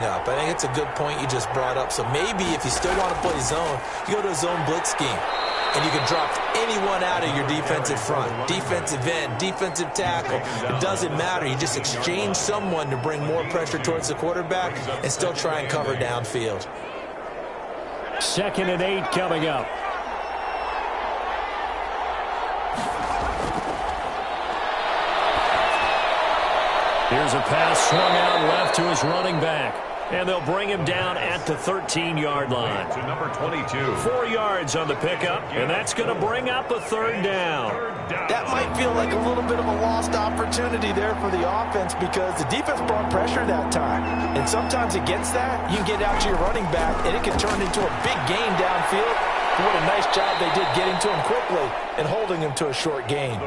I think it's a good point you just brought up. So maybe if you still want to play zone, you go to a zone blitz scheme. And you can drop anyone out of your defensive front. Defensive end, defensive tackle. It doesn't matter. You just exchange someone to bring more pressure towards the quarterback and still try and cover downfield. 2nd and 8 coming up. Here's a pass swung out left to his running back. And they'll bring him down at the 13-yard line. To number 22. 4 yards on the pickup, and that's going to bring up a 3rd down. That might feel like a little bit of a lost opportunity there for the offense because the defense brought pressure that time. And sometimes against that, you can get out to your running back, and it can turn into a big gain downfield. What a nice job they did getting to him quickly and holding him to a short gain.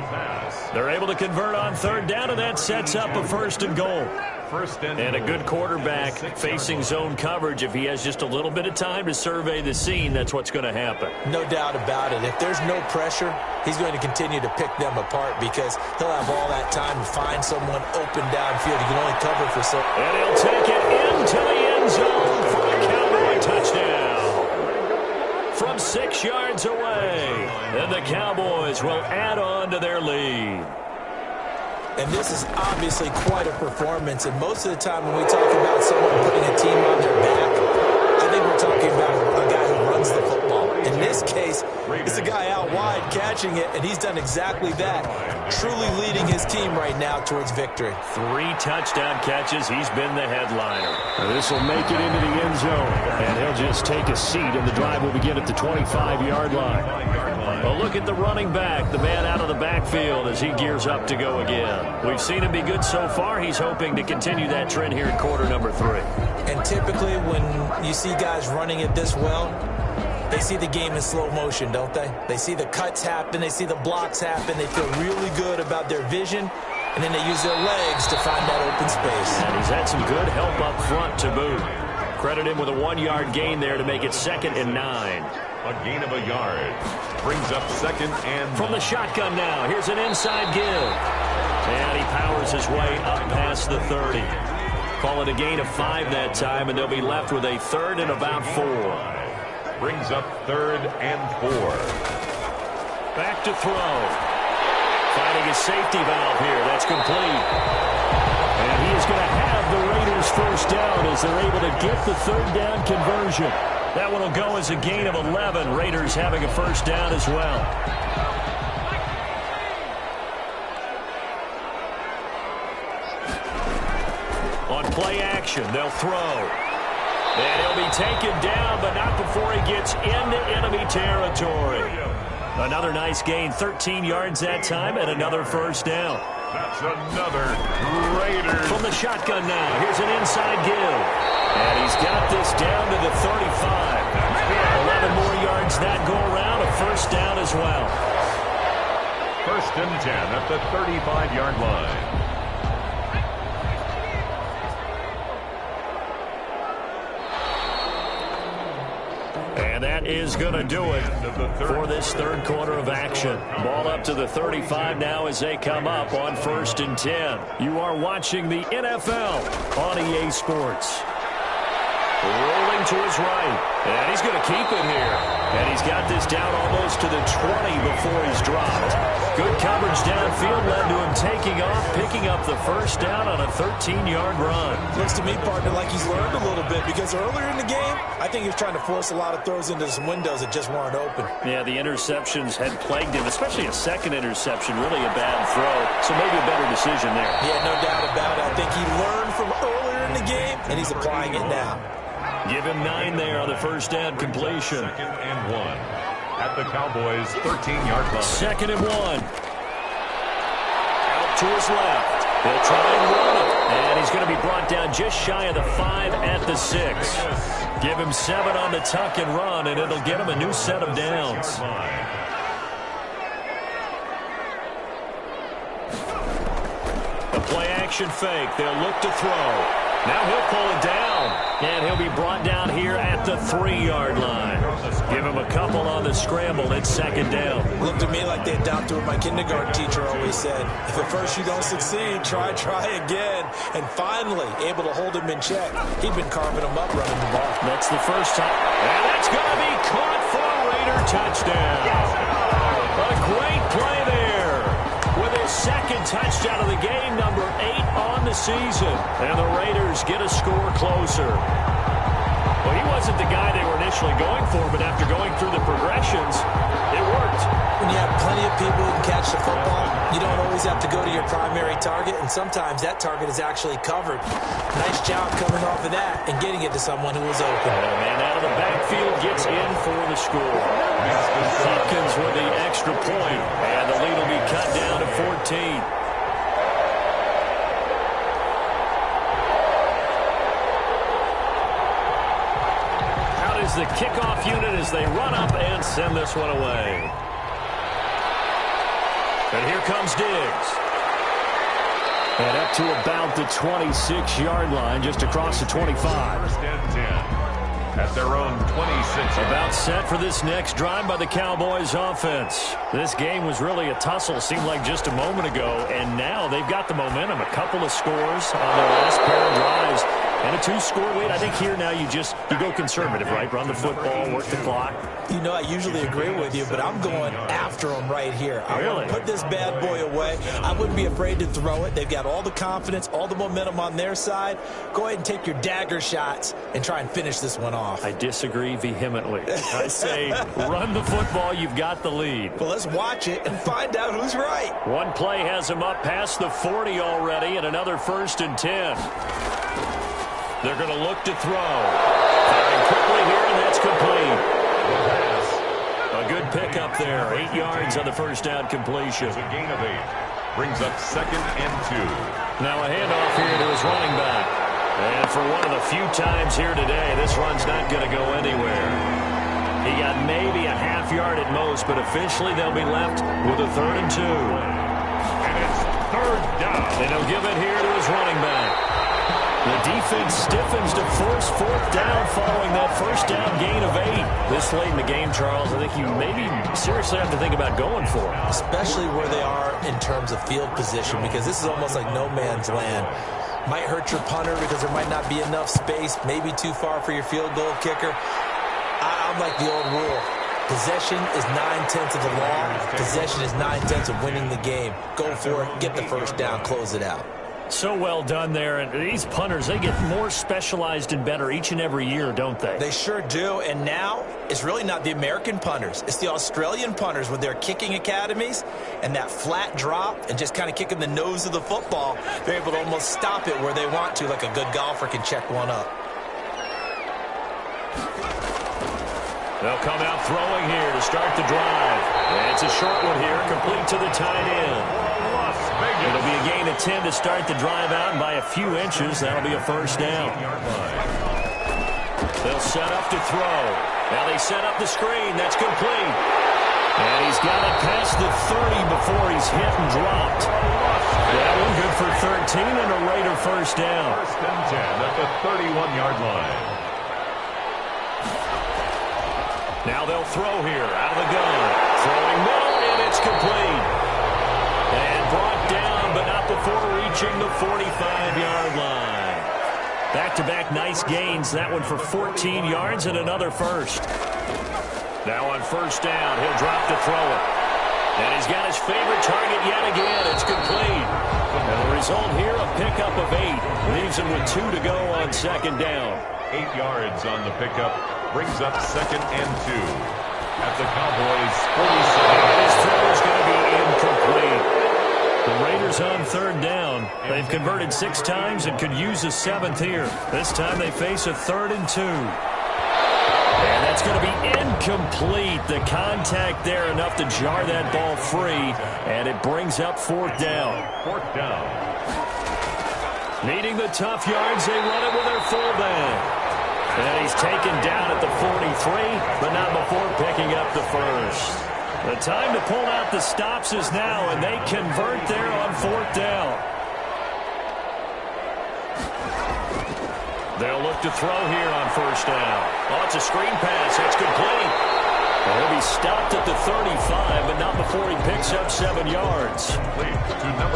They're able to convert on 3rd down, and that sets up a 1st and goal. And a good quarterback facing zone coverage. If he has just a little bit of time to survey the scene, that's what's going to happen. No doubt about it. If there's no pressure, he's going to continue to pick them apart because he'll have all that time to find someone open downfield. He can only cover for so. And he'll take it into the end zone for a Cowboy touchdown. From 6 yards away. And the Cowboys will add on to their lead. And this is obviously quite a performance. And most of the time when we talk about someone putting a team on their back, I think we're talking about a guy who runs the football. In this case, it's a guy out wide catching it, and he's done exactly that, truly leading his team right now towards victory. 3 touchdown catches. He's been the headliner. This will make it into the end zone, and he'll just take a seat, and the drive will begin at the 25-yard line. Well, look at the running back, the man out of the backfield as he gears up to go again. We've seen him be good so far. He's hoping to continue that trend here in quarter number 3. And typically when you see guys running it this well, they see the game in slow motion, don't they? They see the cuts happen. They see the blocks happen. They feel really good about their vision. And then they use their legs to find that open space. And he's had some good help up front to boot. Credit him with a 1-yard gain there to make it 2nd and 9. A gain of a yard. Brings up 2nd and 9. From the shotgun now. Here's an inside give. And he powers his way up past the 30. Call it a gain of 5 that time, and they'll be left with a 3rd and about 4. Brings up 3rd and 4. Back to throw. Finding a safety valve here. That's complete. And he is going to have the Raiders 1st down as they're able to get the 3rd down conversion. That one will go as a gain of 11. Raiders having a 1st down as well. On play action, they'll throw. And he'll be taken down, but not before he gets into enemy territory. Another nice gain, 13 yards that time, and another 1st down. That's another Raiders. From the shotgun now, here's an inside give. And he's got this down to the 35. 11 more yards that go around, a 1st down as well. 1st and 10 at the 35-yard line. And that is going to do it for this 3rd quarter of action. Ball up to the 35 now as they come up on 1st and 10. You are watching the NFL on EA Sports. Rolling to his right. And he's going to keep it here. And he's got this down almost to the 20 before he's dropped. Good coverage downfield led to him taking off, picking up the 1st down on a 13-yard run. Looks to me, partner, like he's learned a little bit because earlier in the game, I think he was trying to force a lot of throws into some windows that just weren't open. Yeah, the interceptions had plagued him, especially a 2nd interception, really a bad throw. So maybe a better decision there. Yeah, no doubt about it. I think he learned from earlier in the game, and he's applying it now. Give him 9 there on the 1st down completion. 2nd and 1 at the Cowboys' 13-yard line. 2nd and 1. Out to his left. He'll try and run it. And he's going to be brought down just shy of the 5 at the 6. Give him 7 on the tuck and run, and it'll get him a new set of downs. The play action fake. They'll look to throw. Now he'll pull it down. And he'll be brought down here at the 3-yard line. Give him a couple on the scramble. It's second down. Looked to me like they adopted what my kindergarten teacher always said. If at first you don't succeed, try again. And finally, able to hold him in check. He'd been carving him up running the ball. That's the first time. And that's going to be caught for a Raider touchdown. A great play there. With his second touchdown of the game, number 8 on the season. And the Raiders get a score closer. Well, he wasn't the guy they were initially going for, but after going through the progressions, it worked. When you have plenty of people who can catch the football, you don't always have to go to your primary target, and sometimes that target is actually covered. Nice job coming off of that and getting it to someone who was open. And a man out of the backfield gets in for the score. Hopkins with the extra point, and the lead will be cut down to 14. The kickoff unit as they run up and send this one away. And here comes Diggs. And up to about the 26-yard line, just across the 25. First and 10 at their own 26. About set for this next drive by the Cowboys offense. This game was really a tussle, seemed like just a moment ago, and now they've got the momentum. A couple of scores on their last pair of drives. And a 2-score lead. I think here now you go conservative, right? Run the football, work the clock. You know, I usually agree with you, but I'm going after them right here. I want to put this bad boy away. I wouldn't be afraid to throw it. They've got all the confidence, all the momentum on their side. Go ahead and take your dagger shots and try and finish this one off. I disagree vehemently. I say run the football. You've got the lead. Well, let's watch it and find out who's right. One play has them up past the 40 already, and another 1st and 10. They're going to look to throw. Firing quickly here, and that's complete. A good pickup there. 8 yards on the first down completion. It's a gain of 8. Brings up 2nd and 2. Now a handoff here to his running back. And for one of the few times here today, this run's not going to go anywhere. He got maybe a half yard at most, but officially they'll be left with a 3rd and 2. And it's 3rd down. And he'll give it here to his running back. The defense stiffens to force 4th down following that first down gain of 8. This late in the game, Charles, I think you maybe seriously have to think about going for it. Especially where they are in terms of field position, because this is almost like no man's land. Might hurt your punter because there might not be enough space, maybe too far for your field goal kicker. I'm like the old rule. Possession is 9/10 of the law. Possession is 9/10 of winning the game. Go for it, get the first down, close it out. So well done there. And these punters, they get more specialized and better each and every year, don't they? They sure do. And now it's really not the American punters. It's the Australian punters with their kicking academies and that flat drop and just kind of kicking the nose of the football. They're able to almost stop it where they want to, like a good golfer can check one up. They'll come out throwing here to start the drive. And it's a short one here, complete to the tight end. It'll be a gain of 10 to start the drive out, and by a few inches, that'll be a first down. They'll set up to throw. Now they set up the screen. That's complete. And he's got it past the 30 before he's hit and dropped. That one good for 13 and a Raider first down. 1st and 10 at the 31-yard line. Now they'll throw here out of the gun. Throwing middle, and it's complete. And brought down, but not before reaching the 45-yard line. Back-to-back nice gains. That one for 14 yards and another first. Now on first down, he'll drop to throw it. And he's got his favorite target yet again. It's complete. And the result here, a pickup of 8. Leaves him with 2 to go on second down. 8 yards on the pickup. Brings up 2nd and 2. At the Cowboys' 47. His throw is going to be incomplete. The Raiders on third down. They've converted 6 times and could use a 7th here. This time they face a 3rd and 2. And that's going to be incomplete. The contact there enough to jar that ball free. And it brings up 4th down. 4th down. Needing the tough yards, they run it with their fullback. And he's taken down at the 43, but not before picking up the first. The time to pull out the stops is now, and they convert there on 4th down. They'll look to throw here on first down. Oh, it's a screen pass. That's complete. Well, he'll be stopped at the 35, but not before he picks up 7 yards.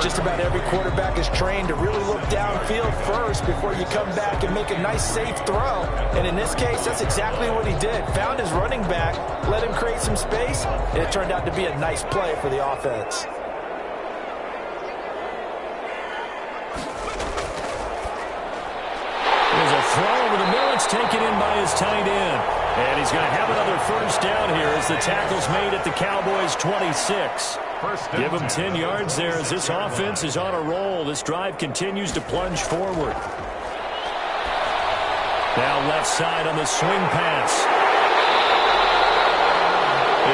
Just about every quarterback is trained to really look downfield first before you come back and make a nice, safe throw. And in this case, that's exactly what he did. Found his running back, let him create some space, and it turned out to be a nice play for the offense. There's a throw over the middle. It's taken in by his tight end. And he's going to have another first down here as the tackle's made at the Cowboys' 26. Give him 10 yards there as this offense is on a roll. This drive continues to plunge forward. Now left side on the swing pass.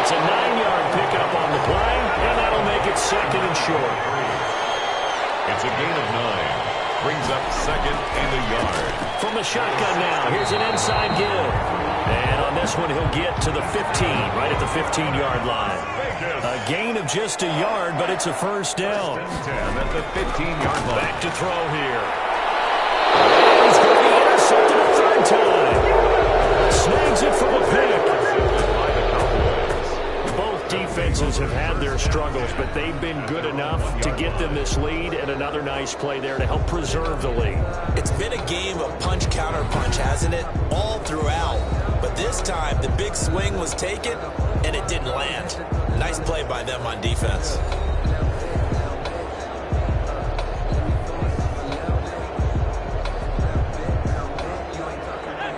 It's a 9-yard pickup on the play, and that'll make it second and short. It's a gain of 9. Brings up second and a yard. From the shotgun now, here's an inside give. And on this one, he'll get to the 15, right at the 15-yard line. A gain of just a yard, but it's a first down. 10 at the 15-yard line. Back to throw here. He's going to be intercepted a third time. Snags it from a pick. Both defenses have had their struggles, but they've been good enough to get them this lead, and another nice play there to help preserve the lead. It's been a game of punch-counter-punch, hasn't it? All throughout. But this time, the big swing was taken, and it didn't land. Nice play by them on defense.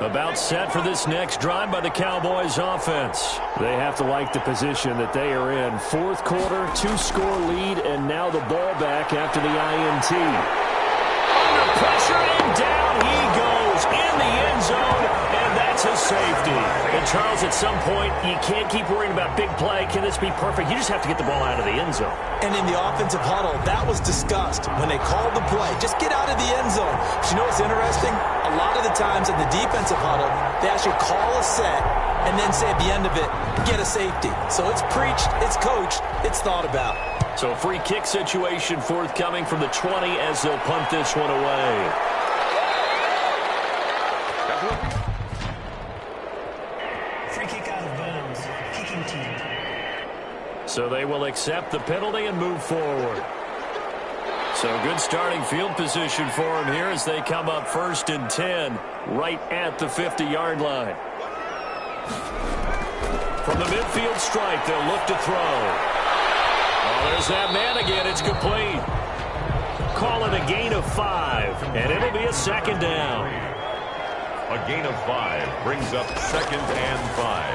About set for this next drive by the Cowboys offense. They have to like the position that they are in. Fourth quarter, 2-score lead, and now the ball back after the INT. Under pressure, and down he goes in the end zone, and that's a safety. And Charles, at some point, you can't keep worrying about big play. Can this be perfect? You just have to get the ball out of the end zone. And in the offensive huddle, that was discussed when they called the play. Just get out of the end zone. But you know what's interesting? A lot of the times in the defensive huddle, they actually call a set and then say at the end of it, get a safety. So it's preached, it's coached, it's thought about. So a free kick situation forthcoming from the 20 as they'll punt this one away. Free kick out of bounds. Kicking team. So they will accept the penalty and move forward. So good starting field position for them here as they come up 1st and 10 right at the 50-yard line. From the midfield stripe, they'll look to throw. Oh, there's that man again. It's complete. Call it a gain of 5, and it'll be a second down. A gain of 5 brings up 2nd and 5.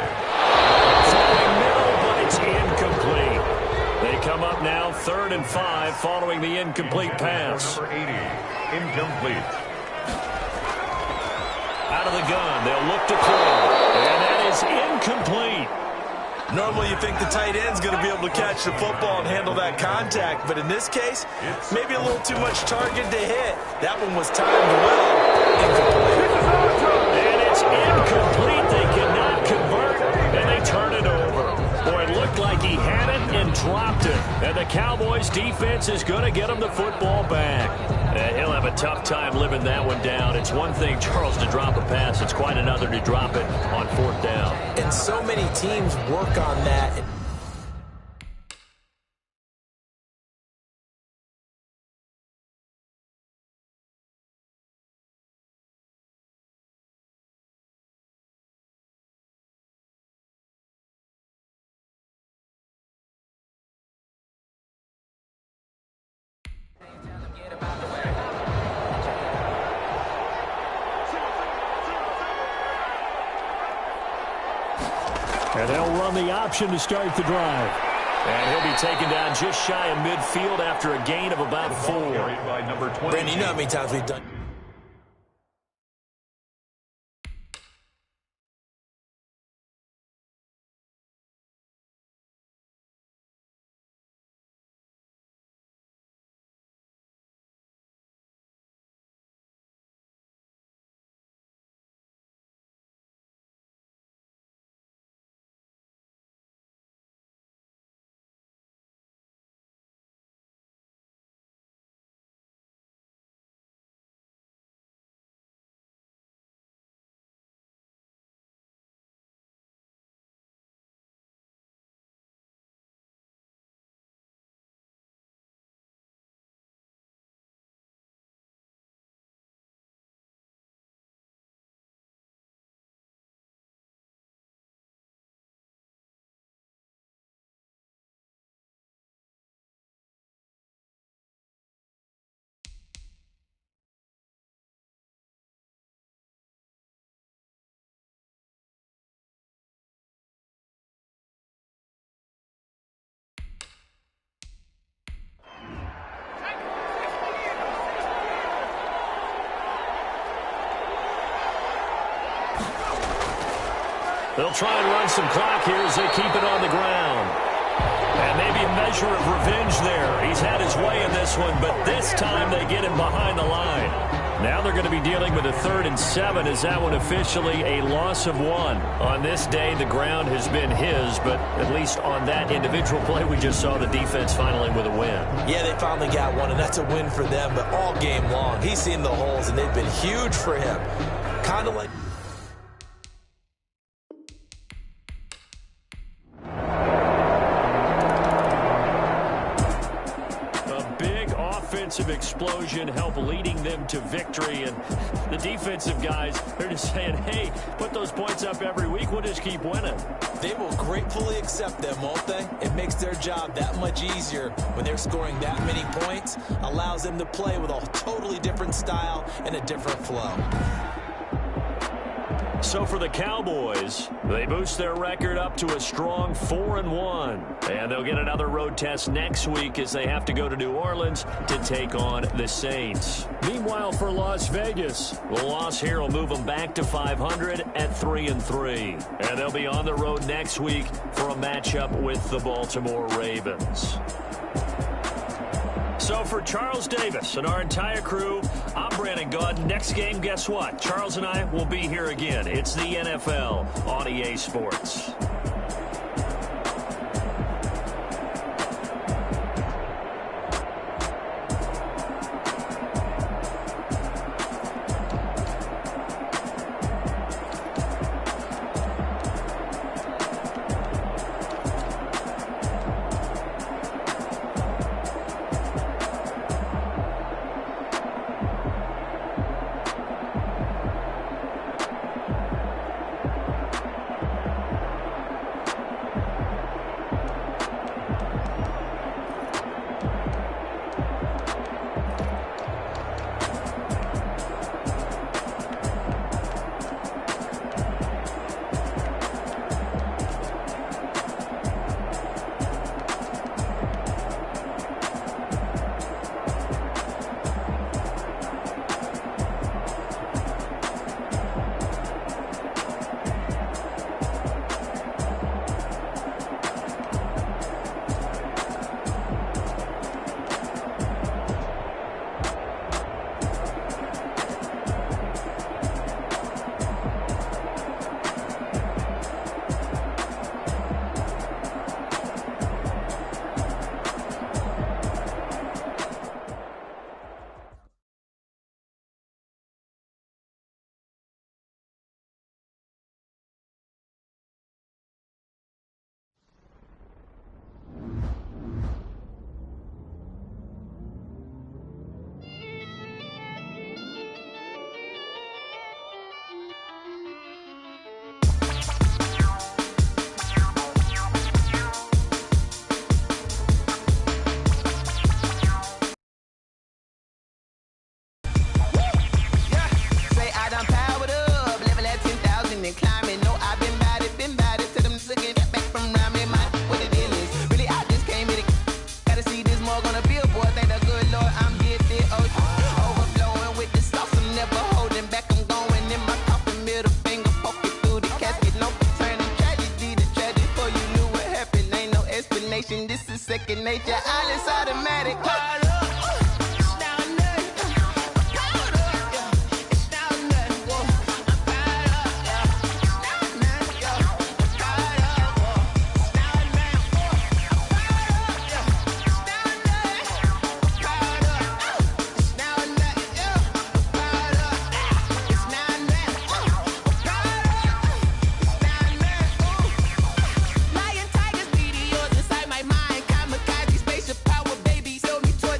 Throwing middle, but it's incomplete. They come up now 3rd and 5 following the incomplete pass. Number 80, incomplete. Out of the gun, they'll look to throw, and that is incomplete. Normally you think the tight end's going to be able to catch the football and handle that contact, but in this case, maybe a little too much target to hit. That one was timed well. Incomplete. And it's incomplete. They cannot convert, and they turn it over. Boy, it looked like he had it and dropped it. And the Cowboys defense is going to get him the football back. And he'll have a tough time living that one down. It's one thing, Charles, to drop a pass. It's quite another to drop it on 4th down. And so many teams work on that. And they'll run the option to start the drive. And he'll be taken down just shy of midfield after a gain of about 4. By number 20. Brandon, you know how many times we've done They'll try and run some clock here as they keep it on the ground. And maybe a measure of revenge there. He's had his way in this one, but this time they get him behind the line. Now they're going to be dealing with a 3rd and 7. Is that one officially a loss of 1? On this day, the ground has been his, but at least on that individual play, we just saw the defense finally with a win. Yeah, they finally got one, and that's a win for them, but all game long, he's seen the holes, and they've been huge for him. Kind of like... Offensive explosion help leading them to victory, and the defensive guys, they're just saying, hey, put those points up every week, we'll just keep winning. They will gratefully accept them, won't they? It makes their job that much easier when they're scoring that many points, allows them to play with a totally different style and a different flow. So for the Cowboys, they boost their record up to a strong 4-1. And they'll get another road test next week as they have to go to New Orleans to take on the Saints. Meanwhile, for Las Vegas, the loss here will move them back to 500 at 3-3. And they'll be on the road next week for a matchup with the Baltimore Ravens. So for Charles Davis and our entire crew, I'm Brandon Gaudin. Next game, guess what? Charles and I will be here again. It's the NFL on EA Sports. second nature. All is automatic. Toy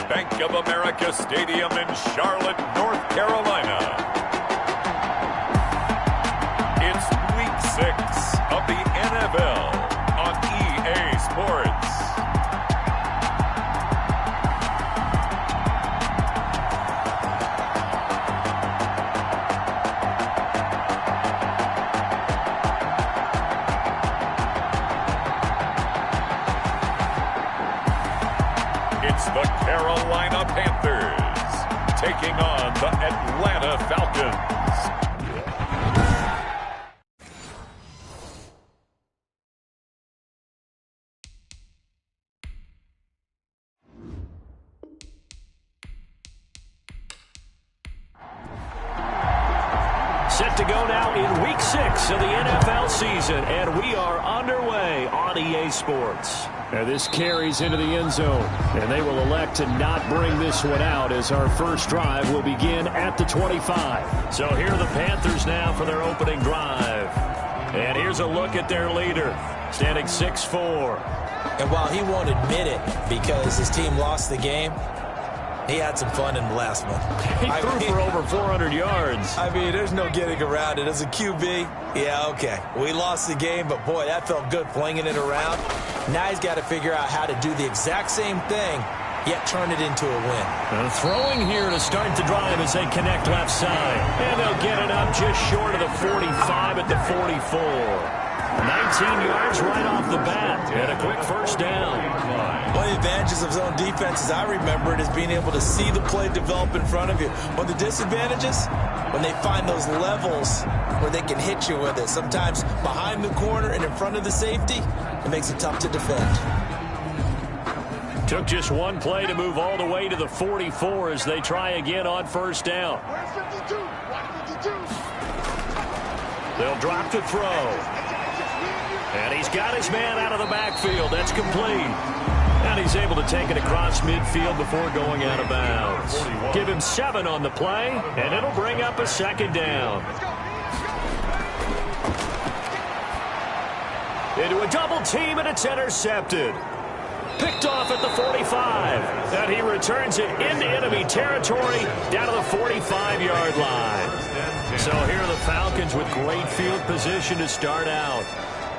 Bank of America Stadium in Charlotte, North Carolina. It's Week 6 of the NFL on EA Sports. It's the Carolina Panthers taking on the Atlanta Falcons. Set to go now in Week 6 of the NFL season, and we are underway on EA Sports. And this carries into the end zone, and they will elect to not bring this one out as our first drive will begin at the 25. So here are the Panthers now for their opening drive. And here's a look at their leader, standing 6'4". And while he won't admit it because his team lost the game, he had some fun in the last one. He threw for over 400 yards. I mean, there's no getting around it. As a QB, yeah, okay. We lost the game, but boy, that felt good flinging it around. Now he's got to figure out how to do the exact same thing, yet turn it into a win. And throwing here to start the drive as they connect left side. And they'll get it up just short of the 45 at the 44. 19 yards right off the bat, and a quick first down. One of the advantages of zone defense, as I remember it, is being able to see the play develop in front of you. One of the disadvantages, when they find those levels where they can hit you with it, sometimes behind the corner and in front of the safety, it makes it tough to defend. Took just one play to move all the way to the 44 as they try again on first down. They'll drop to throw. And he's got his man out of the backfield. That's complete. And he's able to take it across midfield before going out of bounds. Give him 7 on the play, and it'll bring up a second down. Into a double team, and it's intercepted. Picked off at the 45. And he returns it into enemy territory down to the 45-yard line. So here are the Falcons with great field position to start out.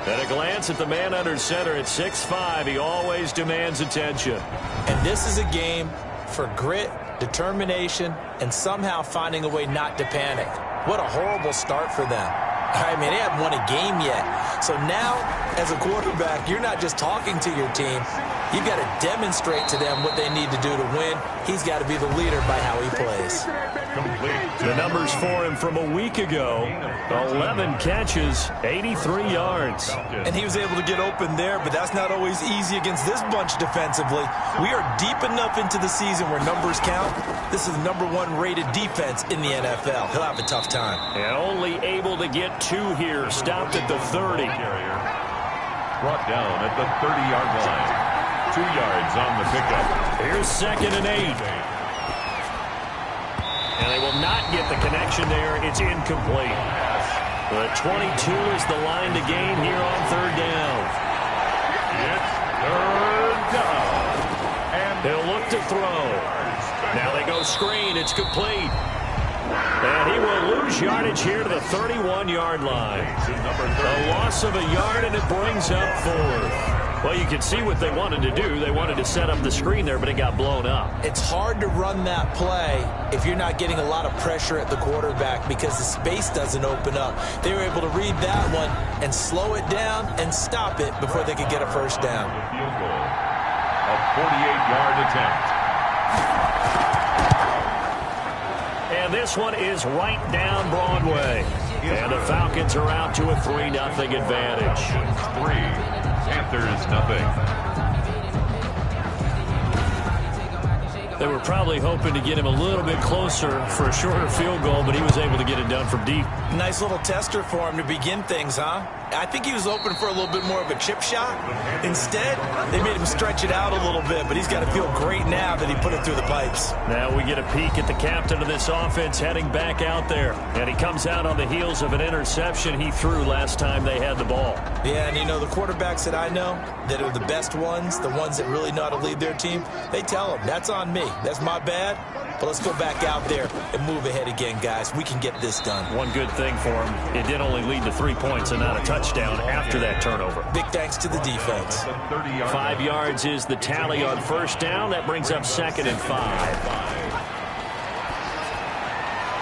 At a glance at the man under center at 6'5", he always demands attention. And this is a game for grit, determination, and somehow finding a way not to panic. What a horrible start for them. I mean, they haven't won a game yet. So now, as a quarterback, you're not just talking to your team. You've got to demonstrate to them what they need to do to win. He's got to be the leader by how he plays. The numbers for him from a week ago, 11 catches, 83 yards. And he was able to get open there, but that's not always easy against this bunch defensively. We are deep enough into the season where numbers count. This is the #1 rated defense in the NFL. He'll have a tough time. And only able to get 2 here, stopped at the 30. Brought down at the 30-yard line. 2 yards on the pickup. Here's 2nd and 8. And they will not get the connection there. It's incomplete. The 22 is the line to gain here on 3rd down. It's 3rd down. And they'll look to throw. Now they go screen. It's complete. And he will lose yardage here to the 31-yard line. A loss of a yard, and it brings up 4th. Well, you can see what they wanted to do. They wanted to set up the screen there, but it got blown up. It's hard to run that play if you're not getting a lot of pressure at the quarterback because the space doesn't open up. They were able to read that one and slow it down and stop it before they could get a first down. Field goal. A 48-yard attempt. And this one is right down Broadway. And the Falcons are out to a 3-0 advantage. 3. Panthers, nothing. They were probably hoping to get him a little bit closer for a shorter field goal, but he was able to get it done from deep. Nice little tester for him to begin things, huh? I think he was hoping for a little bit more of a chip shot. Instead, they made him stretch it out a little bit, but he's got to feel great now that he put it through the pipes. Now we get a peek at the captain of this offense heading back out there. And he comes out on the heels of an interception he threw last time they had the ball. Yeah, and you know, the quarterbacks that I know that are the best ones, the ones that really know how to lead their team, they tell them, that's on me. Hey, that's my bad. But let's go back out there and move ahead again, guys. We can get this done. One good thing for him, it did only lead to 3 points and not a touchdown after that turnover. Big thanks to the defense. 5 yards is the tally on first down. That brings up 2nd and 5.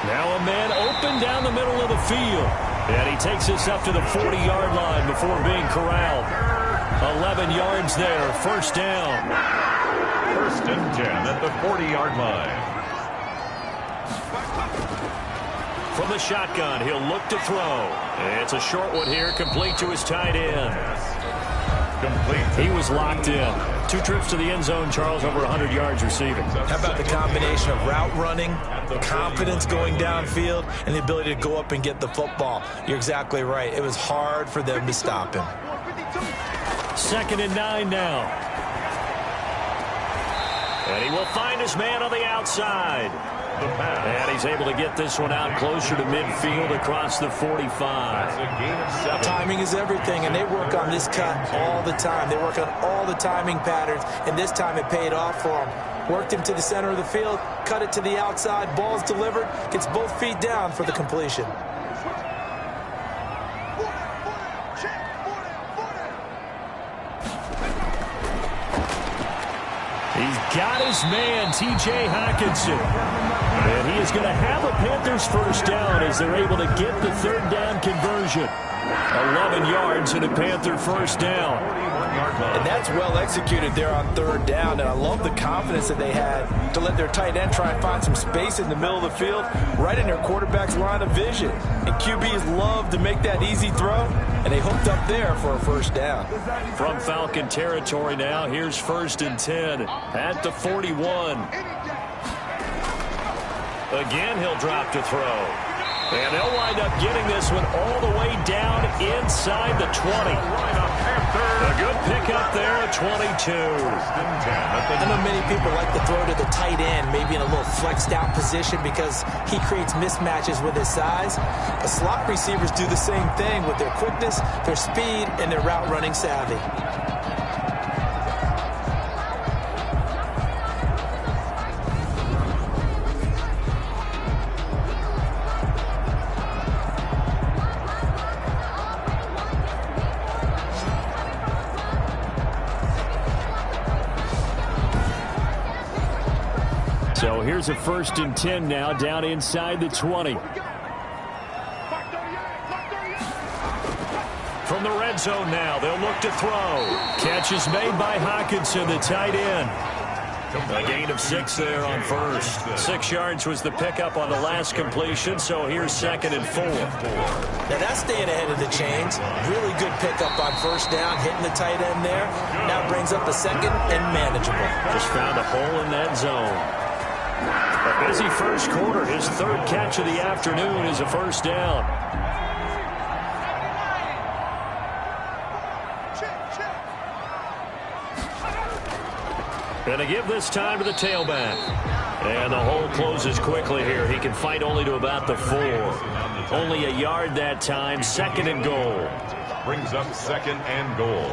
Now a man open down the middle of the field. And he takes us up to the 40-yard line before being corralled. 11 yards there, first down. 1st and 10 at the 40-yard line. From the shotgun, he'll look to throw. It's a short one here, complete to his tight end. Complete. He was locked in. 2 trips to the end zone, Charles, over 100 yards receiving. How about the combination of route running, confidence going downfield, and the ability to go up and get the football? You're exactly right. It was hard for them to stop him. 2nd and 9 now. And he will find his man on the outside. And he's able to get this one out closer to midfield across the 45. Timing is everything, and they work on this cut all the time. They work on all the timing patterns, and this time it paid off for him. Worked him to the center of the field, cut it to the outside, ball's delivered, gets both feet down for the completion. He's got his man, T.J. Hockenson. And he is going to have a Panthers first down as they're able to get the 3rd down conversion. 11 yards and a Panther first down. And that's well executed there on 3rd down. And I love the confidence that they had to let their tight end try and find some space in the middle of the field, right in their quarterback's line of vision. And QBs love to make that easy throw, and they hooked up there for a first down. From Falcon territory now, here's 1st and 10 at the 41. Again, he'll drop to throw. And they'll wind up getting this one all the way down inside the 20. A good pickup there at 22. I know many people like to throw to the tight end, maybe in a little flexed out position because he creates mismatches with his size. But slot receivers do the same thing with their quickness, their speed, and their route running savvy. So here's a 1st and 10 now down inside the 20. From the red zone now, they'll look to throw. Catch is made by Hockenson, the tight end. A gain of 6 there on first. 6 yards was the pickup on the last completion, so here's 2nd and 4. Now that's staying ahead of the chains. Really good pickup on first down, hitting the tight end there. Now brings up a 2nd and manageable. Just found a hole in that zone. A busy first quarter. His 3rd catch of the afternoon is a first down. And to give this time to the tailback. And the hole closes quickly here. He can fight only to about the 4. Only a yard that time. 2nd and goal. Brings up 2nd and goal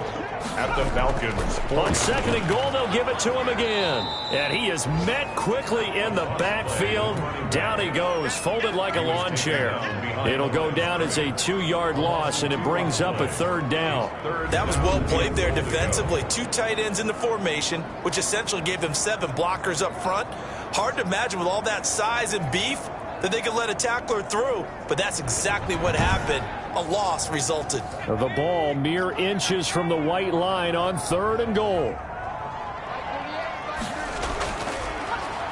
at the Falcons. On 2nd and goal, they'll give it to him again. And he is met quickly in the backfield. Down he goes, folded like a lawn chair. It'll go down as a 2-yard loss, and it brings up a 3rd down. That was well played there defensively. 2 tight ends in the formation, which essentially gave them 7 blockers up front. Hard to imagine with all that size and beef that they could let a tackler through, but that's exactly what happened. A loss resulted. The ball mere inches from the white line on 3rd and goal.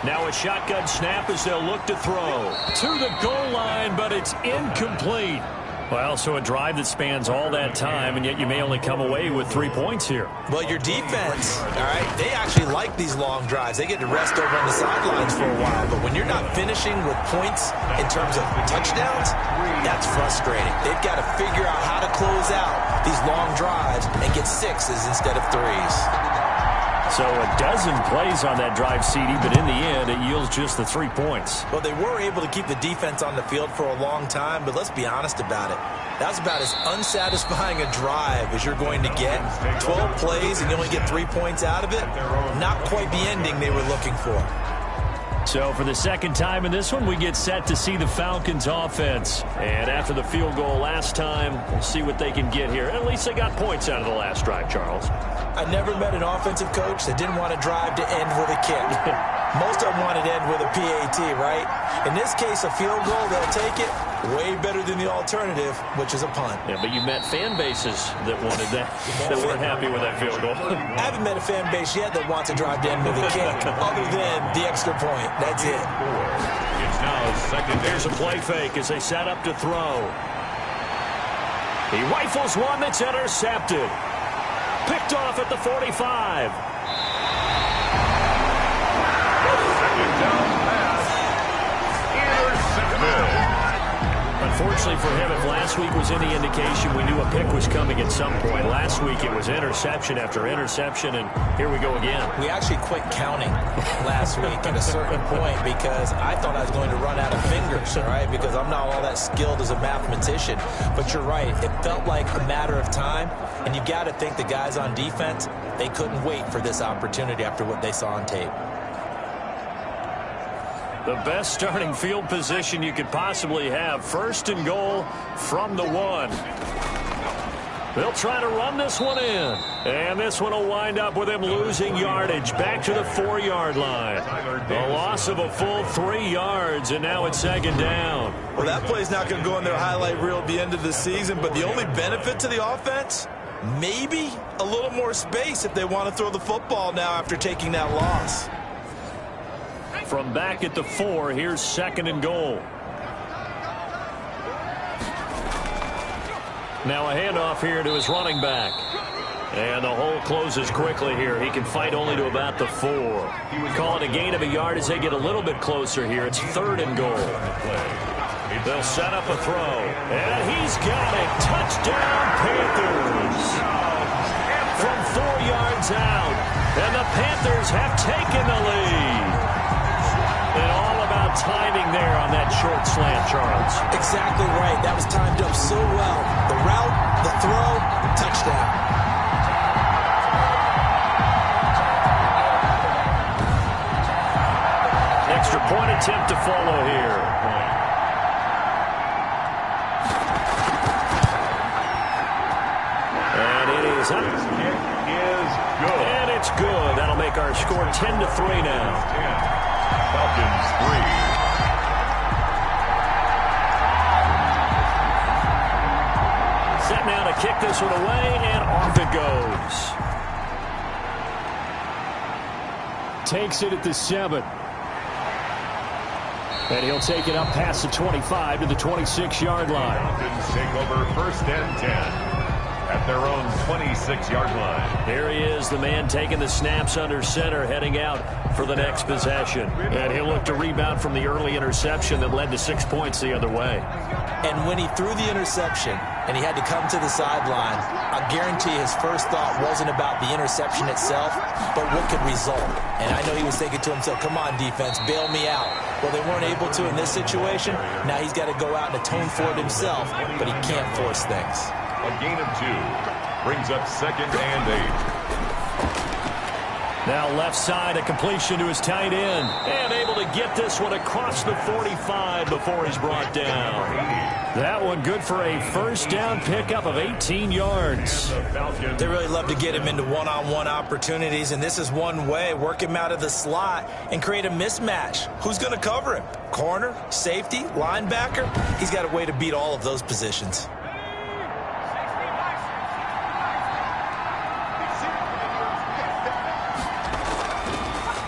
Now a shotgun snap as they'll look to throw. To the goal line, but it's incomplete. Well, so a drive that spans all that time, and yet you may only come away with 3 points here. Well, your defense, all right, they actually like these long drives. They get to rest over on the sidelines for a while. But when you're not finishing with points in terms of touchdowns, that's frustrating. They've got to figure out how to close out these long drives and get 6s instead of 3s. So a dozen plays on that drive, CD, but in the end, it yields just the 3 points. Well, they were able to keep the defense on the field for a long time, but let's be honest about it. That was about as unsatisfying a drive as you're going to get. 12 plays and you only get 3 points out of it. Not quite the ending they were looking for. So for the second time in this one, we get set to see the Falcons offense. And after the field goal last time, we'll see what they can get here. At least they got points out of the last drive, Charles. I never met an offensive coach that didn't want to drive to end with a kick. Most of them wanted to end with a PAT, right? In this case, a field goal, they'll take it. Way better than the alternative, which is a punt. Yeah, but you met fan bases that wanted that, that weren't happy with that field goal. I haven't met a fan base yet that wants to drive to end with a kick, other than the extra point. That's it. It's now second. There's a play fake as they set up to throw. He rifles one that's intercepted. Picked off at the 45. Second down pass. Intercepted. Unfortunately for him, if last week was any indication, we knew a pick was coming at some point. Last week it was interception after interception, and here we go again. We actually quit counting last week at a certain point because I thought I was going to run out of fingers, all right, because I'm not all that skilled as a mathematician. But you're right. It felt like a matter of time, and you got to think the guys on defense, they couldn't wait for this opportunity after what they saw on tape. The best starting field position you could possibly have. First and goal from the 1. They'll try to run this one in. And this one will wind up with him losing yardage back to the 4-yard line. A loss of a full 3 yards, and now it's second down. Well, that play's not going to go in their highlight reel at the end of the season, but the only benefit to the offense, maybe a little more space if they want to throw the football now after taking that loss. From back at the 4, here's second and goal. Now a handoff here to his running back. And the hole closes quickly here. He can fight only to about the 4. Call it a gain of a yard as they get a little bit closer here. It's third and goal. They'll set up a throw. And he's got it. Touchdown, Panthers. From 4 yards out. And the Panthers have taken the lead. And all about timing there on that short slant, Charles. Exactly right. That was timed up so well. The route, the throw, touchdown. Extra point attempt to follow here. And it is up. Kick is good. And it's good. That'll make our score 10-3 now. Falcons 3. Set now to kick this one away, and off it goes. Takes it at the 7. And he'll take it up past the 25 to the 26-yard line. Falcons take over first and 10. At their own 26-yard line. Here he is, the man taking the snaps under center, heading out for the next possession. And he'll look to rebound from the early interception that led to 6 points the other way. And when he threw the interception and he had to come to the sideline, I guarantee his first thought wasn't about the interception itself, but what could result. And I know he was thinking to himself, come on, defense, bail me out. Well, they weren't able to in this situation. Now he's got to go out and atone for it himself, but he can't force things. A gain of 2 brings up second and 8. Now left side, a completion to his tight end. And able to get this one across the 45 before he's brought down. That one good for a first down pickup of 18 yards. They really love to get him into one-on-one opportunities, and this is one way. Work him out of the slot and create a mismatch. Who's going to cover him? Corner, safety, linebacker? He's got a way to beat all of those positions.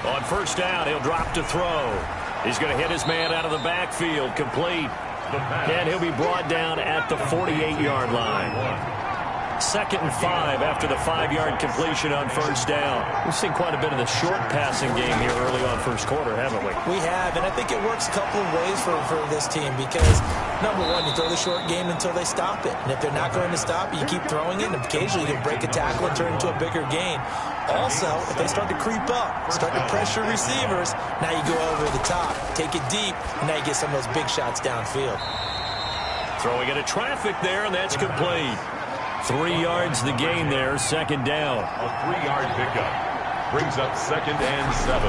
On first down, he'll drop to throw. He's going to hit his man out of the backfield, complete. And he'll be brought down at the 48-yard line. Second and 5 after the 5-yard completion on first down. We've seen quite a bit of the short passing game here early on first quarter, haven't we? We have, and I think it works a couple of ways for this team because, number one, you throw the short game until they stop it. And if they're not going to stop it, you keep throwing it, and occasionally you can break a tackle and turn it into a bigger gain. Also, if they start to creep up, start to pressure receivers, now you go over the top, take it deep, and now you get some of those big shots downfield. Throwing into traffic there, and that's complete. 3 yards the gain there, second down. A 3-yard pickup. Brings up 2nd and 7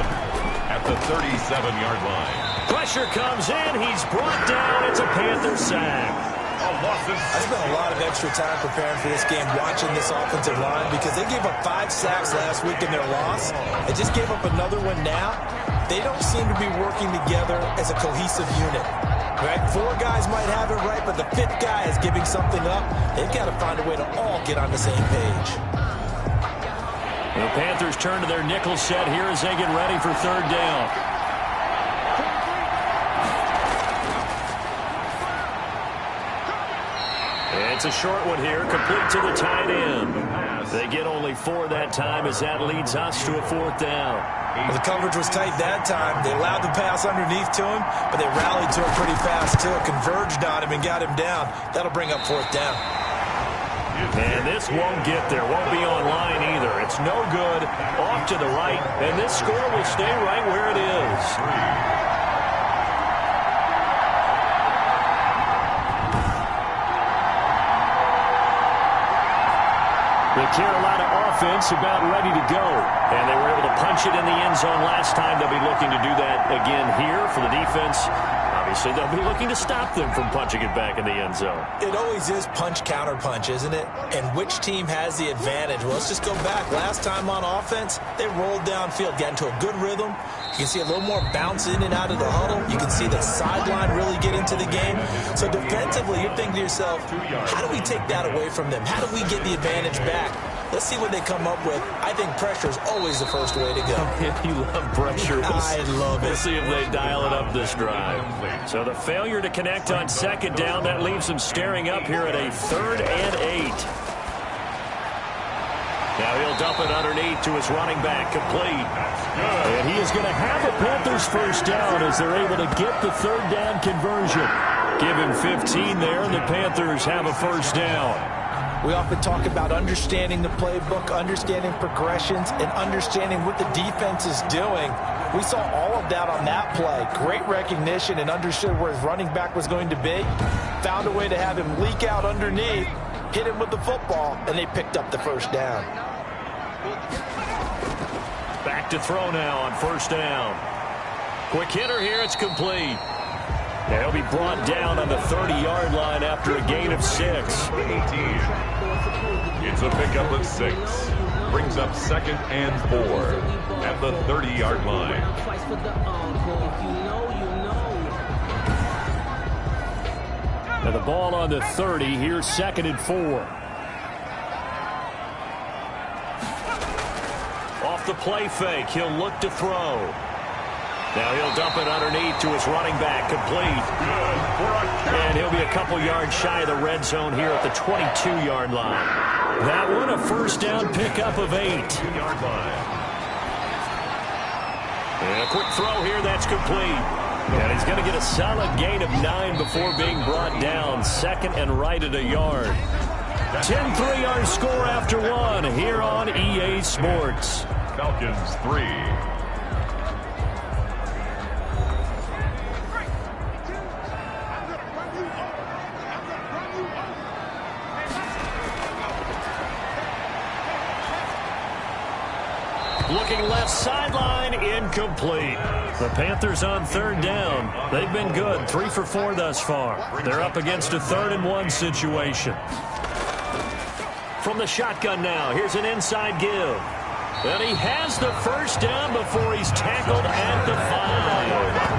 at the 37-yard line. Pressure comes in. He's brought down. It's a Panther sack. I spent a lot of extra time preparing for this game watching this offensive line because they gave up 5 sacks last week in their loss. They just gave up another one now. They don't seem to be working together as a cohesive unit. Right? 4 guys might have it right, but the 5th guy is giving something up. They've got to find a way to all get on the same page. The Panthers turn to their nickel set here as they get ready for 3rd down. It's a short one here, complete to the tight end. They get only 4 that time as that leads us to a 4th down. Well, the coverage was tight that time. They allowed the pass underneath to him, but they rallied to him pretty fast, too. Converged on him and got him down. That'll bring up 4th down. And this won't get there. Won't be online either. It's no good. Off to the right, and this score will stay right where it is. The Carolina offense about ready to go. And they were able to punch it in the end zone last time. They'll be looking to do that again here for the defense. Obviously, they'll be looking to stop them from punching it back in the end zone. It always is punch-counter-punch, isn't it? And which team has the advantage? Well, let's just go back. Last time on offense, they rolled downfield, got into a good rhythm. You can see a little more bounce in and out of the huddle. You can see the sideline really get into the game. So defensively, you're thinking to yourself, how do we take that away from them? How do we get the advantage back? Let's see what they come up with. I think pressure is always the first way to go. You love pressure. I love it. We'll see if they dial it up this drive. So the failure to connect on 2nd down, that leaves them staring up here at a 3rd and 8. Now he'll dump it underneath to his running back, complete. And he is going to have a Panthers 1st down as they're able to get the 3rd down conversion. Give him 15 there, and the Panthers have a 1st down. We often talk about understanding the playbook, understanding progressions, and understanding what the defense is doing. We saw all of that on that play. Great recognition and understood where his running back was going to be. Found a way to have him leak out underneath, hit him with the football, and they picked up the 1st down. Back to throw now on 1st down. Quick hitter here, it's complete. He'll be brought down on the 30-yard line after a gain of 6. 18. It's a pickup of 6. Brings up 2nd and 4 at the 30-yard line. And the ball on the 30. Here's 2nd and 4. Off the play fake, he'll look to throw. Now he'll dump it underneath to his running back, complete. And he'll be a couple yards shy of the red zone here at the 22-yard line. That one a 1st down pickup of 8. And a quick throw here, that's complete. And he's going to get a solid gain of 9 before being brought down. 2nd and right at a yard. 10-3 our score after 1 here on EA Sports. Falcons 3. Looking left sideline, incomplete. The Panthers on 3rd down. They've been good, 3 for 4 thus far. They're up against a 3rd and 1 situation. From the shotgun now, here's an inside give. And he has the 1st down before he's tackled at the 5.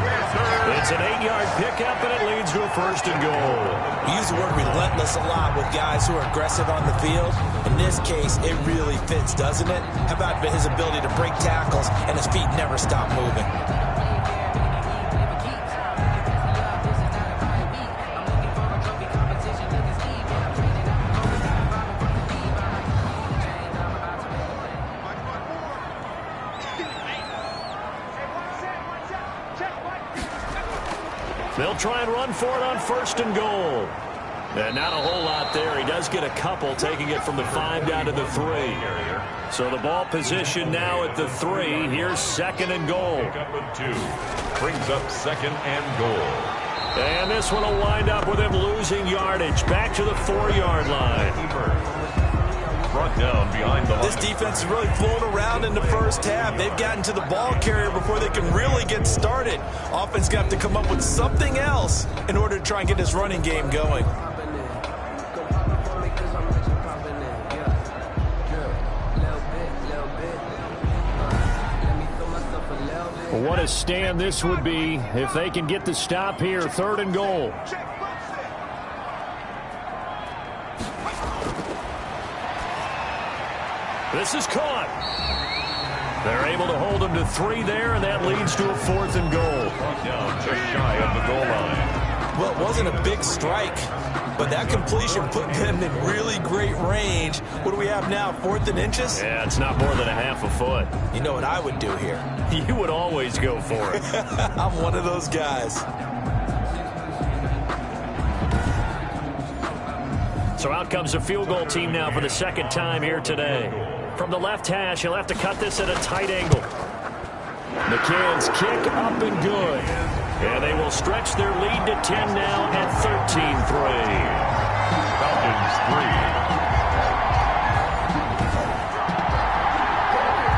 It's an 8-yard pickup, and it leads to a 1st and goal. We use the word relentless a lot with guys who are aggressive on the field. In this case, it really fits, doesn't it? How about his ability to break tackles and his feet never stop moving? They'll try and run for it on 1st and goal. And not a whole lot there. He does get a couple, taking it from the 5 down to the 3. So the ball position now at the 3. Here's 2nd and goal. Pickup of 2. Brings up 2nd and goal. And this one will wind up with him losing yardage. Back to the 4-yard line. brought down behind the line. This defense is really flown around in the first half. They've gotten to the ball carrier before they can really get started. Offense got to come up with something else in order to try and get this running game going. What a stand this would be if they can get the stop here. 3rd and goal. This is caught. They're able to hold them to 3 there, and that leads to a 4th and goal. Brought down just shy of the goal line. Well, it wasn't a big strike, but that completion put them in really great range. What do we have now, 4th and inches? Yeah, it's not more than a half a foot. You know what I would do here? You would always go for it. I'm one of those guys. So out comes the field goal team now for the 2nd time here today. From the left hash, he'll have to cut this at a tight angle. McCann's kick up and good. And they will stretch their lead to 10 now at 13-3. Falcons 3.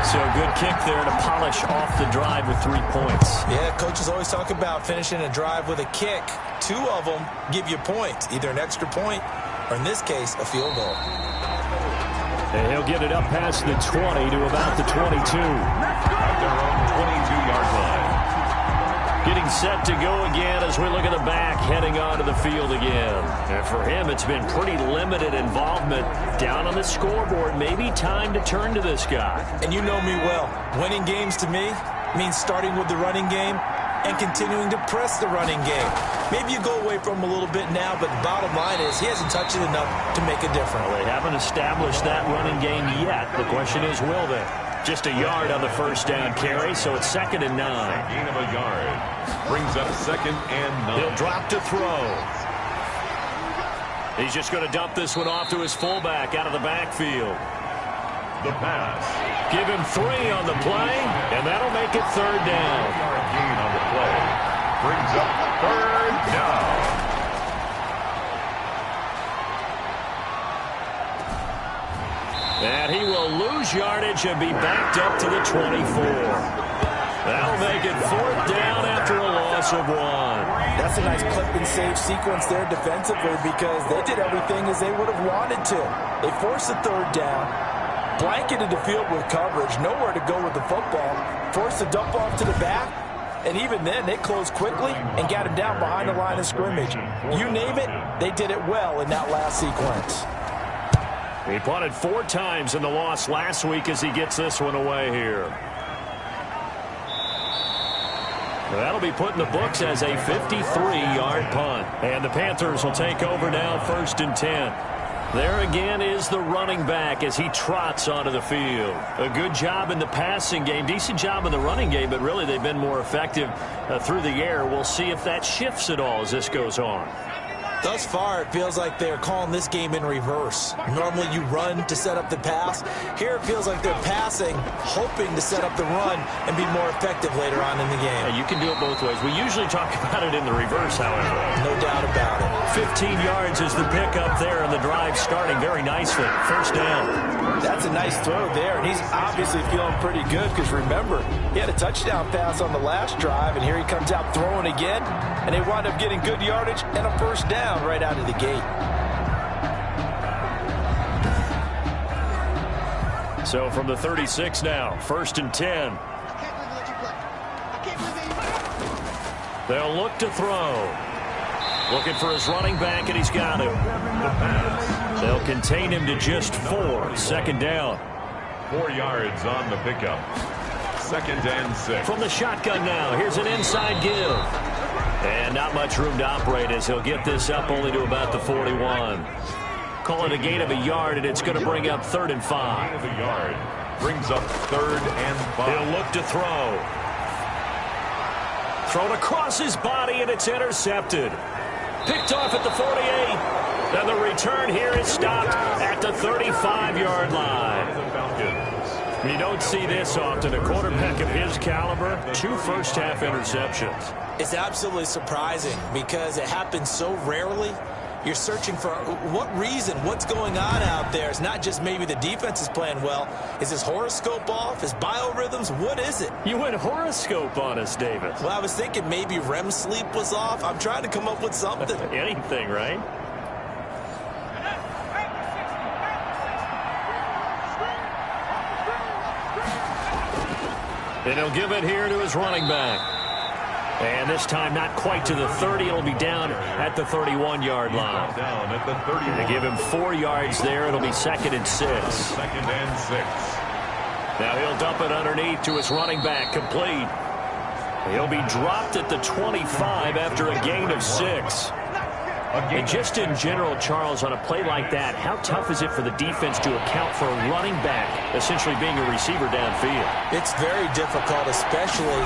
So good kick there to polish off the drive with 3 points. Yeah, coaches always talk about finishing a drive with a kick. 2 of them give you points, either an extra point or, in this case, a field goal. And he'll get it up past the 20 to about the 22. At their own 22-yard line. Getting set to go again as we look at the back, heading onto the field again. And for him, it's been pretty limited involvement down on the scoreboard. Maybe time to turn to this guy. And you know me well. Winning games to me means starting with the running game and continuing to press the running game. Maybe you go away from him a little bit now, but the bottom line is he hasn't touched it enough to make a difference. Well, they haven't established that running game yet. The question is, will they? Just a yard on the 1st down carry, so it's 2nd and 9. Gain of a yard. Brings up 2nd and 9. He'll drop to throw. He's just going to dump this one off to his fullback out of the backfield. The pass. Give him 3 on the play, and that'll make it 3rd down. Gain on the play. Brings up 3rd down. And he will lose yardage and be backed up to the 24. That'll make it 4th down after a loss of 1. That's a nice clip and save sequence there defensively because they did everything as they would have wanted to. They forced the 3rd down, blanketed the field with coverage, nowhere to go with the football, forced the dump off to the back, and even then they closed quickly and got him down behind the line of scrimmage. You name it, they did it well in that last sequence. He punted 4 times in the loss last week as he gets this one away here. That'll be put in the books as a 53-yard punt. And the Panthers will take over now, 1st and 10. There again is the running back as he trots onto the field. A good job in the passing game, decent job in the running game, but really they've been more effective through the air. We'll see if that shifts at all as this goes on. Thus far, it feels like they're calling this game in reverse. Normally you run to set up the pass. Here it feels like they're passing, hoping to set up the run and be more effective later on in the game. Yeah, you can do it both ways. We usually talk about it in the reverse, however. No doubt about it. 15 yards is the pickup there, and the drive starting very nicely. 1st down. That's a nice throw there, and he's obviously feeling pretty good because, remember, he had a touchdown pass on the last drive, and here he comes out throwing again, and they wound up getting good yardage and a 1st down right out of the gate. So from the 36 now, 1st and 10. They'll look to throw. Looking for his running back, and he's got him. They'll contain him to just 4. 2nd down. 4 yards on the pickup. 2nd and 6. From the shotgun now, here's an inside give. And not much room to operate as he'll get this up only to about the 41. Call it a gain of a yard, and it's going to bring up 3rd and 5. Gain of a yard. Brings up 3rd and 5. He'll look to throw. Thrown across his body, and it's intercepted. Picked off at the 48. And the return here is stopped at the 35-yard line. You don't see this often. A quarterback of his caliber, 2 first-half interceptions. It's absolutely surprising because it happens so rarely. You're searching for what reason, what's going on out there. It's not just maybe the defense is playing well. Is his horoscope off? His biorhythms? What is it? You went horoscope on us, David. Well, I was thinking maybe REM sleep was off. I'm trying to come up with something. Anything, right? And he'll give it here to his running back. And this time not quite to the 30. It'll be down at the 31-yard line. Down at the 31. They give him 4 yards there. It'll be 2nd and 6. 2nd and 6. Now he'll dump it underneath to his running back. Complete. He'll be dropped at the 25 after a gain of 6. And just in general, Charles, on a play like that, how tough is it for the defense to account for a running back essentially being a receiver downfield? It's very difficult, especially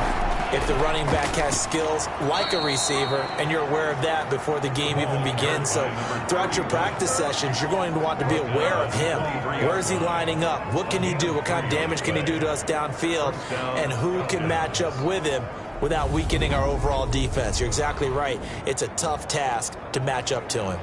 if the running back has skills like a receiver, and you're aware of that before the game even begins. So throughout your practice sessions, you're going to want to be aware of him. Where is he lining up? What can he do? What kind of damage can he do to us downfield? And who can match up with him without weakening our overall defense? You're exactly right. It's a tough task to match up to him.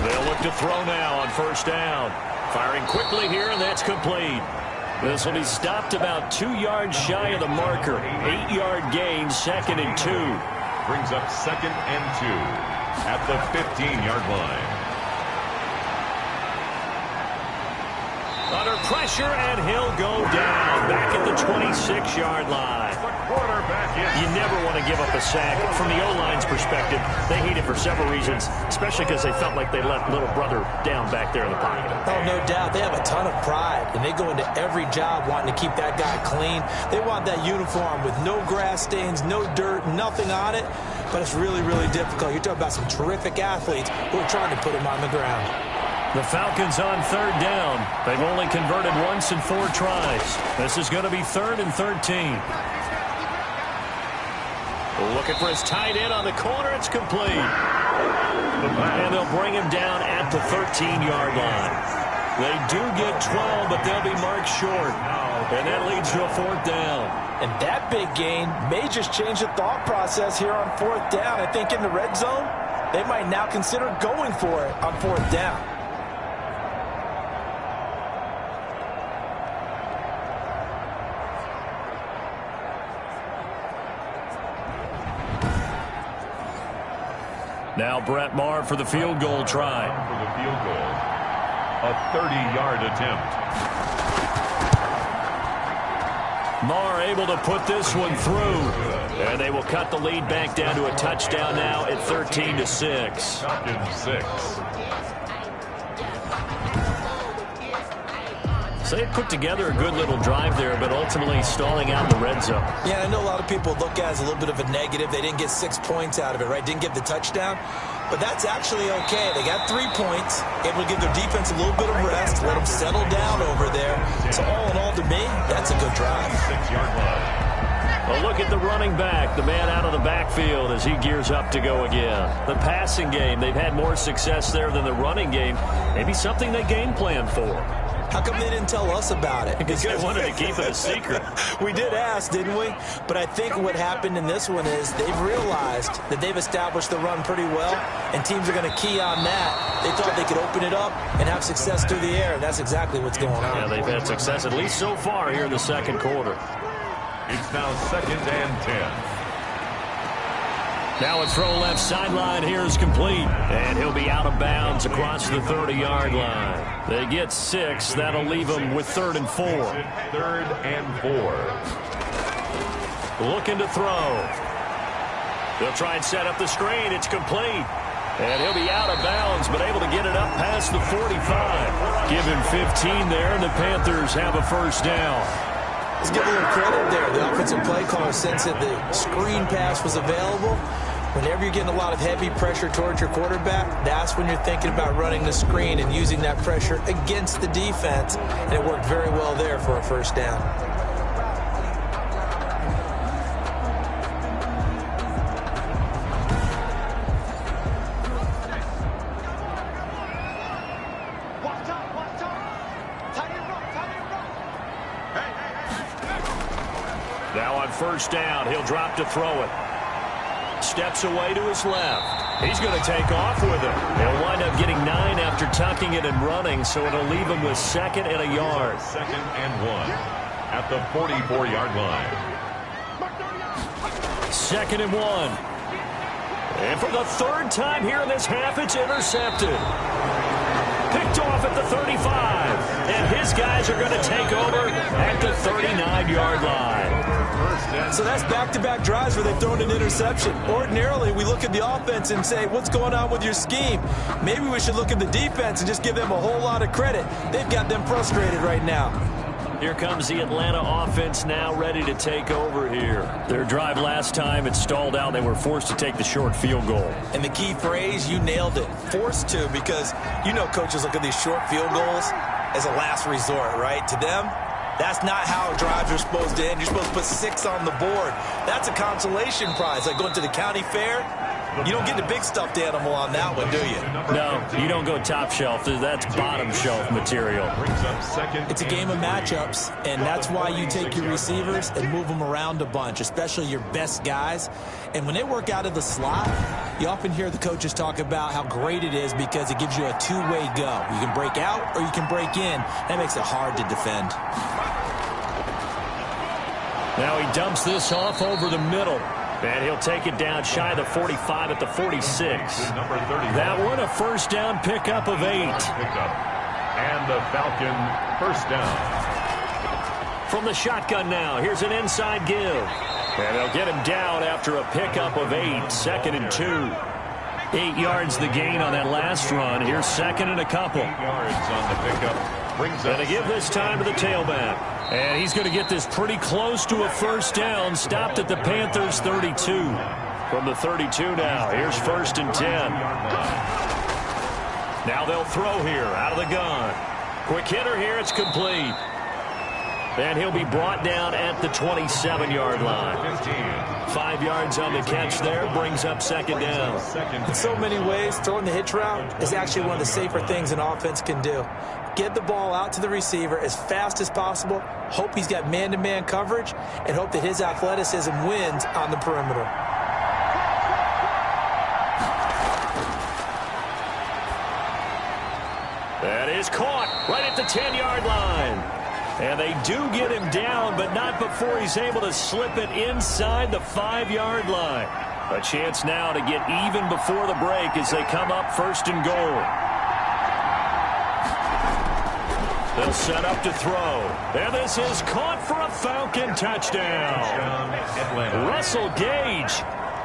They'll look to throw now on 1st down. Firing quickly here, and that's complete. This will be stopped about 2 yards shy of the marker. 8-yard gain, 2nd and 2. Brings up 2nd and 2 at the 15-yard line. Under pressure, and he'll go down back at the 26-yard line. Quarterback is. You never want to give up a sack. From the O-line's perspective, they hate it for several reasons, especially because they felt like they let little brother down back there in the pocket. Oh, no doubt. They have a ton of pride, and they go into every job wanting to keep that guy clean. They want that uniform with no grass stains, no dirt, nothing on it. But it's really, really difficult. You're talking about some terrific athletes who are trying to put him on the ground. The Falcons on 3rd down. They've only converted once in 4 tries. This is going to be 3rd and 13. Looking for his tight end on the corner. It's complete. And they'll bring him down at the 13-yard line. They do get 12, but they'll be marked short. And that leads to a 4th down. And that big gain may just change the thought process here on 4th down. I think in the red zone, they might now consider going for it on 4th down. Now Brett Maher for the field goal try. For the field goal. A 30-yard attempt. Maher able to put this one through. And they will cut the lead back down to a touchdown now at 13-6. Falcons 6. So they put together a good little drive there, but ultimately stalling out in the red zone. Yeah, I know a lot of people look at it as a little bit of a negative. They didn't get 6 points out of it, right? Didn't get the touchdown. But that's actually okay. They got 3 points, able to give their defense a little bit of rest, let them settle down over there. So all in all, to me, that's a good drive. 6-yard line. Well, look at the running back, the man out of the backfield as he gears up to go again. The passing game, they've had more success there than the running game. Maybe something they game plan for. How come they didn't tell us about it? Because they wanted to keep it a secret. We did ask, didn't we? But I think what happened in this one is they've realized that they've established the run pretty well, and teams are going to key on that. They thought they could open it up and have success through the air, and that's exactly what's going on. Yeah, they've had success, at least so far here in the 2nd quarter. It's now 2nd and 10. Now a throw left sideline here is complete. And he'll be out of bounds across the 30-yard line. They get 6. That'll leave them with 3rd and 4. 3rd and 4. Looking to throw. They'll try and set up the screen. It's complete. And he'll be out of bounds, but able to get it up past the 45. Give him 15 there, and the Panthers have a 1st down. Let's give a little credit there. The offensive play caller sensed that the screen pass was available. Whenever you're getting a lot of heavy pressure towards your quarterback, that's when you're thinking about running the screen and using that pressure against the defense. And it worked very well there for a 1st down. On first down, he'll drop to throw it. Steps away to his left. He's going to take off with it. He'll wind up getting 9 after tucking it and running, so it'll leave him with 2nd and a yard. 2nd and 1 at the 44-yard line. 2nd and 1. And for the 3rd time here in this half, it's intercepted. Picked off at the 35. And his guys are going to take over at the 39-yard line. So that's back-to-back drives where they've thrown an interception. Ordinarily, we look at the offense and say, what's going on with your scheme? Maybe we should look at the defense and just give them a whole lot of credit. They've got them frustrated right now. Here comes the Atlanta offense now ready to take over here. Their drive last time, it stalled out. They were forced to take the short field goal. And the key phrase, you nailed it, forced to, because you know coaches look at these short field goals as a last resort, right? To them, that's not how drives are supposed to end. You're supposed to put 6 on the board. That's a consolation prize, like going to the county fair. You don't get the big stuffed animal on that one, do you? No, you don't go top shelf. That's bottom shelf material. It's a game of matchups, and that's why you take your receivers and move them around a bunch, especially your best guys. And when they work out of the slot, you often hear the coaches talk about how great it is because it gives you a two-way go. You can break out or you can break in. That makes it hard to defend. Now he dumps this off over the middle. And he'll take it down shy of the 45 at the 46. That one a first down pickup of 8. And the Falcon first down. From the shotgun now, here's an inside give. And they'll get him down after a pickup of 8. 2nd and 2. 8 yards the gain on that last run. Here's 2nd and a couple. 8 yards on the pickup. And to give this time to the tailback. And he's going to get this pretty close to a first down. Stopped at the Panthers' 32. From the 32 now, here's 1st and 10. Now they'll throw here out of the gun. Quick hitter here, it's complete. And he'll be brought down at the 27-yard line. 5 yards on the catch there, brings up 2nd down. In so many ways, throwing the hitch route is actually one of the safer things an offense can do. Get the ball out to the receiver as fast as possible, hope he's got man-to-man coverage, and hope that his athleticism wins on the perimeter. That is caught right at the 10-yard line. And they do get him down, but not before he's able to slip it inside the 5-yard line. A chance now to get even before the break as they come up 1st and goal. They'll set up to throw. And this is caught for a Falcon touchdown. Russell Gage,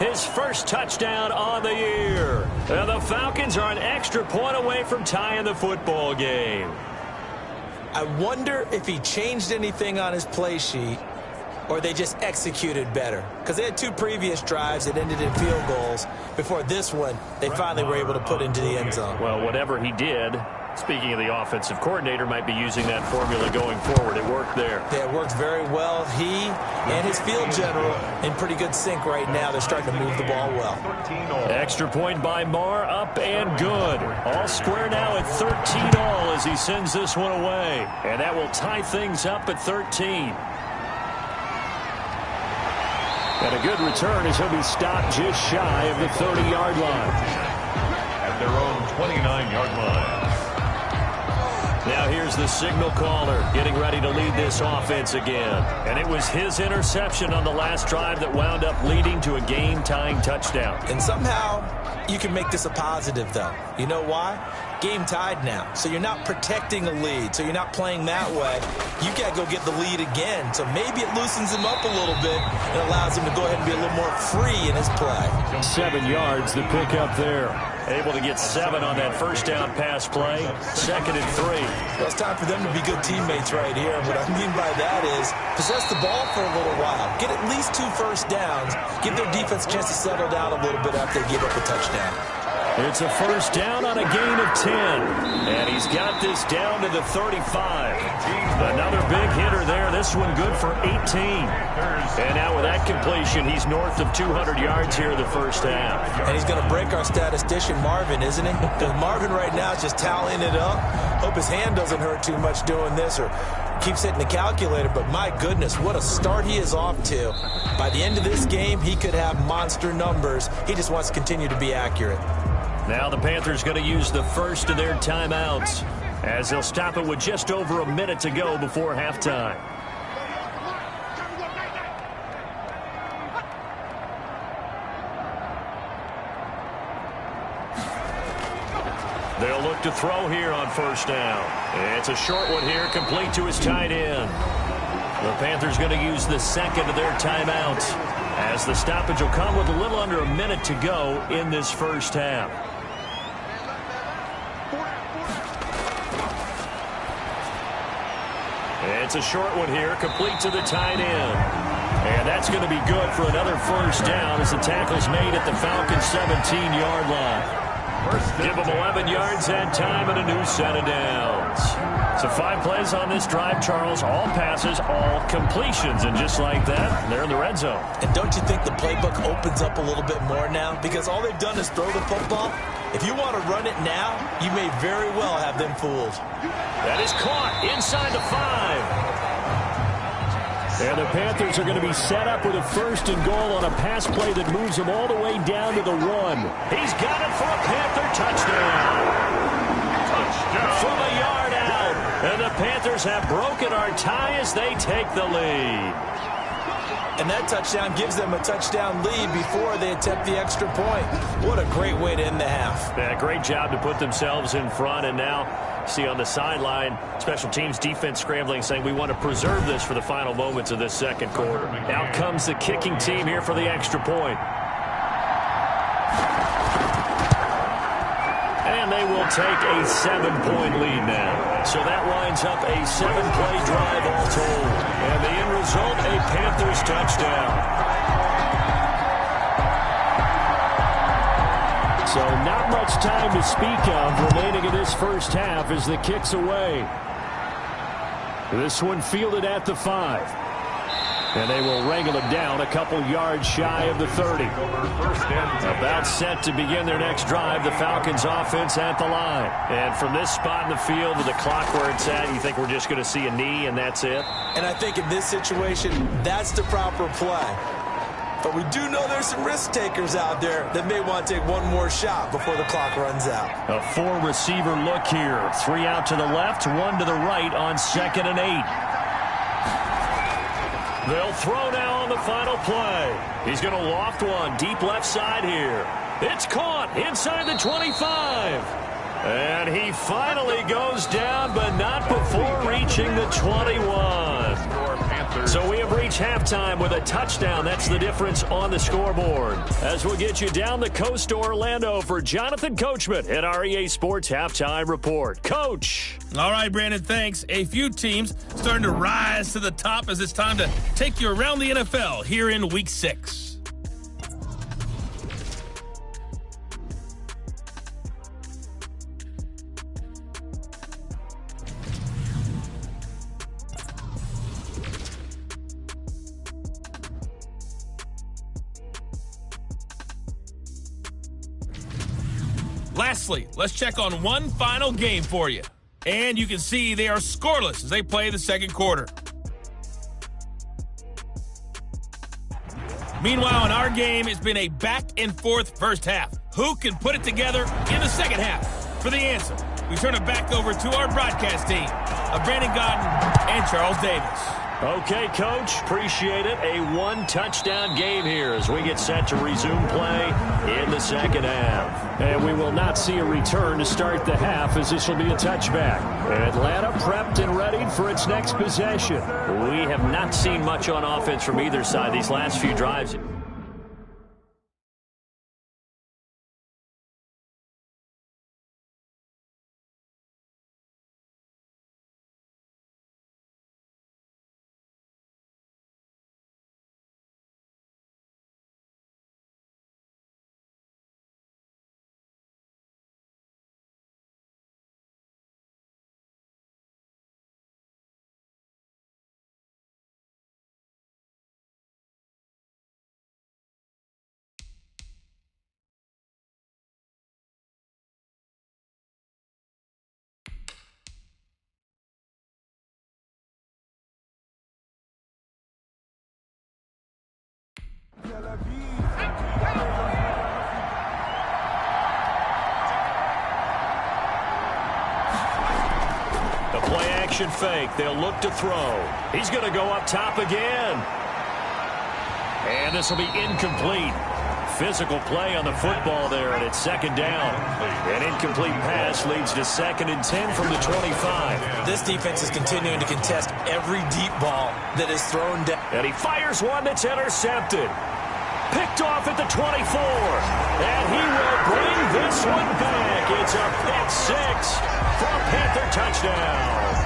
his first touchdown on the year. And the Falcons are an extra point away from tying the football game. I wonder if he changed anything on his play sheet or they just executed better. Because they had 2 previous drives that ended in field goals. Before this one, they finally were able to put into the end zone. Well, whatever he did, speaking of the offensive coordinator, might be using that formula going forward. It worked there. Yeah, it worked very well. He and his field general in pretty good sync right now. They're starting to move the ball well. Extra point by Marr, up and good. All square now at 13 all as he sends this one away. And that will tie things up at 13. And a good return as he'll be stopped just shy of the 30-yard line. At their own 29-yard line. Now here's the signal caller getting ready to lead this offense again. And it was his interception on the last drive that wound up leading to a game-tying touchdown. And somehow you can make this a positive, though. You know why? Game tied now. So you're not protecting a lead. So you're not playing that way. You got to go get the lead again. So maybe it loosens him up a little bit and allows him to go ahead and be a little more free in his play. 7 yards, the pickup there. Able to get 7 on that first down pass play. 2nd and 3. Well, it's time for them to be good teammates right here. And what I mean by that is possess the ball for a little while. Get at least 2 first downs. Give their defense a chance to settle down a little bit after they give up a touchdown. It's a first down on a gain of 10. And he's got this down to the 35. Another big hitter there. This one good for 18. And now with that completion, he's north of 200 yards here in the first half. And he's going to break our statistician, Marvin, isn't he? Because Marvin right now is just tallying it up. Hope his hand doesn't hurt too much doing this, or keeps hitting the calculator, but my goodness, what a start he is off to. By the end of this game, he could have monster numbers. He just wants to continue to be accurate. Now the Panthers going to use the first of their timeouts as they'll stop it with just over a minute to go before halftime. They'll look to throw here on first down. It's a short one here, complete to his tight end. The Panthers going to use the second of their timeouts as the stoppage will come with a little under a minute to go in this first half. It's a short one here, complete to the tight end. And that's going to be good for another first down as the tackle's made at the Falcons' 17-yard line. Give them 11 yards and time and a new set of downs. So 5 plays on this drive, Charles. All passes, all completions. And just like that, they're in the red zone. And don't you think the playbook opens up a little bit more now? Because all they've done is throw the football. If you want to run it now, you may very well have them fooled. That is caught inside the 5. And the Panthers are going to be set up with a first and goal on a pass play that moves them all the way down to the 1. He's got it for a Panther touchdown. From a yard out. And the Panthers have broken our tie as they take the lead. And that touchdown gives them a touchdown lead before they attempt the extra point. What a great way to end the half. Yeah, great job to put themselves in front. And now, see on the sideline, special teams defense scrambling, saying we want to preserve this for the final moments of this second quarter. Out comes the kicking team here for the extra point. And they will take a 7-point lead now. So that winds up a 7-play drive all told. And the end result, a Panthers touchdown. So not much time to speak of remaining in this first half as the kick's away. This one fielded at the 5. And they will wrangle it down a couple yards shy of the 30. About set to begin their next drive, the Falcons offense at the line. And from this spot in the field with the clock where it's at, you think we're just going to see a knee and that's it? And I think in this situation, that's the proper play. But we do know there's some risk takers out there that may want to take one more shot before the clock runs out. A 4-receiver look here. 3 out to the left, 1 to the right on 2nd and 8. They'll throw now on the final play. He's going to loft one deep left side here. It's caught inside the 25. And he finally goes down, but not before reaching the 21. So we have reached halftime with a touchdown. That's the difference on the scoreboard. As we'll get you down the coast to Orlando for Jonathan Coachman at our EA Sports Halftime Report. Coach. All right, Brandon, thanks. A few teams starting to rise to the top as it's time to take you around the NFL here in Week 6. Lastly, let's check on one final game for you. And you can see they are scoreless as they play the second quarter. Meanwhile, in our game, it's been a back-and-forth first half. Who can put it together in the second half? For the answer, we turn it back over to our broadcast team of Brandon Godden and Charles Davis. Okay, Coach, appreciate it. A 1-touchdown game here as we get set to resume play in the second half. And we will not see a return to start the half as this will be a touchback. Atlanta prepped and ready for its next possession. We have not seen much on offense from either side these last few drives. Play-action fake. They'll look to throw. He's going to go up top again. And this will be incomplete. Physical play on the football there, and it's second down. An incomplete pass leads to 2nd and 10 from the 25. This defense is continuing to contest every deep ball that is thrown down. And he fires one that's intercepted. Picked off at the 24. And he will bring this one back. It's a pick six for a Panther touchdown.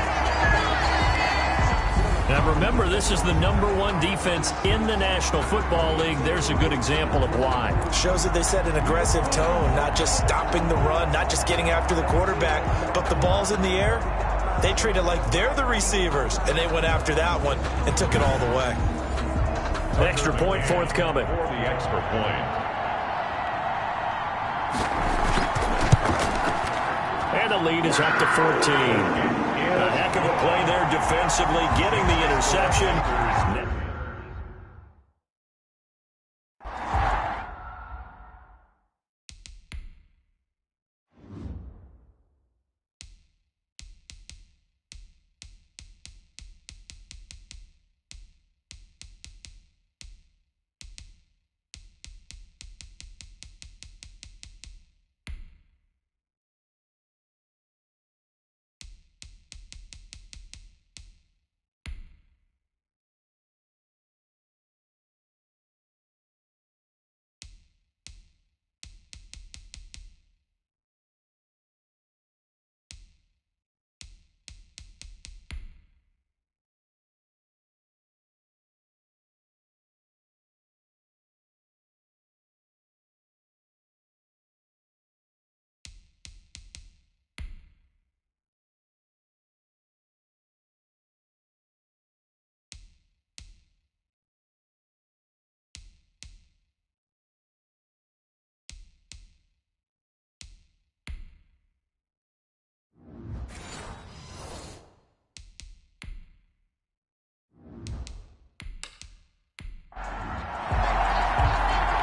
Now remember, this is the #1 defense in the National Football League. There's a good example of why. Shows that they set an aggressive tone, not just stopping the run, not just getting after the quarterback, but the ball's in the air. They treat it like they're the receivers, and they went after that one and took it all the way. Extra point forthcoming. For the extra point. And the lead is up to 14. A heck of a play there defensively, getting the interception.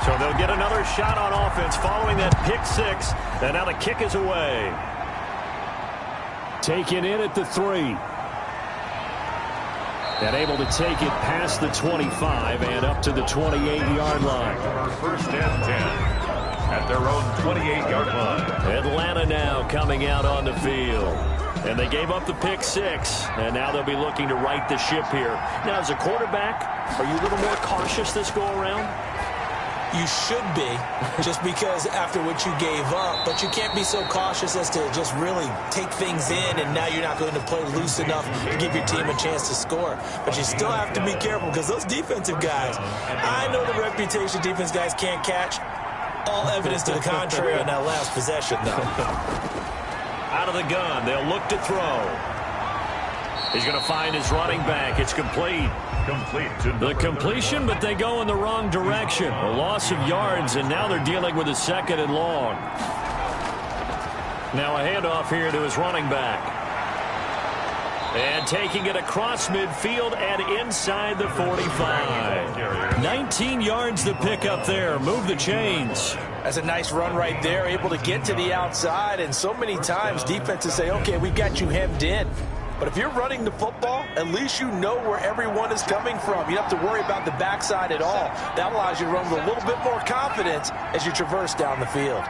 So they'll get another shot on offense following that pick six. And now the kick is away. Taken in at the 3. And able to take it past the 25 and up to the 28-yard line. First and 10 at their own 28-yard line. Atlanta now coming out on the field. And they gave up the pick six. And now they'll be looking to right the ship here. Now, as a quarterback, are you a little more cautious this go-around? You should be, just because after what you gave up, but you can't be so cautious as to just really take things in, and now you're not going to play loose enough to give your team a chance to score. But you still have to be careful, because those defensive guys, I know the reputation defense guys can't catch. All evidence to the contrary on that last possession, though. Out of the gun, they'll look to throw. He's going to find his running back. It's complete. The completion, but they go in the wrong direction. A loss of yards, and now they're dealing with a 2nd and long. Now a handoff here to his running back. And taking it across midfield and inside the 45. 19 yards to pick up there. Move the chains. That's a nice run right there, able to get to the outside. And so many times defenses say, okay, we've got you hemmed in. But if you're running the football, at least you know where everyone is coming from. You don't have to worry about the backside at all. That allows you to run with a little bit more confidence as you traverse down the field.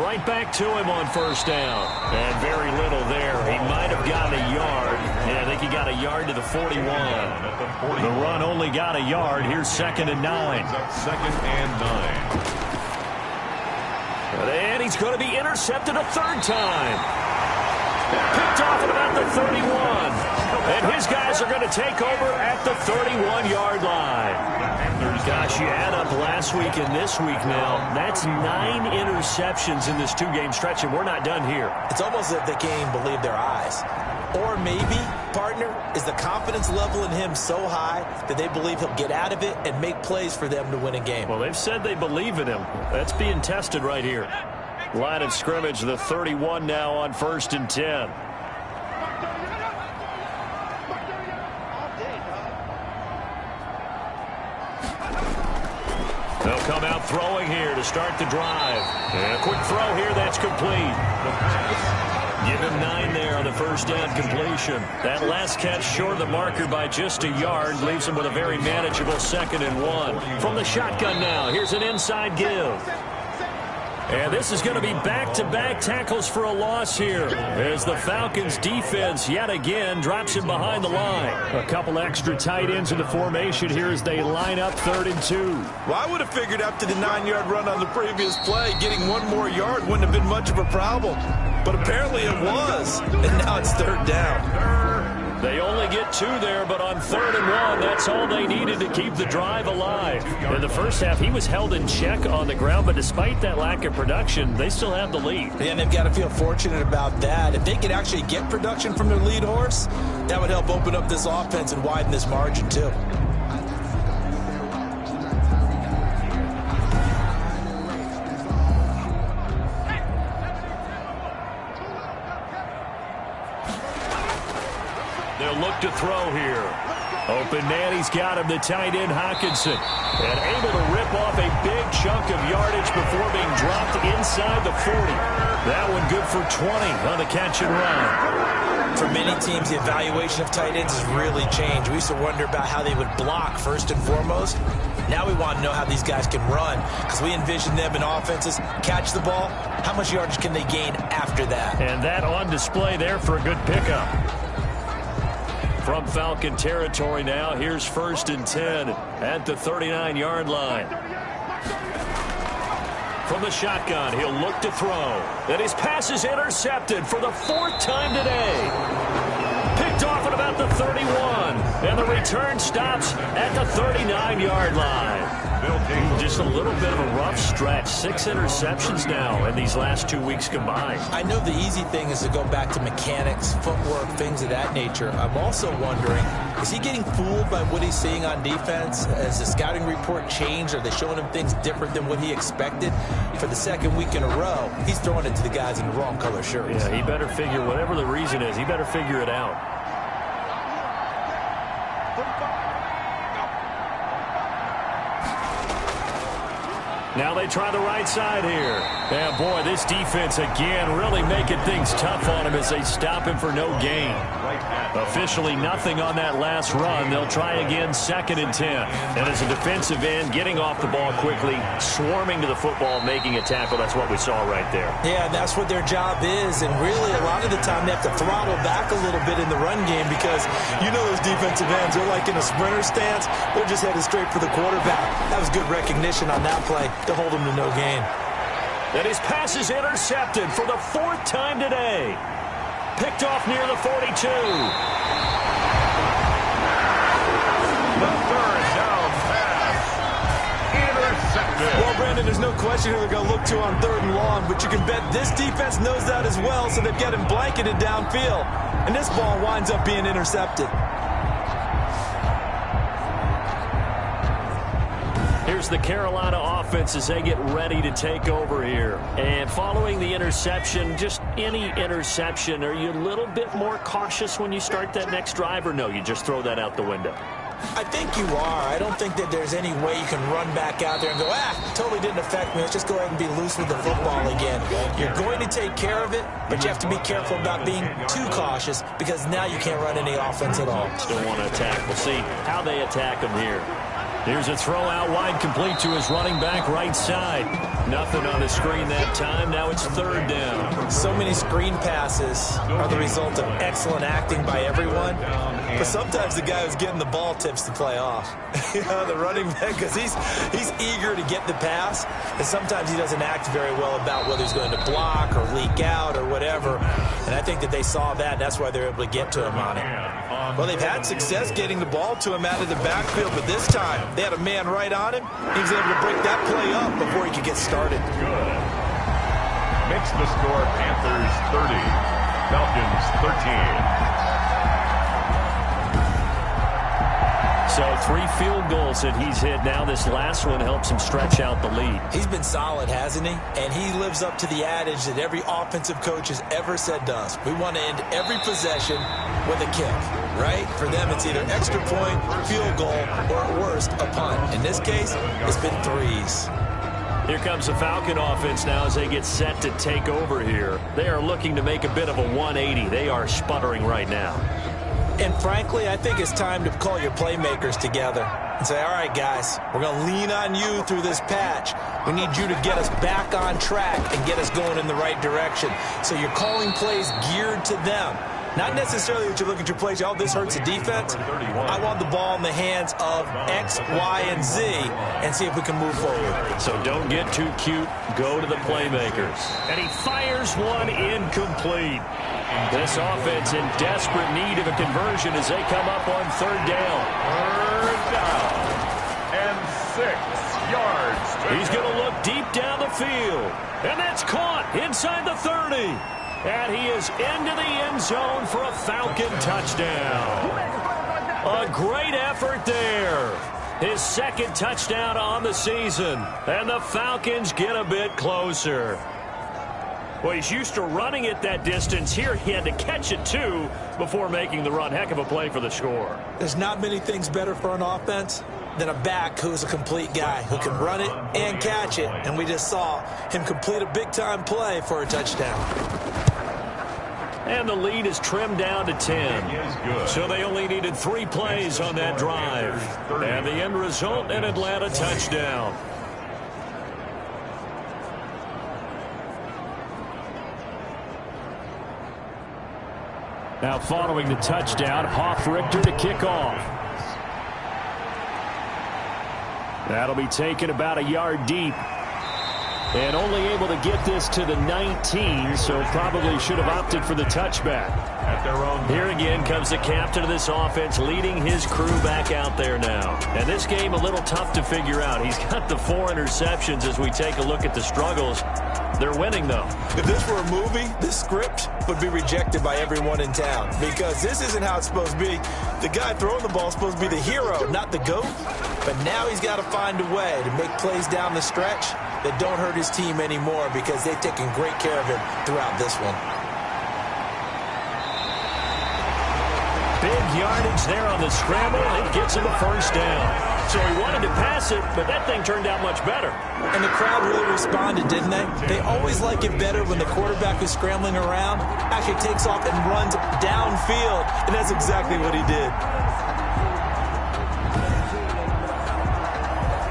Right back to him on first down. And very little there. He might have gotten a yard. Yeah, I think he got a yard to the 41. The run only got a yard. Here's 2nd and 9. 2nd and 9. And he's going to be intercepted a 3rd time. Picked off at about the 31. And his guys are going to take over at the 31-yard line. Gosh, you add up last week and this week now. That's 9 interceptions in this 2-game stretch, and we're not done here. It's almost as if they can't even believe their eyes. Or maybe, partner, is the confidence level in him so high that they believe he'll get out of it and make plays for them to win a game. Well, they've said they believe in him. That's being tested right here. Line of scrimmage, the 31 now on 1st and 10. They'll come out throwing here to start the drive. And a quick throw here, that's complete. Give him 9 there on the first down completion. That last catch short of the marker by just a yard leaves him with a very manageable 2nd and 1. From the shotgun now, here's an inside give. And this is going to be back-to-back tackles for a loss here as the Falcons defense yet again drops him behind the line. A couple extra tight ends in the formation here as they line up 3rd and 2. Well, I would have figured after the 9-yard run on the previous play, getting 1 more yard wouldn't have been much of a problem. But apparently it was, and now it's 3rd down. They only get 2 there, but on 3rd and 1, that's all they needed to keep the drive alive. In the first half, he was held in check on the ground, but despite that lack of production, they still have the lead. And they've got to feel fortunate about that. If they could actually get production from their lead horse, that would help open up this offense and widen this margin too. They'll look to throw here. Open man, he's got him, the tight end Hockenson. And able to rip off a big chunk of yardage before being dropped inside the 40. That one good for 20 on the catch and run. For many teams, the evaluation of tight ends has really changed. We used to wonder about how they would block first and foremost. Now we want to know how these guys can run because we envision them in offenses, catch the ball. How much yardage can they gain after that? And that on display there for a good pickup. From Falcon territory now, here's 1st and 10 at the 39-yard line. From the shotgun, he'll look to throw. And his pass is intercepted for the 4th time today. Picked off at about the 31. And the return stops at the 39-yard line. Just a little bit of a rough stretch. 6 interceptions now in these last 2 weeks combined. I know the easy thing is to go back to mechanics, footwork, things of that nature. I'm also wondering, is he getting fooled by what he's seeing on defense? Has the scouting report changed? Are they showing him things different than what he expected? For the 2nd week in a row, he's throwing it to the guys in the wrong color shirts. Yeah, he better figure, whatever the reason is, he better figure it out. Now they try the right side here. And boy, this defense again really making things tough on him as they stop him for no gain. Officially nothing on that last run. They'll try again 2nd and 10. And as a defensive end, getting off the ball quickly, swarming to the football, making a tackle. That's what we saw right there. Yeah, that's what their job is. And really, a lot of the time, they have to throttle back a little bit in the run game because you know those defensive ends, they're like in a sprinter stance. They're just headed straight for the quarterback. That was good recognition on that play to hold him to no gain. And his pass is intercepted for the 4th time today. Picked off near the 42. The 3rd down pass. Intercepted. Well, Brandon, there's no question who they're going to look to on 3rd and long, but you can bet this defense knows that as well, so they've got him blanketed downfield. And this ball winds up being intercepted. Here's the Carolina offense as they get ready to take over here. And following the interception, just any interception, are you a little bit more cautious when you start that next drive, or no, you just throw that out the window? I think you are. I don't think that there's any way you can run back out there and go, totally didn't affect me. Let's just go ahead and be loose with the football again. You're going to take care of it, but you have to be careful about being too cautious because now you can't run any offense at all. Still want to attack. We'll see how they attack them here. Here's a throw out wide, complete to his running back right side. Nothing on the screen that time. Now it's 3rd down. So many screen passes are the result of excellent acting by everyone. But sometimes the guy who's getting the ball tips the play off. You know, the running back, because he's eager to get the pass. And sometimes he doesn't act very well about whether he's going to block or leak out or whatever. And I think that they saw that, and that's why they're able to get to him on it. Well, they've had success getting the ball to him out of the backfield, but this time they had a man right on him. He was able to break that play up before he could get started. Good. Makes the score Panthers 30, Falcons 13. So 3 field goals that he's hit now. This last one helps him stretch out the lead. He's been solid, hasn't he? And he lives up to the adage that every offensive coach has ever said to us. We want to end every possession with a kick. right? For them, it's either extra point, field goal, or at worst, a punt. In this case, it's been threes. Here comes the Falcon offense now as they get set to take over here. They are looking to make a bit of a 180. They are sputtering right now. And frankly, I think it's time to call your playmakers together and say, all right, guys, we're going to lean on you through this patch. We need you to get us back on track and get us going in the right direction. So you're calling plays geared to them. Not necessarily that you look at your plays, oh, this hurts the defense. I want the ball in the hands of X, Y, and Z and see if we can move forward. So don't get too cute. Go to the playmakers. And he fires one incomplete. This offense in desperate need of a conversion as they come up on third down. Third down and 6 yards. He's going to look deep down the field. And that's caught inside the 30. And he is into the end zone for a Falcon touchdown. A great effort there. His second touchdown on the season. And the Falcons get a bit closer. Well, he's used to running it that distance. Here he had to catch it, too, before making the run. Heck of a play for the score. There's not many things better for an offense than a back who's a complete guy who can run it and catch it. And we just saw him complete a big-time play for a touchdown. And the lead is trimmed down to 10. So they only needed 3 plays on that drive. And the end result, an Atlanta touchdown. Now following the touchdown, Hoff-Richter to kick off. That'll be taken about a yard deep. And only able to get this to the 19, so probably should have opted for the touchback. At their own. Here again comes the captain of this offense leading his crew back out there now. And this game a little tough to figure out. He's got the 4 interceptions as we take a look at the struggles. They're winning, though. If this were a movie, this script would be rejected by everyone in town because this isn't how it's supposed to be. The guy throwing the ball is supposed to be the hero, not the GOAT. But now he's got to find a way to make plays down the stretch that don't hurt his team anymore because they've taken great care of him throughout this one. Big yardage there on the scramble. It gets him a first down. So he wanted to pass it, but that thing turned out much better. And the crowd really responded, didn't they? They always like it better when the quarterback who's scrambling around actually takes off and runs downfield, and that's exactly what he did.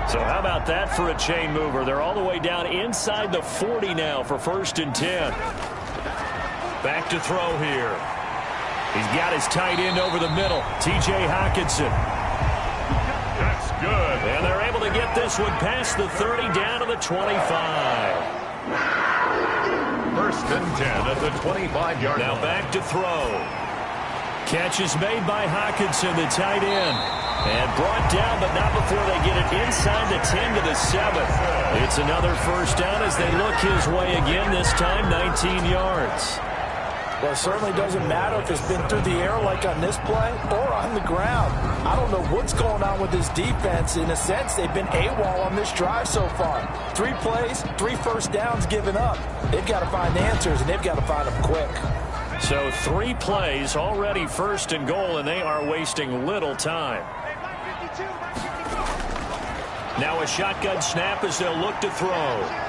So how about that for a chain mover? They're all the way down inside the 40 now for 1st and 10. Back to throw here. He's got his tight end over the middle, T.J. Hockenson. That's good. And they're able to get this one past the 30 down to the 25. 1st and 10 at the 25-yard line. Now back to throw. Catch is made by Hockenson, the tight end. And brought down, but not before they get it inside the 10 to the 7. It's another first down as they look his way again, this time 19 yards. Well, it certainly doesn't matter if it's been through the air like on this play or on the ground. I don't know what's going on with this defense. In a sense, they've been AWOL on this drive so far. 3 plays, 3 first downs given up. They've got to find answers, and they've got to find them quick. So 3 plays, already 1st and goal, and they are wasting little time. Now a shotgun snap as they'll look to throw.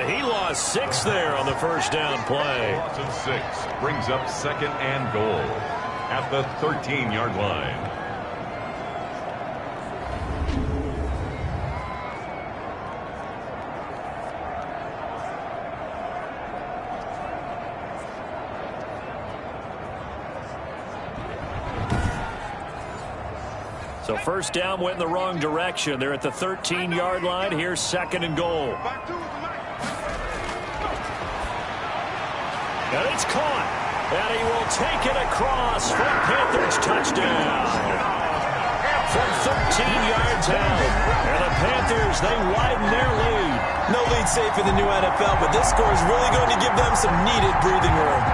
He lost 6 there on the first down play. Loss of 6 brings up 2nd and goal at the 13-yard line. So first down went in the wrong direction. They're at the 13-yard line. Here's 2nd and goal. And it's caught. And he will take it across for a Panthers touchdown. From 13 yards out. And the Panthers, they widen their lead. No lead safe in the new NFL, but this score is really going to give them some needed breathing room.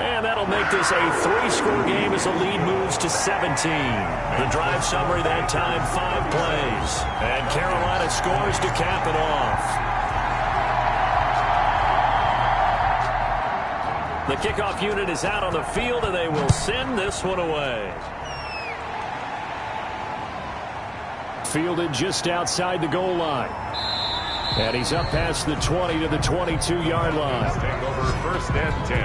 And that'll make this a 3-score game as the lead moves to 17. The drive summary that time, 5 plays. And Carolina scores to cap it off. The kickoff unit is out on the field, and they will send this one away. Fielded just outside the goal line. And he's up past the 20 to the 22-yard line. Take over 1st and 10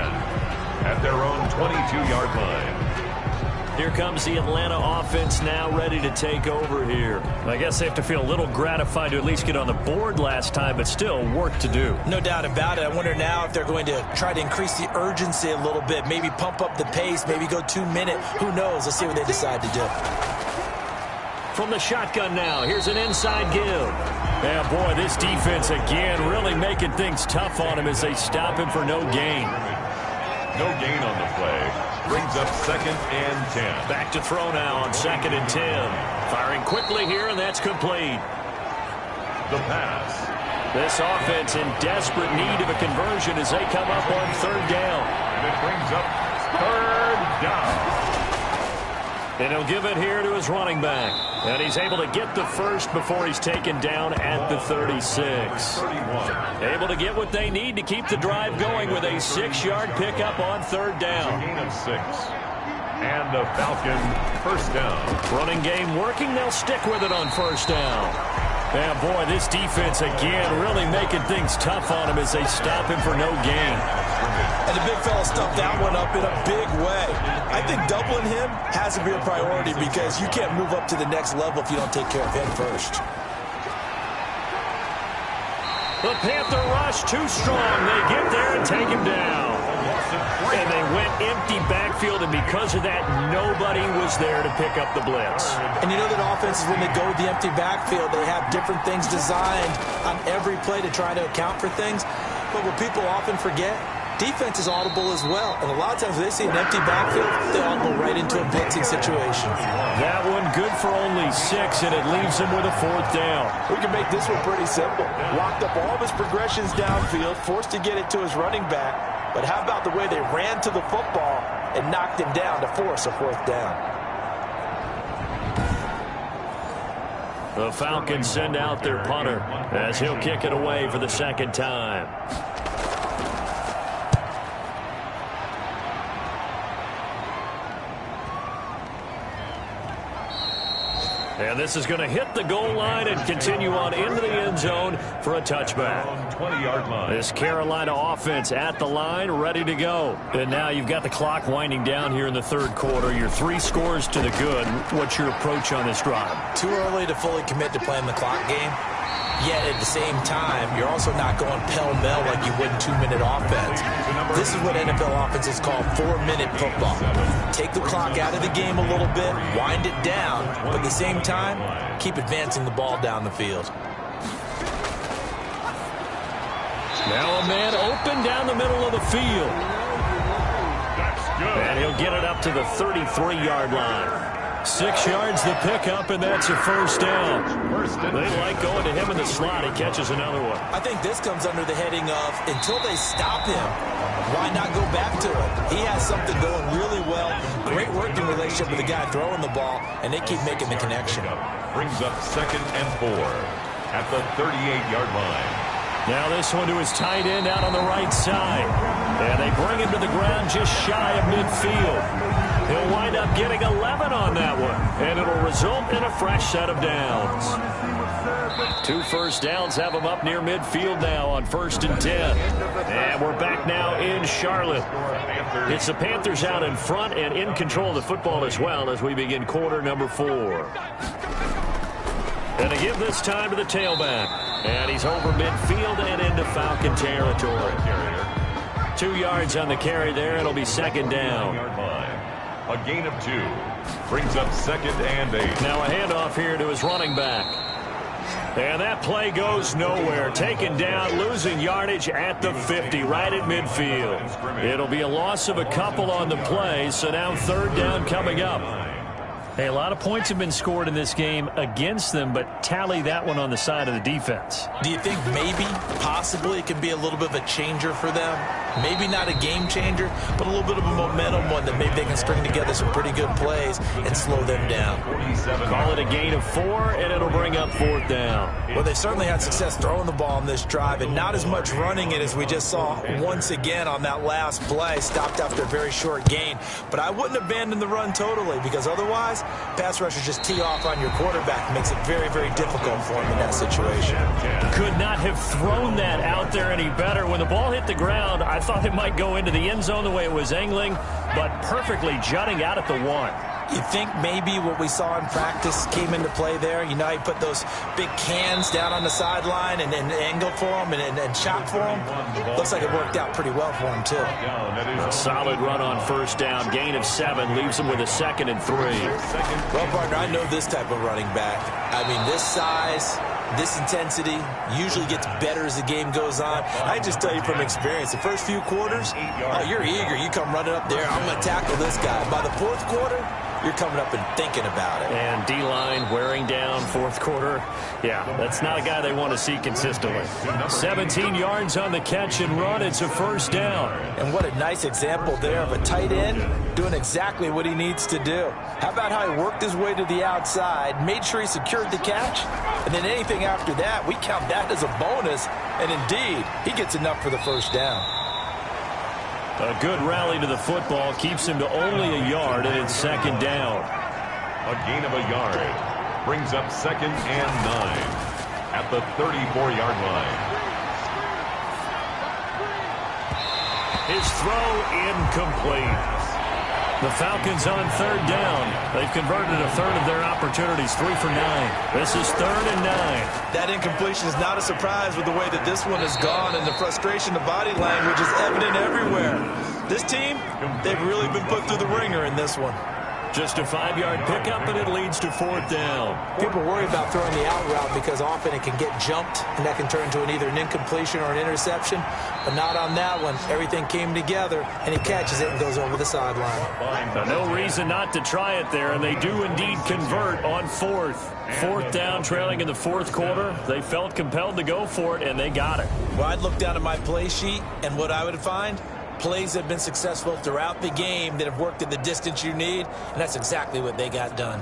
at their own 22-yard line. Here comes the Atlanta offense now ready to take over here. I guess they have to feel a little gratified to at least get on the board last time, but still work to do. No doubt about it. I wonder now if they're going to try to increase the urgency a little bit, maybe pump up the pace, maybe go 2-minute. Who knows? Let's see what they decide to do. From the shotgun now, here's an inside give. Yeah, boy, this defense again really making things tough on him as they stop him for no gain. No gain on the play. Brings up 2nd and 10. Back to throw now on 2nd and 10. Firing quickly here, and that's complete. The pass. This offense in desperate need of a conversion as they come up on 3rd down. And it brings up 3rd down. And he'll give it here to his running back. And he's able to get the first before he's taken down at the 36. Able to get what they need to keep the drive going with a 6-yard pickup on 3rd down. Gain of 6. And the Falcon 1st down. Running game working. They'll stick with it on 1st down. Yeah, boy, this defense again really making things tough on him as they stop him for no gain. And the big fella stuffed that one up in a big way. I think doubling him has to be a priority because you can't move up to the next level if you don't take care of him first. The Panther rush too strong. They get there and take him down. And they went empty backfield, and because of that, nobody was there to pick up the blitz. And you know that offenses, when they go with the empty backfield, they have different things designed on every play to try to account for things. But what people often forget, defense is audible as well. And a lot of times when they see an empty backfield, they audible right into a blitzing situation. That one good for only 6, and it leaves him with a 4th down. We can make this one pretty simple. Locked up all of his progressions downfield, forced to get it to his running back. But how about the way they ran to the football and knocked him down to force a 4th down? The Falcons send out their punter as he'll kick it away for the 2nd time. And this is going to hit the goal line and continue on into the end zone for a touchback. 20-yard line. This Carolina offense at the line, ready to go. And now you've got the clock winding down here in the 3rd quarter. You're 3 scores to the good. What's your approach on this drive? Too early to fully commit to playing the clock game. Yet at the same time, you're also not going pell-mell like you would in 2-minute offense. This is what NFL offenses call 4-minute football. Take the clock out of the game a little bit, wind it down, but at the same time, keep advancing the ball down the field. Now a man open down the middle of the field. That's good. And he'll get it up to the 33-yard line. 6 yards the pickup, and that's a 1st down. They like going to him in the slot. He catches another one. I think this comes under the heading of, until they stop him, why not go back to him? He has something going really well. Great working relationship with the guy throwing the ball, and they keep making the connection. Brings up 2nd and 4 at the 38-yard line. Now this one to his tight end out on the right side. And they bring him to the ground just shy of midfield. He'll wind up getting 11 on that one. And it'll result in a fresh set of downs. 2 first downs have him up near midfield now on 1st and 10. And we're back now in Charlotte. It's the Panthers out in front and in control of the football as well as we begin quarter number 4. And to give this time to the tailback. And he's over midfield and into Falcon territory. 2 yards on the carry there. It'll be 2nd down. A gain of 2. Brings up 2nd and 8. Now a handoff here to his running back. And that play goes nowhere. Taken down, losing yardage at the 50, right at midfield. It'll be a loss of a couple on the play, so now 3rd down coming up. Hey, a lot of points have been scored in this game against them, but tally that one on the side of the defense. Do you think maybe, possibly, it could be a little bit of a changer for them? Maybe not a game changer, but a little bit of a momentum one that maybe they can string together some pretty good plays and slow them down. Call it a gain of 4, and it'll bring up 4th down. Well, they certainly had success throwing the ball on this drive, and not as much running it as we just saw once again on that last play. Stopped after a very short gain. But I wouldn't abandon the run totally, because otherwise, pass rushers just tee off on your quarterback. Makes it very, very difficult for him in that situation. Could not have thrown that out there any better. When the ball hit the ground, I thought it might go into the end zone the way it was angling, but perfectly jutting out at the 1. You think maybe what we saw in practice came into play there? You know, he put those big cans down on the sideline and angled for them and shot for them. Looks like it worked out pretty well for him, too. A solid run on 1st down. Gain of 7 leaves him with a 2nd and 3. Well, partner, I know this type of running back. I mean, this size, this intensity usually gets better as the game goes on. I just tell you from experience, the first few quarters, oh, you're eager. You come running up there, I'm going to tackle this guy. By the 4th quarter, you're coming up and thinking about it. And D-line wearing down 4th quarter. Yeah, that's not a guy they want to see consistently. 17 yards on the catch and run. It's a 1st down. And what a nice example there of a tight end doing exactly what he needs to do. How about how he worked his way to the outside, made sure he secured the catch, and then anything after that, we count that as a bonus. And indeed, he gets enough for the 1st down. A good rally to the football keeps him to only a yard, and it's 2nd down. A gain of a yard brings up 2nd and 9 at the 34-yard line. His throw incomplete. The Falcons on 3rd down. They've converted a 1/3 of their opportunities, 3 for 9. This is 3rd and 9. That incompletion is not a surprise with the way that this one has gone, and the frustration, the body language is evident everywhere. This team, they've really been put through the ringer in this one. Just a 5-yard pickup, and it leads to 4th down. People worry about throwing the out route because often it can get jumped, and that can turn into either an incompletion or an interception. But not on that one. Everything came together, and he catches it and goes over the sideline. No reason not to try it there, and they do indeed convert on 4th. 4th down, trailing in the 4th quarter. They felt compelled to go for it, and they got it. Well, I'd look down at my play sheet, and what I would find, plays that have been successful throughout the game that have worked at the distance you need, and that's exactly what they got done.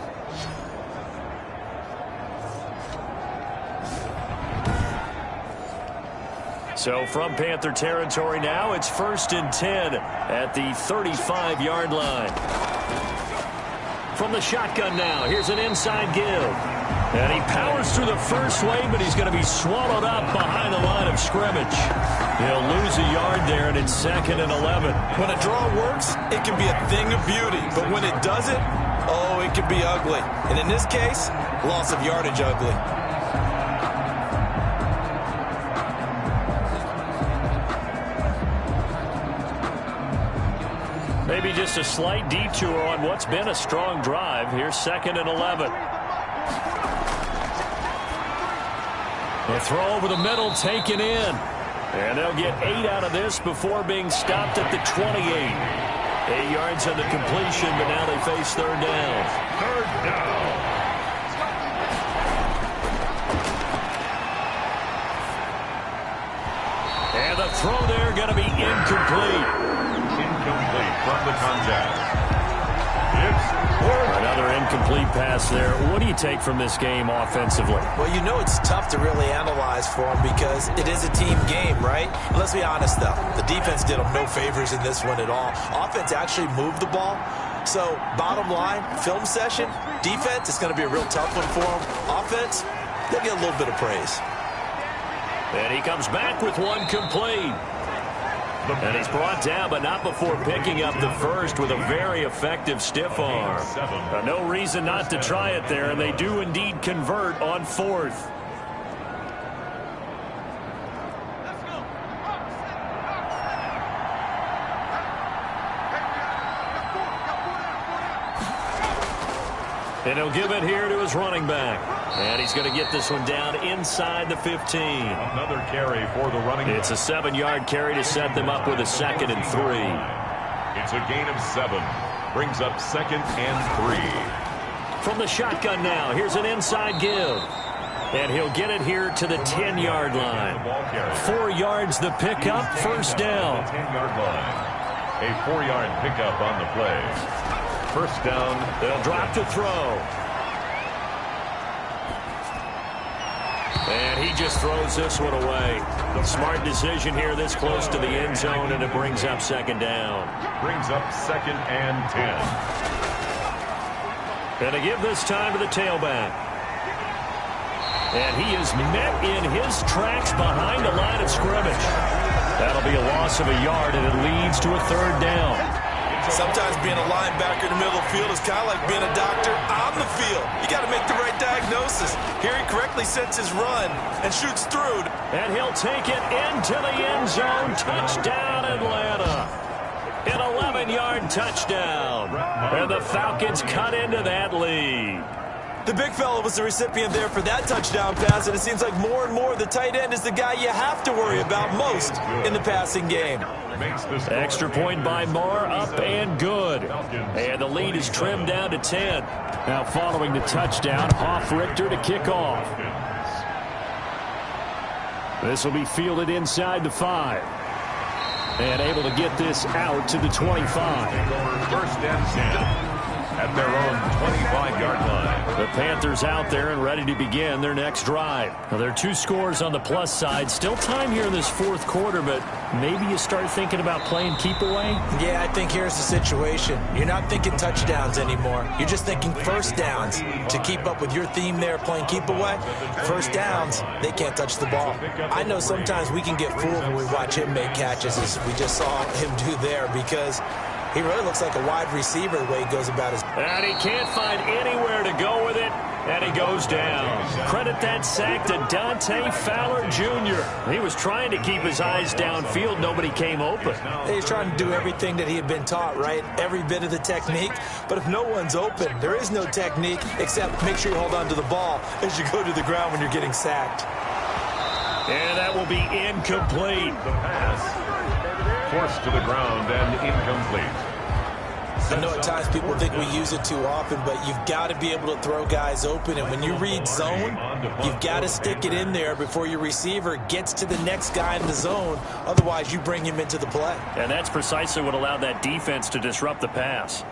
So from Panther territory now, it's 1st and 10 at the 35-yard line. From the shotgun now, here's an inside give. And he powers through the first wave, but he's going to be swallowed up behind the line of scrimmage. He'll lose a yard there, and it's 2nd and 11. When a draw works, it can be a thing of beauty. But when it doesn't, oh, it can be ugly. And in this case, loss of yardage ugly. Maybe just a slight detour on what's been a strong drive. Here's 2nd and 11. A throw over the middle, taken in. And they'll get 8 out of this before being stopped at the 28. 8 yards on the completion, but now they face 3rd down. 3rd down. And the throw there going to be incomplete. Incomplete from the contact. Another incomplete pass there. What do you take from this game offensively? Well, you know it's tough to really analyze for them because it is a team game, right? Let's be honest, though. The defense did them no favors in this one at all. Offense actually moved the ball. So, bottom line, film session, defense, it's going to be a real tough one for them. Offense, they'll get a little bit of praise. And he comes back with one complete. And he's brought down, but not before picking up the first with a very effective stiff arm. No reason not to try it there, and they do indeed convert on 4th. And he'll give it here to his running back. And he's going to get this one down inside the 15. Another carry for the running back. It's a 7-yard carry to set them up with a 2nd and 3. It's a gain of 7. Brings up 2nd and 3. From the shotgun now, here's an inside give. And he'll get it here to the 10-yard line. 4 yards the pickup, first down. 10-yard line. A 4-yard pickup on the play. First down. They'll drop to throw. And he just throws this one away. Smart decision here this close to the end zone, and it brings up second down. Brings up second and 10. And to give this time to the tailback. And he is met in his tracks behind the line of scrimmage. That'll be a loss of a yard, and it leads to a third down. Sometimes being a linebacker in the middle of the field is kind of like being a doctor on the field. You got to make the right diagnosis. Here he correctly sets his run and shoots through. And he'll take it into the end zone. Touchdown, Atlanta. An 11-yard touchdown. And the Falcons cut into that lead. The big fella was the recipient there for that touchdown pass, and it seems like more and more the tight end is the guy you have to worry about most in the passing game. Extra point by Moore, up and good. And the lead is trimmed down to 10. Now following the touchdown, Hoff Richter to kick off. This will be fielded inside the 5. And able to get this out to the 25. First and 10. At their own 25-yard line. The Panthers out there and ready to begin their next drive. Now, there are 2 scores on the plus side. Still time here in this fourth quarter, but maybe you start thinking about playing keep away? Yeah, I think here's the situation. You're not thinking touchdowns anymore. You're just thinking first downs. To keep up with your theme there, playing keep away, first downs, they can't touch the ball. I know sometimes we can get fooled when we watch him make catches, as we just saw him do there, because he really looks like a wide receiver the way he goes about his... And he can't find anywhere to go with it, and he goes down. Credit that sack to Dante Fowler Jr. He was trying to keep his eyes downfield. Nobody came open. He's trying to do everything that he had been taught, right? Every bit of the technique. But if no one's open, there is no technique except make sure you hold on to the ball as you go to the ground when you're getting sacked. And that will be incomplete. The pass forced to the ground and incomplete. I know at times people think we use it too often, but you've got to be able to throw guys open. And when you read zone, you've got to stick it in there before your receiver gets to the next guy in the zone. Otherwise, you bring him into the play. And that's precisely what allowed that defense to disrupt the pass.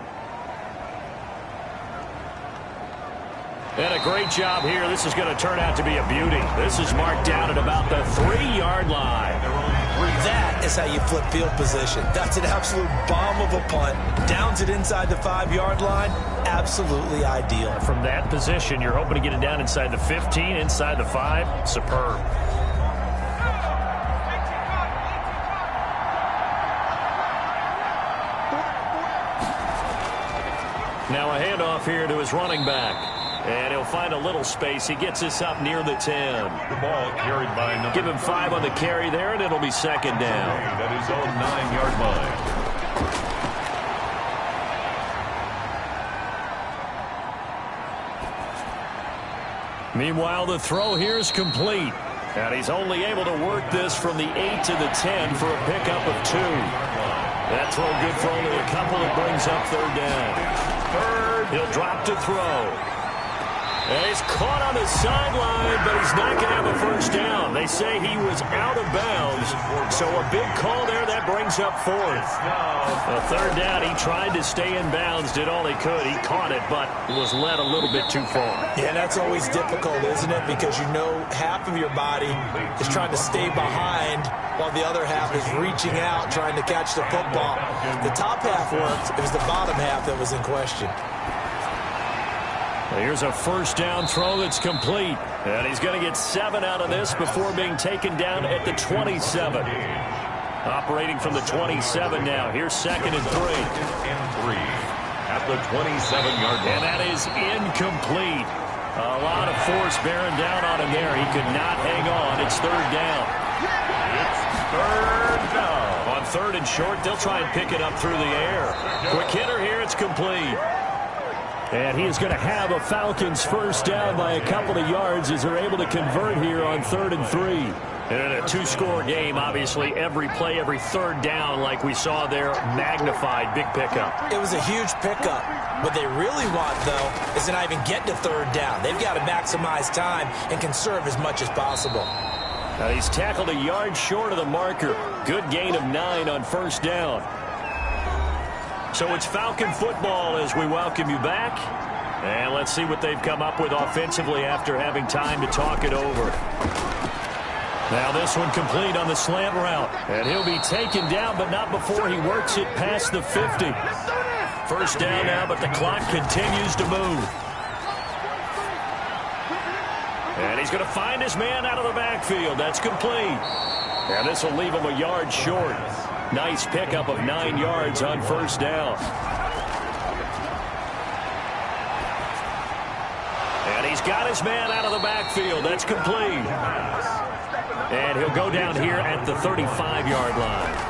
And a great job here. This is going to turn out to be a beauty. This is marked down at about the 3-yard line. That is how you flip field position. That's an absolute bomb of a punt. Downs it inside the 5-yard line. Absolutely ideal. From that position, you're hoping to get it down inside the 15, inside the 5. Superb. Now a handoff here to his running back. And he'll find a little space. He gets this up near the 10. The ball carried by number... Give him 5 on the carry there, and it'll be second down. At his own 9-yard line. Meanwhile, the throw here is complete. And he's only able to work this from the 8 to the 10 for a pickup of 2. That throw good for only a couple. It brings up third down. He'll drop to throw. And he's caught on the sideline, but he's not going to have a first down. They say he was out of bounds. So a big call there. That brings up fourth. A third down. He tried to stay in bounds, did all he could. He caught it, but was led a little bit too far. Yeah, that's always difficult, isn't it? Because you know half of your body is trying to stay behind while the other half is reaching out, trying to catch the football. The top half worked. It was the bottom half that was in question. Here's a first down throw that's complete. And he's going to get 7 out of this before being taken down at the 27. Operating from the 27 now. Here's second and 3. At the 27-yard line. And that is incomplete. A lot of force bearing down on him there. He could not hang on. It's third down. It's third down. On third and short, they'll try and pick it up through the air. Quick hitter here. It's complete. And he is going to have a Falcons first down by a couple of yards as they're able to convert here on 3rd and 3. And in a two-score game, obviously, every play, every third down, like we saw there, magnified, big pickup. It was a huge pickup. What they really want, though, is to not even get to third down. They've got to maximize time and conserve as much as possible. Now he's tackled a yard short of the marker. Good gain of 9 on first down. So it's Falcon football as we welcome you back. And let's see what they've come up with offensively after having time to talk it over. Now this one complete on the slant route. And he'll be taken down, but not before he works it past the 50. First down now, but the clock continues to move. And he's going to find his man out of the backfield. That's complete. And this will leave him a yard short. Nice pickup of 9 yards on first down. And he's got his man out of the backfield. That's complete. And he'll go down here at the 35-yard line.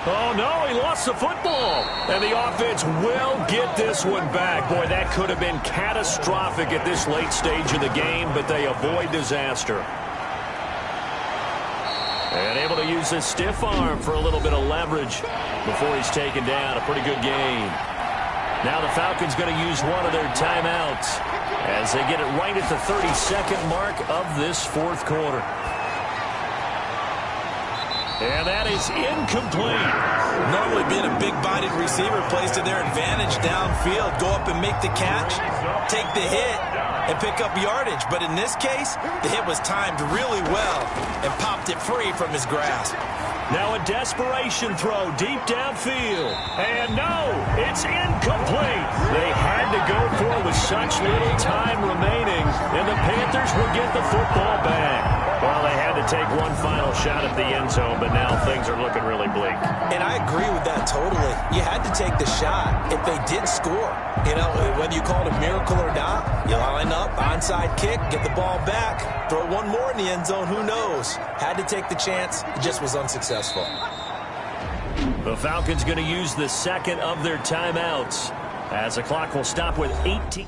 Oh, no, he lost the football. And the offense will get this one back. Boy, that could have been catastrophic at this late stage of the game, but they avoid disaster. And able to use his stiff arm for a little bit of leverage before he's taken down. A pretty good gain. Now the Falcons going to use one of their timeouts as they get it right at the 32nd mark of this fourth quarter. And that is incomplete. Normally being a big-bodied receiver plays to their advantage downfield. Go up and make the catch, take the hit, and pick up yardage. But in this case, the hit was timed really well and popped it free from his grasp. Now a desperation throw deep downfield. And no, it's incomplete. They had to go for it with such little time remaining, and the Panthers will get the football back. Well, they had to take one final shot at the end zone, but now things are looking really bleak. And I agree with that totally. You had to take the shot if they did score. You know, whether you call it a miracle or not, you line up, onside kick, get the ball back, throw one more in the end zone, who knows? Had to take the chance, it just was unsuccessful. The Falcons going to use the second of their timeouts as the clock will stop with 18.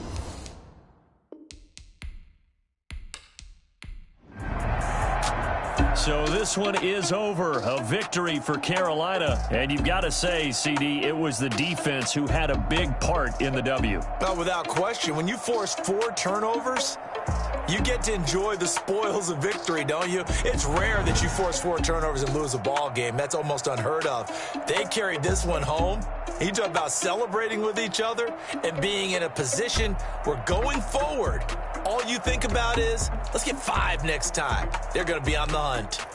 So this one is over. A victory for Carolina. And you've got to say, CD, it was the defense who had a big part in the W. Well, without question, when you force 4 turnovers, you get to enjoy the spoils of victory, don't you? It's rare that you force 4 turnovers and lose a ball game. That's almost unheard of. They carried this one home. You talk about celebrating with each other and being in a position where going forward, all you think about is, let's get 5 next time. They're going to be on the hunt.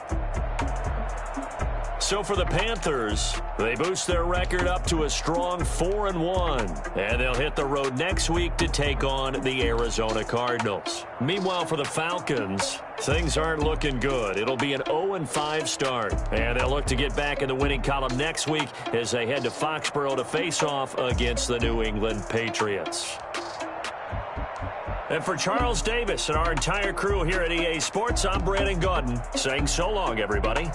So for the Panthers, they boost their record up to a strong 4-1. And they'll hit the road next week to take on the Arizona Cardinals. Meanwhile, for the Falcons, things aren't looking good. It'll be an 0-5 start. And they'll look to get back in the winning column next week as they head to Foxborough to face off against the New England Patriots. And for Charles Davis and our entire crew here at EA Sports, I'm Brandon Gaudin saying so long, everybody.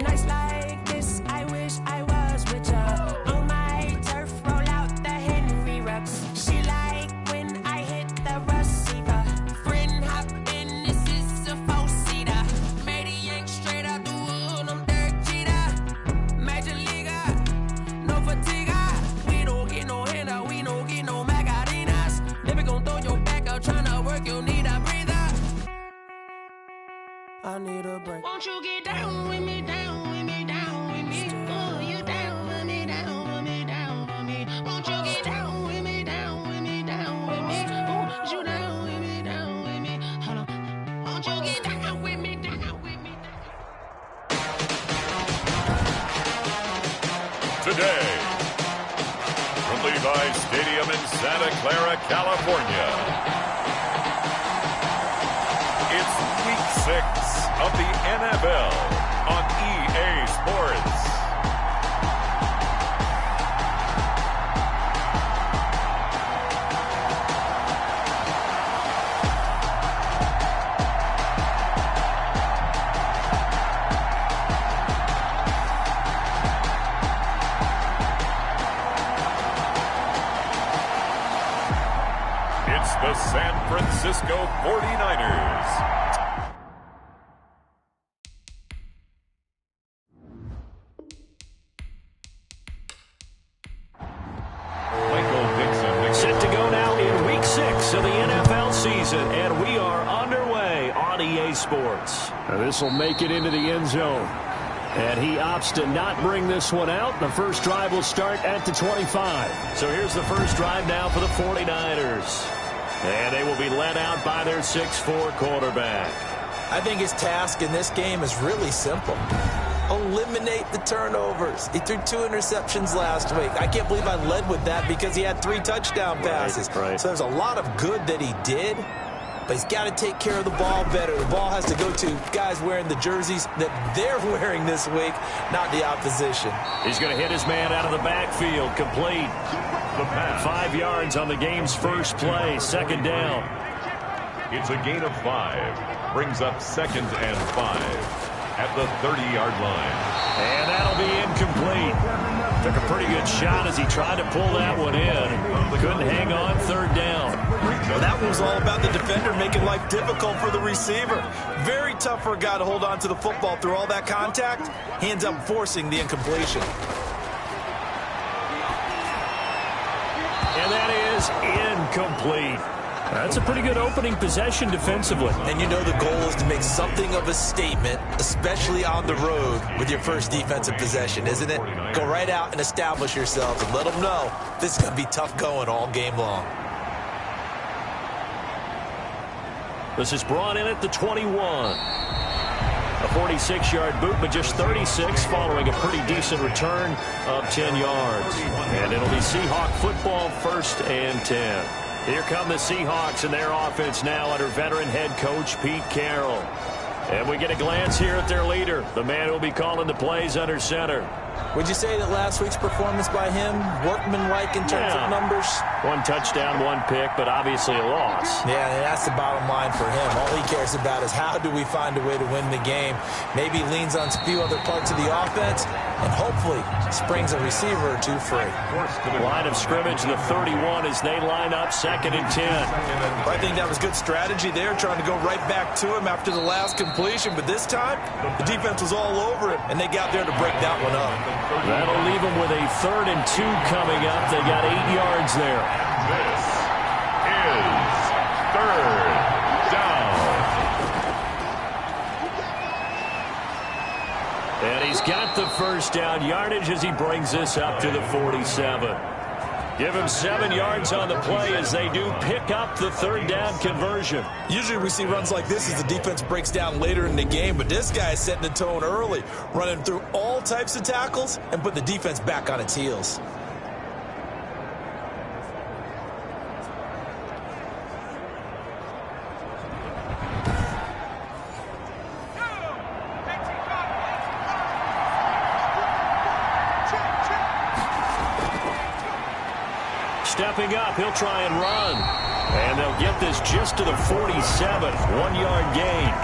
Nights like this, I wish I was with ya. On my turf, roll out the Henry rocks. She like when I hit the receiver. Friend hop in, this is a four-seater. Made a yank straight out the wood, I'm Derek Jeter. Major leaguer, no fatigue. We don't get no handout, we don't get no Macarinas. Never gon' throw your back out, tryna work, you need a breather. I need a break. Won't you get down with me, down with me, down with me? Oh, you down with me, down with me, down with me. Won't you get down with me, down with me, down with me? Oh, you down with me, down with me? Hold on. Won't you get down with me, down with me? Today, from Levi's Stadium in Santa Clara, California, it's Week 6 of the NFL on EA Sports. It's the San Francisco 49ers. Set to go now in Week 6 of the NFL season, and we are underway on EA Sports. This will make it into the end zone. And he opts to not bring this one out. The first drive will start at the 25. So here's the first drive now for the 49ers. And they will be led out by their 6'4" quarterback. I think his task in this game is really simple. Eliminate the turnovers. He threw 2 interceptions last week. I can't believe I led with that because he had 3 touchdown passes. Right. So there's a lot of good that he did, but he's got to take care of the ball better. The ball has to go to guys wearing the jerseys that they're wearing this week, not the opposition. He's going to hit his man out of the backfield. Complete. 5 yards on the game's first play. Second down. It's a gain of 5. Brings up 2nd and 5 at the 30-yard line. And that'll be incomplete. Took a pretty good shot as he tried to pull that one in. Couldn't hang on. 3rd down. Well, that one was all about the defender making life difficult for the receiver. Very tough for a guy to hold on to the football through all that contact. He ends up forcing the incompletion. And that is incomplete. That's a pretty good opening possession defensively. And you know the goal is to make something of a statement, especially on the road with your first defensive possession, isn't it? Go right out and establish yourselves and let them know this is going to be tough going all game long. This is brought in at the 21. A 46-yard boot, but just 36 following a pretty decent return of 10 yards. And it'll be Seahawk football, 1st and 10. Here come the Seahawks and their offense now under veteran head coach Pete Carroll. And we get a glance here at their leader, the man who will be calling the plays under center. Would you say that last week's performance by him, workmanlike in terms of numbers? 1 touchdown, 1 pick, but obviously a loss. Yeah, and that's the bottom line for him. All he cares about is how do we find a way to win the game. Maybe leans on a few other parts of the offense, and hopefully springs a receiver or 2 free. Line of scrimmage, the 31 as they line up 2nd and 10. Well, I think that was good strategy there, trying to go right back to him after the last completion. But this time, the defense was all over him, and they got there to break that one up. That'll leave them with a 3rd and 2 coming up. They got 8 yards there. This is 3rd down. And he's got the first down yardage as he brings this up to the 47. Give him 7 yards on the play as they do pick up the third down conversion. Usually we see runs like this as the defense breaks down later in the game, but this guy is setting the tone early, running through all types of tackles and put the defense back on its heels. Stepping up, he'll try and run. And they'll get this just to the 47, 1-yard gain.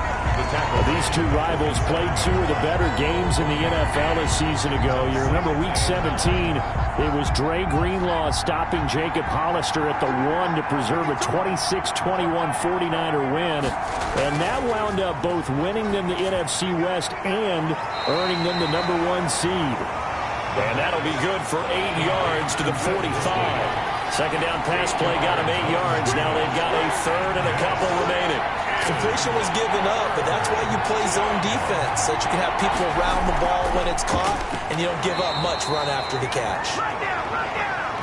These two rivals played 2 of the better games in the NFL a season ago. You remember week 17, it was Dre Greenlaw stopping Jacob Hollister at the 1 to preserve a 26-21 49er win. And that wound up both winning them the NFC West and earning them the #1 seed. And that'll be good for 8 yards to the 45. Second down pass play got him 8 yards. Now they've got a third and a couple remaining. Completion was given up, but that's why you play zone defense, so that you can have people around the ball when it's caught, and you don't give up much run after the catch.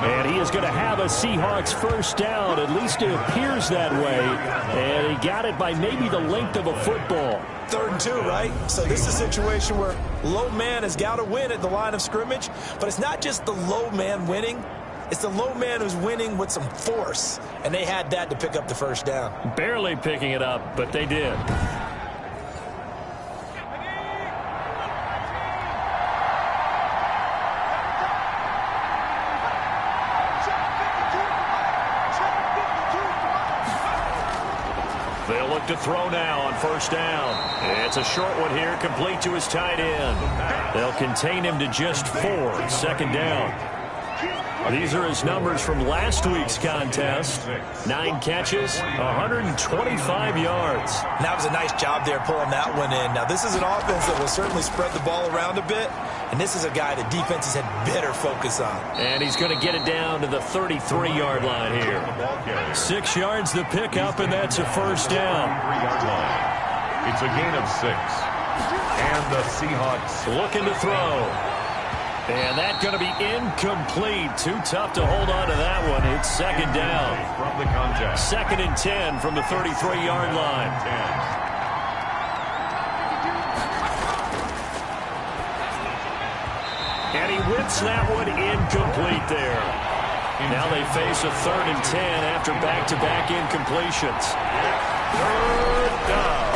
And he is going to have a Seahawks first down. At least it appears that way. And he got it by maybe the length of a football. 3rd and 2, right? So this is a situation where low man has got to win at the line of scrimmage, but it's not just the low man winning. It's the low man who's winning with some force, and they had that to pick up the first down. Barely picking it up, but they did. They'll look to throw now on first down. It's a short one here, complete to his tight end. They'll contain him to just 4, second down. These are his numbers from last week's contest. 9 catches, 125 yards. That was a nice job there pulling that one in. Now, this is an offense that will certainly spread the ball around a bit, and this is a guy that defenses had better focus on. And he's going to get it down to the 33-yard line here. 6 yards the pickup, and that's a first down. It's a gain of 6. And the Seahawks looking to throw. And that's going to be incomplete. Too tough to hold on to that one. It's second down. From the contest. 2nd and 10 from the 33-yard line. And he whips that one incomplete there. Now they face a 3rd and 10 after back-to-back incompletions. 3rd down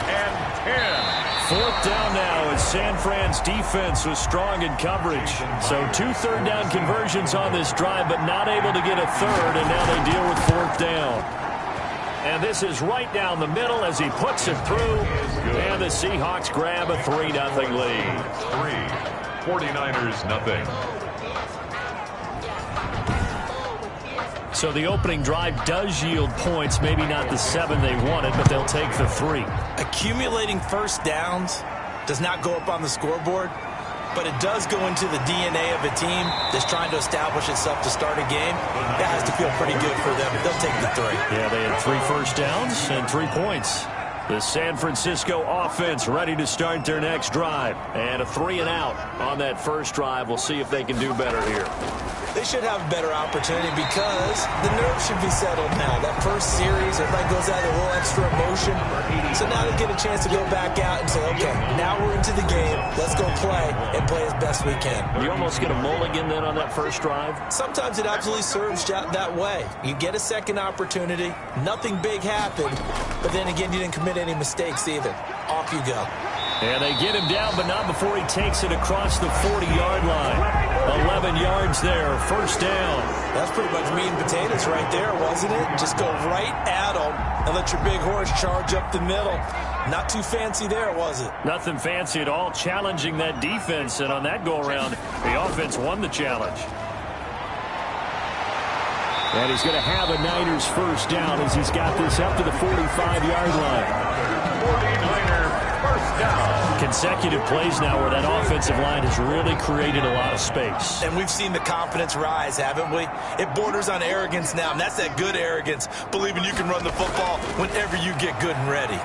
and 10. 4th down now as San Fran's defense was strong in coverage. So 2 third-down conversions on this drive, but not able to get a third, and now they deal with 4th down. And this is right down the middle as he puts it through, and the Seahawks grab a 3-0 lead. 49ers nothing. So the opening drive does yield points, maybe not the 7 they wanted, but they'll take the 3. Accumulating first downs does not go up on the scoreboard, but it does go into the DNA of a team that's trying to establish itself to start a game. That has to feel pretty good for them. They'll take the 3. Yeah, they had 3 first downs and 3 points. The San Francisco offense ready to start their next drive. And a 3-and-out on that first drive. We'll see if they can do better here. They should have a better opportunity because the nerves should be settled now. That first series, everybody goes out with a little extra emotion. So now they get a chance to go back out and say, okay, now we're into the game. Let's go play and play as best we can. You almost get a mulligan then on that first drive? Sometimes it absolutely serves that way. You get a second opportunity. Nothing big happened. But then again, you didn't commit any mistakes either. Off you go. And they get him down, but not before he takes it across the 40-yard line. 11 yards there, first down. That's pretty much meat and potatoes right there, wasn't it? Just go right at them and let your big horse charge up the middle. Not too fancy there, was it? Nothing fancy at all, challenging that defense. And on that go-around, the offense won the challenge. And he's going to have a Niners first down as he's got this up to the 45-yard line. 49er first down. Consecutive plays now where that offensive line has really created a lot of space. And we've seen the confidence rise, haven't we? It borders on arrogance now, and that's that good arrogance, believing you can run the football whenever you get good and ready.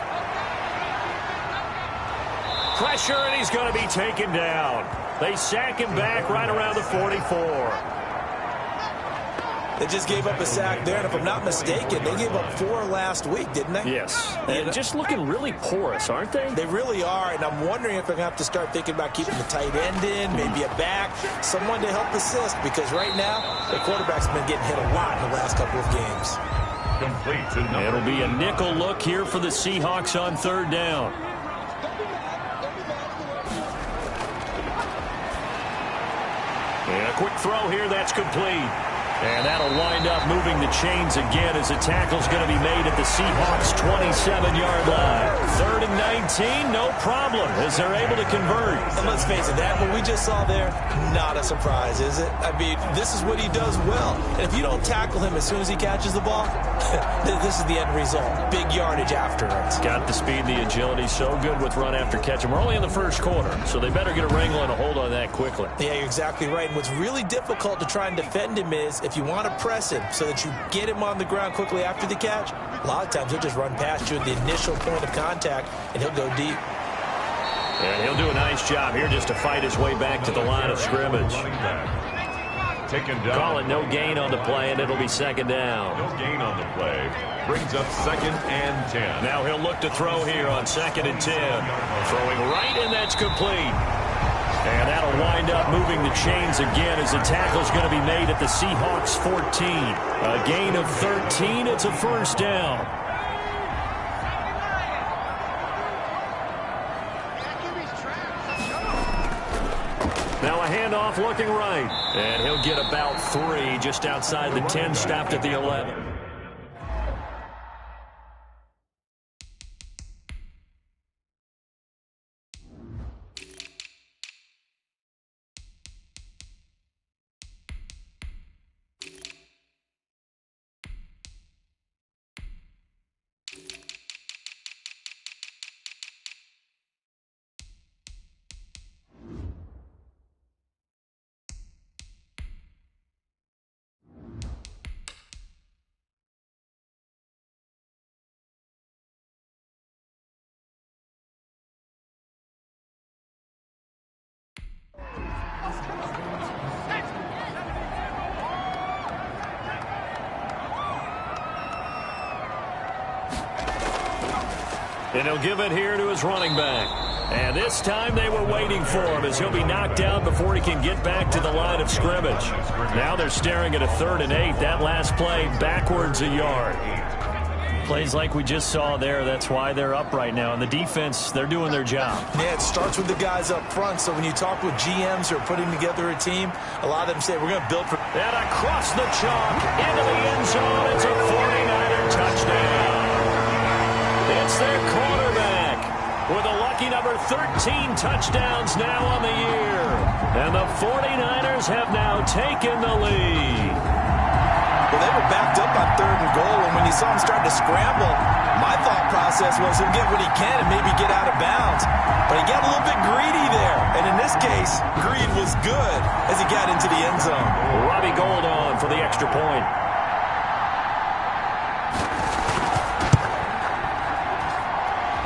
Pressure, and he's going to be taken down. They sack him back right around the 44. They just gave up a sack there, and if I'm not mistaken, they gave up 4 last week, didn't they? Yes. And just looking really porous, aren't they? They really are, and I'm wondering if they're going to have to start thinking about keeping the tight end in, maybe a back, someone to help assist, because right now, the quarterback's been getting hit a lot in the last couple of games. Complete to number. It'll be a nickel look here for the Seahawks on 3rd down. And a quick throw here, that's complete. And that'll wind up moving the chains again as the tackle's going to be made at the Seahawks' 27-yard line. 3rd and 19, no problem, as they're able to convert. And let's face it, that what we just saw there, not a surprise, is it? I mean, this is what he does well. And if you don't tackle him as soon as he catches the ball, this is the end result. Big yardage after it. Got the speed, the agility, so good with run after catch. And we're only in the 1st quarter, so they better get a wrangle and a hold on that quickly. Yeah, you're exactly right. And what's really difficult to try and defend him is if you want to press him so that you get him on the ground quickly after the catch, a lot of times he'll just run past you at the initial point of contact, and he'll go deep. And he'll do a nice job here just to fight his way back to the line of scrimmage. Taken down. Call it no gain on the play, and it'll be 2nd down. No gain on the play. Brings up 2nd and 10. Now he'll look to throw here on 2nd and 10. Throwing right, and that's complete. And that'll wind up moving the chains again as the tackle's going to be made at the Seahawks' 14. A gain of 13. It's a 1st down. Now a handoff looking right. And he'll get about 3 just outside the 10, stopped at the 11. And he'll give it here to his running back. And this time they were waiting for him as he'll be knocked down before he can get back to the line of scrimmage. Now they're staring at a 3rd and 8. That last play backwards a yard. Plays like we just saw there, that's why they're up right now. And the defense, they're doing their job. Yeah, it starts with the guys up front. So when you talk with GMs who are putting together a team, a lot of them say, we're going to build for... And across the chalk, into the end zone, it's a 49er touchdown. It's their quarterback with a lucky number 13 touchdowns now on the year. And the 49ers have now taken the lead. Well, they were backed up on 3rd and goal, and when you saw him start to scramble, my thought process was he'll get what he can and maybe get out of bounds. But he got a little bit greedy there. And in this case, greed was good as he got into the end zone. Robbie Gould on for the extra point.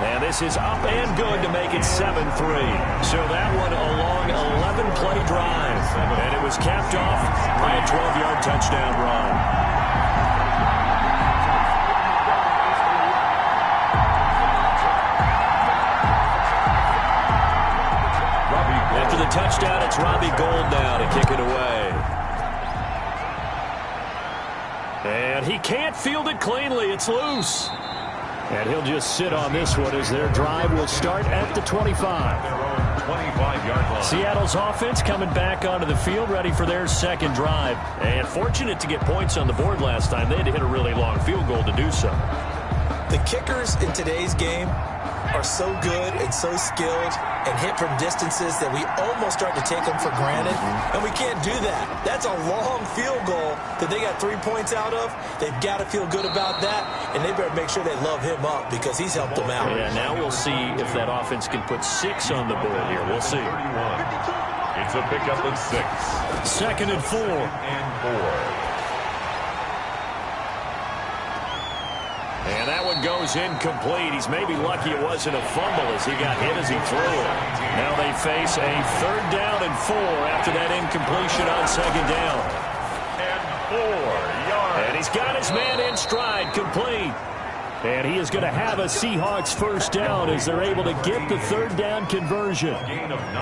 And this is up and good to make it 7-3. So that one a long 11-play drive. And it was capped off by a 12-yard touchdown run. After the touchdown, it's Robbie Gould now to kick it away. And he can't field it cleanly. It's loose. And he'll just sit on this one as their drive will start at the 25. 25-yard line. Seattle's offense coming back onto the field, ready for their 2nd drive. And fortunate to get points on the board last time. They had to hit a really long field goal to do so. The kickers in today's game are so good and so skilled and hit from distances that we almost start to take them for granted, and we can't do that. That's a long field goal that they got 3 points out of. They've got to feel good about that, and they better make sure they love him up because he's helped them out. Yeah, now we'll see if that offense can put 6 on the board here. We'll see. It's a pickup of 6. 2nd and 4. And that one goes incomplete. He's maybe lucky it wasn't a fumble as he got hit as he threw it. Now they face a 3rd down and 4 after that incompletion on 2nd down. And 4 yards. And he's got his man in stride, complete. And he is going to have a Seahawks first down as they're able to get the third down conversion.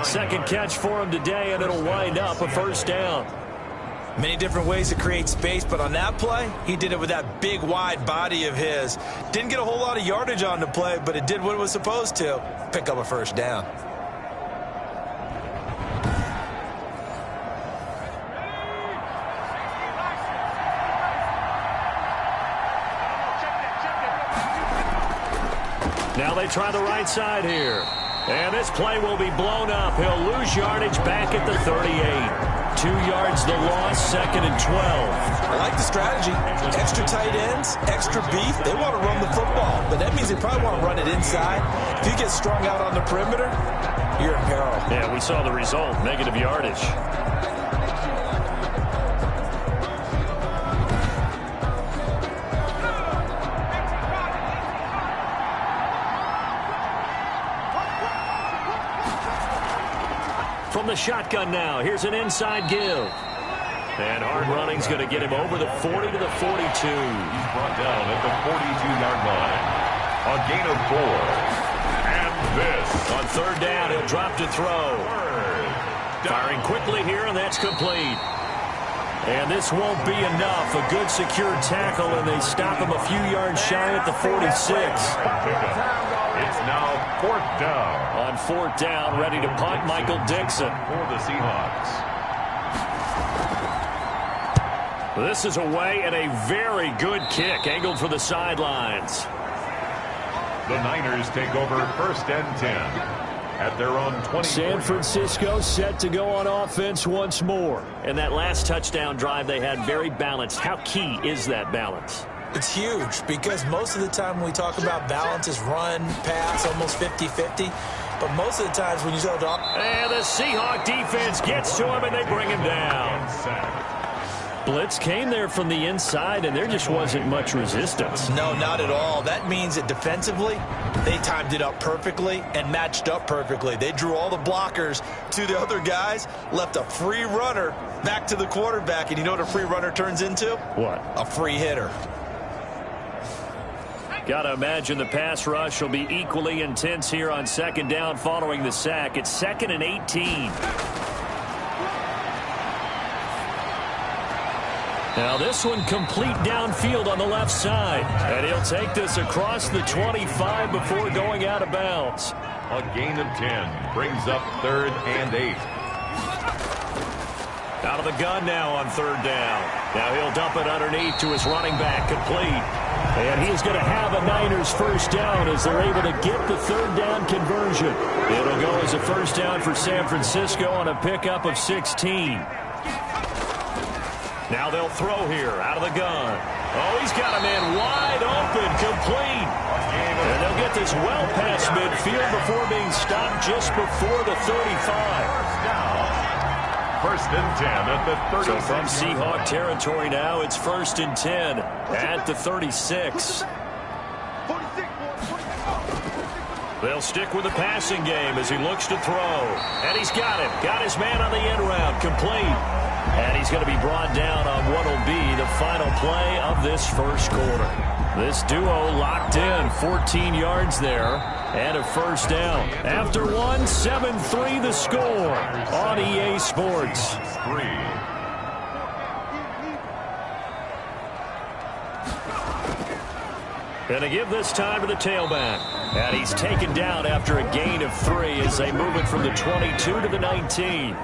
Second catch for him today, and it'll wind up a first down. Many different ways to create space, but on that play, he did it with that big, wide body of his. Didn't get a whole lot of yardage on the play, but it did what it was supposed to. Pick up a first down. Now they try the right side here. And this play will be blown up. He'll lose yardage back at the 38. 2 yards the loss, 2nd and 12. I like the strategy. Extra tight ends, extra beef. They want to run the football, but that means they probably want to run it inside. If you get strung out on the perimeter, you're in peril. Yeah, we saw the result, negative yardage. From the shotgun now, here's an inside give. And hard running's going to get him over the 40 to the 42. He's brought down at the 42-yard line. A gain of 4. And this. On third down, he'll drop to throw. Firing quickly here, and that's complete. And this won't be enough. A good secure tackle, and they stop him a few yards shy at the 46. It's now 4th down. On 4th down, ready to punt, Michael Dixon. For the Seahawks. This is away and a very good kick, angled for the sidelines. The Niners take over 1st and 10 at their own 20. San Francisco set to go on offense once more. And that last touchdown drive they had very balanced. How key is that balance? It's huge because most of the time when we talk about balance is run, pass, almost 50-50. But most of the times when you start talking... And the Seahawk defense gets to him and they bring him down. Blitz came there from the inside and there just wasn't much resistance. No, not at all. That means that defensively, they timed it up perfectly and matched up perfectly. They drew all the blockers to the other guys, left a free runner back to the quarterback. And you know what a free runner turns into? What? A free hitter. Got to imagine the pass rush will be equally intense here on 2nd down following the sack. It's 2nd and 18. Now this one complete downfield on the left side. And he'll take this across the 25 before going out of bounds. A gain of 10 brings up 3rd and 8. Out of the gun now on 3rd down. Now he'll dump it underneath to his running back, complete. And he's going to have a Niners first down as they're able to get the 3rd down conversion. It'll go as a first down for San Francisco on a pickup of 16. Now they'll throw here out of the gun. Oh, he's got a man wide open, complete. And they'll get this well past midfield before being stopped just before the 35. 1st and 10 at the 36. So from Seahawk territory now, it's 1st and 10 at the 36. They'll stick with the passing game as he looks to throw. And he's got him. Got his man on the end route, complete. And he's going to be brought down on what will be the final play of this first quarter. This duo locked in, 14 yards there, and a first down. After one, 7-3 the score on EA Sports. And to give this time to the tailback. And he's taken down after a gain of 3 as they move it from the 22 to the 19.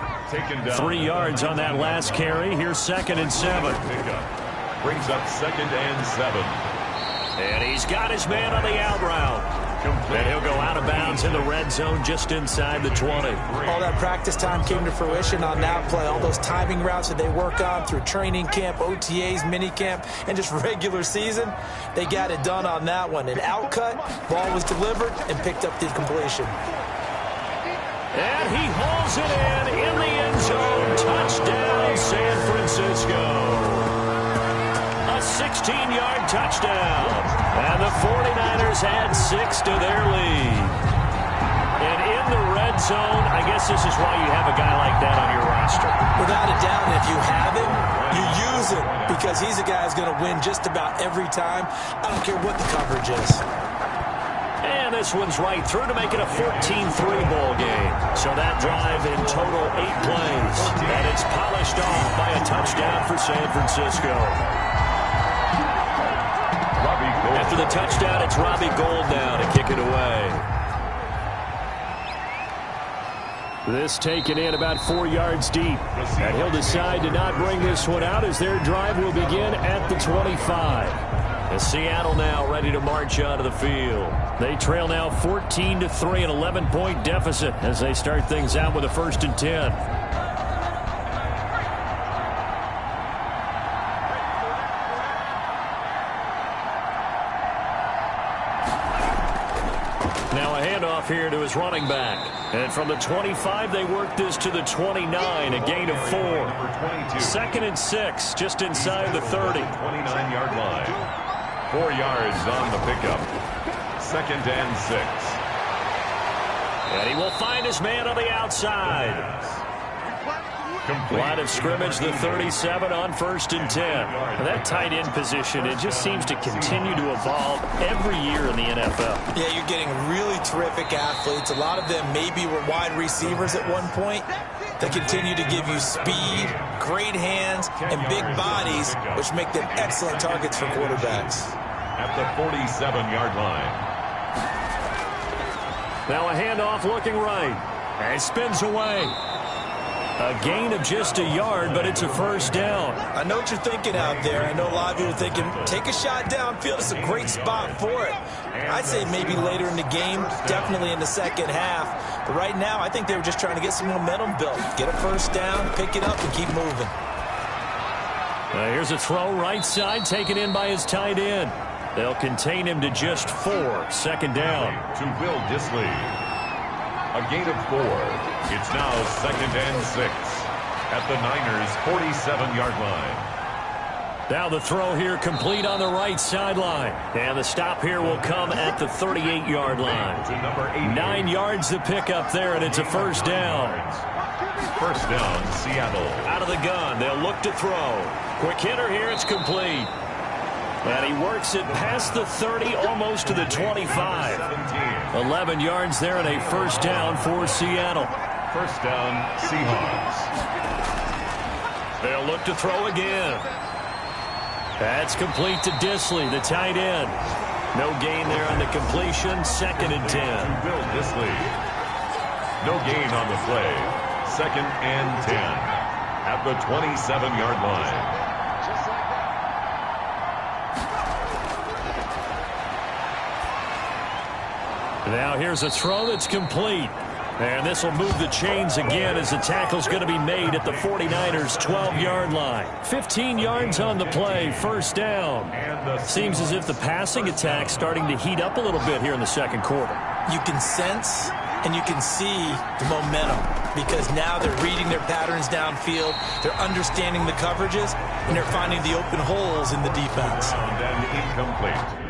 3 yards on that last carry. Here's 2nd and 7. Brings up 2nd and 7. And he's got his man on the out route. And he'll go out of bounds in the red zone just inside the 20. All that practice time came to fruition on that play. All those timing routes that they work on through training camp, OTAs, minicamp, and just regular season, they got it done on that one. An outcut, ball was delivered, and picked up the completion. And he hauls it in the end zone. Touchdown, San Francisco. A 16-yard touchdown. And the 49ers add 6 to their lead. And in the red zone, I guess this is why you have a guy like that on your roster. Without a doubt, if you have him, you use losing because he's a guy who's going to win just about every time. I don't care what the coverage is. And this one's right through to make it a 14-3 ball game. So that drive in total 8 plays. And it's polished off by a touchdown for San Francisco. After the touchdown, it's Robbie Gould now to kick it away. This taken in about 4 yards deep. And he'll decide to not bring this one out as their drive will begin at the 25. And Seattle now ready to march onto the field. They trail now 14-3, an 11-point deficit as they start things out with a 1st and 10. Now a handoff here to his running back. And from the 25, they work this to the 29, a gain of 4. 2nd and 6, just inside the 30. 29-yard line. 4 yards on the pickup. 2nd and 6. And he will find his man on the outside. Line of scrimmage, the 37 on 1st and 10. And that tight end position, it just seems to continue to evolve every year in the NFL. Yeah, you're getting really terrific athletes. A lot of them maybe were wide receivers at one point. They continue to give you speed, great hands, and big bodies, which make them excellent targets for quarterbacks. At the 47-yard line. Now a handoff looking right. And spins away. A gain of just a yard, but it's a 1st down. I know what you're thinking out there. I know a lot of you are thinking, take a shot downfield. It's a great spot for it. I'd say maybe later in the game, definitely in the 2nd half. But right now, I think they were just trying to get some momentum built. Get a 1st down, pick it up, and keep moving. Here's a throw right side, taken in by his tight end. They'll contain him to just 4. 2nd down. To Will Dissly. A gain of 4. It's now 2nd and 6 at the Niners' 47-yard line. Now the throw here complete on the right sideline. And the stop here will come at the 38-yard line. To number 8. 9 yards to pick up there, and it's a 1st down. 1st down, Seattle. Out of the gun, they'll look to throw. Quick hitter here, it's complete. And he works it past the 30, almost to the 25. 11 yards there and a 1st down for Seattle. 1st down, Seahawks. They'll look to throw again. That's complete to Dissly, the tight end. No gain there on the completion. 2nd and 10. To Will Dissly. No gain on the play. 2nd and 10 at the 27-yard line. Now here's a throw that's complete. And this will move the chains again as the tackle's going to be made at the 49ers' 12-yard line. 15 yards on the play, 1st down. Seems as if the passing attack's starting to heat up a little bit here in the 2nd quarter. You can sense and you can see the momentum because now they're reading their patterns downfield, they're understanding the coverages, and they're finding the open holes in the defense. And incomplete.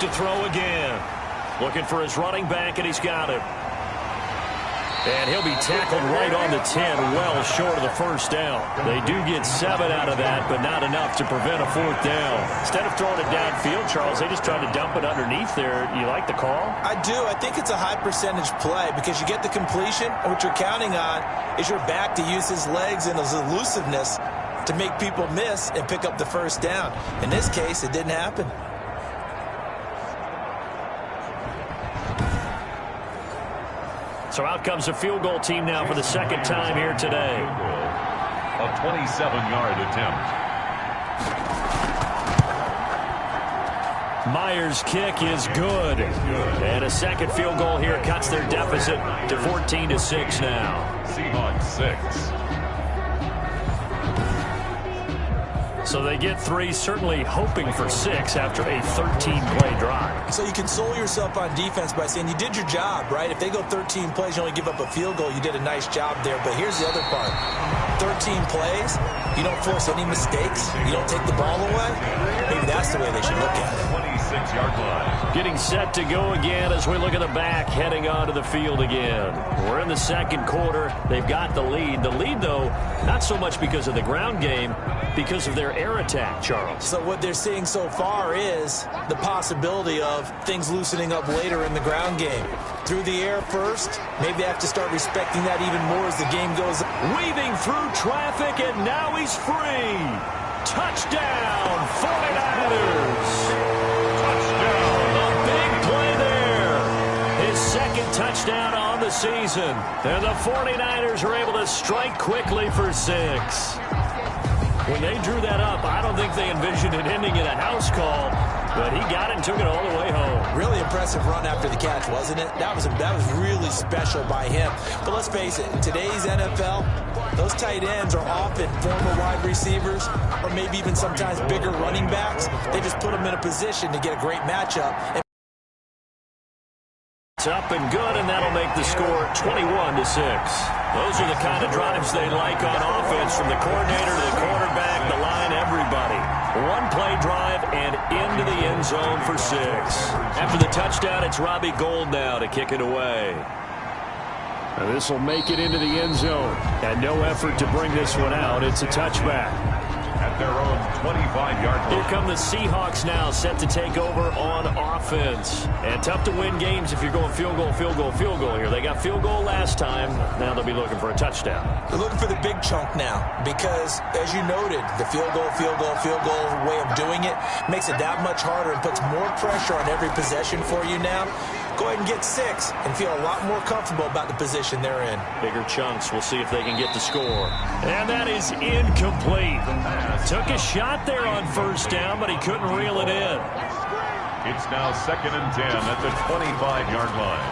to throw again. Looking for his running back, and he's got it. And he'll be tackled right on the 10, well short of the first down. They do get 7 out of that, but not enough to prevent a 4th down. Instead of throwing it downfield, Charles, they just tried to dump it underneath there. You like the call? I do. I think it's a high percentage play because you get the completion, and what you're counting on is your back to use his legs and his elusiveness to make people miss and pick up the first down. In this case, it didn't happen. So out comes a field goal team now for the second time here today. A 27-yard attempt. Myers' kick is good. And a second field goal here cuts their deficit to 14-6 now. Seahawks 6. So they get 3, certainly hoping for 6 after a 13-play drive. So you console yourself on defense by saying you did your job, right? If they go 13 plays, you only give up a field goal, you did a nice job there. But here's the other part. 13 plays, you don't force any mistakes, you don't take the ball away. Maybe that's the way they should look at it. 26-yard line. Getting set to go again as we look at the back, heading onto the field again. We're in the second quarter. They've got the lead. The lead, though, not so much because of the ground game, because of their air attack, Charles. So what they're seeing so far is the possibility of things loosening up later in the ground game. Through the air first, maybe they have to start respecting that even more as the game goes on. Weaving through traffic, and now he's free. Touchdown, 49ers. Touchdown. A big play there. His second touchdown on the season. And the 49ers are able to strike quickly for 6. When they drew that up, I don't think they envisioned it ending in a house call, but he got it and took it all the way home. Really impressive run after the catch, wasn't it? That was really special by him. But let's face it, in today's NFL, those tight ends are often former wide receivers or maybe even sometimes bigger running backs. They just put them in a position to get a great matchup. It's up and good, and that'll make the score 21-6. Those are the kind of drives they like on offense, from the coordinator to the quarterback, the line, everybody. One-play drive and into the end zone for 6. After the touchdown, it's Robbie Gould now to kick it away. And this will make it into the end zone. And no effort to bring this one out. It's a touchback. At their own 25-yard line. Here come the Seahawks now, set to take over on offense. And tough to win games if you're going field goal, field goal, field goal here. They got field goal last time. Now they'll be looking for a touchdown. They're looking for the big chunk now because, as you noted, the field goal way of doing it makes it that much harder and puts more pressure on every possession for you now. Go ahead and get 6 and feel a lot more comfortable about the position they're in. Bigger chunks. We'll see if they can get the score. And that is incomplete. Took a shot there on first down, but he couldn't reel it in. It's now 2nd and 10 at the 25-yard line.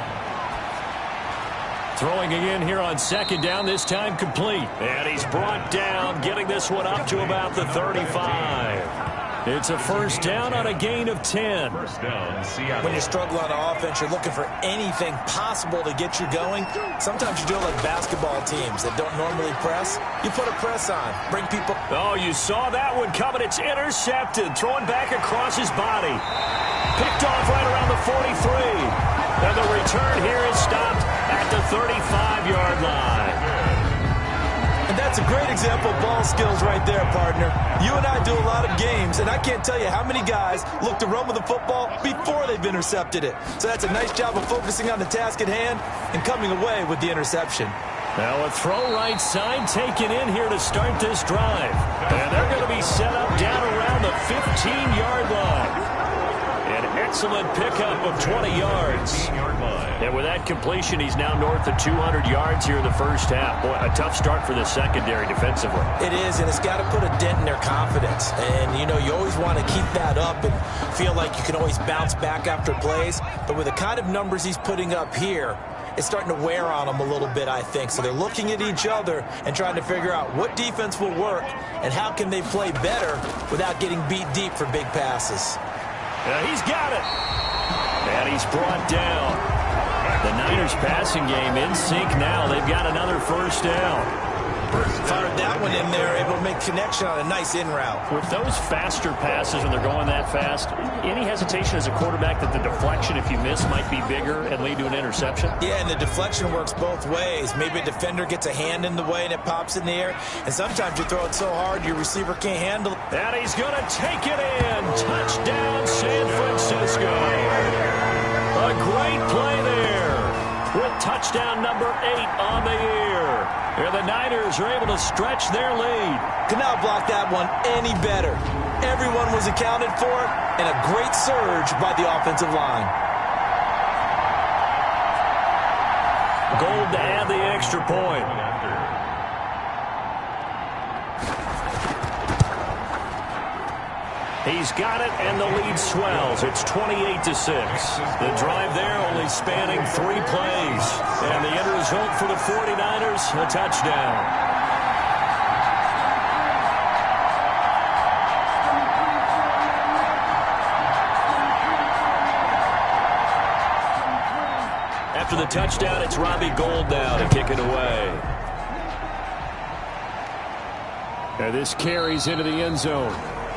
Throwing again here on second down, this time complete. And he's brought down, getting this one up to about the 35. It's a first down on a gain of 10. First down, Seattle. When you struggle on offense, you're looking for anything possible to get you going. Sometimes you do it like basketball teams that don't normally press. You put a press on, bring people. Oh, you saw that one coming. It's intercepted. Throwing back across his body. Picked off right around the 43. And the return here is stopped at the 35-yard line. And that's a great example of ball skills right there, partner. You and I do a lot of games, and I can't tell you how many guys look to run with the football before they've intercepted it. So that's a nice job of focusing on the task at hand and coming away with the interception. Now a throw right side taken in here to start this drive. And they're going to be set up down around the 15-yard line. An excellent pickup of 20 yards. And with that completion, he's now north of 200 yards here in the first half. Boy, a tough start for the secondary defensively. It is, and it's got to put a dent in their confidence. And, you know, you always want to keep that up and feel like you can always bounce back after plays. But with the kind of numbers he's putting up here, it's starting to wear on them a little bit, I think. So they're looking at each other and trying to figure out what defense will work and how can they play better without getting beat deep for big passes. He's got it. And he's brought down. The Niners passing game in sync now. They've got another first down. Fired that one in there, able to make connection on a nice in route. With those faster passes when they're going that fast, any hesitation as a quarterback that the deflection, if you miss, might be bigger and lead to an interception? Yeah, and the deflection works both ways. Maybe a defender gets a hand in the way and it pops in the air, and sometimes you throw it so hard your receiver can't handle it. And he's going to take it in. Touchdown, San Francisco. A great play there with touchdown number 8 on the year. And the Niners are able to stretch their lead. Could not block that one any better. Everyone was accounted for, and a great surge by the offensive line. Gold to add the extra point. He's got it, and the lead swells. It's 28-6. The drive there only spanning 3 plays. And the end result for the 49ers, a touchdown. After the touchdown, it's Robbie Gould now to kick it away. And this carries into the end zone.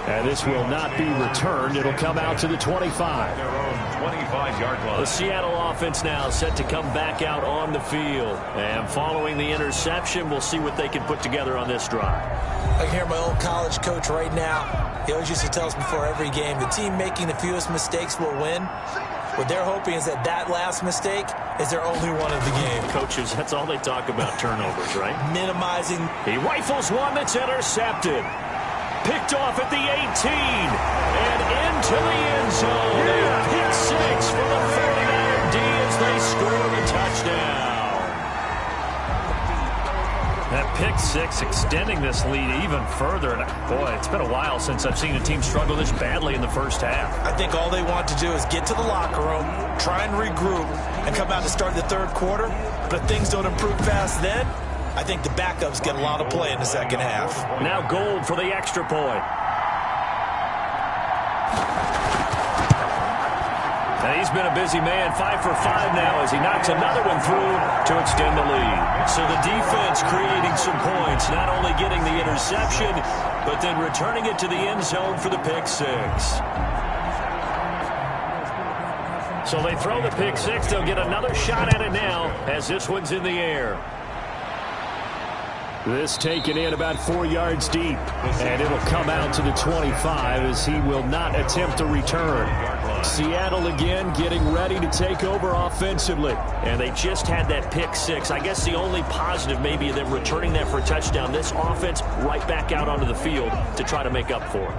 And this will not be returned. It'll come out to the 25. Their own 25-yard line. The Seattle offense now set to come back out on the field. And following the interception, we'll see what they can put together on this drive. I can hear my old college coach right now. He always used to tell us before every game, the team making the fewest mistakes will win. What they're hoping is that last mistake is their only one of the game. Coaches, that's all they talk about, turnovers, right? Minimizing. He rifles one that's intercepted. Picked off at the 18 and into the end zone. A pick 6 for the 49er D as they score the touchdown. That pick 6 extending this lead even further. And boy, it's been a while since I've seen a team struggle this badly in the first half. I think all they want to do is get to the locker room, try and regroup, and come out to start the third quarter. But if things don't improve fast then, I think the backups get a lot of play in the second half. Now Gould for the extra point. And he's been a busy man, 5 for 5 now as he knocks another one through to extend the lead. So the defense creating some points, not only getting the interception, but then returning it to the end zone for the pick 6. So they throw the pick 6. They'll get another shot at it now as this one's in the air. This taken in about 4 yards deep, and it'll come out to the 25 as he will not attempt to return. Seattle again getting ready to take over offensively. And they just had that pick 6. I guess the only positive maybe of them returning that for a touchdown. This offense right back out onto the field to try to make up for it.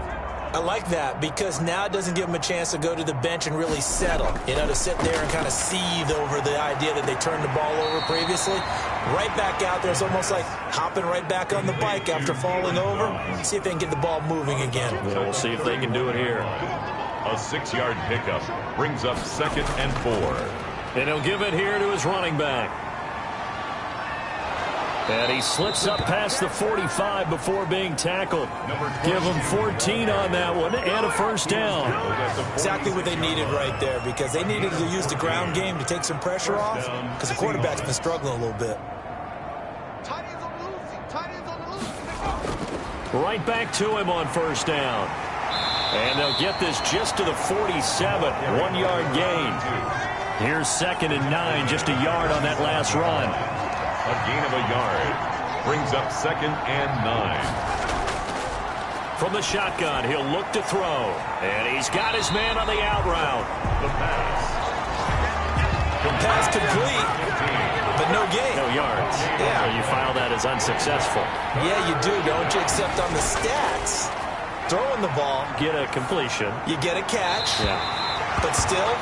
I like that because now it doesn't give them a chance to go to the bench and really settle. To sit there and kind of seethe over the idea that they turned the ball over previously. Right back out there. It's almost like hopping right back on the bike after falling over. See if they can get the ball moving again. Yeah, we'll see if they can do it here. A 6-yard pickup brings up 2nd and 4. And he'll give it here to his running back. And he slips up past the 45 before being tackled. Give him 14 on that one and a first down. Exactly what they needed right there because they needed to use the ground game to take some pressure off because the quarterback's been struggling a little bit. Right back to him on first down. And they'll get this just to the 47, 1-yard gain. Here's 2nd and 9, just a yard on that last run. A gain of a yard brings up 2nd and 9. From the shotgun, he'll look to throw. And he's got his man on the out route. The pass. Pass complete, but no gain. No yards. Yeah. So you file that as unsuccessful. Yeah, you do, don't you? Except on the stats. Throwing the ball. Get a completion. You get a catch. Yeah. But still,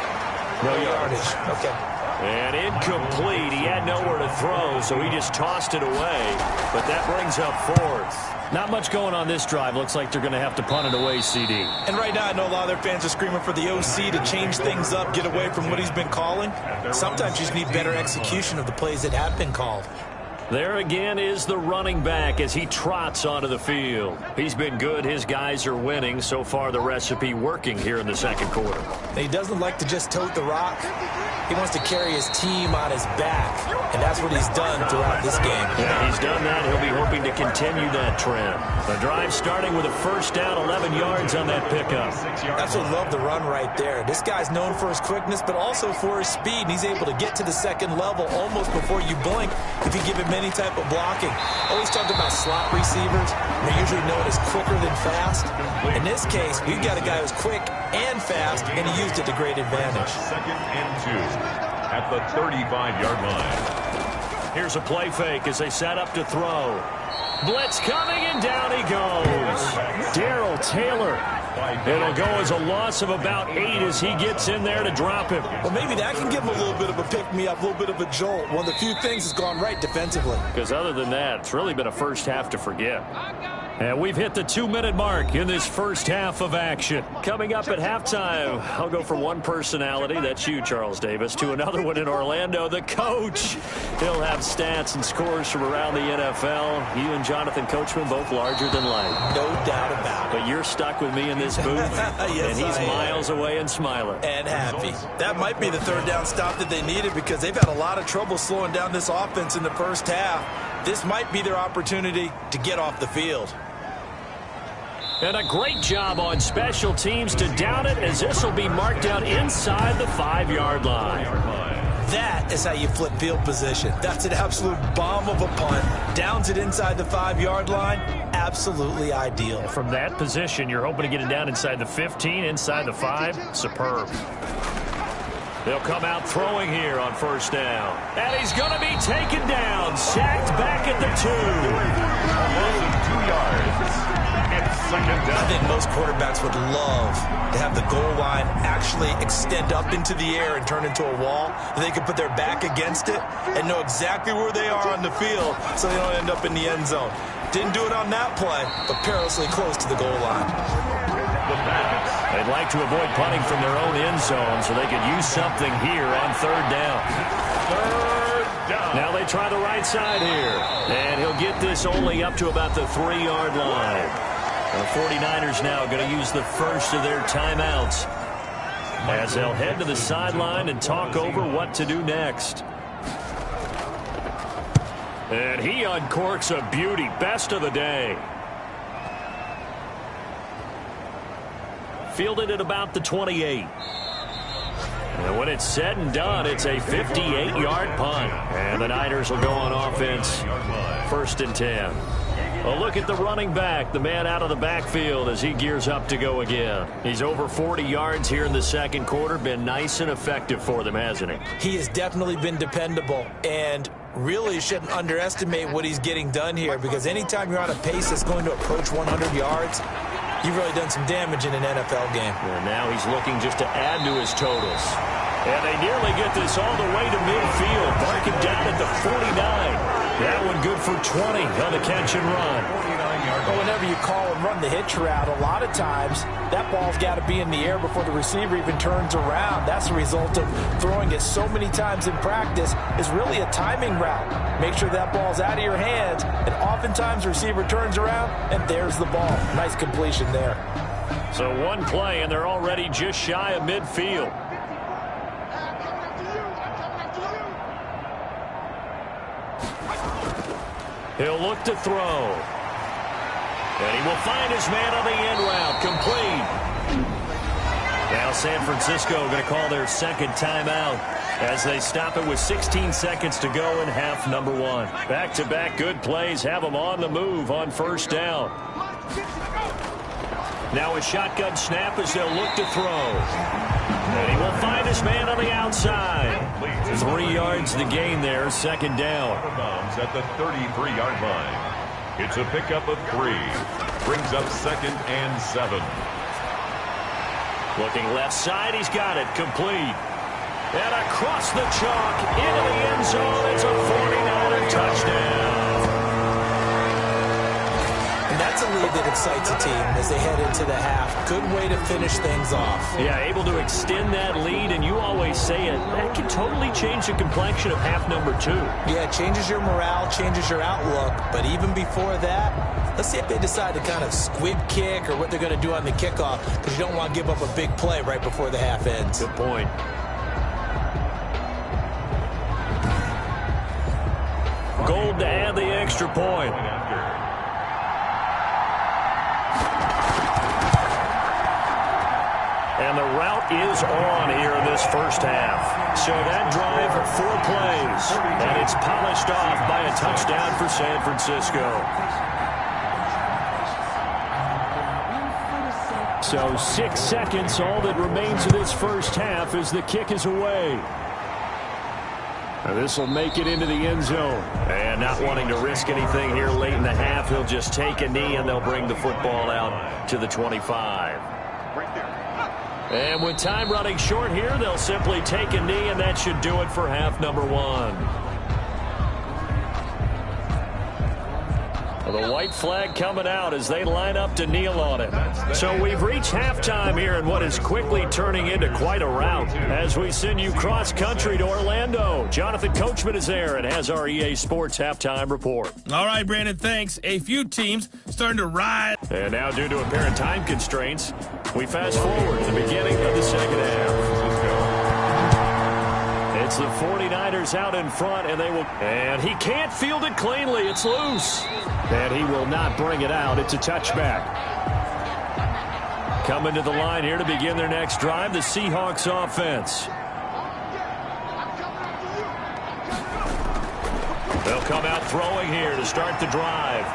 no yardage. Okay. And incomplete. He had nowhere to throw, so he just tossed it away. But that brings up 4th. Not much going on this drive. Looks like they're going to have to punt it away, CD. And right now, I know a lot of their fans are screaming for the OC to change things up, get away from what he's been calling. Sometimes you just need better execution of the plays that have been called. There again is the running back as he trots onto the field. He's been good. His guys are winning. So far, the recipe working here in the second quarter. He doesn't like to just tote the rock. He wants to carry his team on his back, and that's what he's done throughout this game. Yeah, he's done that. He'll be hoping to continue that trend. The drive starting with a first down, 11 yards on that pickup. That's what I love the run right there. This guy's known for his quickness, but also for his speed, and he's able to get to the second level almost before you blink if you give him any type of blocking. Always talked about slot receivers. They're usually known as quicker than fast. In this case, we've got a guy who's quick and fast, and he used it to great advantage. Second and 2 at the 35-yard line. Here's a play fake as they set up to throw. Blitz coming, and down he goes. Darrell Taylor. It'll go as a loss of about 8 as he gets in there to drop him. Well, maybe that can give him a little bit of a pick-me-up, a little bit of a jolt. One of the few things that's gone right defensively. Because other than that, it's really been a first half to forget. And we've hit the 2-minute mark in this first half of action. Coming up at halftime, I'll go from one personality, that's you, Charles Davis, to another one in Orlando, the coach. He'll have stats and scores from around the NFL. You and Jonathan Coachman both larger than life. No doubt about it. But you're stuck with me in this booth, yes, and he's miles away and smiling. And happy. That might be the third down stop that they needed because they've had a lot of trouble slowing down this offense in the first half. This might be their opportunity to get off the field. And a great job on special teams to down it as this will be marked out inside the 5-yard line. That is how you flip field position. That's an absolute bomb of a punt. Downs it inside the 5-yard line. Absolutely ideal. From that position, you're hoping to get it down inside the 15, inside the 5. Superb. They'll come out throwing here on first down. And he's going to be taken down. Sacked back at the 2. Almost 2 yards. I think most quarterbacks would love to have the goal line actually extend up into the air and turn into a wall. They could put their back against it and know exactly where they are on the field so they don't end up in the end zone. Didn't do it on that play, but perilously close to the goal line. They'd like to avoid punting from their own end zone so they could use something here on third down. Now they try the right side here. And he'll get this only up to about the 3-yard line. The 49ers now going to use the first of their timeouts as they'll head to the sideline and talk over what to do next. And he uncorks a beauty. Best of the day. Fielded at about the 28. And when it's said and done, it's a 58-yard punt. And the Niners will go on offense. First and 10. A look at the running back, the man out of the backfield as he gears up to go again. He's over 40 yards here in the second quarter. Been nice and effective for them, hasn't he? He has definitely been dependable and really shouldn't underestimate what he's getting done here because anytime you're on a pace that's going to approach 100 yards, you've really done some damage in an NFL game. And now he's looking just to add to his totals. And they nearly get this all the way to midfield. Barking down at the 49. That one good for 20 on the catch and run. Well, whenever you call and run the hitch route, a lot of times that ball's got to be in the air before the receiver even turns around. That's the result of throwing it so many times in practice is really a timing route. Make sure that ball's out of your hands, and oftentimes the receiver turns around, and there's the ball. Nice completion there. So one play, and they're already just shy of midfield. He'll look to throw. And he will find his man on the end route. Complete. Now San Francisco going to call their second timeout as they stop it with 16 seconds to go in half number 1. Back-to-back good plays have them on the move on first down. Now a shotgun snap as they'll look to throw. And he will find his man on the outside. 3 yards to gain there, second down. At the 33-yard line. It's a pickup of 3. Brings up second and 7. Looking left side, he's got it, complete. And across the chalk, into the end zone, it's a 49er touchdown. And that's a lead that excites a team as they head into the half. Good way to finish things off. Yeah, able to extend that lead, and you always say it, that can totally change the complexion of half number 2. Yeah, it changes your morale, changes your outlook, but even before that, let's see if they decide to kind of squib kick or what they're going to do on the kickoff, because you don't want to give up a big play right before the half ends. Good point. Gold to add the extra point. And the route is on here in this first half. So that drive, 4 plays, and it's polished off by a touchdown for San Francisco. So 6 seconds, all that remains of this first half as the kick is away. This will make it into the end zone. And not wanting to risk anything here late in the half, he'll just take a knee and they'll bring the football out to the 25. And with time running short here, they'll simply take a knee, and that should do it for half number 1. The white flag coming out as they line up to kneel on it. So we've reached halftime here in what is quickly turning into quite a rout as we send you cross-country to Orlando. Jonathan Coachman is there and has our EA Sports halftime report. All right, Brandon, thanks. A few teams starting to rise. And now, due to apparent time constraints, we fast forward to the beginning of the second half. It's the 49ers out in front, and he can't field it cleanly. It's loose. And he will not bring it out. It's a touchback. Coming to the line here to begin their next drive, the Seahawks offense. They'll come out throwing here to start the drive.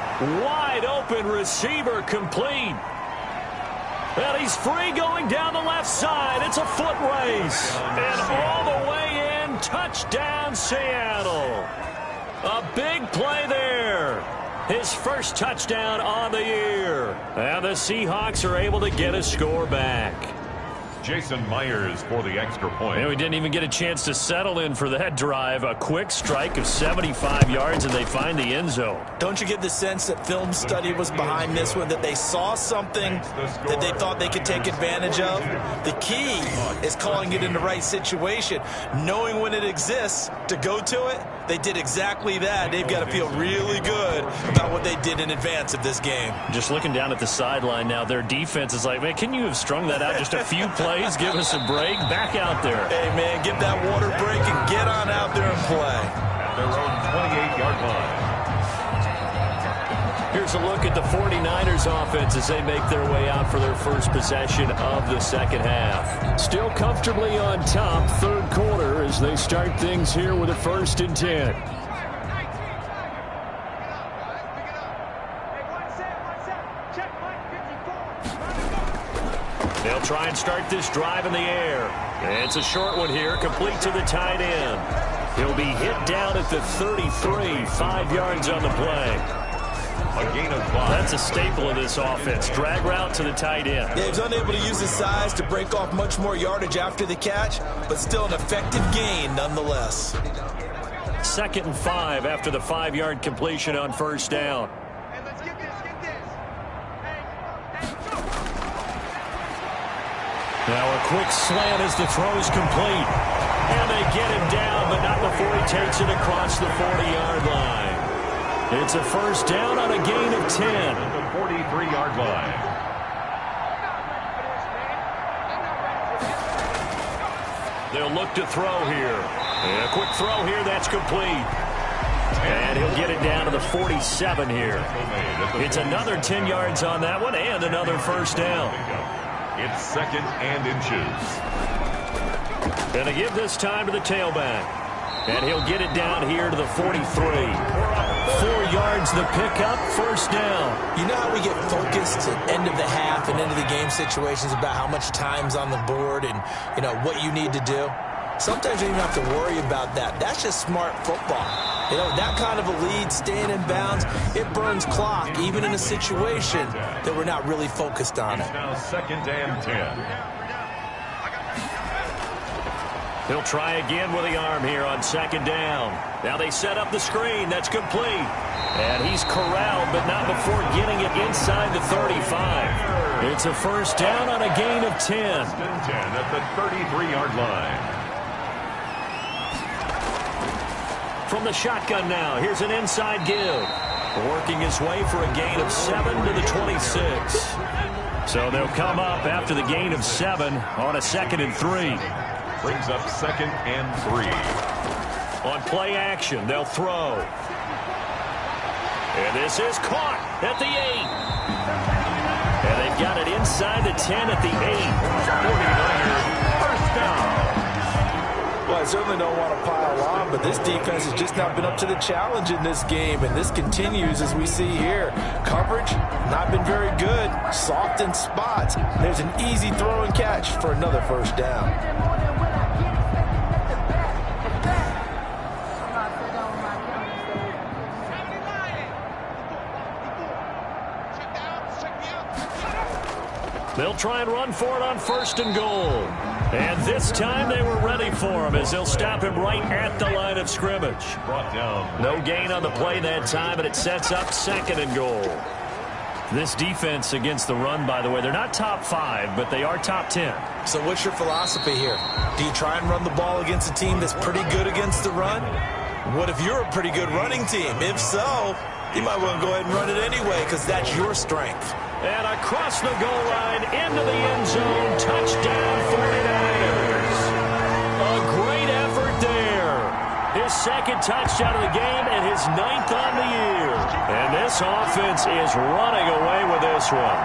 Wide open receiver complete. Well, he's free going down the left side. It's a foot race. And all the way in, touchdown Seattle. A big play there. His first touchdown on the year. And the Seahawks are able to get a score back. Jason Myers for the extra point. And we didn't even get a chance to settle in for that drive. A quick strike of 75 yards, and they find the end zone. Don't you get the sense that film study was behind this one, that they saw something that they thought they could take advantage of? The key is calling it in the right situation, knowing when it exists to go to it. They did exactly that. They've got to feel really good about what they did in advance of this game. Just looking down at the sideline now, their defense is like, man, can you have strung that out just a few plays? Give us a break. Back out there. Hey, man, give that water break and get on out there and play. At their own 28-yard line. Here's a look at the 49ers offense as they make their way out for their first possession of the second half. Still comfortably on top, third quarter, as they start things here with a 1st and 10. They'll try and start this drive in the air. It's a short one here, complete to the tight end. He'll be hit down at the 33, 5 yards on the play. A gain of 5. That's a staple of this offense. Drag route to the tight end. Yeah, he's unable to use his size to break off much more yardage after the catch, but still an effective gain nonetheless. 2nd and 5 after the 5-yard completion on 1st down. Now a quick slant as the throw is complete. And they get him down, but not before he takes it across the 40-yard line. It's a 1st down on a gain of 10. At the 43-yard line. They'll look to throw here. And a quick throw here, that's complete. And he'll get it down to the 47 here. It's another 10 yards on that one and another 1st down. It's 2nd and inches. And they give this time to the tailback. And he'll get it down here to the 43. 4 yards the pickup, 1st down. You know how we get focused at end of the half and end of the game situations about how much time's on the board and, you know, what you need to do? Sometimes you don't even have to worry about that. That's just smart football. You know, that kind of a lead, staying in bounds, it burns clock, even in a situation that we're not really focused on it. It's now 2nd and 10. He'll try again with the arm here on 2nd down. Now they set up the screen. That's complete. And he's corralled, but not before getting it inside the 35. It's a first down on a gain of 10. First and 10 at the 33-yard line. From the shotgun now, here's an inside give. Working his way for a gain of 7 to the 26. So they'll come up after the gain of 7 on a 2nd and 3. Brings up 2nd and 3. On play action, they'll throw. And this is caught at the 8. And they've got it inside the 10 at the 8. 49ers, first down. Well, I certainly don't want to pile on, but this defense has just not been up to the challenge in this game, and this continues as we see here. Coverage, not been very good. Soft in spots. There's an easy throw and catch for another first down. They'll try and run for it on 1st and goal. And this time they were ready for him as they'll stop him right at the line of scrimmage. Brought down. No gain on the play that time, and it sets up 2nd and goal. This defense against the run, by the way, they're not top 5, but they are top 10. So what's your philosophy here? Do you try and run the ball against a team that's pretty good against the run? What if you're a pretty good running team? If so, you might want to go ahead and run it anyway because that's your strength. And across the goal line, into the end zone, touchdown 49ers. A great effort there. His 2nd touchdown of the game and his 9th on the year. And this offense is running away with this one.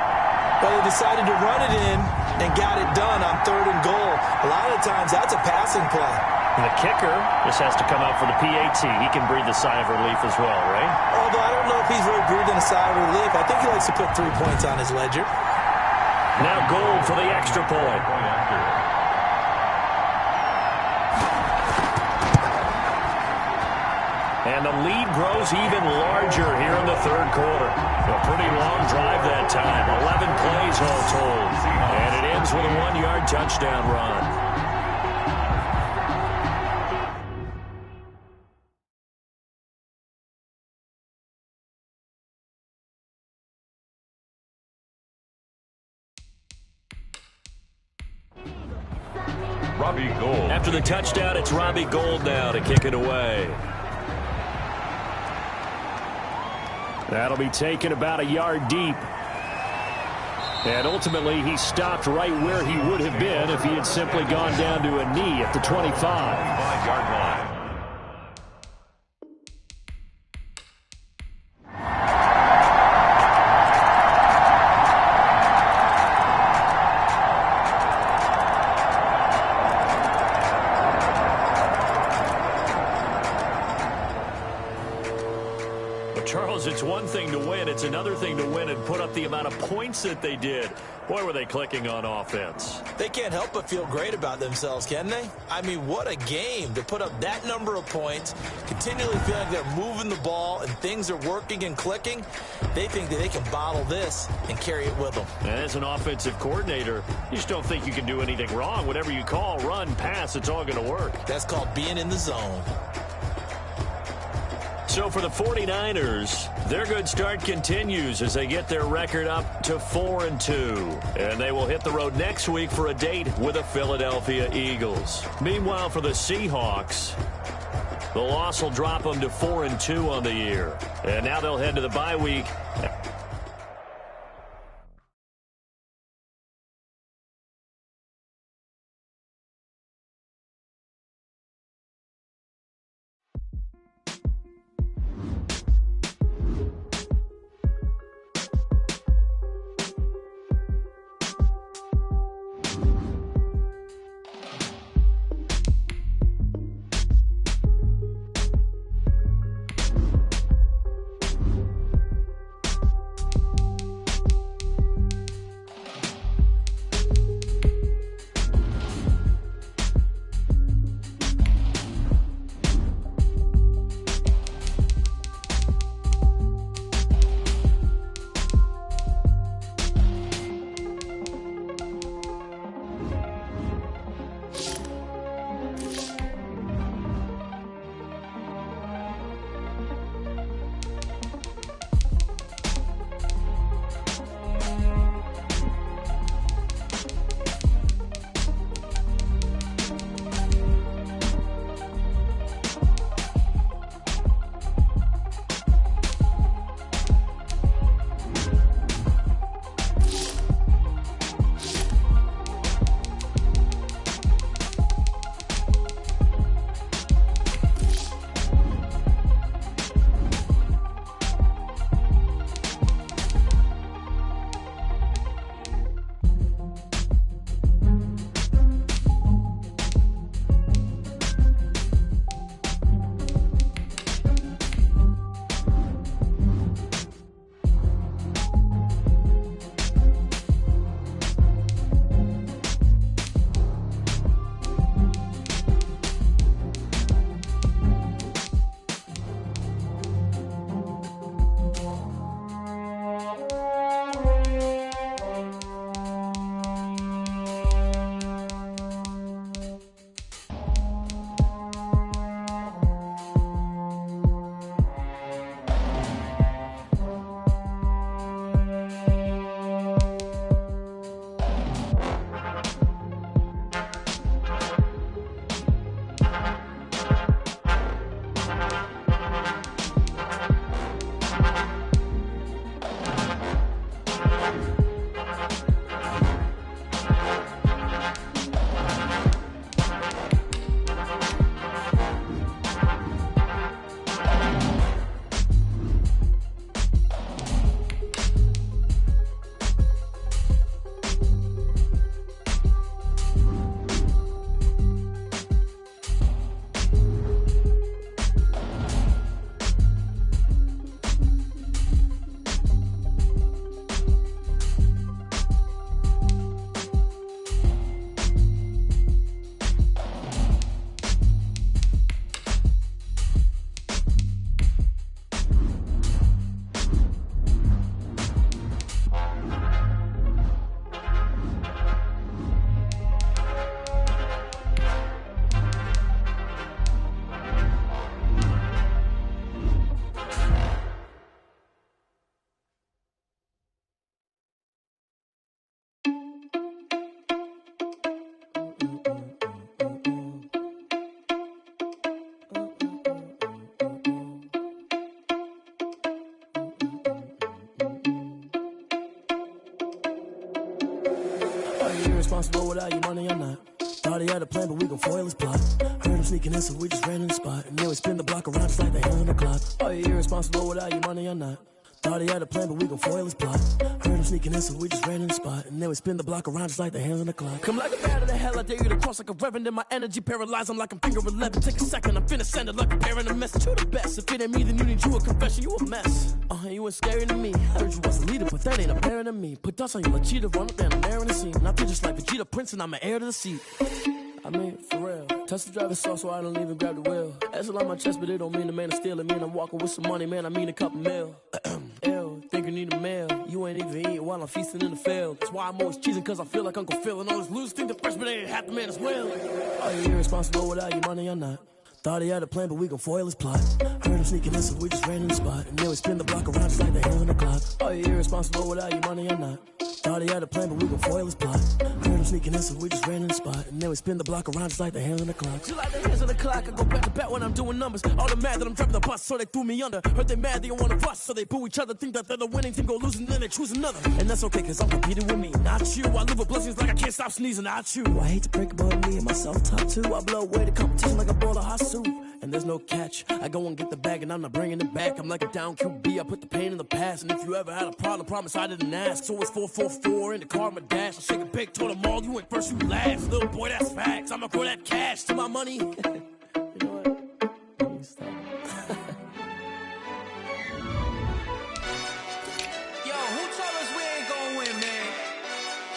Well, they decided to run it in and got it done on 3rd and goal. A lot of times, that's a passing play. And the kicker just has to come out for the PAT. He can breathe a sigh of relief as well, right? Although I don't know if he's really breathing a sigh of relief. I think he likes to put 3 points on his ledger. Now Gold for the extra point. And the lead grows even larger here in the 3rd quarter. A pretty long drive that time. 11 plays all told. And it ends with a 1-yard touchdown run. Robbie Gould. After the touchdown, it's Robbie Gould now to kick it away. That'll be taken about a yard deep. And ultimately, he stopped right where he would have been if he had simply gone down to a knee at the 25. 5-yard line. Charles, it's one thing to win. It's another thing to win and put up the amount of points that they did. Boy, were they clicking on offense. They can't help but feel great about themselves, can they? I mean, what a game to put up that number of points, continually feeling like they're moving the ball and things are working and clicking. They think that they can bottle this and carry it with them. And as an offensive coordinator, you just don't think you can do anything wrong. Whatever you call, run, pass, it's all going to work. That's called being in the zone. So for the 49ers, their good start continues as they get their record up to 4-2. And they will hit the road next week for a date with the Philadelphia Eagles. Meanwhile, for the Seahawks, the loss will drop them to 4-2 on the year. And now they'll head to the bye week. irresponsible without your money or not. Thought he had a plan, but we gon' foil his plot. Heard him sneaking in, so we just ran in the spot. And then we spin the block around just like the hand on the clock. Are you irresponsible without your money or not? Thought he had a plan, but we gon' foil his plot. Heard him sneaking in, so we just ran in the spot. And then we spin the block around just like the hands on the clock. Come like a bat of the hell, I dare you to cross like a reverend. And my energy paralyzed, I'm like I'm finger 11. Take a second, I'm finna send it like a parent a message. You the best, if it ain't me, then you need you a confession. You a mess, you ain't scary to me. Heard you was a leader, but that ain't apparent to me. Put dust on you like cheetah, run up down the air in the scene. And I feel just like Vegeta Prince, and I'm an heir to the seat. I mean, for real. Touch the driver's soft, so I don't even grab the wheel. That's on my chest, but it don't mean the man is stealing. Mean I'm walking with some money, man, I mean a couple mil. Ew, think you need a meal. You ain't even eating while I'm feasting in the field. That's why I'm always cheesing, cause I feel like Uncle Phil. And all this losers think the freshman ain't half the man as well. Are you irresponsible without your money or not? Thought he had a plan, but we gon' foil his plot. Heard him sneaking in, so we just ran in the spot. And then we spin the block around just like the hands on the clock. Are you irresponsible without your money or not? Thought he had a plan, but we gon' foil his plot. Heard him sneaking in, so we just ran in the spot. And then we spin the block around just like the hands on the clock. Just like the hands on the clock, I go back to back when I'm doing numbers. All the mad that I'm dropping the bus, so they threw me under. Heard they mad, they don't wanna bust, so they boo each other. Think that they're the winning team, go losing, then they choose another. And that's okay, cause I'm competing with me, not you. I live with blessings like I can't stop sneezing, not you. I hate to break it, but me and myself top two. I blow away the competition like a bowl of hot soup. And there's no catch. I go and get the bag and I'm not bringing it back. I'm like a down QB, I put the pain in the past. And if you ever had a problem, promise I didn't ask. So it's 4-4-4 in the car, my dash. I shake a big, told them all, you went first, you last. Little boy, that's facts. I'ma throw that cash to my money. You know what? Let me stop. Yo, who told us we ain't gonna win, man?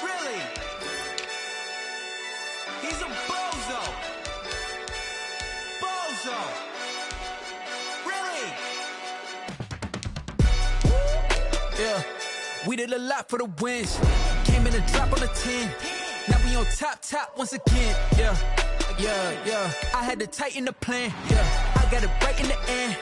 Really? He's a bozo. Really? Yeah, we did a lot for the wins. Came in and dropped on the 10. Now we on top once again. Yeah. I had to tighten the plan. Yeah, I got it right in the end.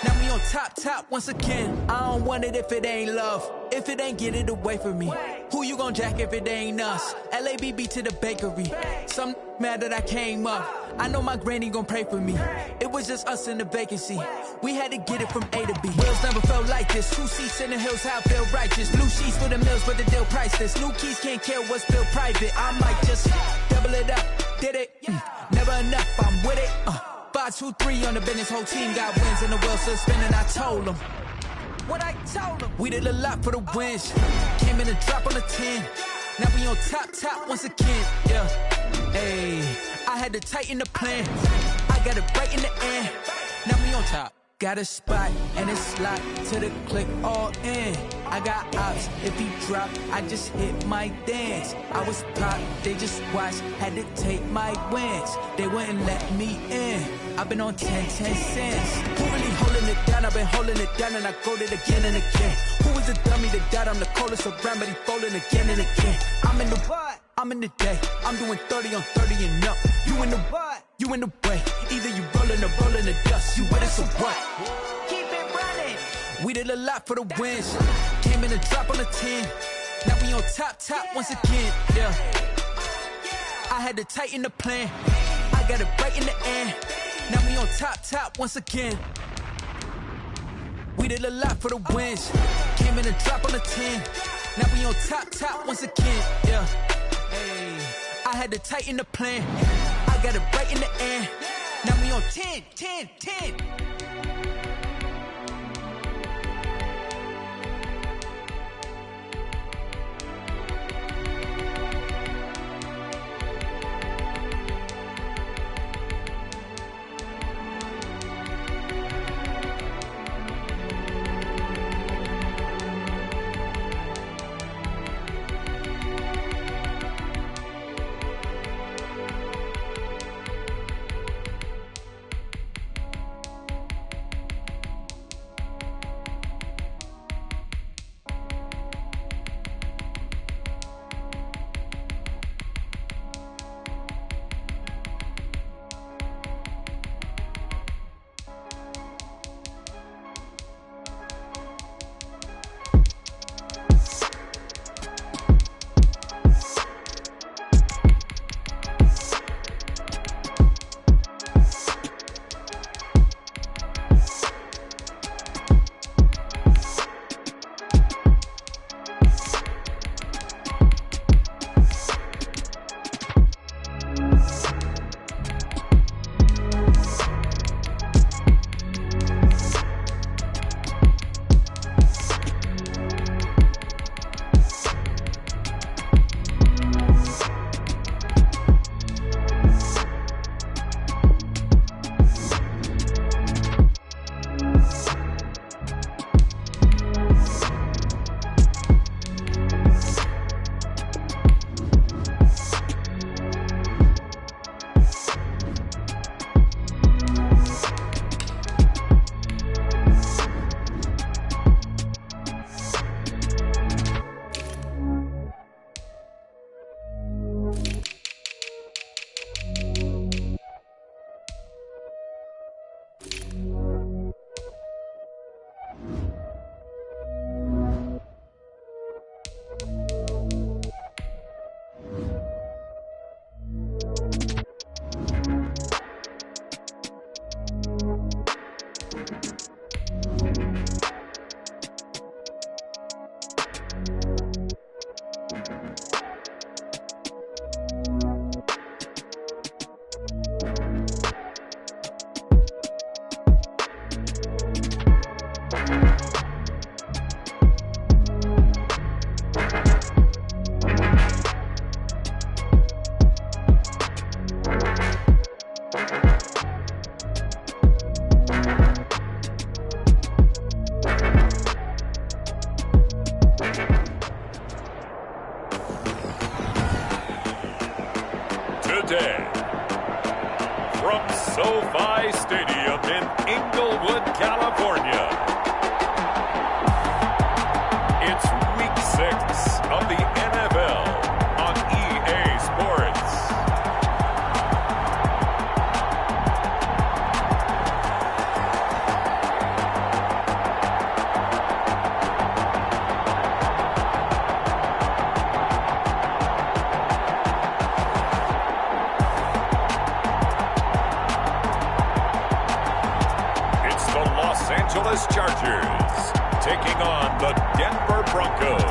Now we on top once again. I don't want it if it ain't love. If it ain't, get it away from me. Who you gon' jack if it ain't us? LABB to the bakery. Some mad that I came up. I know my granny gon' pray for me. It was just us in the vacancy. We had to get it from A to B. Wheels never felt like this. 2 seats in the hills, how I feel righteous. Blue sheets for the mills, but the deal priceless. New keys can't care what's built private. I might just double it up. Did it? Never enough, I'm with it. 5-2-3 on the business, whole team got wins and the wheels still spinning. I told them what I told them. We did a lot for the wins. Came in and dropped on the 10. Now we on top once again. Yeah, hey, I had to tighten the plan. I got it right in the end. Now we on top. Got a spot and it's locked to the click all in. I got ops, if he drop, I just hit my dance. I was pop, they just watched, had to take my wins. They wouldn't let me in. I've been on 10 cents. Who really holding it down? I've been holding it down and I go it again and again. Who was the dummy that died? I'm the coldest around, but he folding again and again. I'm in the what? I'm in the day. I'm doing 30 on 30 and up. You in the what? You in the way. Either you rolling or rolling the dust. You with us or what? Keep it running. We did a lot for the wins. Came in and dropped on the 10. Now we on top once again. Yeah. I had to tighten the plan. I got it right in the end. Now we on top once again. We did a lot for the wins. Came in and dropped on the 10. Now we on top once again. Yeah. Hey, I had to tighten the plan. I got it right in the end. Now we on 10. SoFi Stadium in Inglewood, California. It's Week 6 of the NFL on EA Sports. Los Angeles Chargers taking on the Denver Broncos.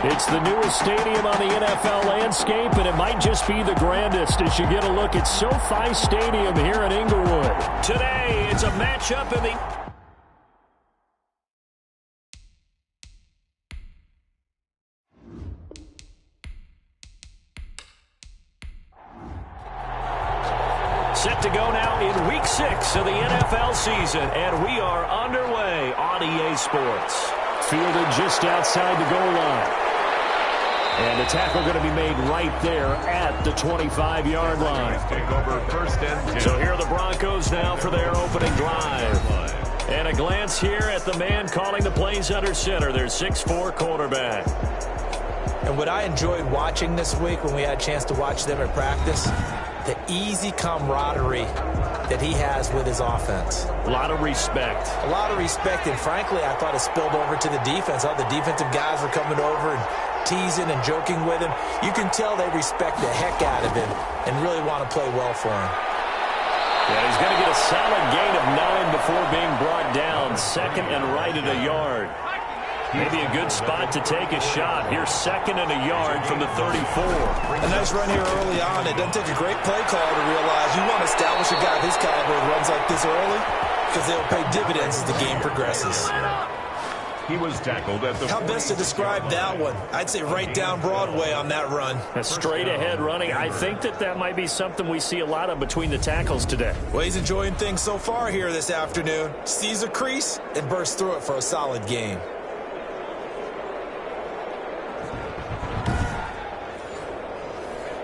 It's the newest stadium on the NFL landscape, and it might just be the grandest as you get a look at SoFi Stadium here in Inglewood. Today, it's a matchup in the... Set to go now in Week 6 of the NFL season, and we are underway on EA Sports. Fielded just outside the goal line. And the tackle going to be made right there at the 25-yard line. Take over 1st and 10. So here are the Broncos now for their opening drive. And a glance here at the man calling the plays under center, their 6'4" quarterback. And what I enjoyed watching this week when we had a chance to watch them at practice, the easy camaraderie that he has with his offense. A lot of respect. A lot of respect, and frankly, I thought it spilled over to the defense. All the defensive guys were coming over and teasing and joking with him. You can tell they respect the heck out of him and really want to play well for him. Yeah, he's going to get a solid gain of 9 before being brought down. 2nd and right at a yard. Maybe a good spot to take a shot. Here's 2nd and a yard from the 34. A nice run here early on. It doesn't take a great play call to realize you want to establish a guy of his caliber who runs like this early because they'll pay dividends as the game progresses. He was tackled at the... How best to describe that one? I'd say right down Broadway on that run. A straight ahead running. I think that might be something we see a lot of between the tackles today. Well, he's enjoying things so far here this afternoon. Sees a crease and bursts through it for a solid gain.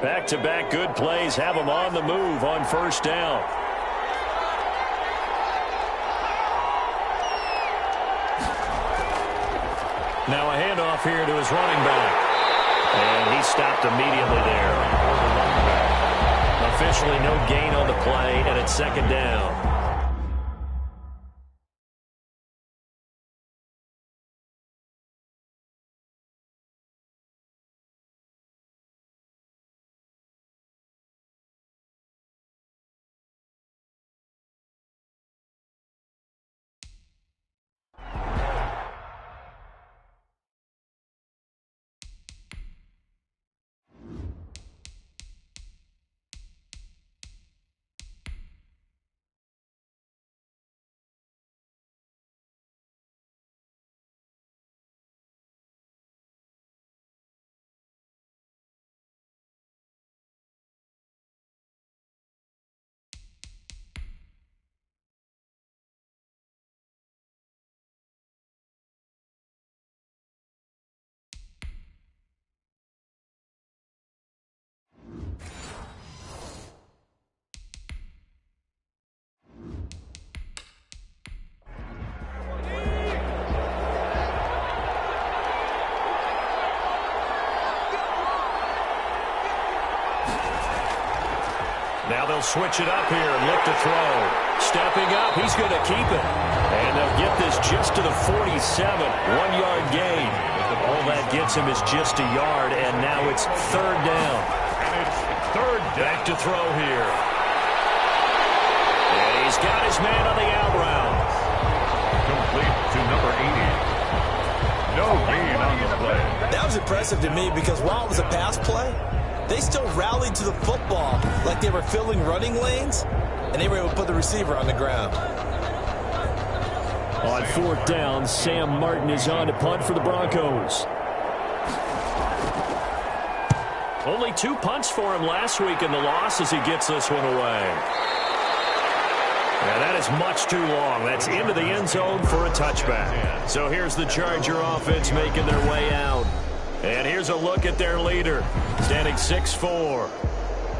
Back-to-back good plays have him on the move on 1st down. Now a handoff here to his running back. And he stopped immediately there. Officially no gain on the play, and it's 2nd down. Now they'll switch it up here and look to throw. Stepping up, he's going to keep it. And they'll get this just to the 47. 1-yard gain. All that gets him is just a yard, and now it's 3rd down. And it's 3rd down. Back to throw here. And he's got his man on the out route. Complete to number 80. No gain on the play. That was impressive to me because while it was a pass play, they still rallied to the football like they were filling running lanes, and they were able to put the receiver on the ground. On 4th down, Sam Martin is on to punt for the Broncos. Only 2 punts for him last week in the loss as he gets this one away. Yeah, that is much too long. That's into the end zone for a touchback. So here's the Charger offense making their way out. And here's a look at their leader, standing 6'4".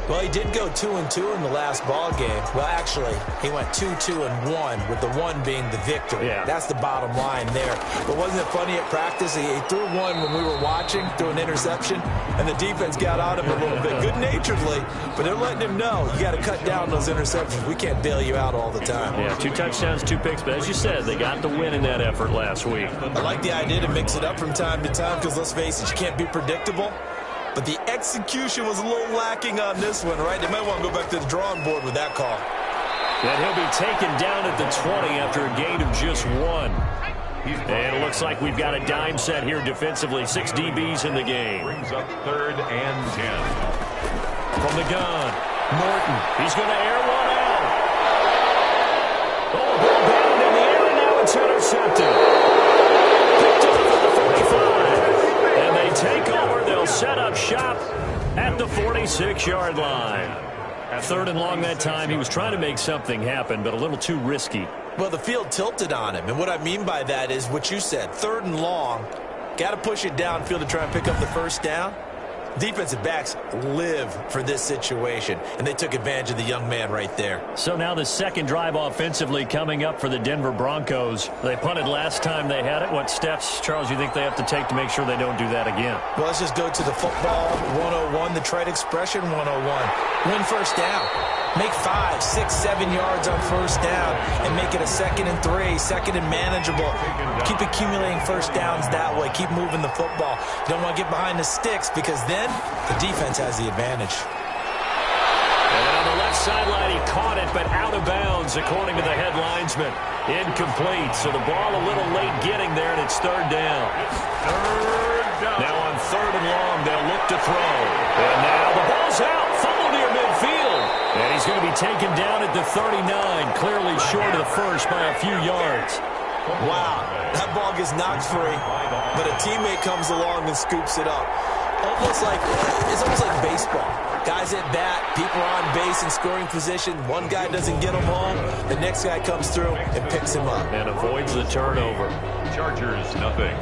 Well, he did go 2-2 in the last ball game. Well, actually, he went 2-2-1, with the 1 being the victory. Yeah. That's the bottom line there. But wasn't it funny at practice? He threw one when we were watching, threw an interception, and the defense got on him a little bit, good-naturedly. But they're letting him know, you got to cut down those interceptions. We can't bail you out all the time. Yeah, 2 touchdowns, 2 picks. But as you said, they got the win in that effort last week. I like the idea to mix it up from time to time because, let's face it, you can't be predictable. But the execution was a little lacking on this one, right? They might want to go back to the drawing board with that call. And he'll be taken down at the 20 after a gain of just 1. And it looks like we've got a dime set here defensively. 6 DBs in the game. Brings up 3rd and 10. From the gun, Morton. He's going to air one out. Oh, ball batted in the air, and now it's intercepted. Picked off at the 45. And they take over. They'll set up shop at the 46-yard line. At 3rd and long that time, he was trying to make something happen, but a little too risky. Well, the field tilted on him, and what I mean by that is what you said, 3rd and long, got to push it downfield to try and pick up the first down. Defensive backs live for this situation, and they took advantage of the young man right there. So now the second drive offensively coming up for the Denver Broncos. They punted last time they had it. What steps, Charles, you think they have to take to make sure they don't do that again? Well, let's just go to the football 101, the trade expression 101. Win first down. Make 5, 6, 7 yards on first down and make it a 2nd and 3, 2nd and manageable. Keep accumulating first downs that way. Keep moving the football. You don't want to get behind the sticks because then the defense has the advantage. And on the left sideline, he caught it, but out of bounds, according to the head linesman. Incomplete, so the ball a little late getting there, and it's 3rd down. Now on 3rd and long, they'll look to throw. And now the ball's out. Fumble near midfield. And he's going to be taken down at the 39, clearly short of the first by a few yards. Wow, that ball gets knocked free, but a teammate comes along and scoops it up. It's almost like baseball. Guys at bat, people are on base in scoring position. One guy doesn't get him home. The next guy comes through and picks him up. And avoids the turnover. Chargers, nothing.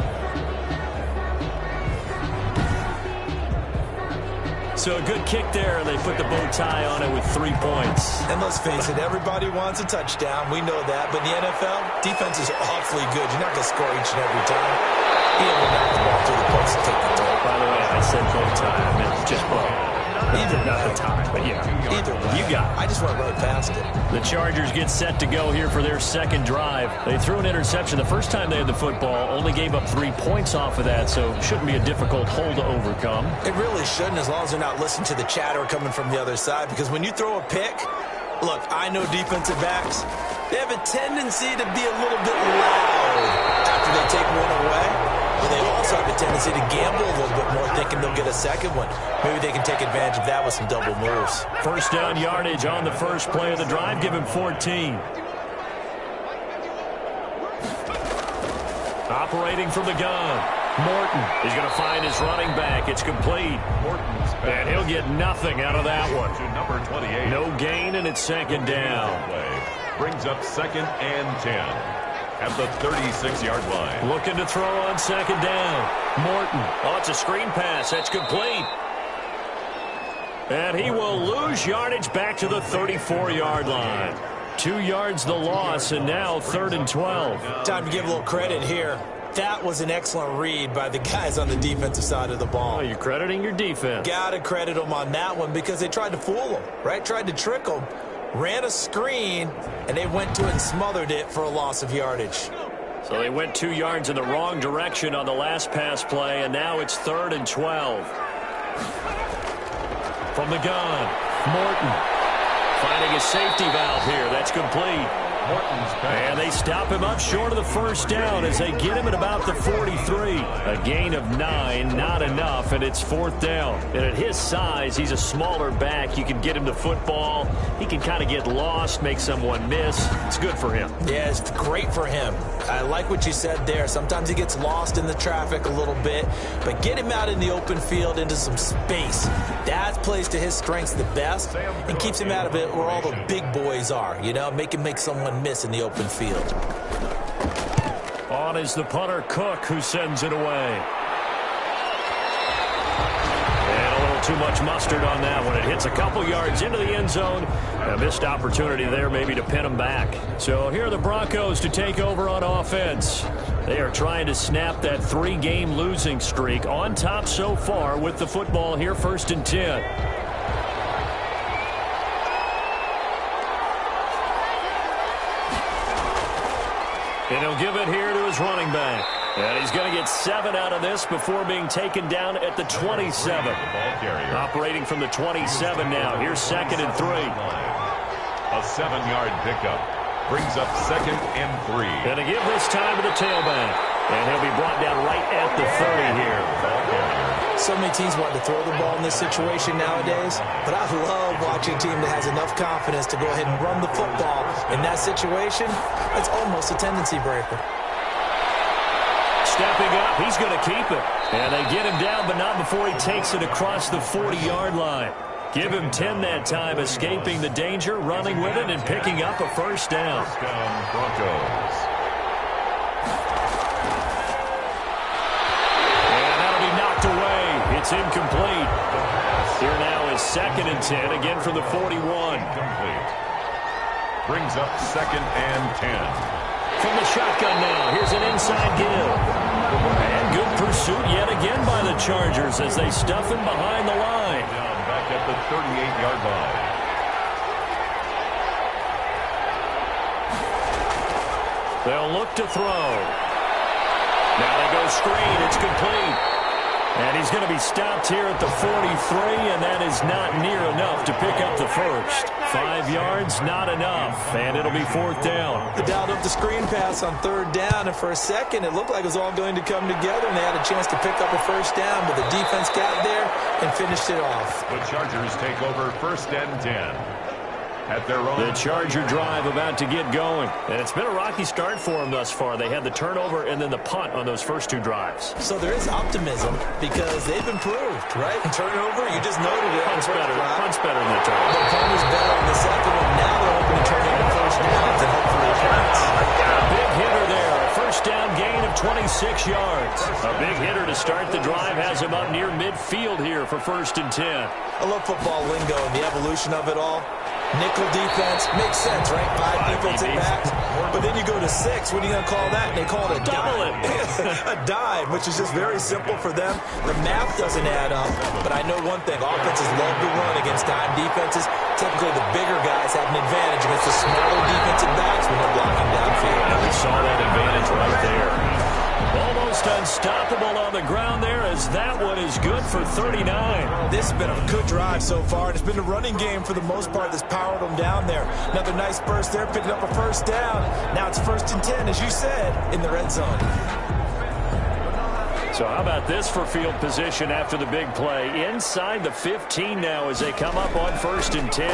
So a good kick there, and they put the bow tie on it with 3 points. And let's face it, everybody wants a touchdown. We know that. But in the NFL, defense is awfully good. You're not going to score each and every time. You don't knock the ball through the post and take the toll. By the way, I said bow tie. I meant just bow. Either not the tie, but yeah. Either way. You got it. I just went right past it. The Chargers get set to go here for their second drive. They threw an interception the first time they had the football, only gave up 3 points off of that, so shouldn't be a difficult hole to overcome. It really shouldn't, as long as they're not listening to the chatter coming from the other side, because when you throw a pick, look, I know defensive backs, they have a tendency to be a little bit loud after they take one away. But they also have a tendency to gamble a little bit more, thinking they'll get a second one. Maybe they can take advantage of that with some double moves. First down yardage on the first play of the drive. Give him 14. Operating from the gun. Morton is going to find his running back. It's complete. Morton's and he'll get nothing out of that one. To number 28. No gain, and it's 2nd down. Brings up 2nd and 10. At the 36-yard line. Looking to throw on 2nd down. Morton. Oh, it's a screen pass. That's complete. And he will lose yardage back to the 34-yard line. 2 yards the loss, and now 3rd and 12. Time to give a little credit here. That was an excellent read by the guys on the defensive side of the ball. Oh, you're crediting your defense. Got to credit them on that one because they tried to fool them, right? Tried to trick them. Ran a screen, and they went to it and smothered it for a loss of yardage. So they went 2 yards in the wrong direction on the last pass play, and now it's 3rd and 12. From the gun, Morton finding a safety valve here. That's complete. And they stop him up short of the first down as they get him at about the 43. A gain of 9, not enough, and it's 4th down. And at his size, he's a smaller back. You can get him to football. He can kind of get lost, make someone miss. It's good for him. Yeah, it's great for him. I like what you said there. Sometimes he gets lost in the traffic a little bit, but get him out in the open field into some space. That plays to his strengths the best and keeps him out of it where all the big boys are, you know, make him make someone miss in the open field. On is the punter, Cook, who sends it away. little too much mustard on that one. It hits a couple yards into the end zone. A missed opportunity there maybe to pin them back. So here are the Broncos to take over on offense. They are trying to snap that 3-game losing streak, on top so far with the football here, 1st and 10. And he'll give it here to his running back. And he's going to get 7 out of this before being taken down at the 27. Operating from the 27 now. Here's 2nd and 3. A 7-yard pickup. Brings up 2nd and 3. And to give this time to the tailback. And he'll be brought down right at the 30 here. So many teams want to throw the ball in this situation nowadays, but I love watching a team that has enough confidence to go ahead and run the football. In that situation, it's almost a tendency breaker. Stepping up, he's going to keep it. And they get him down, but not before he takes it across the 40-yard line. Give him 10 that time, escaping the danger, running with it, and picking up a first down. First down, Broncos. And that'll be knocked away. It's incomplete. Here now is 2nd and 10, again from the 41. Complete. Brings up 2nd and 10. From the shotgun now, here's an inside give. And good pursuit yet again by the Chargers as they stuff him behind the line. Down back at the 38-yard line. They'll look to throw. Now they go screen. It's complete. And he's going to be stopped here at the 43, and that is not near enough to pick up the first. 5 yards, not enough, and it'll be 4th down. They dialed up the screen pass on 3rd down, and for a second it looked like it was all going to come together, and they had a chance to pick up a first down, but the defense got there and finished it off. The Chargers take over 1st and 10. At their own. The Charger drive about to get going. And it's been a rocky start for them thus far. They had the turnover and then the punt on those first 2 drives. So there is optimism because they've improved, right? Turnover, you just noted it. Punt's better than the turnover. The punt is better on the second one. Now they're hoping to turn into first downs and hopefully points. A big hitter there. A first down gain of 26 yards. A big hitter to start the drive has him up near midfield here for 1st and 10. I love football lingo and the evolution of it all. Nickel defense makes sense, right? 5 defensive backs. But then you go to 6. What are you going to call that? And they call it a double a dive, which is just very simple for them. The math doesn't add up. But I know one thing. Offenses love to run against dime defenses. Typically, the bigger guys have an advantage against the smaller defensive backs when they're blocking downfield. And we saw that advantage right there. Almost unstoppable on the ground there as that one is good for 39. This has been a good drive so far, and it's been a running game for the most part that's powered them down there. Another nice burst there, picking up a first down. Now it's 1st and 10, as you said, in the red zone. So how about this for field position after the big play? Inside the 15 now as they come up on 1st and 10.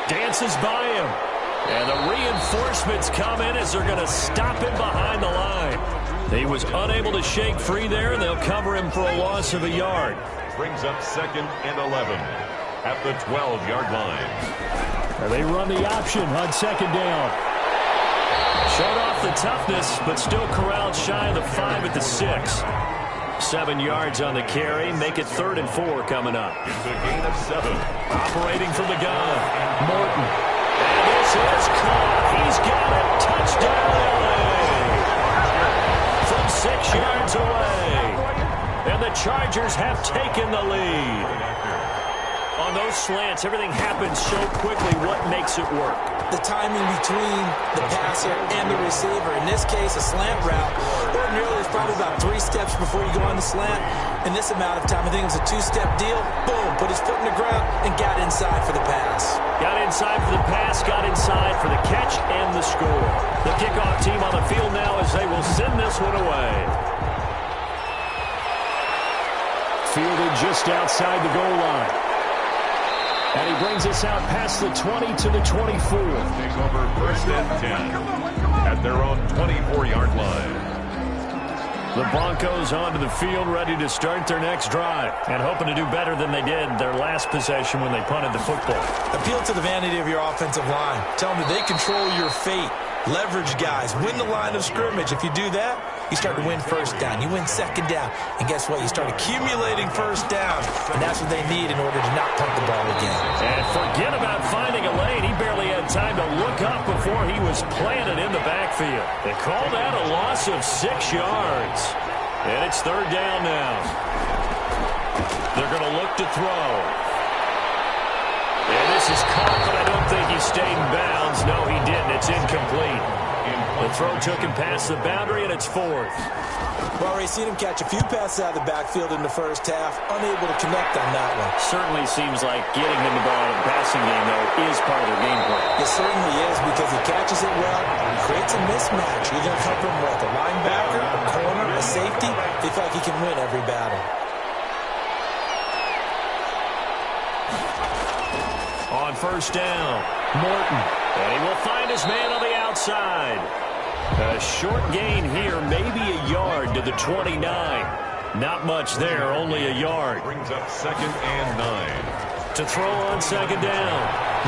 Dances by him. And the reinforcements come in as they're going to stop him behind the line. He was unable to shake free there, and they'll cover him for a loss of a yard. Brings up 2nd and 11 at the 12-yard line. And they run the option on 2nd down. Showed off the toughness, but still corralled shy of the 5 at the 6. 7 yards on the carry. Make it 3rd and 4 coming up. It's a gain of 7. Operating from the gun, Morton. And this is caught. He's got it. Touchdown, LA. From 6 yards away. And the Chargers have taken the lead. On those slants, everything happens so quickly. What makes it work? The timing between the passer and the receiver. In this case, a slant route. Ordinarily, it's probably about 3 steps before you go on the slant. In this amount of time, I think it was a 2-step deal. Boom, put his foot in the ground and got inside for the pass. Got inside for the pass, got inside for the catch and the score. The kickoff team on the field now as they will send this one away. Fielded just outside the goal line. And he brings us out past the 20 to the 24. Take over 1st and 10 at their own 24-yard line. The Broncos onto the field, ready to start their next drive, and hoping to do better than they did their last possession when they punted the football. Appeal to the vanity of your offensive line. Tell them that they control your fate. leverage guys, win the line of scrimmage. If you do that, you start to win first down. You win second down. And guess what? You start accumulating first down. And that's what they need in order to not punt the ball again. And forget about finding a lane. He barely had time to look up before he was planted in the backfield. They call that a loss of 6 yards. And it's third down now. They're going to look to throw. And this is caught, but I don't think he stayed in bounds. No, he didn't. It's incomplete. The throw took him past the boundary, and it's fourth. We've already seen him catch a few passes out of the backfield in the first half, unable to connect on that one. Certainly seems like getting him the ball in the passing game, though, is part of their game plan. It certainly is, because he catches it well, creates a mismatch. You're going to come from what, a linebacker, a corner, a safety? They feel like he can win every battle. On first down, Morton. And he will find his man on the outside. A short gain here, maybe a yard to the 29. Not much there, only a yard. Brings up 2nd and 9. To throw on second down,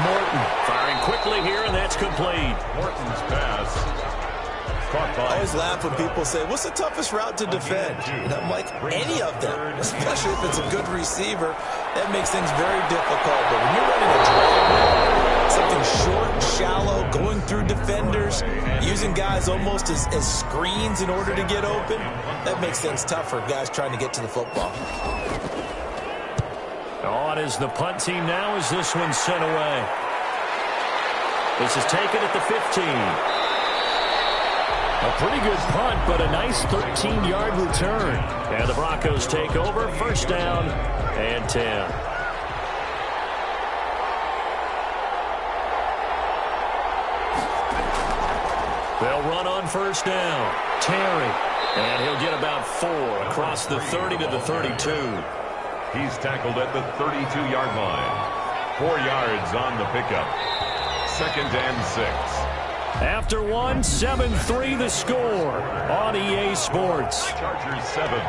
Morton firing quickly here, and that's complete. Morton's pass. Caught by. I always laugh when people say, what's the toughest route to defend? And I'm like, any of them, especially if it's a good receiver. That makes things very difficult. But when you're running a drag, something short, shallow, going through defenders, using guys almost as screens in order to get open, that makes things tough for guys trying to get to the football. On is the punt team now as this one's sent away. This is taken at the 15. A pretty good punt, but a nice 13-yard return. And the Broncos take over, first down and 10. They'll run on first down. Terry. And he'll get about 4 across the 30 to the 32. He's tackled at the 32-yard line. 4 yards on the pickup. 2nd and 6. After one, 7-3 the score on EA Sports. Chargers 7,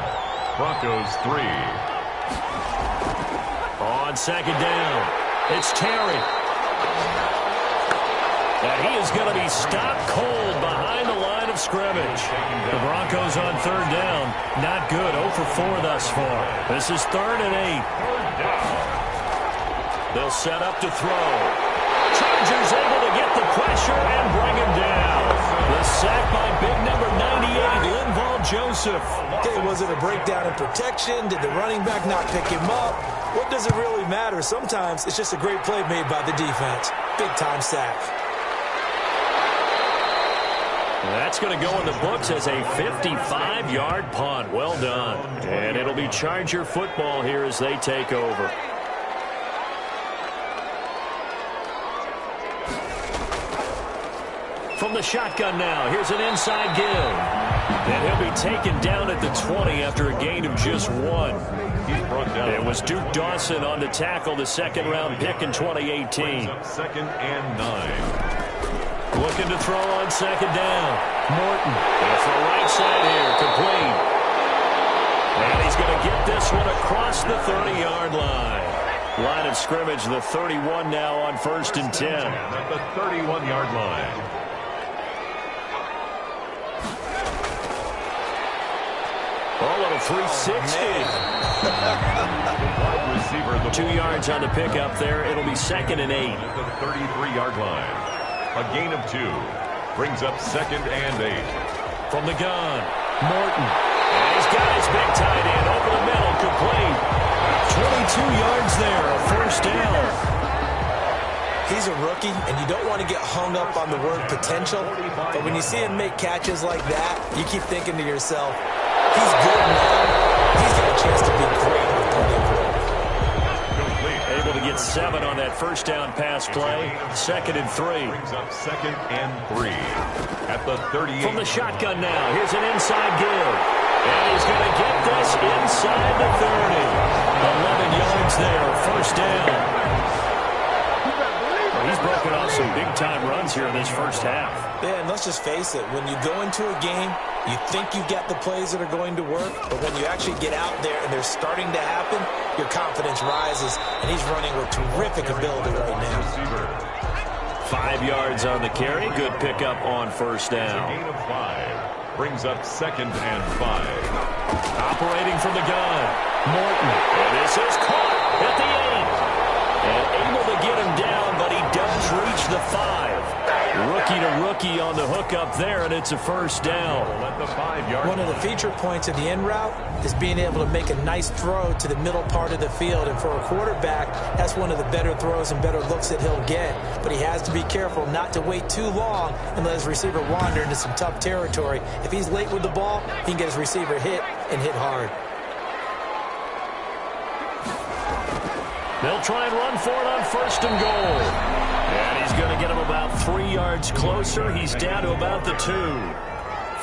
Broncos 3. On second down, it's Terry. And he is going to be stopped cold behind the line of scrimmage. The Broncos on third down, not good, 0 for 4 thus far. This is 3rd and 8. They'll set up to throw. Chargers able to get the pressure and bring him down. The sack by big number 98, Linval Joseph. Okay, was it a breakdown in protection? Did the running back not pick him up? What does it really matter? Sometimes it's just a great play made by the defense. Big-time sack. That's going to go in the books as a 55-yard punt. Well done. And it'll be Charger football here as they take over. From the shotgun now, here's an inside give. And he'll be taken down at the 20 after a gain of just 1. It was Duke Dawson on the tackle, the second-round pick in 2018. 2nd and 9. Looking to throw on second down. Morton. It's the right side here, complete. And he's going to get this one across the 30-yard line. Line of scrimmage, the 31 now on 1st and 10. At the 31-yard line. Oh, little 360. 2 yards on the pickup there. It'll be 2nd and 8. At the 33-yard line. A gain of 2. Brings up 2nd and 8. From the gun, Morton. And he's got his big tight end over the middle, complete. 22 yards there, a first down. He's a rookie, and you don't want to get hung up on the word potential. But when you see him make catches like that, you keep thinking to yourself, he's good now. He's got a chance to be great with plenty of growth. Able to get 7 on that first down pass play. 2nd and 3. Brings up 2nd and 3. At the 38. From the shotgun now, here's an inside give. And he's going to get this inside the 30. 11 yards there, first down. He's broken off some big-time runs here in this first half. Yeah, and let's just face it. When you go into a game, you think you've got the plays that are going to work, but when you actually get out there and they're starting to happen, your confidence rises, and he's running with terrific ability right now. 5 yards on the carry. Good pickup on first down. Gain of 5 brings up 2nd and 5. Operating from the gun, Morton. And this is caught at the 8. And able to get him down, but he does reach the 5. Rookie to rookie on the hook up there, and it's a first down. At the 5-yard One of the feature points of the in route is being able to make a nice throw to the middle part of the field. And for a quarterback, that's one of the better throws and better looks that he'll get. But he has to be careful not to wait too long and let his receiver wander into some tough territory. If he's late with the ball, he can get his receiver hit and hit hard. They'll try and run for it on 1st and goal. And he's going to get him about 3 yards closer. He's down to about the 2.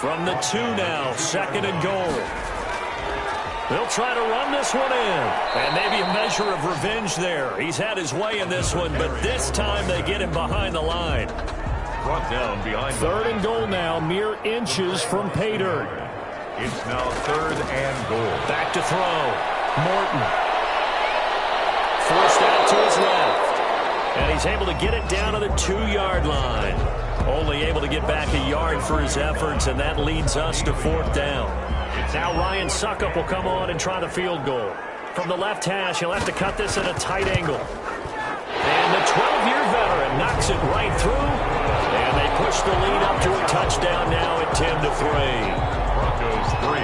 From the 2 now, 2nd and goal. They'll try to run this one in. And maybe a measure of revenge there. He's had his way in this one, but this time they get him behind the line. brought down behind. 3rd and goal now, mere inches from pay dirt. It's now 3rd and goal. Back to throw. Morton. Forced out to his left. And he's able to get it down to the 2-yard line. Only able to get back a yard for his efforts, and that leads us to 4th down. Now Ryan Suckup will come on and try the field goal. From the left hash, he'll have to cut this at a tight angle. And the 12-year veteran knocks it right through. And they push the lead up to a touchdown now at 10-3. Broncos 3.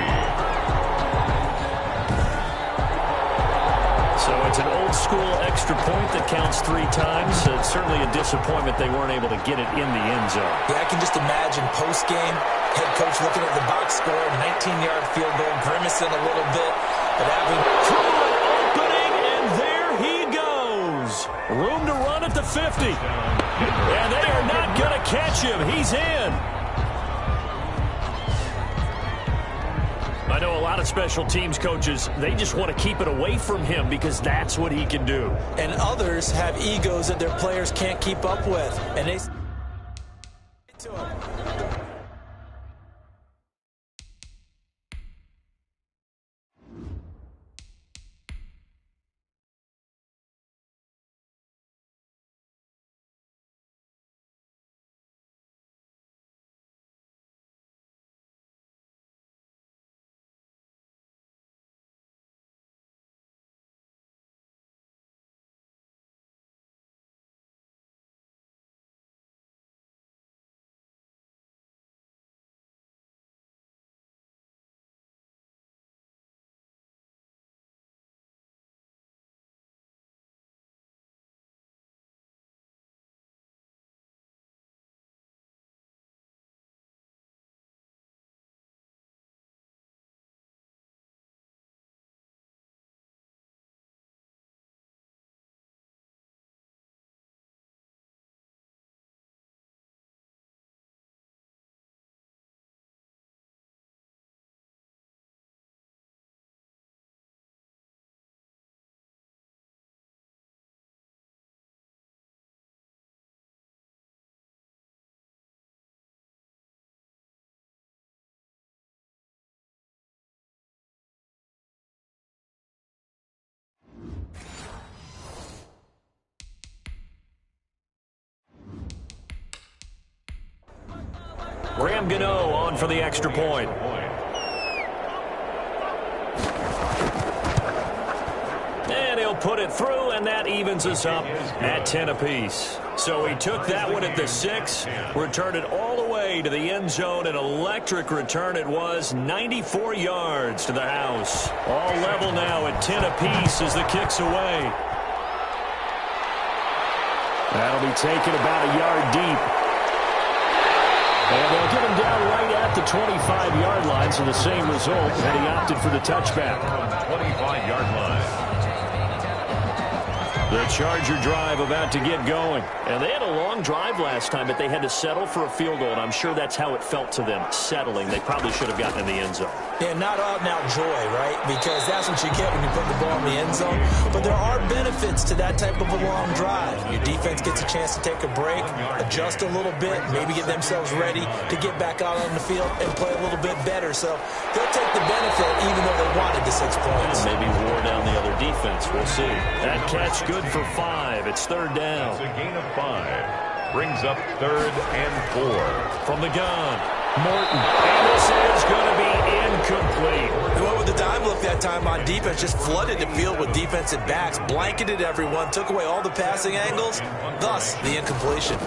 So it's an old-school extra point that counts 3 times. It's certainly a disappointment they weren't able to get it in the end zone. Yeah, I can just imagine post-game, head coach looking at the box score, 19-yard field goal, grimacing a little bit. But having through an opening, and there he goes. Room to run at the 50. And they are not going to catch him. He's in. I know a lot of special teams coaches, they just want to keep it away from him because that's what he can do. And others have egos that their players can't keep up with. And they to him. Graham Gano on for the extra point. And he'll put it through, and that evens us up at 10 apiece. So he took that one at the 6, returned it all the way to the end zone. An electric return it was, 94 yards to the house. All level now at 10 apiece as the kick's away. That'll be taken about a yard deep. And they'll get him down right at the 25-yard line, so the same result, and he opted for the touchback. 25-yard line. The Charger drive about to get going. And they had a long drive last time, but they had to settle for a field goal, and I'm sure that's how it felt to them, settling. They probably should have gotten in the end zone. Yeah, not out-and-out joy, right? Because that's what you get when you put the ball in the end zone. But there are benefits to that type of a long drive. Your defense gets a chance to take a break, adjust a little bit, maybe get themselves ready to get back out on the field and play a little bit better. So they'll take the benefit even though they wanted the 6 points. Maybe wore down the other defense. We'll see. That catch good for 5. It's 3rd down. It's a gain of 5. brings up 3rd and 4. From the gun, Morton. And this is going to be incomplete. They went with the dime look that time on defense, just flooded the field with defensive backs, blanketed everyone, took away all the passing angles, thus the incompletion.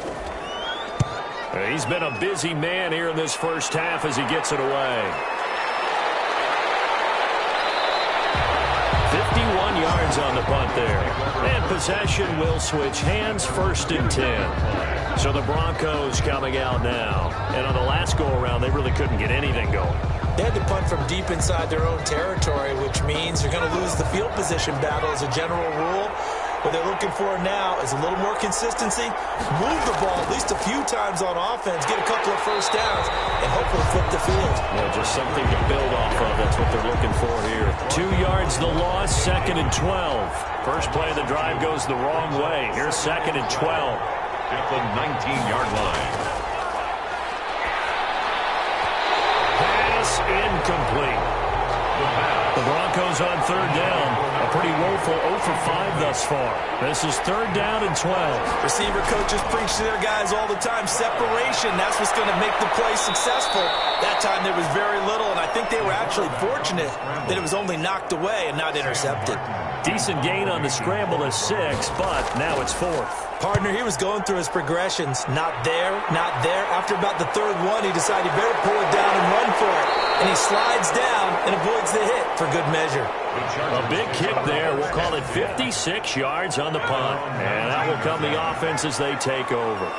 He's been a busy man here in this first half as he gets it away. 51 yards on the punt there. And possession will switch hands, 1st and 10. So the Broncos coming out now. And on the last go-around, they really couldn't get anything going. They had to punt from deep inside their own territory, which means they're going to lose the field position battle as a general rule. What they're looking for now is a little more consistency, move the ball at least a few times on offense, get a couple of first downs, and hopefully flip the field. Yeah, just something to build off of. That's what they're looking for here. 2 yards the loss, 2nd and 12. First play of the drive goes the wrong way. Here's 2nd and 12. At the 19-yard line. Pass incomplete. The Broncos on 3rd down. A pretty woeful 0 for 5 thus far. This is 3rd down and 12. Receiver coaches preach to their guys all the time. Separation, that's what's going to make the play successful. That time there was very little, and I think they were actually fortunate that it was only knocked away and not intercepted. Decent gain on the scramble is 6, but now it's 4th. Partner, he was going through his progressions. Not there, not there. After about the 3rd one, he decided he better pull it down and run for it. And he slides down and avoids the hit for good measure. A big kick there. We'll call it 56 yards on the punt. And that will come the offense as they take over.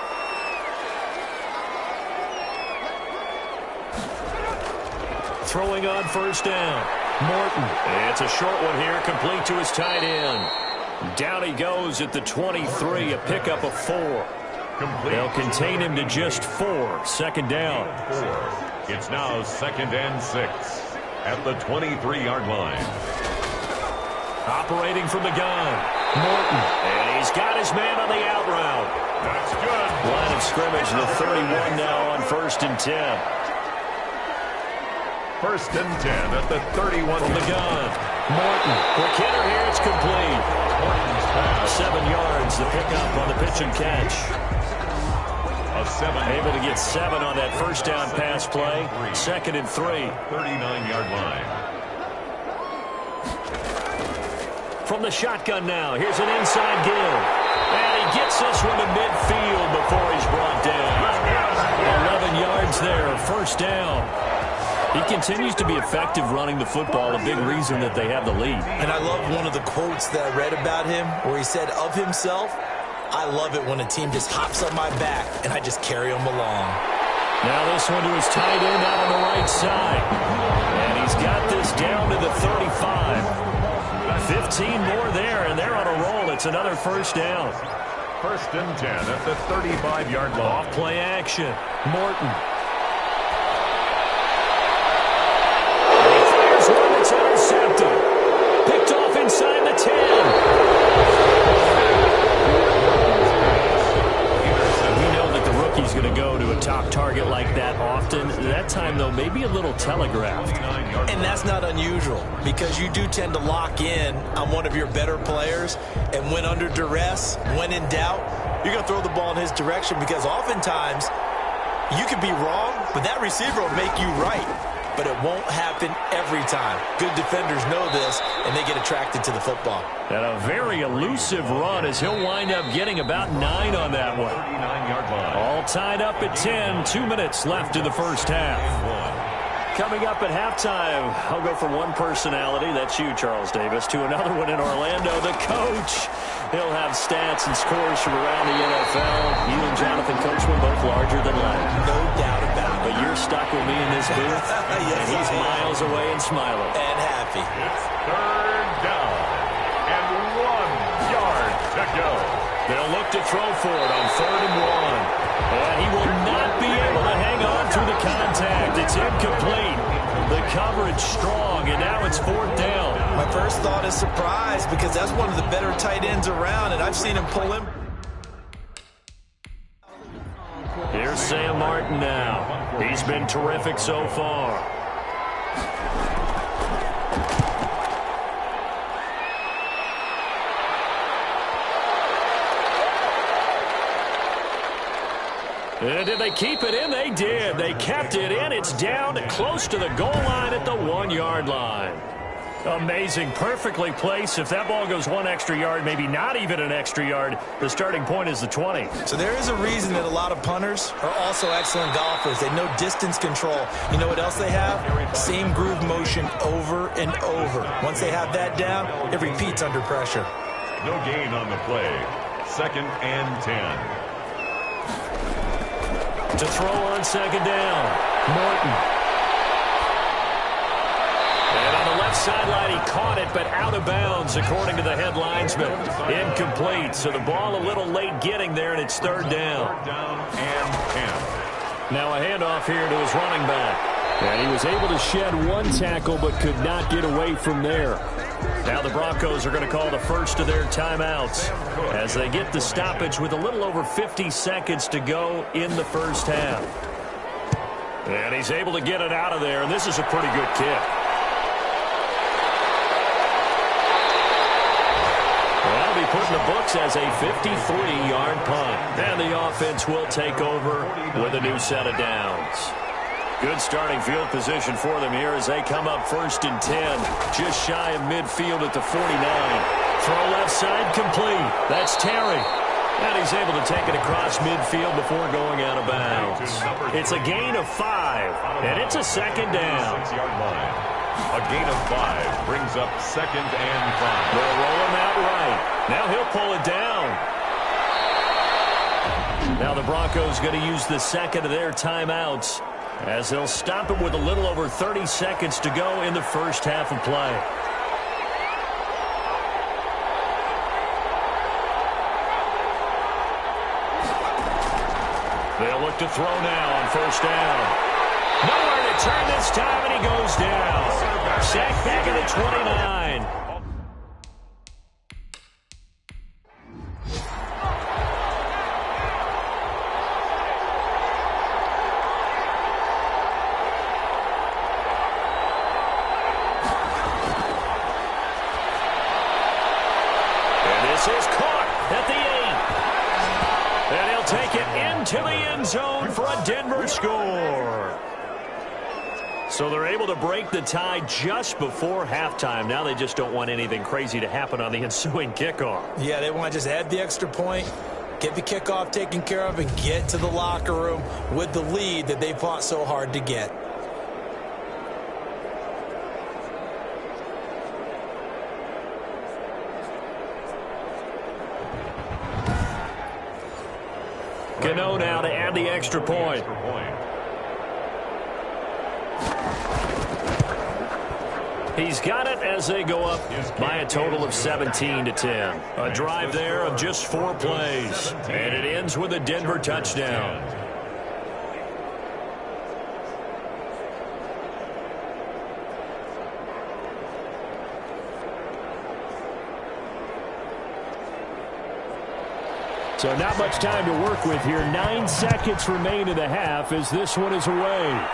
Throwing on 1st down. Morton. It's a short one here, complete to his tight end. Down he goes at the 23, a pickup of 4. They'll contain him to just 4. 2nd down. It's now 2nd and 6 at the 23-yard line. Operating from the gun, Morton. And he's got his man on the out route. That's good. Line of scrimmage, the 31 now on 1st and 10. 1st and 10 at the 31. From the gun, Morton. Quick hitter here, it's complete. 7 yards, the pickup on the pitch and catch. Able to get 7 on that 1st down pass play. 2nd and 3. 39-yard line. From the shotgun now, here's an inside give. And he gets this one to midfield before he's brought down. 11 yards there, 1st down. He continues to be effective running the football, a big reason that they have the lead. And I love one of the quotes that I read about him where he said of himself, I love it when a team just hops on my back and I just carry them along. Now this one to his tight end out on the right side. And he's got this down to the 35. 15 more there, and they're on a roll. It's another 1st down. 1st and 10 at the 35-yard line. Off play action. Morton. It's intercepted. Picked off inside the 10. We know that the rookie's going to go to a top target like that often. That time, though, maybe a little telegraphed. And that's not unusual because you do tend to lock in on one of your better players, and when under duress, when in doubt, you're going to throw the ball in his direction because oftentimes you could be wrong, but that receiver will make you right. But it won't happen every time. Good defenders know this, and they get attracted to the football. And a very elusive run as he'll wind up getting about 9 on that one. 39-yard line. All tied up at 10. 2 minutes left in the first half. Coming up at halftime, I'll go from one personality, that's you, Charles Davis, to another one in Orlando, the coach. He'll have stats and scores from around the NFL. You and Jonathan Coachman both larger than life. No doubt about it. But you're stuck with me in this booth, yes, and he's miles away and smiling. And happy. It's 3rd down and 1 yard to go. They'll look to throw for it on 3rd and 1. And he will not be able to hang on through the contact. It's incomplete. The coverage strong, and now it's 4th down. My first thought is surprise because that's one of the better tight ends around, and I've seen him pull him. Here's Sam Martin now. He's been terrific so far. Did they keep it in? They did. They kept it in. It's down close to the goal line at the 1-yard line. Amazing. Perfectly placed. If that ball goes 1 extra yard, maybe not even an extra yard, the starting point is the 20. So there is a reason that a lot of punters are also excellent golfers. They know distance control. You know what else they have? Same groove motion over and over. Once they have that down, it repeats under pressure. No gain on the play. 2nd and 10. To throw on 2nd down. Morton. And on the left sideline, he caught it, but out of bounds, according to the head linesman. Incomplete, so the ball a little late getting there, and it's 3rd down. 3rd down and 10. Now a handoff here to his running back. And he was able to shed 1 tackle, but could not get away from there. Now the Broncos are going to call the first of their timeouts as they get the stoppage with a little over 50 seconds to go in the first half. And he's able to get it out of there, and this is a pretty good kick. That'll be put in the books as a 53-yard punt. And the offense will take over with a new set of downs. Good starting field position for them here as they come up 1st and 10. Just shy of midfield at the 49. Throw left side complete. That's Terry. And he's able to take it across midfield before going out of bounds. It's a gain of 5, and it's a 2nd down. 6-yard line. A gain of 5 brings up 2nd and 5. They'll roll him out right. Now he'll pull it down. Now the Broncos going to use the 2nd of their timeouts as they'll stop him with a little over 30 seconds to go in the first half of play. They'll look to throw now on 1st down. Nowhere to turn this time, and he goes down. Sacked back at the 29. Is caught at the 8. And he'll take it into the end zone for a Denver score. So they're able to break the tie just before halftime. Now they just don't want anything crazy to happen on the ensuing kickoff. Yeah, they want to just add the extra point, get the kickoff taken care of, and get to the locker room with the lead that they fought so hard to get. Gano now to add the extra point. He's got it as they go up by a total of 17-10. A drive there of just 4 plays. And it ends with a Denver touchdown. So not much time to work with here. 9 seconds remain in the half as this one is away.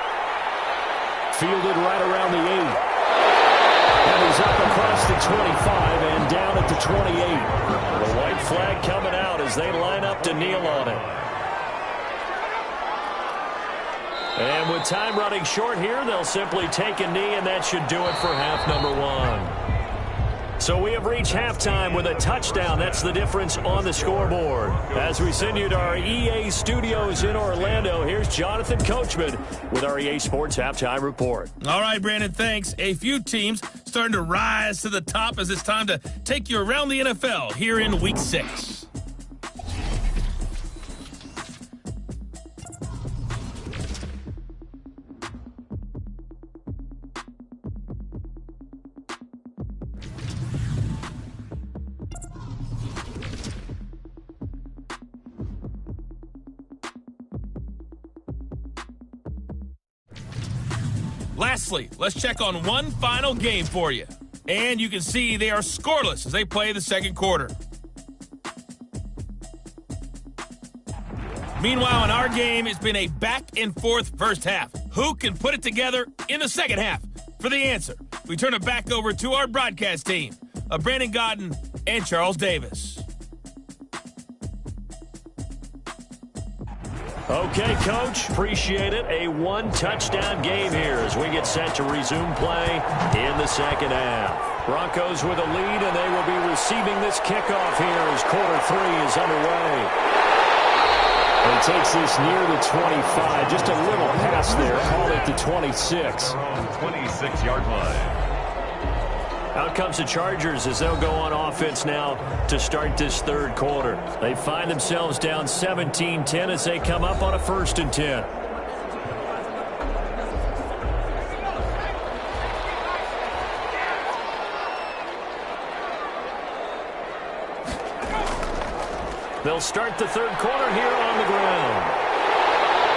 Fielded right around the 8. And he's up across the 25 and down at the 28. The white flag coming out as they line up to kneel on it. And with time running short here, they'll simply take a knee, and that should do it for half number 1. So we have reached halftime with a touchdown. That's the difference on the scoreboard. As we send you to our EA studios in Orlando, here's Jonathan Coachman with our EA Sports Halftime Report. All right, Brandon, thanks. A few teams starting to rise to the top as it's time to take you around the NFL here in Week 6. Lastly, let's check on one final game for you. And you can see they are scoreless as they play the second quarter. Meanwhile, in our game, it's been a back-and-forth first half. Who can put it together in the second half? For the answer, we turn it back over to our broadcast team of Brandon Godden and Charles Davis. Okay, Coach, appreciate it. A one-touchdown game here as we get set to resume play in the second half. Broncos with a lead, and they will be receiving this kickoff here as quarter 3 is underway. And he takes this near the 25, just a little pass there, call it the 26. 26-yard line. Out comes the Chargers as they'll go on offense now to start this third quarter. They find themselves down 17-10 as they come up on a 1st and 10. They'll start the third quarter here on the ground.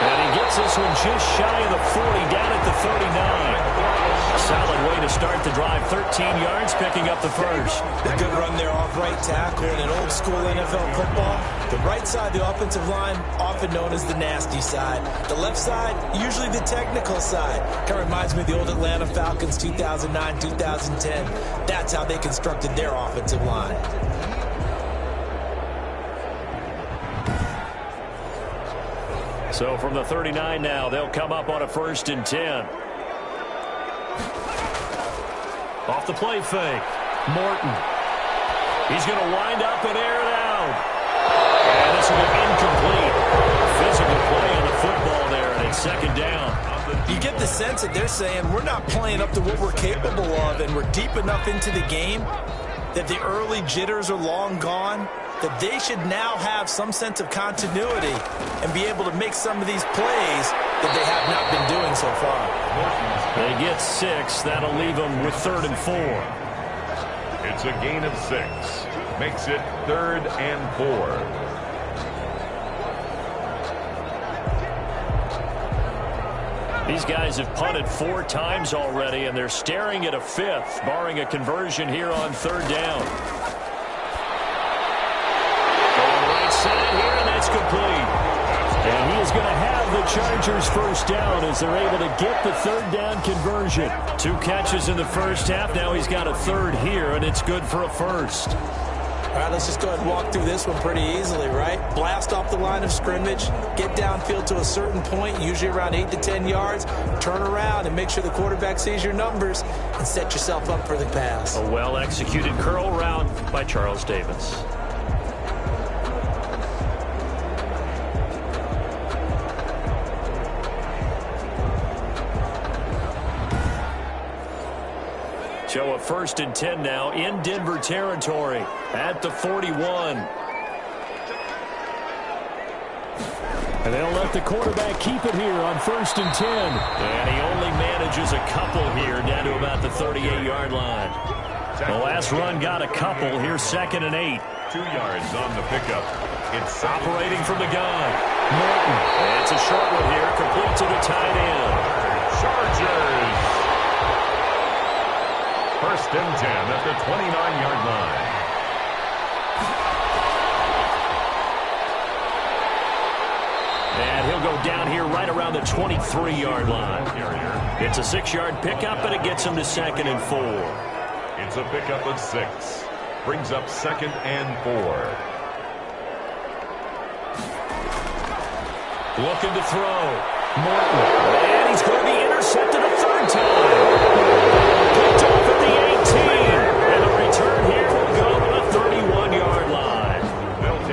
And he gets this one just shy of the 40, down at the 39. Solid way to start the drive. 13 yards, picking up the first. A good run there off right tackle in old school NFL football. The right side, the offensive line, often known as the nasty side. The left side, usually the technical side. Kind of reminds me of the old Atlanta Falcons 2009, 2010. That's how they constructed their offensive line. So from the 39 now, they'll come up on a 1st and 10. Off the play fake. Morton. He's going to wind up and air it out. And this will be incomplete. Physical play on the football there, and it's second down. You get the sense that they're saying we're not playing up to what we're capable of, and we're deep enough into the game that the early jitters are long gone, that they should now have some sense of continuity and be able to make some of these plays that they have not been doing so far. They get 6. That'll leave them with 3rd and 4. It's a gain of 6. Makes it 3rd and 4. These guys have punted 4 times already, and they're staring at a 5th, barring a conversion here on 3rd down. Here, and that's complete. And he is going to have the Chargers first down as they're able to get the 3rd down conversion. 2 catches in the first half. Now he's got a 3rd here, and it's good for a 1st. All right, let's just go ahead and walk through this one pretty easily, right? Blast off the line of scrimmage, get downfield to a certain point, usually around 8 to 10 yards, turn around and make sure the quarterback sees your numbers and set yourself up for the pass. A well-executed curl route by Charles Davis. So a 1st and 10 now in Denver territory at the 41. And they'll let the quarterback keep it here on 1st and 10. And he only manages a couple here down to about the 38-yard line. The last run got a couple. Here's 2nd and 8. 2 yards on the pickup. It's operating from the gun. Morton. And it's a short one here, complete to the tight end. Chargers. 1st and 10 at the 29-yard line. And he'll go down here right around the 23-yard line. It's a 6-yard pickup, and it gets him to 2nd and 4. It's a pickup of 6. Brings up 2nd and 4. Looking to throw. Morton. And he's going to be intercepted a 3rd time. Picked off at the 18. And the return here will go to the 31-yard line.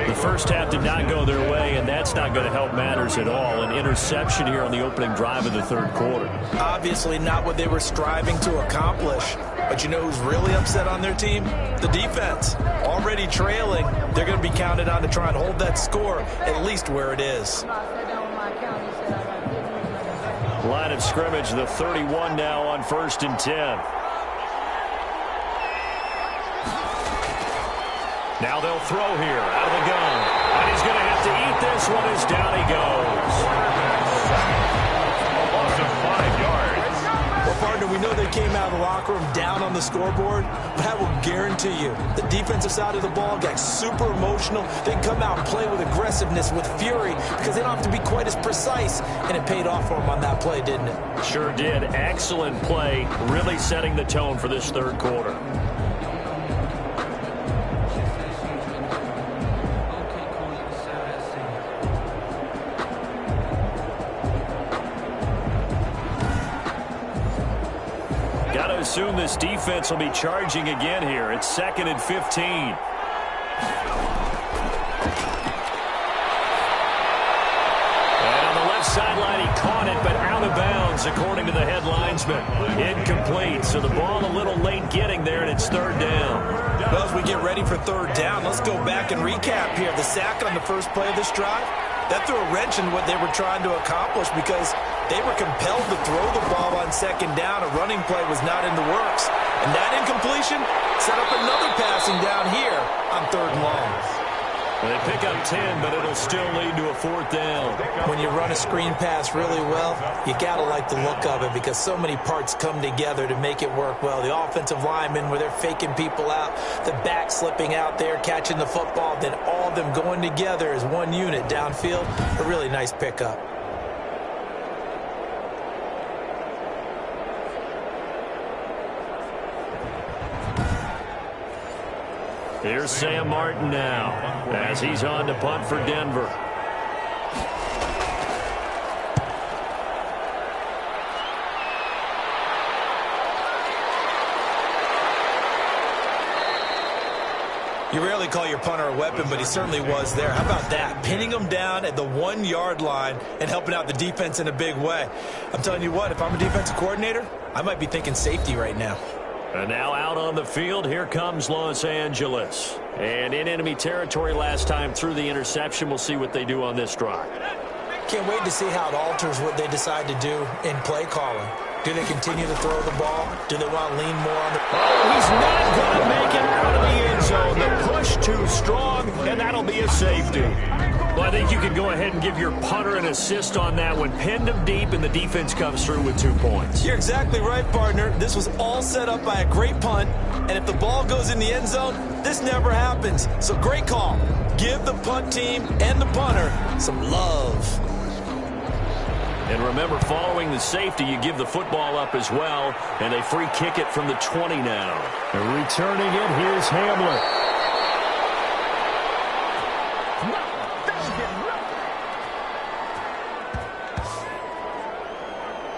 The first half did not go their way, and that's not going to help matters at all. An interception here on the opening drive of the 3rd quarter. Obviously not what they were striving to accomplish. But you know who's really upset on their team? The defense. Already trailing, they're going to be counted on to try and hold that score at least where it is. Line of scrimmage, the 31 now on 1st and 10. Now they'll throw here out of the gun. And he's going to have to eat this one as down he goes. A loss of 5 yards. Well, partner, we know they came out of the locker room down on the scoreboard, but I will guarantee you the defensive side of the ball got super emotional. They can come out and play with aggressiveness, with fury, because they don't have to be quite as precise, and it paid off for them on that play, didn't it? Sure did. Excellent play, really setting the tone for this 3rd quarter. Got to assume this defense will be charging again here. It's 2nd and 15. Sideline, he caught it, but out of bounds, according to the head linesman. Incomplete, so the ball a little late getting there, and it's 3rd down. Well, as we get ready for 3rd down, let's go back and recap here. The sack on the first play of this drive, that threw a wrench in what they were trying to accomplish because they were compelled to throw the ball on 2nd down. A running play was not in the works. And that incompletion set up another passing down here on 3rd and long. They pick up 10, but it'll still lead to a 4th down. When you run a screen pass really well, you got to like the look of it because so many parts come together to make it work well. The offensive linemen, where they're faking people out, the back slipping out there, catching the football, then all of them going together as one unit downfield. A really nice pickup. Here's Sam Martin now as he's on to punt for Denver. You rarely call your punter a weapon, but he certainly was there. How about that? Pinning him down at the 1-yard line and helping out the defense in a big way. I'm telling you what, if I'm a defensive coordinator, I might be thinking safety right now. And now out on the field, here comes Los Angeles. And in enemy territory last time through the interception. We'll see what they do on this drive. Can't wait to see how it alters what they decide to do in play calling. Do they continue to throw the ball? Do they want to lean more on the... Oh, he's not going to make it out of the end zone. The push too strong, and that'll be a safety. Well, I think you can go ahead and give your punter an assist on that one. Pinned him deep, and the defense comes through with 2 points. You're exactly right, partner. This was all set up by a great punt, and if the ball goes in the end zone, this never happens. So great call. Give the punt team and the punter some love. And remember, following the safety, you give the football up as well, and they free kick it from the 20 now. And returning it, here's Hamler.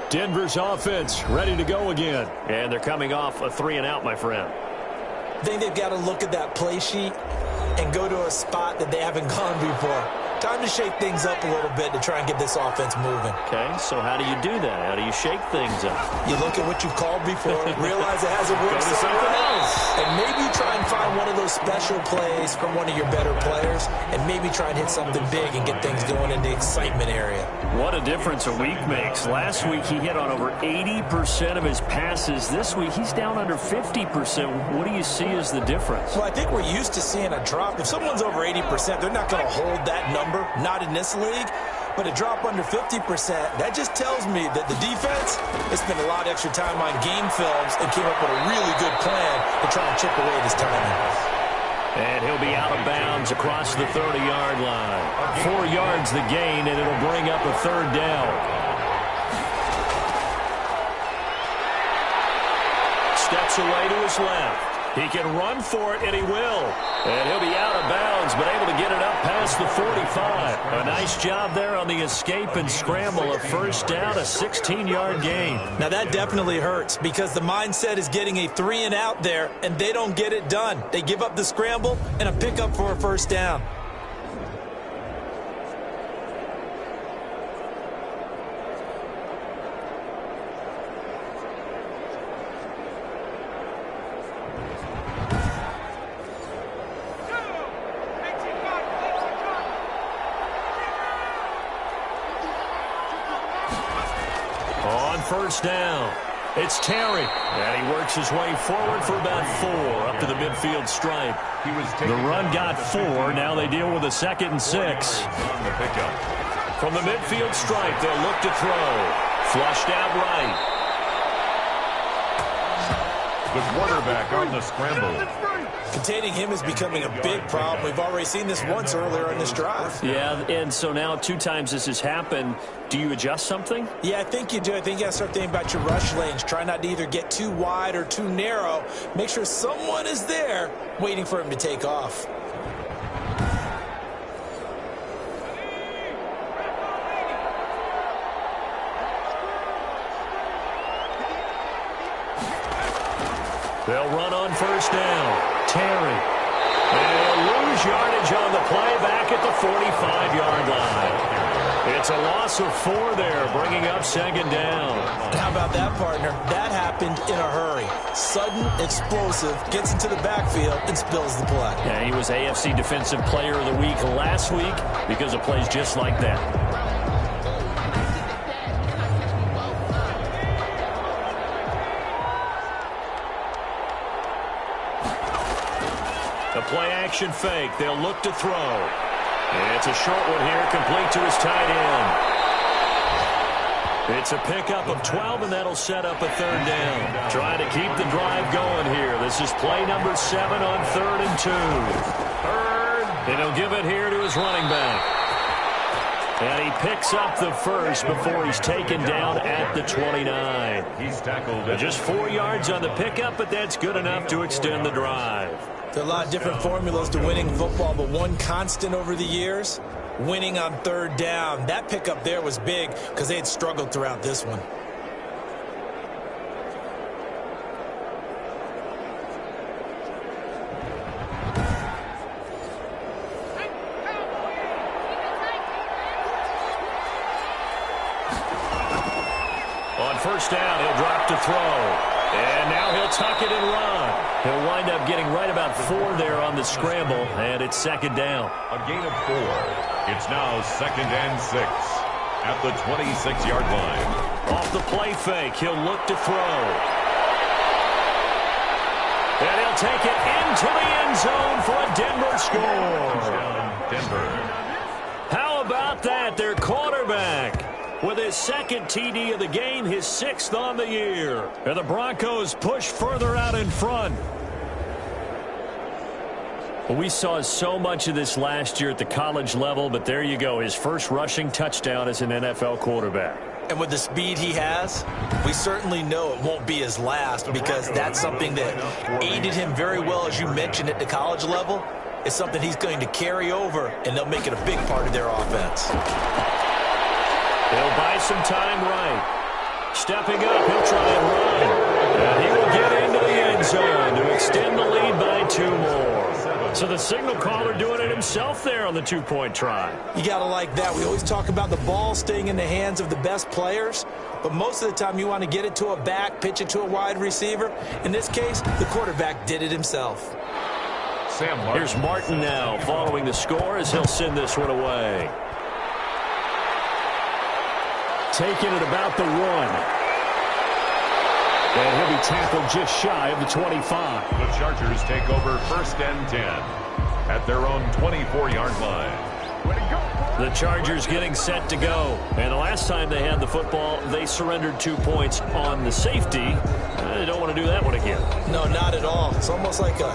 Denver's offense ready to go again. And they're coming off a 3-and-out, my friend. I think they've got to look at that play sheet and go to a spot that they haven't gone before. Time to shake things up a little bit to try and get this offense moving. Okay, so how do you do that? How do you shake things up? You look at what you've called before, realize it hasn't worked something else. And maybe try and find one of those special plays from one of your better players, and maybe try and hit something big and get things going in the excitement area. What a difference a week makes. Last week he hit on over 80% of his passes. This week he's down under 50%. What do you see as the difference? Well, I think we're used to seeing a drop. If someone's over 80%, they're not going to hold that number, not in this league. But a drop under 50%, that just tells me that the defense has spent a lot of extra time on game films and came up with a really good plan to try and chip away this timing. And he'll be out of bounds across the 30-yard line. 4 yards the gain, and it'll bring up a 3rd down. Steps away to his left. He can run for it, and he will. And he'll be out of bounds, but able to get it up past the 45. A nice job there on the escape and scramble. A 1st down, a 16-yard gain. Now, that definitely hurts because the mindset is getting a 3-and-out there, and they don't get it done. They give up the scramble and a pickup for a 1st down. On 1st down, it's Terry. And he works his way forward for about 4 up to the midfield stripe. The run got 4. Now they deal with a 2nd and 6. From the midfield stripe, they'll look to throw. Flushed out right. The quarterback on the scramble. Containing him is becoming a big problem. We've already seen this once earlier in this drive. Yeah, and so now 2 times this has happened. Do you adjust something? Yeah, I think you do. I think you got to start thinking about your rush lanes. Try not to either get too wide or too narrow. Make sure someone is there waiting for him to take off. They'll run on first down. Terry. And he'll lose yardage on the play back at the 45-yard line. It's a loss of 4 there, bringing up second down. How about that, partner? That happened in a hurry. Sudden, explosive, gets into the backfield, and spills the play. Yeah, he was AFC Defensive Player of the Week last week because of plays just like that. The play-action fake. They'll look to throw. And it's a short one here, complete to his tight end. It's a pickup of 12, and that'll set up a third down. Trying to keep the drive going here. This is play number 7 on 3rd and 2. And he'll give it here to his running back. And he picks up the first before he's taken down at the 29. He's tackled. Just 4 yards on the pickup, but that's good enough to extend the drive. There are a lot of different formulas to winning football, but one constant over the years, winning on 3rd down. That pickup there was big because they had struggled throughout this one. On first down, he'll drop to throw. And now he'll tuck it and run. He'll wind up getting right about 4 there on the scramble, and it's second down. A gain of 4. It's now 2nd and 6 at the 26-yard line. Off the play fake, he'll look to throw. And he'll take it into the end zone for a Denver score. Denver. How about that? Their quarterback with his 2nd TD of the game, his 6th on the year. And the Broncos push further out in front. Well, we saw so much of this last year at the college level, but there you go, his first rushing touchdown as an NFL quarterback. And with the speed he has, we certainly know it won't be his last because that's something that aided him very well, as you mentioned, at the college level. It's something he's going to carry over, and they'll make it a big part of their offense. He'll buy some time right. Stepping up, he'll try and run. And he will get into the end zone to extend the lead by 2 more. So the signal caller doing it himself there on the 2-point try. You got to like that. We always talk about the ball staying in the hands of the best players, but most of the time you want to get it to a back, pitch it to a wide receiver. In this case, the quarterback did it himself. Here's Martin now following the score as he'll send this one away. Taking it about the 1. And he'll be tackled just shy of the 25. The Chargers take over 1st and 10 at their own 24-yard line. The Chargers getting set to go. And the last time they had the football, they surrendered 2 points on the safety. They don't want to do that one again. No, not at all. It's almost like a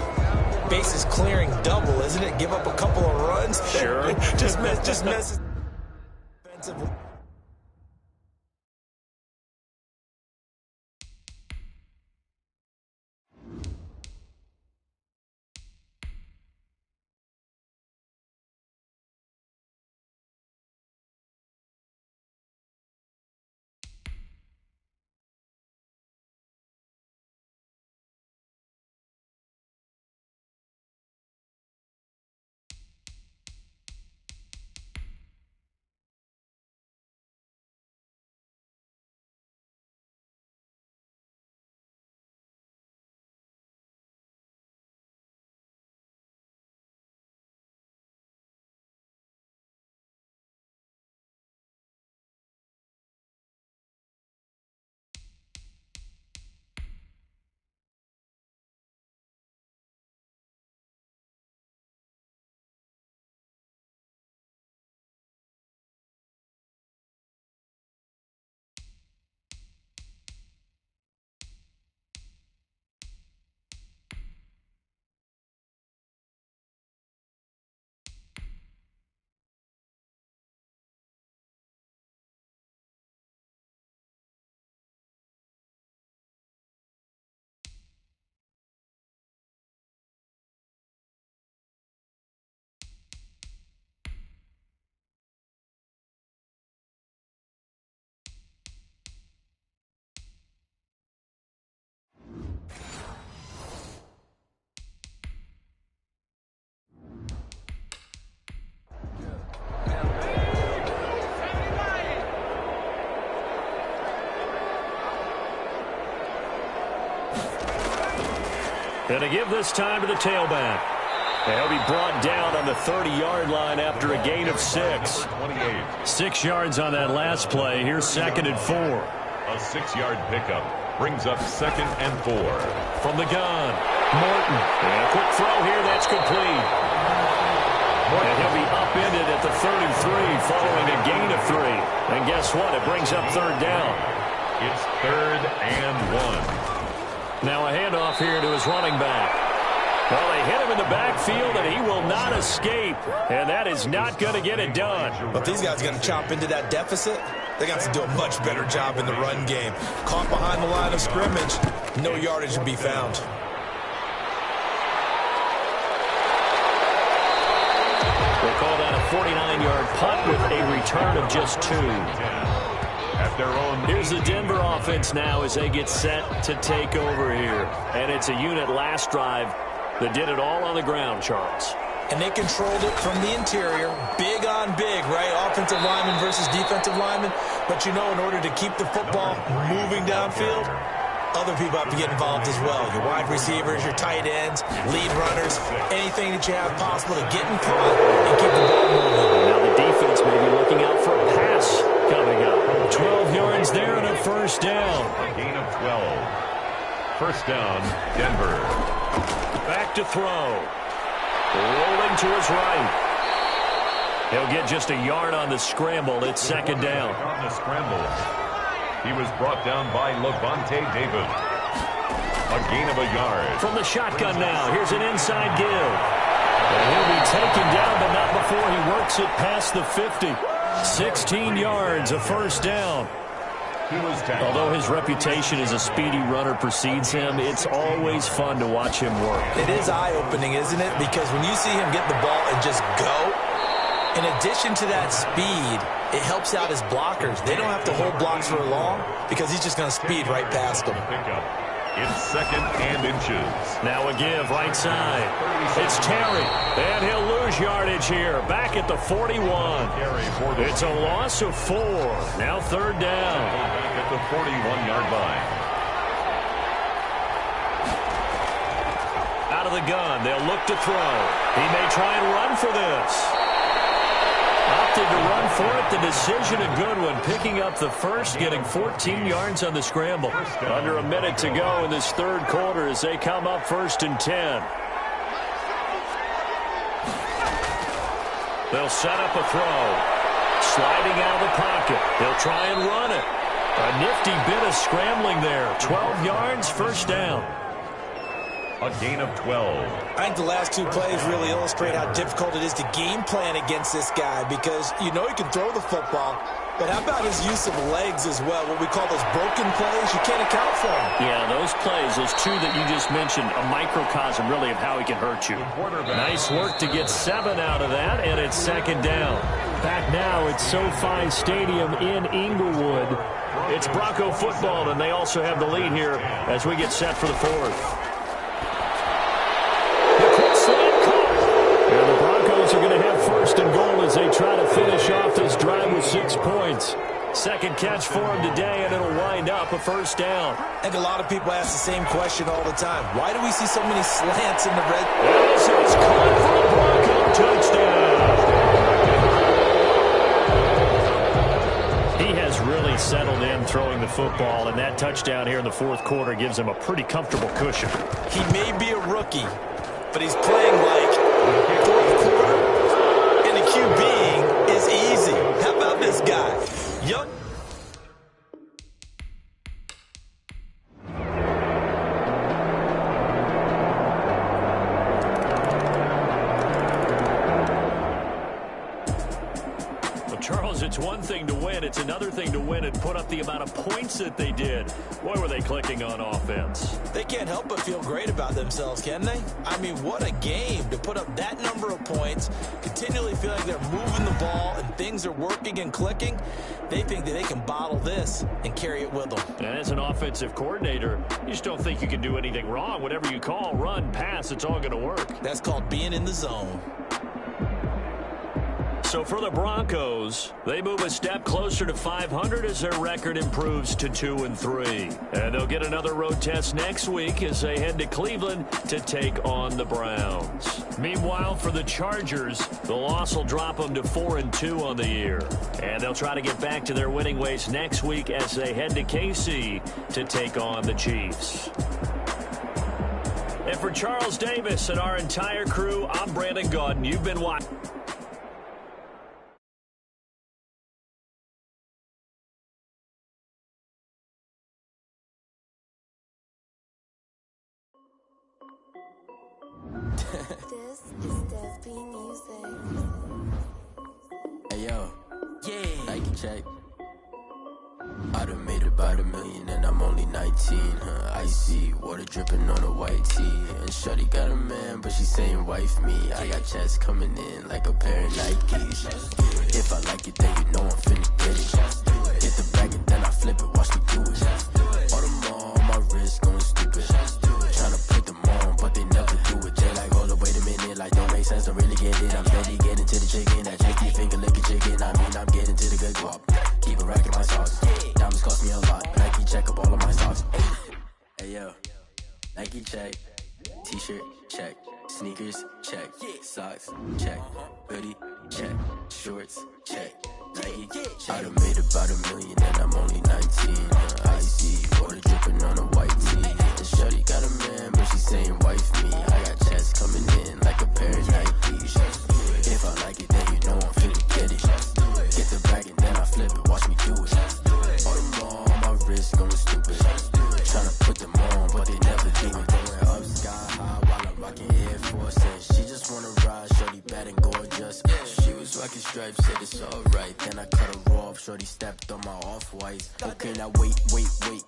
bases clearing double, isn't it? Give up a couple of runs. Sure. just messes defensively. And to give this time to the tailback. And he'll be brought down on the 30-yard line after a gain of 6. 6 yards on that last play. Here's 2nd and 4. A 6-yard pickup brings up 2nd and 4. From the gun, Morton. And a quick throw here. That's complete. And he'll be upended at the 33 following a gain of 3. And guess what? It brings up 3rd down. It's 3rd and 1. Now a handoff here to his running back. Well, they hit him in the backfield, and he will not escape. And that is not going to get it done. But these guys are going to chop into that deficit. They're going to have to do a much better job in the run game. Caught behind the line of scrimmage, no yardage to be found. We'll call that a 49-yard punt with a return of just 2. At their own. Here's the Denver offense now as they get set to take over here. And it's a unit last drive that did it all on the ground, Charles. And they controlled it from the interior, big on big, right? Offensive lineman versus defensive lineman. But, you know, in order to keep the football moving downfield, other people have to get involved as well. Your wide receivers, your tight ends, lead runners, anything that you have possible to get in front and keep the ball moving. Now the defense may be looking out for a pass coming up. 12 yards there and a 1st down. A gain of 12. 1st down, Denver. Back to throw. Rolling to his right. He'll get just a yard on the scramble. It's 2nd down. On the scramble. He was brought down by Levante David. A gain of a yard. From the shotgun now. Here's an inside give. And he'll be taken down, but not before he works it past the 50. 16 yards, a 1st down. Although his reputation as a speedy runner precedes him, it's always fun to watch him work. It is eye-opening, isn't it? Because when you see him get the ball and just go, in addition to that speed, it helps out his blockers. They don't have to hold blocks for long because he's just going to speed right past them. It's 2nd and inches. Now a give right side. It's Terry, and he'll lose yardage here. Back at the 41. It's a loss of 4. Now 3rd down. Back at the 41-yard line. Out of the gun, they'll look to throw. He may try and run for this. Opted to run for it. The decision a good one. Picking up the 1st, getting 14 yards on the scramble. Under a minute to go in this 3rd quarter as they come up 1st and 10. They'll set up a throw. Sliding out of the pocket. He'll try and run it. A nifty bit of scrambling there. 12 yards, 1st down. A gain of 12. I think the last 2 plays really illustrate how difficult it is to game plan against this guy because you know he can throw the football, but how about his use of legs as well? What we call those broken plays, you can't account for them. Yeah, those plays, those 2 that you just mentioned, a microcosm really of how he can hurt you. Nice work to get 7 out of that, and it's 2nd down. Back now at SoFi Stadium in Inglewood. It's Bronco football, and they also have the lead here as we get set for the 4th. And the Broncos are going to have 1st and goal as they try to finish off this drive with 6 points. 2nd catch for him today, and it'll wind up a 1st down. I think a lot of people ask the same question all the time. Why do we see so many slants in the red? This is caught for a Bronco touchdown. He has really settled in throwing the football, and that touchdown here in the 4th quarter gives him a pretty comfortable cushion. He may be a rookie, but he's playing like 4th quarter, and the QBing is easy. How about this guy? Young. Charles, it's one thing to win. It's another thing to win and put up the amount of points that they did. Boy, were they clicking on offense. They can't help but feel great about themselves, can they? I mean, what a game to put up that number of points, continually feel like they're moving the ball and things are working and clicking. They think that they can bottle this and carry it with them. And as an offensive coordinator, you just don't think you can do anything wrong. Whatever you call, run, pass, it's all going to work. That's called being in the zone. So for the Broncos, they move a step closer to 500 as their record improves to 2-3. And they'll get another road test next week as they head to Cleveland to take on the Browns. Meanwhile, for the Chargers, the loss will drop them to 4-2 on the year. And they'll try to get back to their winning ways next week as they head to KC to take on the Chiefs. And for Charles Davis and our entire crew, I'm Brandon Gaudin. You've been watching. This is Desby Music. Hey yo, yeah, Nike check. I done made about $1 million and I'm only 19. Icy water dripping on a white tee. And shawty got a man, but she saying wife me. I got checks coming in like a pair of Nikes. If I like it, then you know I'm finna get it. Hit the bag and then I flip it, watch me do it. All them on my wrist going stupid. Tryna put them on, but they never do it. They like, hold up, wait a minute, like don't make sense, don't really get it. I'm steady getting to the chicken, that janky finger licking chicken. I mean, I'm getting to the good guap. Keep a rack in my sauce. Diamonds cost me a lot. Nike check up all of my socks. Hey yo, Nike check. T-shirt check. Sneakers check. Socks check. Hoodie check. Shorts check. Nike check. I done made about $1 million and I'm only 19. Icy water dripping on a white tee. And shawty got a man, but she saying wife me. I got checks coming in like a pair of Nikes. If I like it, then you know I'm finna get it. Get the bag and then I flip it, watch me do it. All them on my wrist going stupid. Tryna put them on, but they never do it. Going up sky high while I'm rocking Air Force. And she just wanna ride, shorty bad and gorgeous. She was rocking stripes, said it's alright. Then I cut her off, shorty stepped on my off-whites. Okay, now wait.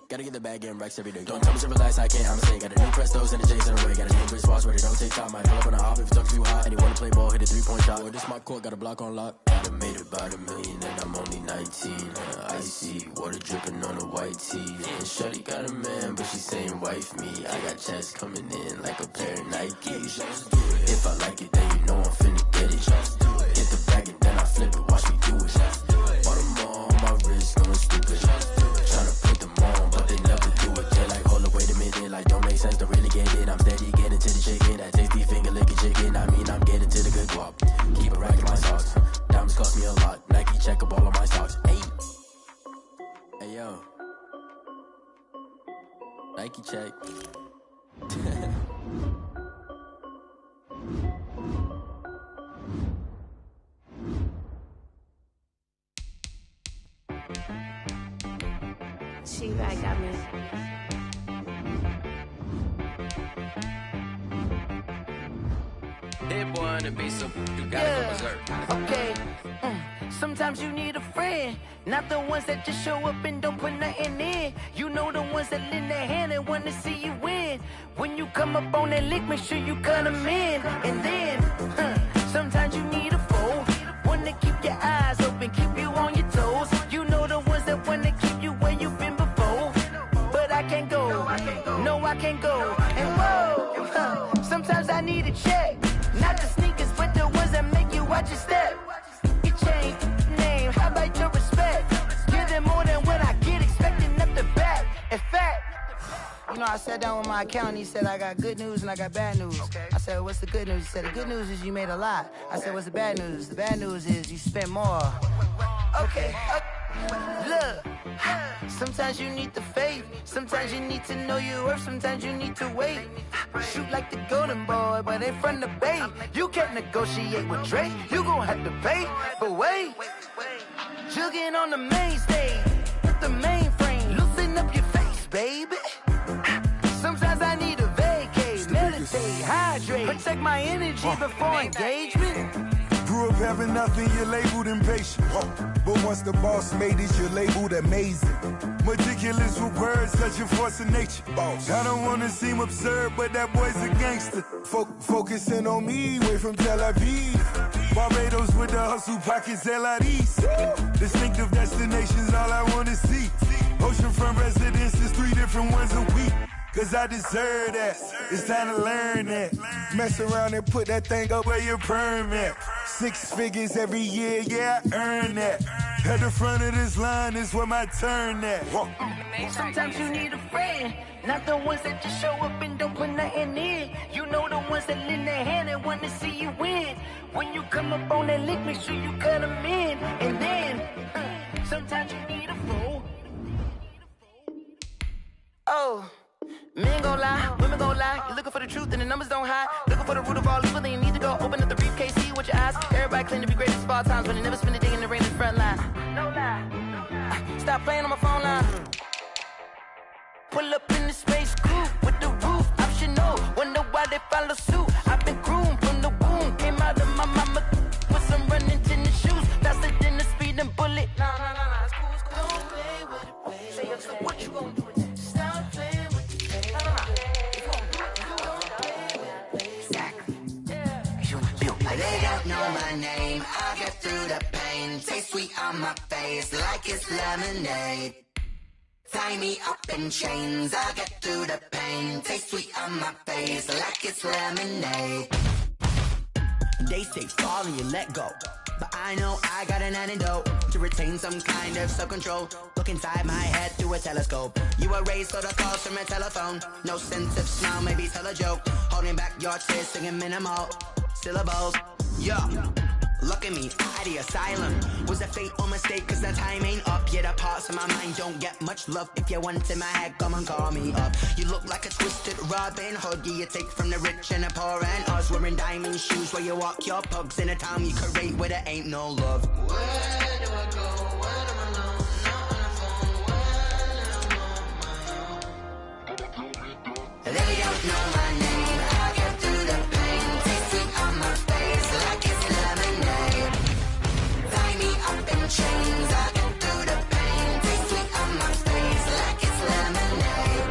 Gotta get the bag and racks every day. Don't tell me to relax, I can't, I'm saying. Got a new Prestos and a J's in the way. Got a new wrist watch where they don't take time. Might pull up on a hop if it's too hot. And you wanna play ball, hit a 3-point shot. Or this my court, got a block on lock. I done made about $1 million and I'm only 19. Icy water dripping on a white tee. And shawty got a man, but she saying wife me. I got checks coming in like a pair of Nikes. If I like it, then you know I'm finna get it. Hit the bag and then I flip it, watch me do it. All them on my wrist going stupid. Tryna put them on, but they never do it. They're like, hold up, wait a minute, like don't make sense, don't really get it. I'm steady getting to the chicken, that tasty finger licking chicken. I mean, I'm getting to the good guap. Keep a rack in my socks. Diamonds cost me a lot. Nike check up all of my stocks. Hey yo, Nike check. She right got me. Hit boy on the beat, so you gotta go berserk. Okay. Sometimes you need a friend, not the ones that just show up and don't put nothing in. You know the ones that lend their hand and want to see you win. When you come up on that lick, make sure you cut them in. And then, sometimes you need a foe, one to keep your eyes open, keep you on your toes. You know the ones that want to keep you where you've been before. But I can't go, no I can't go. And whoa, sometimes I need a check. Not the sneakers, but the ones that make you watch your step. You change name, how about your respect? Give them more than what I get, expecting up the back. In fact, you know, I sat down with my accountant, he said, I got good news and I got bad news. I said, what's the good news? He said, the good news is you made a lot. I said, what's the bad news? The bad news is you spent more. Okay. Look, sometimes you need the faith, sometimes you need to know your worth, sometimes you need to wait. Shoot like the golden boy, but in front of the bay. You can't negotiate with Drake, you gon' have to pay. But wait, jugging on the main stage, with the mainframe, loosen up your face, baby. Sometimes I need a vacate, meditate, hydrate, protect my energy before engagement. Grew up having nothing, you're labeled impatient. But once the boss made it, you're labeled amazing. Meticulous with words, such a force of nature. I don't wanna seem absurd, but that boy's a gangster. Focusing on me, way from Tel Aviv. Barbados with the hustle pockets, LIDs. Distinctive destinations, all I wanna see. Oceanfront residences, 3 different ones a week. Cause I deserve that, it's time to learn that. Mess around and put that thing up where your permit. 6 figures every year, yeah, I earn that. At the front of this line is where my turn at. Sometimes you need a friend, not the ones that just show up and don't put nothing in. You know the ones that lend their hand and want to see you win. When you come up on that lick, make sure you cut them in. And then, sometimes you need a fool. Oh, men gon' lie, women gon' lie. You're looking for the truth and the numbers don't hide. Looking for the root of all evil, then you need to go open up the briefcase, see with your eyes. Everybody claim to be great at small times, but they never spend a day in the rain in the front line. No lie, stop playing on my phone line. Pull up in the space coupe with the roof optional. Wonder why they follow suit. I've been groomed from the womb. Came out of my mama with some running tennis shoes. Faster than the speeding bullet. Nah, it's cool, it's cool. Don't play with it, baby. Say so what you gon' do with it? Stop playing with it, baby. If you gon' do it, don't play with it, baby. Exactly. Yeah. They don't know my name. I get through the pain. Taste sweet on my face like it's lemonade. Tie me up in chains, I get through the pain. Taste sweet on my face like it's lemonade. They say fall and you let go, but I know I got an antidote to retain some kind of self-control. Look inside my head through a telescope. You erase all the calls from a telephone. No sense of smile, maybe tell a joke. Holding back your tears, singing minimal syllables. Yeah. Look at me, out of the asylum. Was a fate or mistake, cause the time ain't up. Yet the parts of my mind don't get much love. If you want in my head, come and call me up. You look like a twisted Robin Hood. You take from the rich and the poor and us. Wearing diamond shoes where you walk your pugs. In a town you create where there ain't no love. Where do I go? When I'm alone? Not on the phone. When I'm on my own. They don't know my name. I get through the pain. Taste sweet on my face like it's lemonade. Tie me up in chains. I get through the pain. Taste sweet on my face like it's lemonade.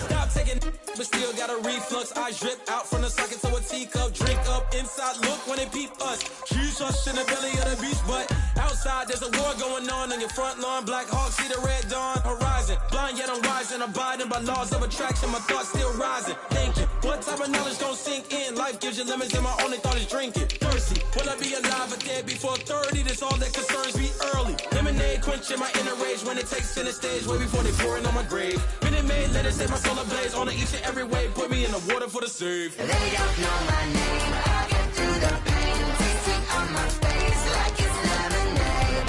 Stop taking but still got a reflux. I drip out from the socket to a teacup. Drink up inside, look when they peep us. Jesus in the belly of the beast, but outside there's a war going on your front lawn. Black Hawk, see the red dawn horizon. Blind yet I'm rising, abiding by laws of attraction. My thoughts still rising. Thinking, what type of knowledge gon' sink in? Life gives you lemons and my only thought is drinking. Thirsty, will I be alive or dead before 30? That's all that concerns me early. Lemonade quenching my inner rage when it takes center stage way before they pour it on my grave. Minute Maid, let it set my soul ablaze on each and every way. Put me in the water for the save. They don't know my name. I get through the pain. Taste sweet on my face like it's lemonade.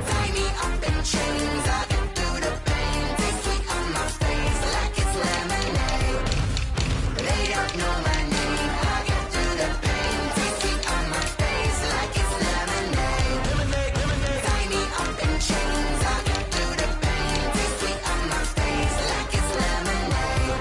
Tie me up in chains. I get through the pain. Taste sweet on my face like it's lemonade. They don't know my name. I get through the pain. Taste sweet on my face like it's lemonade. Tie me up in chains. I get through the pain. Taste sweet on my face like it's lemonade.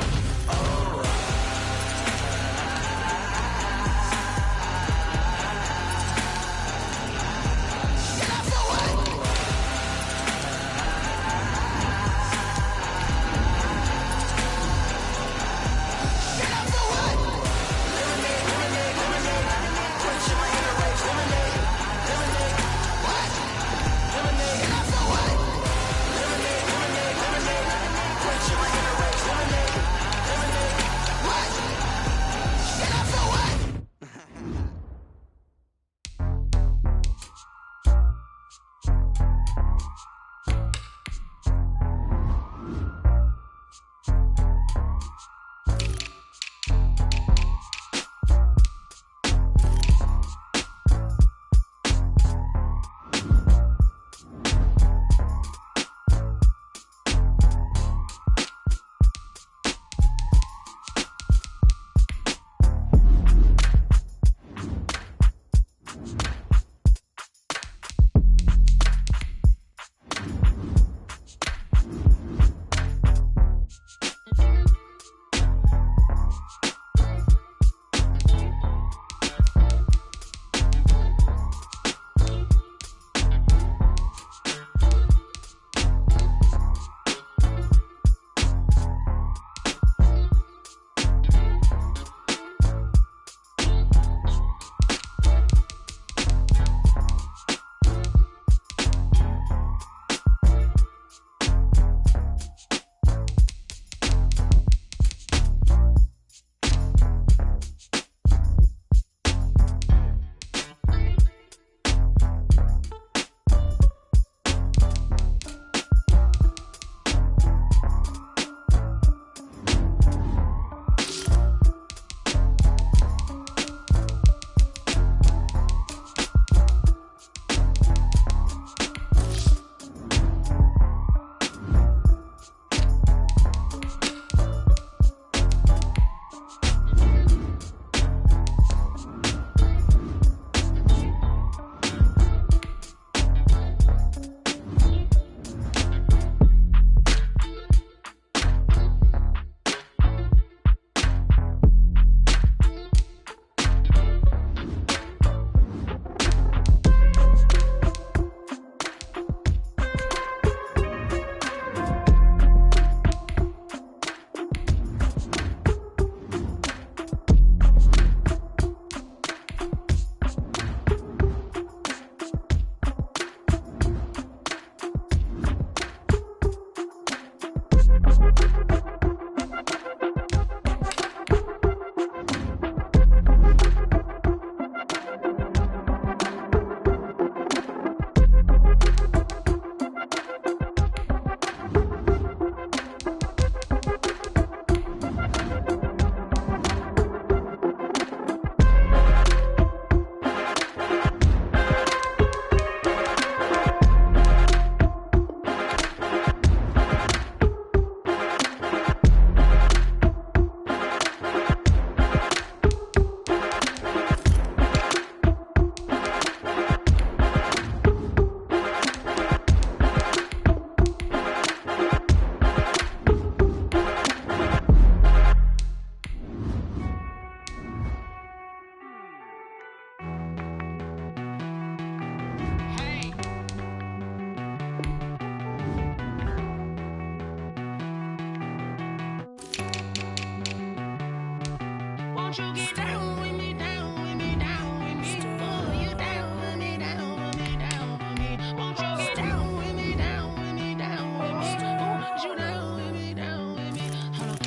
Won't you get down with me, down with me, down with me? Oh, you down with me, down with me, down with me. Won't you get down with me, down with me, down with me? Oh, you down with me, down with me? Hold on.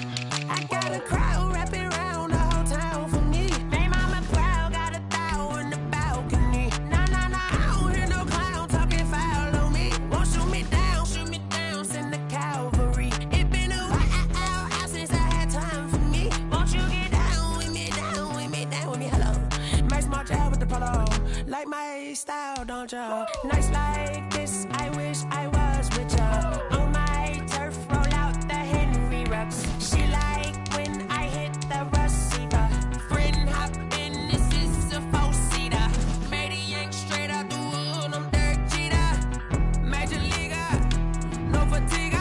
I got a crowd wrapping around the whole town for me. They mama proud, got a thou in the balcony. Nah, nah, nah, I don't hear no clown talking foul on me. Won't shoot me down, send the cavalry. It been a while since I had time for me. Won't you get down with me, down with me, down with me? Hello. Max March out with the polo. Like my style, don't ya? Nights like this, I wish I was with ya. On my turf, roll out the Henry rocks. She like when I hit the receiver. Friend hop in, this is a four-seater. Made a yank straight out the wood, I'm Derek Jeter. Major leaguer, no fatigue.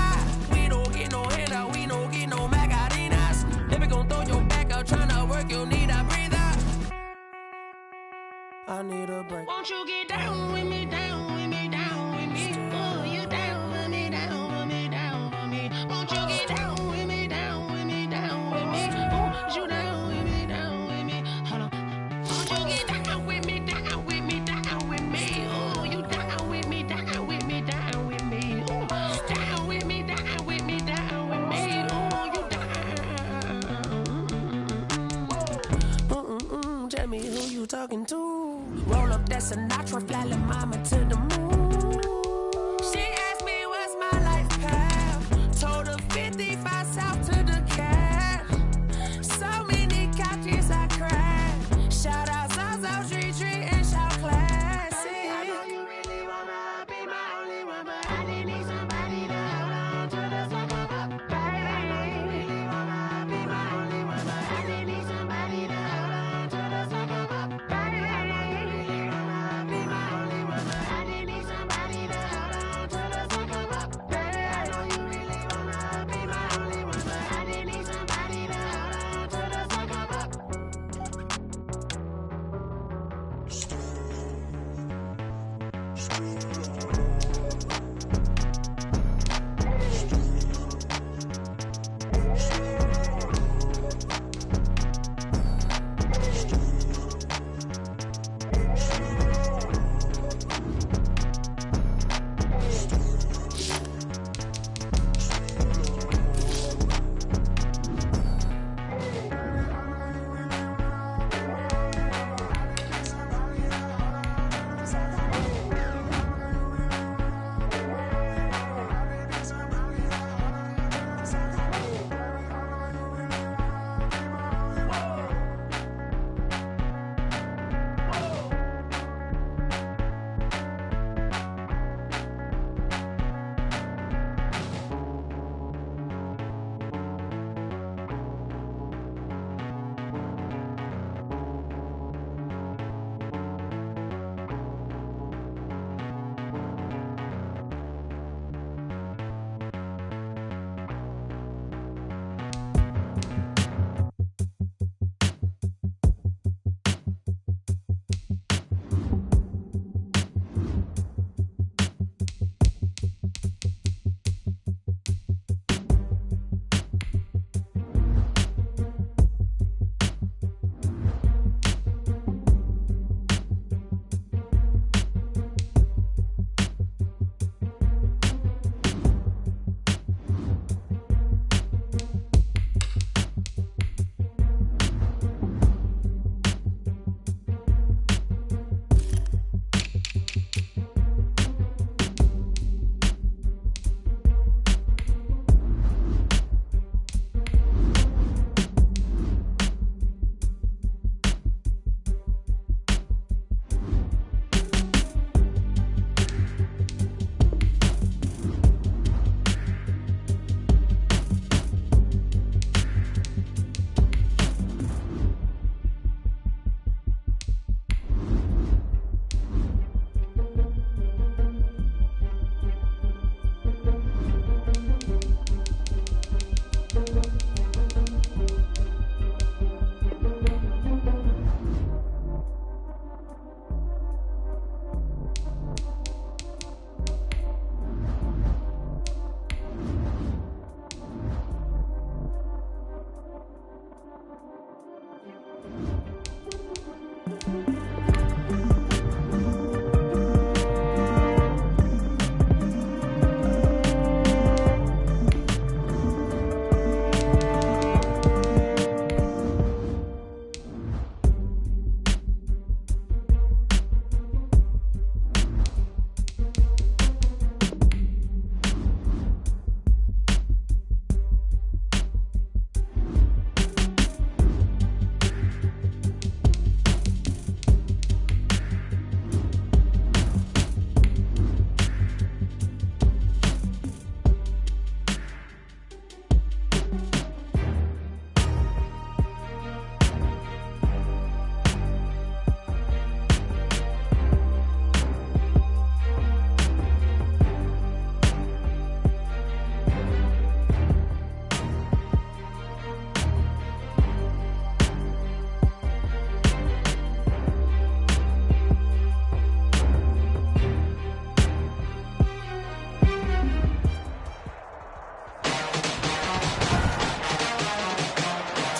We don't get no hitter, we don't get no Macarinas. If we gon' throw your back out, tryna work, you'll need a breather. I need a break. Won't you get down with me, down with me, down with me? Oh, you down with me, down with me, down with me? Won't you get down with me, down with me, down with me? Oh, you down with me, down with me? Hold on. Won't you get down with me, down with me, down with me? Oh, you down with me, down with me, down with me? Oh, down with me, down with me, down with me? Oh, you down. Tell me who you talking to. Roll up that Sinatra, fly la mama to the moon. She asked me what's my life path. Told her 55 south to the cab. So many couches I cried. Shout out South Street and shout classic. I know you really wanna be my only one, but I didn't need somebody to hold on to the sucker up. Baby, I know you really wanna be my only one, but I didn't need somebody to hold on to the sucker up. Baby, I know you really wanna be my only one, but I didn't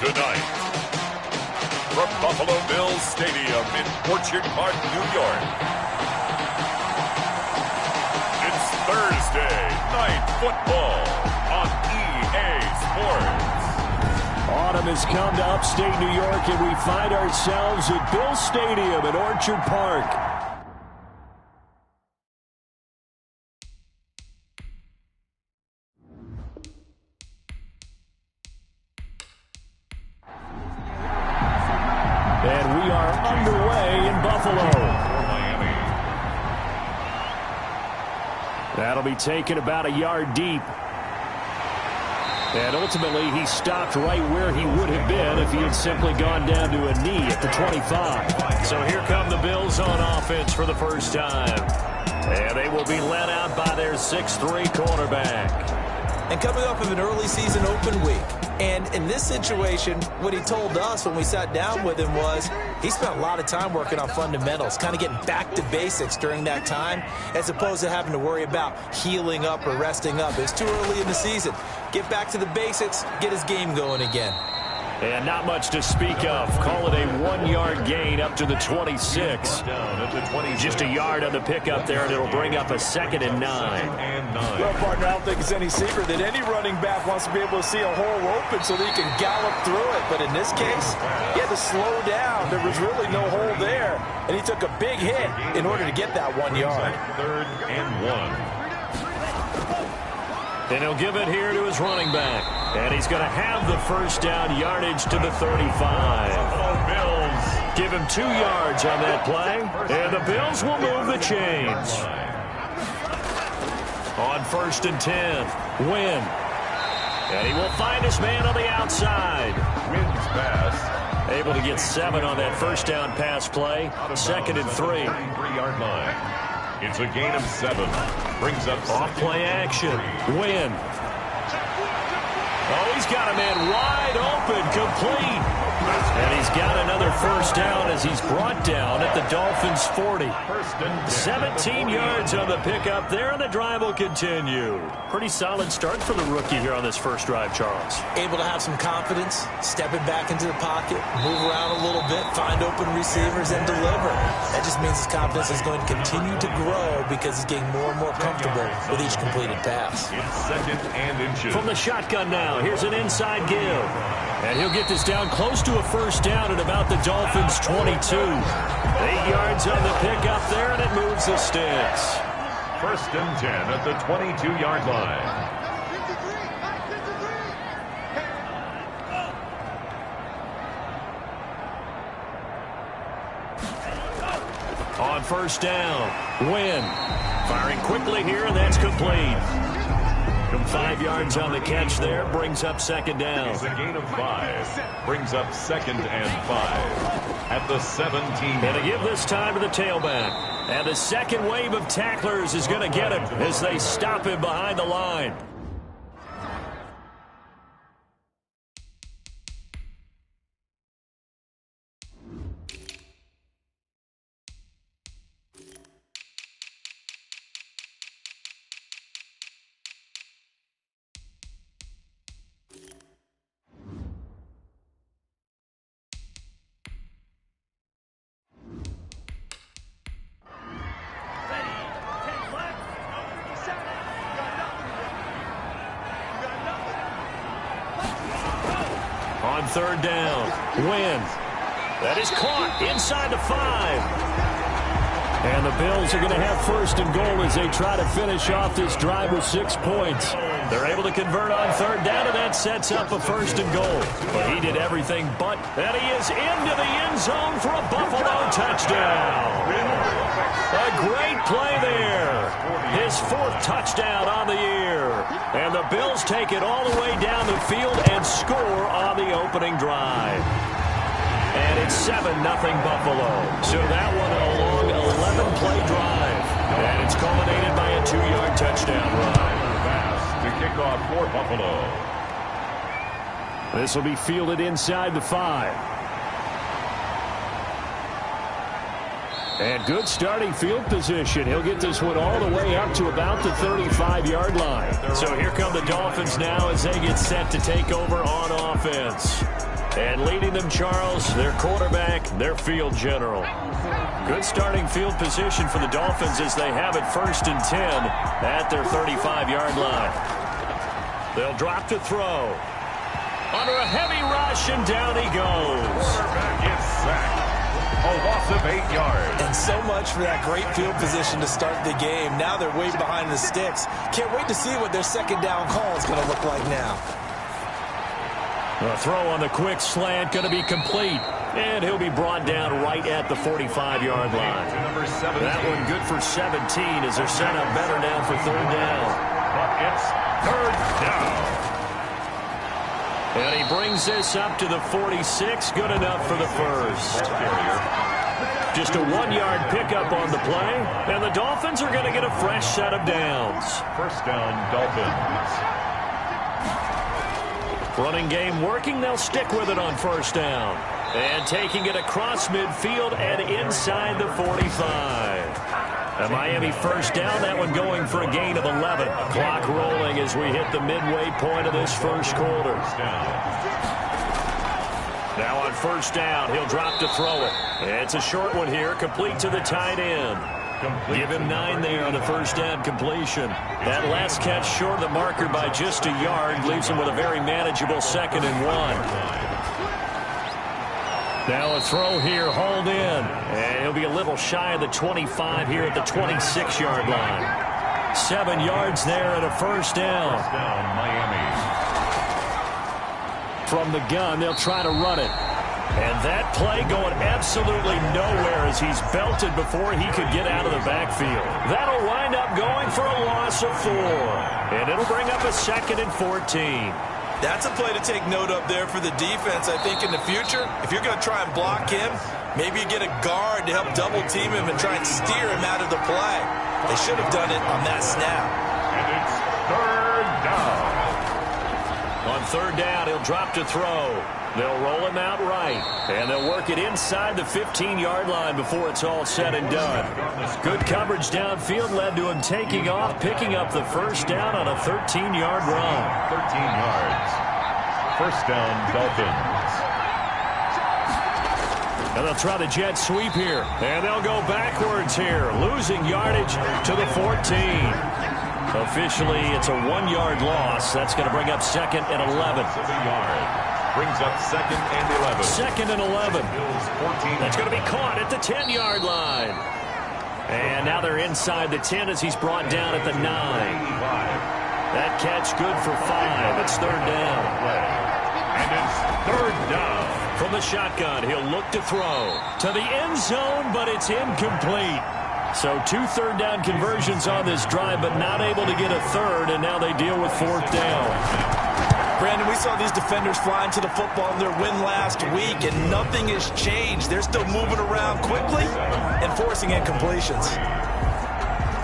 Tonight, from Buffalo Bills Stadium in Orchard Park, New York, it's Thursday Night Football on EA Sports. Autumn has come to upstate New York, and we find ourselves at Bills Stadium in Orchard Park. And we are underway in Buffalo. That'll be taken about a yard deep. And ultimately, he stopped right where he would have been if he had simply gone down to a knee at the 25. So here come the Bills on offense for the first time. And they will be led out by their 6'3" quarterback. And coming off of an early season open week. And in this situation, what he told us when we sat down with him was he spent a lot of time working on fundamentals, kind of getting back to basics during that time, as opposed to having to worry about healing up or resting up. It's too early in the season. Get back to the basics, get his game going again. And not much to speak of. Call it a 1-yard gain up to the 26. Just a yard on the pickup there, and it'll bring up a 2nd and 9. Well, partner, I don't think it's any secret that any running back wants to be able to see a hole open so that he can gallop through it. But in this case, he had to slow down. There was really no hole there, and he took a big hit in order to get that 1 yard. 3rd and 1. And he'll give it here to his running back. And he's going to have the first down yardage to the 35. Bills give him 2 yards on that play. And the Bills will move the chains. On 1st and 10, Wynn. And he will find his man on the outside. Wynn's pass. Able to get 7 on that first down pass play. 2nd and 3. 33-yard line. It's a gain of 7. Brings up off play action. Wynn. Oh, he's got a man wide open, complete. And he's got another first down as he's brought down at the Dolphins' 40. 17 yards on the pickup there, and the drive will continue. Pretty solid start for the rookie here on this first drive, Charles. Able to have some confidence, stepping back into the pocket, move around a little bit, find open receivers, and deliver. That just means his confidence is going to continue to grow because he's getting more and more comfortable with each completed pass. It's 2nd and inches. From the shotgun now, here's an inside give. And he'll get this down close to a first down at about the Dolphins' 22. 8 yards on the pickup there, and it moves the sticks. 1st and 10 at the 22-yard line. On 1st down, Wynn. Firing quickly here, and that's complete. 5 yards on the catch there, brings up 2nd down. It's a gain of 5. Brings up 2nd and 5 at the 17. And to give this time to the tailback. And the second wave of tacklers is going to get him as they stop him behind the line. On 3rd down, Wynn. That is caught inside the 5. And the Bills are going to have 1st and goal as they try to finish off this drive with 6 points. They're able to convert on 3rd down, and that sets up a 1st and goal. But he did everything but, and he is into the end zone for a Buffalo touchdown. A great play there. His 4th touchdown on the year. And the Bills take it all the way down the field and score on the opening drive. And it's 7-0 Buffalo. So that one a long 11-play drive. And it's culminated by a 2-yard touchdown run. Pass to kick off for Buffalo. This will be fielded inside the 5. And good starting field position. He'll get this one all the way up to about the 35-yard line. So here come the Dolphins now as they get set to take over on offense. And leading them, Charles, their quarterback, their field general. Good starting field position for the Dolphins as they have it 1st and 10 at their 35-yard line. They'll drop to throw. Under a heavy rush, and down he goes. Quarterback gets sacked. A loss of 8 yards. And so much for that great field position to start the game. Now they're way behind the sticks. Can't wait to see what their second down call is going to look like now. The throw on the quick slant going to be complete. And he'll be brought down right at the 45-yard line. That one good for 17 as they're set up better now for 3rd down. But it's 3rd down. And he brings this up to the 46. Good enough for the first. Just a 1-yard pickup on the play. And the Dolphins are going to get a fresh set of downs. 1st down, Dolphins. Running game working. They'll stick with it on 1st down. And taking it across midfield and inside the 45. A Miami 1st down. That one going for a gain of 11. Clock rolling as we hit the midway point of this 1st quarter. Now on 1st down, he'll drop to throw it. It's a short one here, complete to the tight end. Give him 9 there on the 1st down completion. That last catch short of the marker by just a yard leaves him with a very manageable 2nd and 1. Now a throw here, hauled in. And he'll be a little shy of the 25 here at the 26-yard line. 7 yards there at a 1st down. Miami. From the gun, they'll try to run it. And that play going absolutely nowhere as he's belted before he could get out of the backfield. That'll wind up going for a loss of 4. And it'll bring up a 2nd and 14. That's a play to take note of there for the defense. I think in the future, if you're going to try and block him, maybe you get a guard to help double team him and try and steer him out of the play. They should have done it on that snap. And it's 3rd down. On 3rd down, he'll drop to throw. They'll roll him out right, and they'll work it inside the 15-yard line before it's all said and done. Good coverage downfield led to him taking off, picking up the 1st down on a 13-yard run. 13 yards. 1st down, Dolphins. And they'll try the jet sweep here, and they'll go backwards here, losing yardage to the 14. Officially, it's a 1-yard loss. That's going to bring up 2nd and 11. 7 yards. Brings up 2nd and 11. 2nd and 11. That's going to be caught at the 10-yard line. And now they're inside the 10 as he's brought down at the 9. That catch good for 5. It's 3rd down. And it's 3rd down. From the shotgun, he'll look to throw to the end zone, but it's incomplete. So 2 3rd down conversions on this drive, but not able to get a 3rd, and now they deal with 4th down. Brandon, we saw these defenders flying to the football in their win last week, and nothing has changed. They're still moving around quickly and forcing incompletions.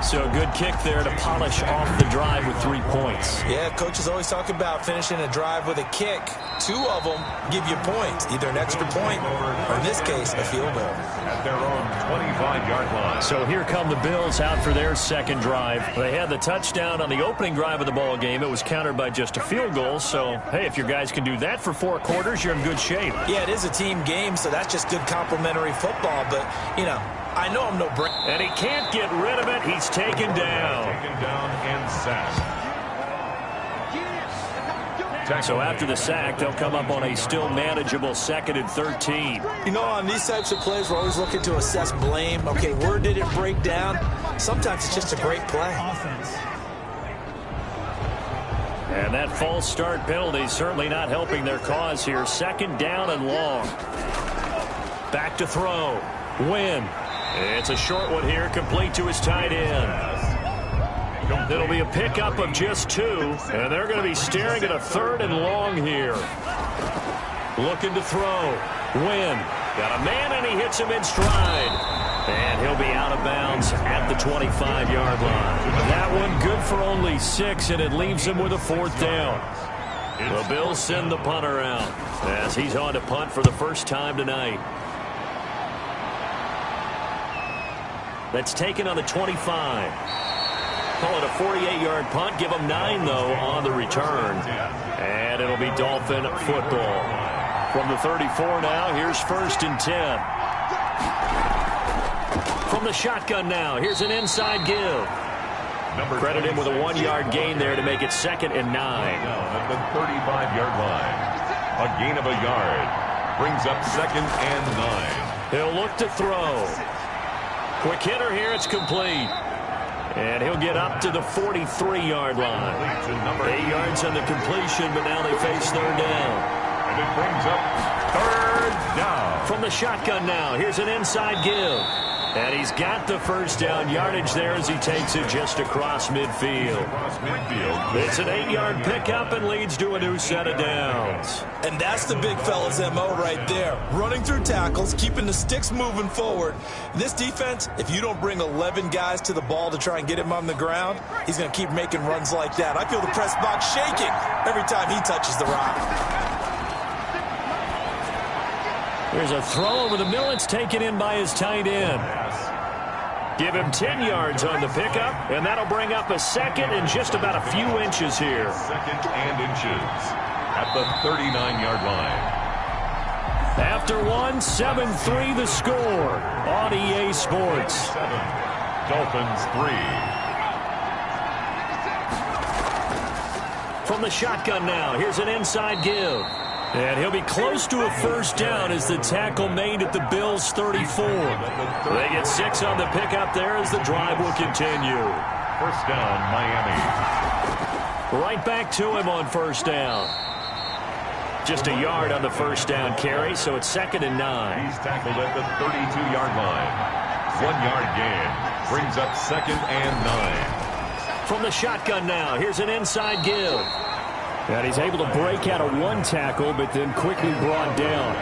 So a good kick there to polish off the drive with 3 points. Yeah, coaches always talk about finishing a drive with a kick. 2 of them give you points, either an extra point or, in this case, a field goal. At their own 25-yard line. So here come the Bills out for their 2nd drive. They had the touchdown on the opening drive of the ball game. It was countered by just a field goal. So, hey, if your guys can do that for 4 quarters, you're in good shape. Yeah, it is a team game, so that's just good complimentary football. But, you know, I know I'm no brain. And he can't get rid of it. He's taken down. Taken down and sacked. So after the sack, they'll come up on a still manageable 2nd and 13. You know, on these types of plays, we're always looking to assess blame. Okay, where did it break down? Sometimes it's just a great play. And that false start penalty certainly not helping their cause here. 2nd down and long. Back to throw. Win. It's a short one here, complete to his tight end. It'll be a pickup of just 2, and they're going to be staring at a 3rd and long here. Looking to throw. Win. Got a man, and he hits him in stride. And he'll be out of bounds at the 25-yard line. That one good for only 6, and it leaves him with a 4th down. The Bills send the punter out as he's on to punt for the first time tonight. That's taken on the 25. Call it a 48-yard punt. Give them 9, though, on the return. And it'll be Dolphin football. From the 34 now, here's 1st and 10. From the shotgun now, here's an inside give. Credit him with a 1-yard gain there to make it 2nd and 9. Now at the 35-yard line. A gain of a yard. Brings up 2nd and 9. He'll look to throw. Quick hitter here, it's complete. And he'll get up to the 43-yard line. 8 yards on the completion, but now they face 3rd down. And it brings up 3rd down. From the shotgun now, here's an inside give. And he's got the 1st down yardage there as he takes it just across midfield. It's an 8-yard pickup and leads to a new set of downs. And that's the big fella's MO right there. Running through tackles, keeping the sticks moving forward. This defense, if you don't bring 11 guys to the ball to try and get him on the ground, he's going to keep making runs like that. I feel the press box shaking every time he touches the rock. There's a throw over the middle. It's taken in by his tight end. Give him 10 yards on the pickup, and that'll bring up a 2nd and just about a few inches here. 2nd and inches at the 39-yard line. After 1, 7-3 the score on EA Sports. 7, Dolphins 3. From the shotgun now, here's an inside give. And he'll be close to a 1st down as the tackle made at the Bills' 34. They get 6 on the pickup there as the drive will continue. 1st down, Miami. Right back to him on 1st down. Just a yard on the 1st down carry, so it's 2nd and 9. He's tackled at the 32-yard line. 1-yard gain. Brings up 2nd and 9. From the shotgun now, here's an inside give. And he's able to break out of 1 tackle, but then quickly brought down.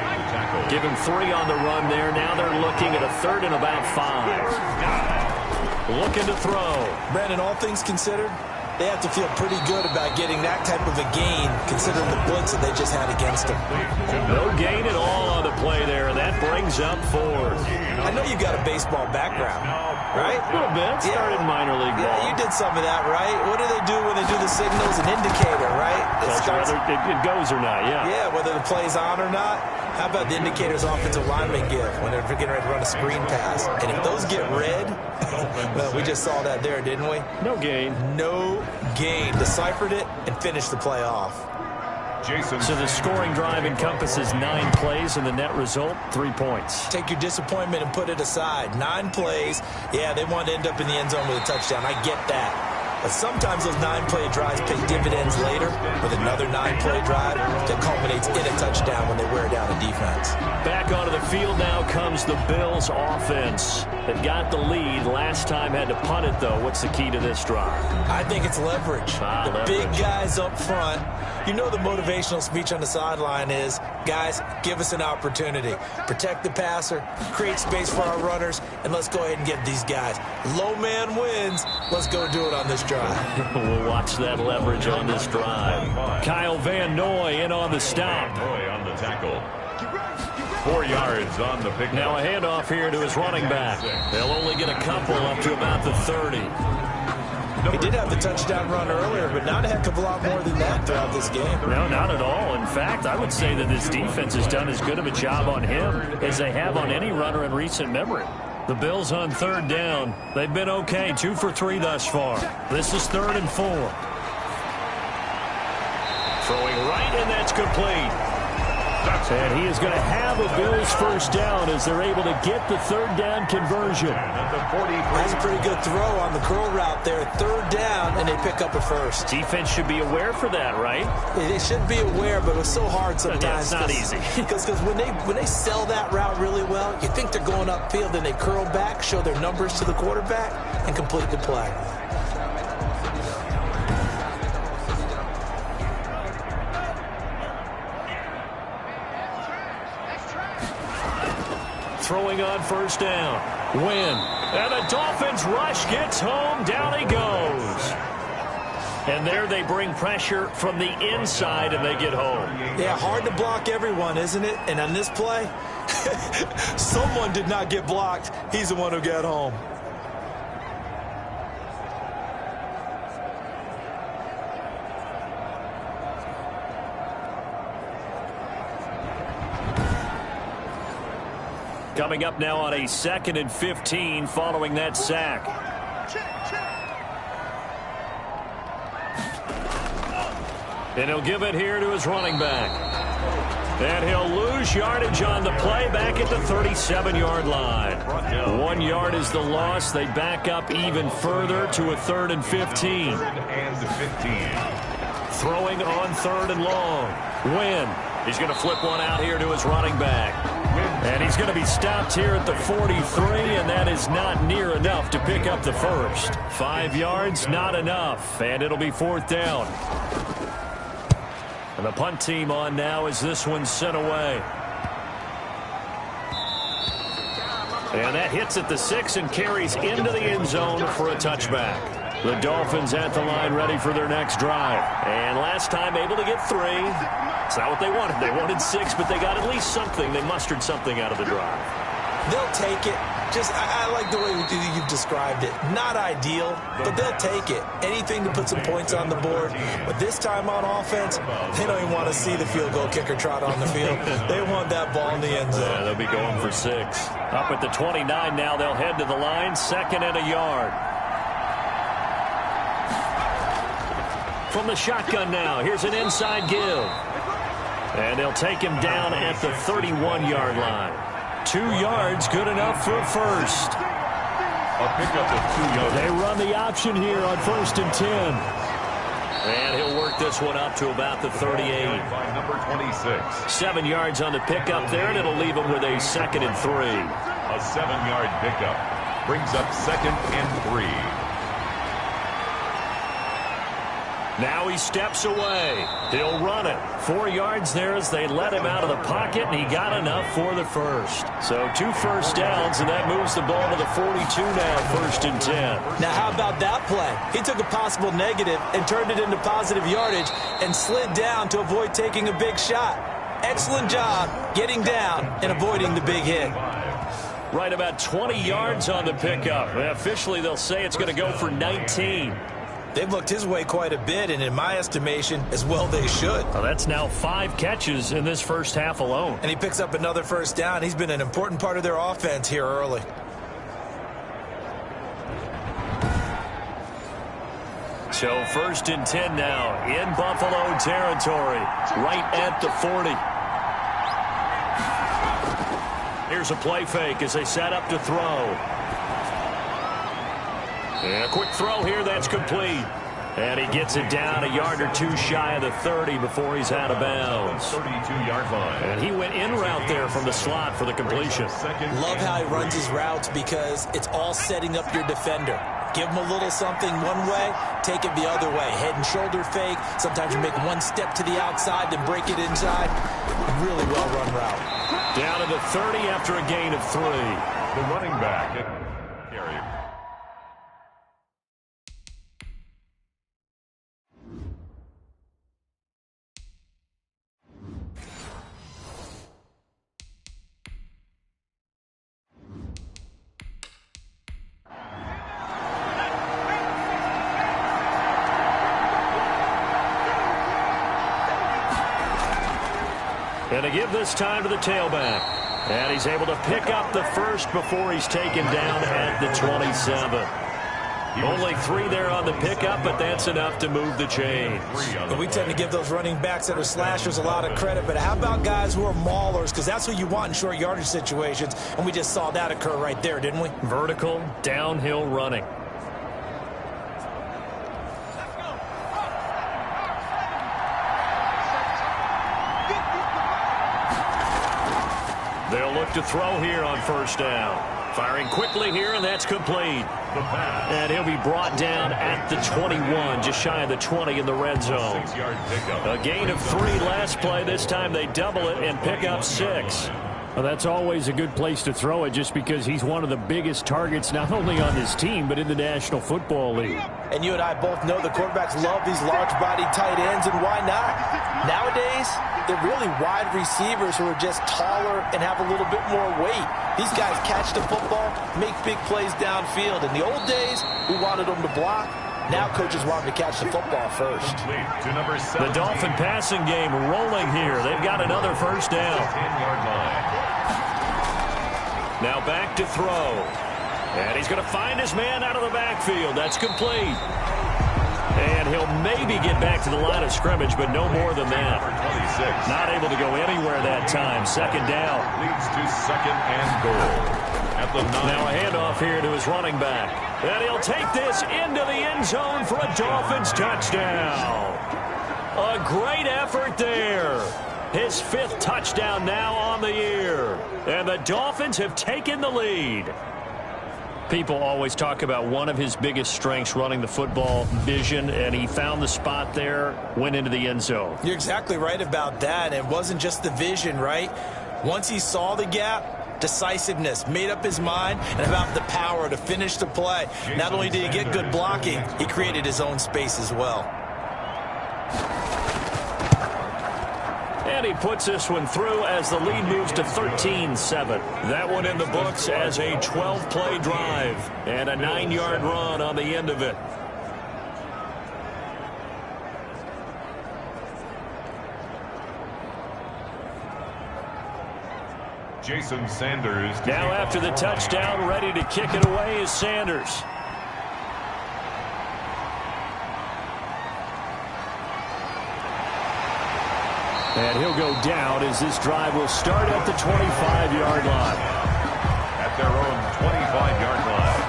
Give him 3 on the run there. Now they're looking at a 3rd and about 5. Looking to throw. Brandon, all things considered, they have to feel pretty good about getting that type of a gain, considering the blitz that they just had against them. No gain at all on the play there. That brings up 4th. I know you got a baseball background, right? A little bit. Started minor league ball. Yeah, you did some of that, right? What do they do when they do the signals? An indicator, right? Tells you whether it goes or not, yeah. Yeah, whether the play's on or not. How about the indicators offensive linemen give when they're getting ready to run a screen pass? And if those get red, well, we just saw that there, didn't we? No gain. No gain. Deciphered it and finished the play off. So the scoring drive encompasses 9 plays, and the net result, 3 points. Take your disappointment and put it aside. 9 plays. Yeah, they want to end up in the end zone with a touchdown. I get that. But sometimes those 9-play drives pay dividends later with another 9-play drive that culminates in a touchdown when they wear down a defense. Back onto the field now comes the Bills offense. That got the lead. Last time had to punt it, though. What's the key to this drive? I think it's leverage. Leverage. Big guys up front. You know the motivational speech on the sideline is, guys, give us an opportunity. Protect the passer, create space for our runners, and let's go ahead and get these guys. Low man wins. Let's go do it on this drive. We'll watch that leverage on this drive. Kyle Van Noy in on the stop. Noy on the tackle. 4 yards on the pick. Now a handoff here to his running back. They'll only get a couple up to about the 30. He did have the touchdown run earlier, but not a heck of a lot more than that throughout this game. No, not at all. In fact, I would say that this defense has done as good of a job on him as they have on any runner in recent memory. The Bills on 3rd down. They've been okay, 2 for 3 thus far. This is 3rd and 4. Throwing right, and that's complete. And he is going to have a Bills 1st down as they're able to get the 3rd down conversion. That's a pretty good throw on the curl route there. 3rd down, and they pick up a 1st. Defense should be aware for that, right? They should be aware, but it's so hard sometimes. Yeah, it's not easy. Because when they sell that route really well, you think they're going upfield, and they curl back, show their numbers to the quarterback, and complete the play. Throwing on 1st down. Win. And the Dolphins rush gets home. Down he goes. And there they bring pressure from the inside, and they get home. Yeah, hard to block everyone, isn't it? And on this play, someone did not get blocked. He's the one who got home. Coming up now on a 2nd and 15 following that sack. And he'll give it here to his running back. And he'll lose yardage on the play back at the 37-yard line. 1 yard is the loss. They back up even further to a 3rd and 15. 3rd and 15. Throwing on 3rd and long. Wynn. He's going to flip one out here to his running back. And he's going to be stopped here at the 43, and that is not near enough to pick up the first. 5 yards, not enough, and it'll be 4th down. And the punt team on now as this one's sent away. And that hits at the 6 and carries into the end zone for a touchback. The Dolphins at the line ready for their next drive. And last time able to get 3. It's not what they wanted. They wanted 6, but they got at least something. They mustered something out of the drive. They'll take it. I like the way you've described it. Not ideal, but they'll take it. Anything to put some points on the board. But this time on offense, they don't even want to see the field goal kicker trot on the field. They want that ball in the end zone. Yeah, they'll be going for 6. Up at the 29 now, they'll head to the line. 2nd and a yard. From the shotgun now, here's an inside give. And they'll take him down at the 31-yard line. 2 yards, good enough for a first. A pickup of 2 yards. They run the option here on 1st and 10. And he'll work this one up to about the 38. By number 26. 7 yards on the pickup there, and it'll leave him with a 2nd and 3. A 7-yard pickup brings up 2nd and 3. Now he steps away. He'll run it. 4 yards there as they let him out of the pocket, and he got enough for the first. So 2 first downs, and that moves the ball to the 42 now, 1st and 10. Now how about that play? He took a possible negative and turned it into positive yardage and slid down to avoid taking a big shot. Excellent job getting down and avoiding the big hit. Right about 20 yards on the pickup. Officially, they'll say it's going to go for 19. They've looked his way quite a bit, and in my estimation, as well they should. Well, that's now 5 catches in this first half alone. And he picks up another first down. He's been an important part of their offense here early. So 1st and 10 now in Buffalo territory, right at the 40. Here's a play fake as they set up to throw. And a quick throw here, that's complete. And he gets it down a yard or 2 shy of the 30 before he's out of bounds. 32-yard line. And he went in route there from the slot for the completion. Love how he runs his routes because it's all setting up your defender. Give him a little something one way, take it the other way. Head and shoulder fake. Sometimes you make one step to the outside, then break it inside. Really well-run route. Down to the 30 after a gain of 3. The running back. Gary. And to give this time to the tailback. And he's able to pick up the first before he's taken down at the 27. Only 3 there on the pickup, but that's enough to move the chains. And we tend to give those running backs that are slashers a lot of credit, but how about guys who are maulers? Because that's what you want in short yardage situations, and we just saw that occur right there, didn't we? Vertical, downhill running. They'll look to throw here on 1st down. Firing quickly here, and that's complete. And he'll be brought down at the 21, just shy of the 20 in the red zone. 6-yard pickup. A gain of 3 last play. This time they double it and pick up 6. Well, that's always a good place to throw it just because he's one of the biggest targets not only on this team but in the National Football League. And you and I both know the quarterbacks love these large-bodied tight ends, and why not? Nowadays, they're really wide receivers who are just taller and have a little bit more weight. These guys catch the football, make big plays downfield. In the old days, we wanted them to block. Now coaches want them to catch the football first. The Dolphin passing game rolling here. They've got another 1st down. 10-yard line. Now back to throw. And he's going to find his man out of the backfield. That's complete. And he'll maybe get back to the line of scrimmage, but no more than that. 26. Not able to go anywhere that time. Second down. Leads to second and goal. At the 9. Now a handoff here to his running back. And he'll take this into the end zone for a Dolphins touchdown. A great effort there. His 5th touchdown now on the year. And the Dolphins have taken the lead. People always talk about one of his biggest strengths, running the football, vision, and he found the spot there, went into the end zone. You're exactly right about that. It wasn't just the vision, right? Once he saw the gap, decisiveness, made up his mind, and about the power to finish the play. Not only did he get good blocking, he created his own space as well. And he puts this one through as the lead moves to 13-7. That one in the books as a 12-play drive and a 9-yard run on the end of it. Jason Sanders. Now after the touchdown, ready to kick it away is Sanders. And he'll go down as this drive will start at the 25-yard line. At their own 25-yard line.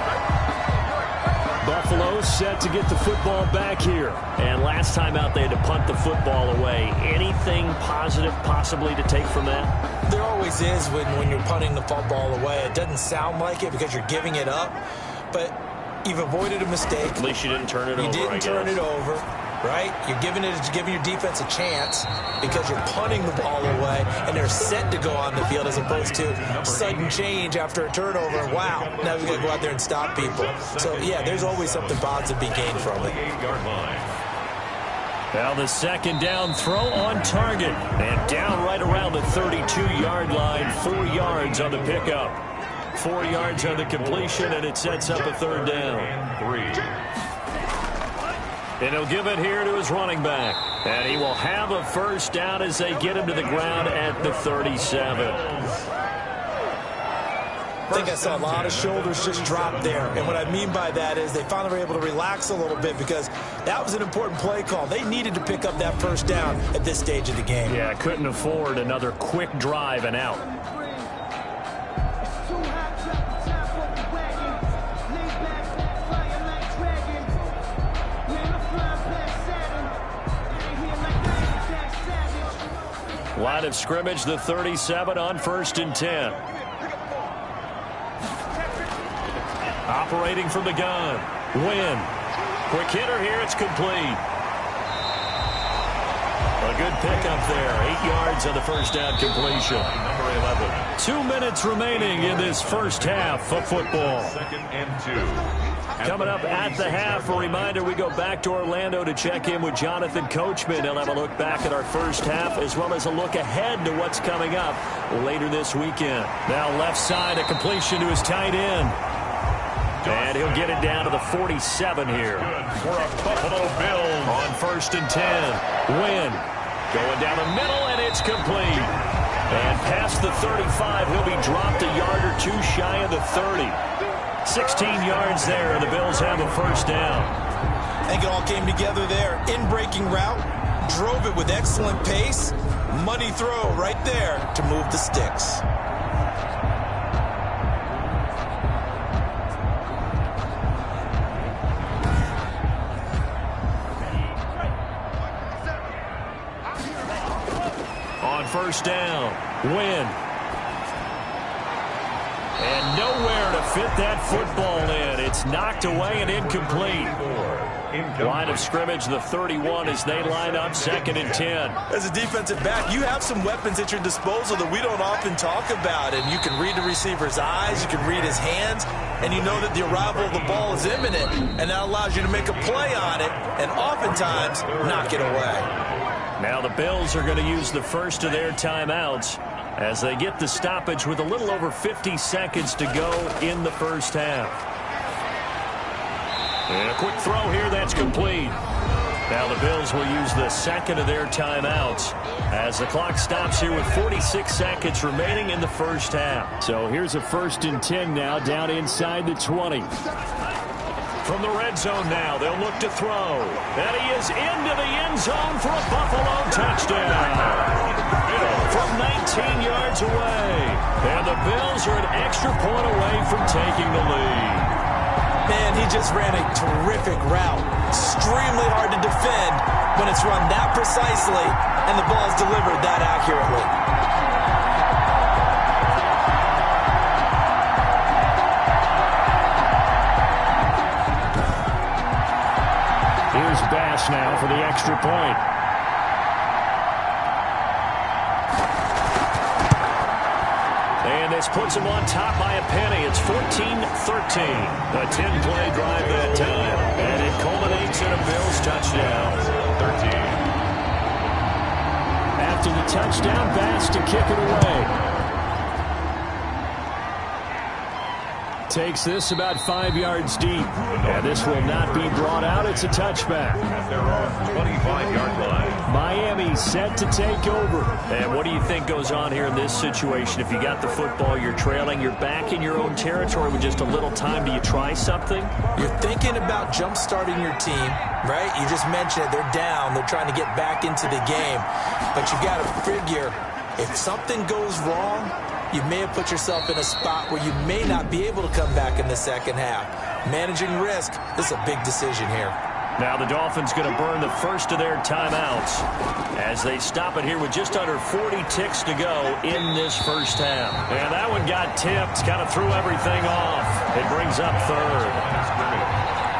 Buffalo set to get the football back here. And last time out, they had to punt the football away. Anything positive possibly to take from that? There always is when you're punting the football away. It doesn't sound like it because you're giving it up, but you've avoided a mistake. At least you didn't turn it over, You didn't turn it over, right? You're giving your defense a chance because you're punting the ball away, and they're set to go on the field as opposed to sudden change after a turnover. Wow, now we've got to go out there and stop people. So, yeah, there's always something positive to be gained from it. Now the second down throw on target. And down right around the 32-yard line. 4 yards on the pickup. 4 yards on the completion, and it sets up a third down. And he'll give it here to his running back. And he will have a first down as they get him to the ground at the 37. I think I saw a lot of shoulders just drop there. And what I mean by that is they finally were able to relax a little bit because that was an important play call. They needed to pick up that first down at this stage of the game. Yeah, couldn't afford another quick drive and out. Line of scrimmage, the 37 on 1st and 10. Operating from the gun. Win. Quick hitter here. It's complete. A good pickup there. 8 yards on the first down completion. Number 11. 2 minutes remaining in this first half of football. 2nd and 2. Coming up at the half, a reminder, we go back to Orlando to check in with Jonathan Coachman. He'll have a look back at our first half as well as a look ahead to what's coming up later this weekend. Now left side, a completion to his tight end. And he'll get it down to the 47 here. For a Buffalo Bills. On 1st and 10. Win. Going down the middle, and it's complete. And past the 35, he'll be dropped a yard or two shy of the 30. 16 yards there, and the Bills have a first down. I think it all came together there. In-breaking route, drove it with excellent pace. Money throw right there to move the sticks. On 1st down, Win. And nowhere to fit that football in. It's knocked away and incomplete. Line of scrimmage, the 31 as they line up 2nd and 10. As a defensive back, you have some weapons at your disposal that we don't often talk about. And you can read the receiver's eyes, you can read his hands, and you know that the arrival of the ball is imminent. And that allows you to make a play on it and oftentimes knock it away. Now the Bills are going to use the first of their timeouts as they get the stoppage with a little over 50 seconds to go in the first half. And a quick throw here, that's complete. Now the Bills will use the second of their timeouts as the clock stops here with 46 seconds remaining in the first half. So here's a 1st and 10 now, down inside the 20. From the red zone now, they'll look to throw. And he is into the end zone for a Buffalo touchdown. From 19 yards away. And the Bills are an extra point away from taking the lead. Man, he just ran a terrific route. Extremely hard to defend when it's run that precisely and the ball's delivered that accurately. Here's Bass now for the extra point. And this puts him on top by a penny. It's 14-13. A 10-play drive that time. And it culminates in a Bills touchdown. 13. After the touchdown, Bass to kick it away. Takes this about 5 yards deep. And this will not be brought out. It's a touchback. At their own 25-yard line. Miami set to take over. And what do you think goes on here in this situation? If you got the football, you're trailing, you're back in your own territory with just a little time. Do you try something? You're thinking about jump-starting your team, right? You just mentioned it. They're down. They're trying to get back into the game. But you got to figure, if something goes wrong, you may have put yourself in a spot where you may not be able to come back in the second half. Managing risk, this is a big decision here. Now the Dolphins going to burn the first of their timeouts as they stop it here with just under 40 ticks to go in this first half. And that one got tipped, kind of threw everything off. It brings up third.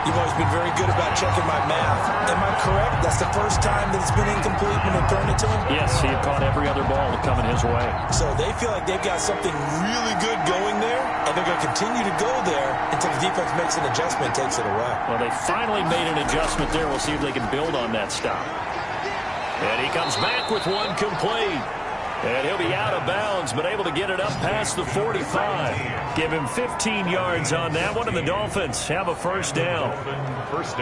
You've always been very good about checking my math. Am I correct? That's the first time that it's been incomplete when they've thrown it to him? Yes, he had caught every other ball coming his way. So they feel like they've got something really good going there, and they're going to continue to go there until the defense makes an adjustment and takes it away. Well, they finally made an adjustment there. We'll see if they can build on that stop. And he comes back with one complete. And he'll be out of bounds, but able to get it up past the 45. Give him 15 yards on that one, and the Dolphins have a first down.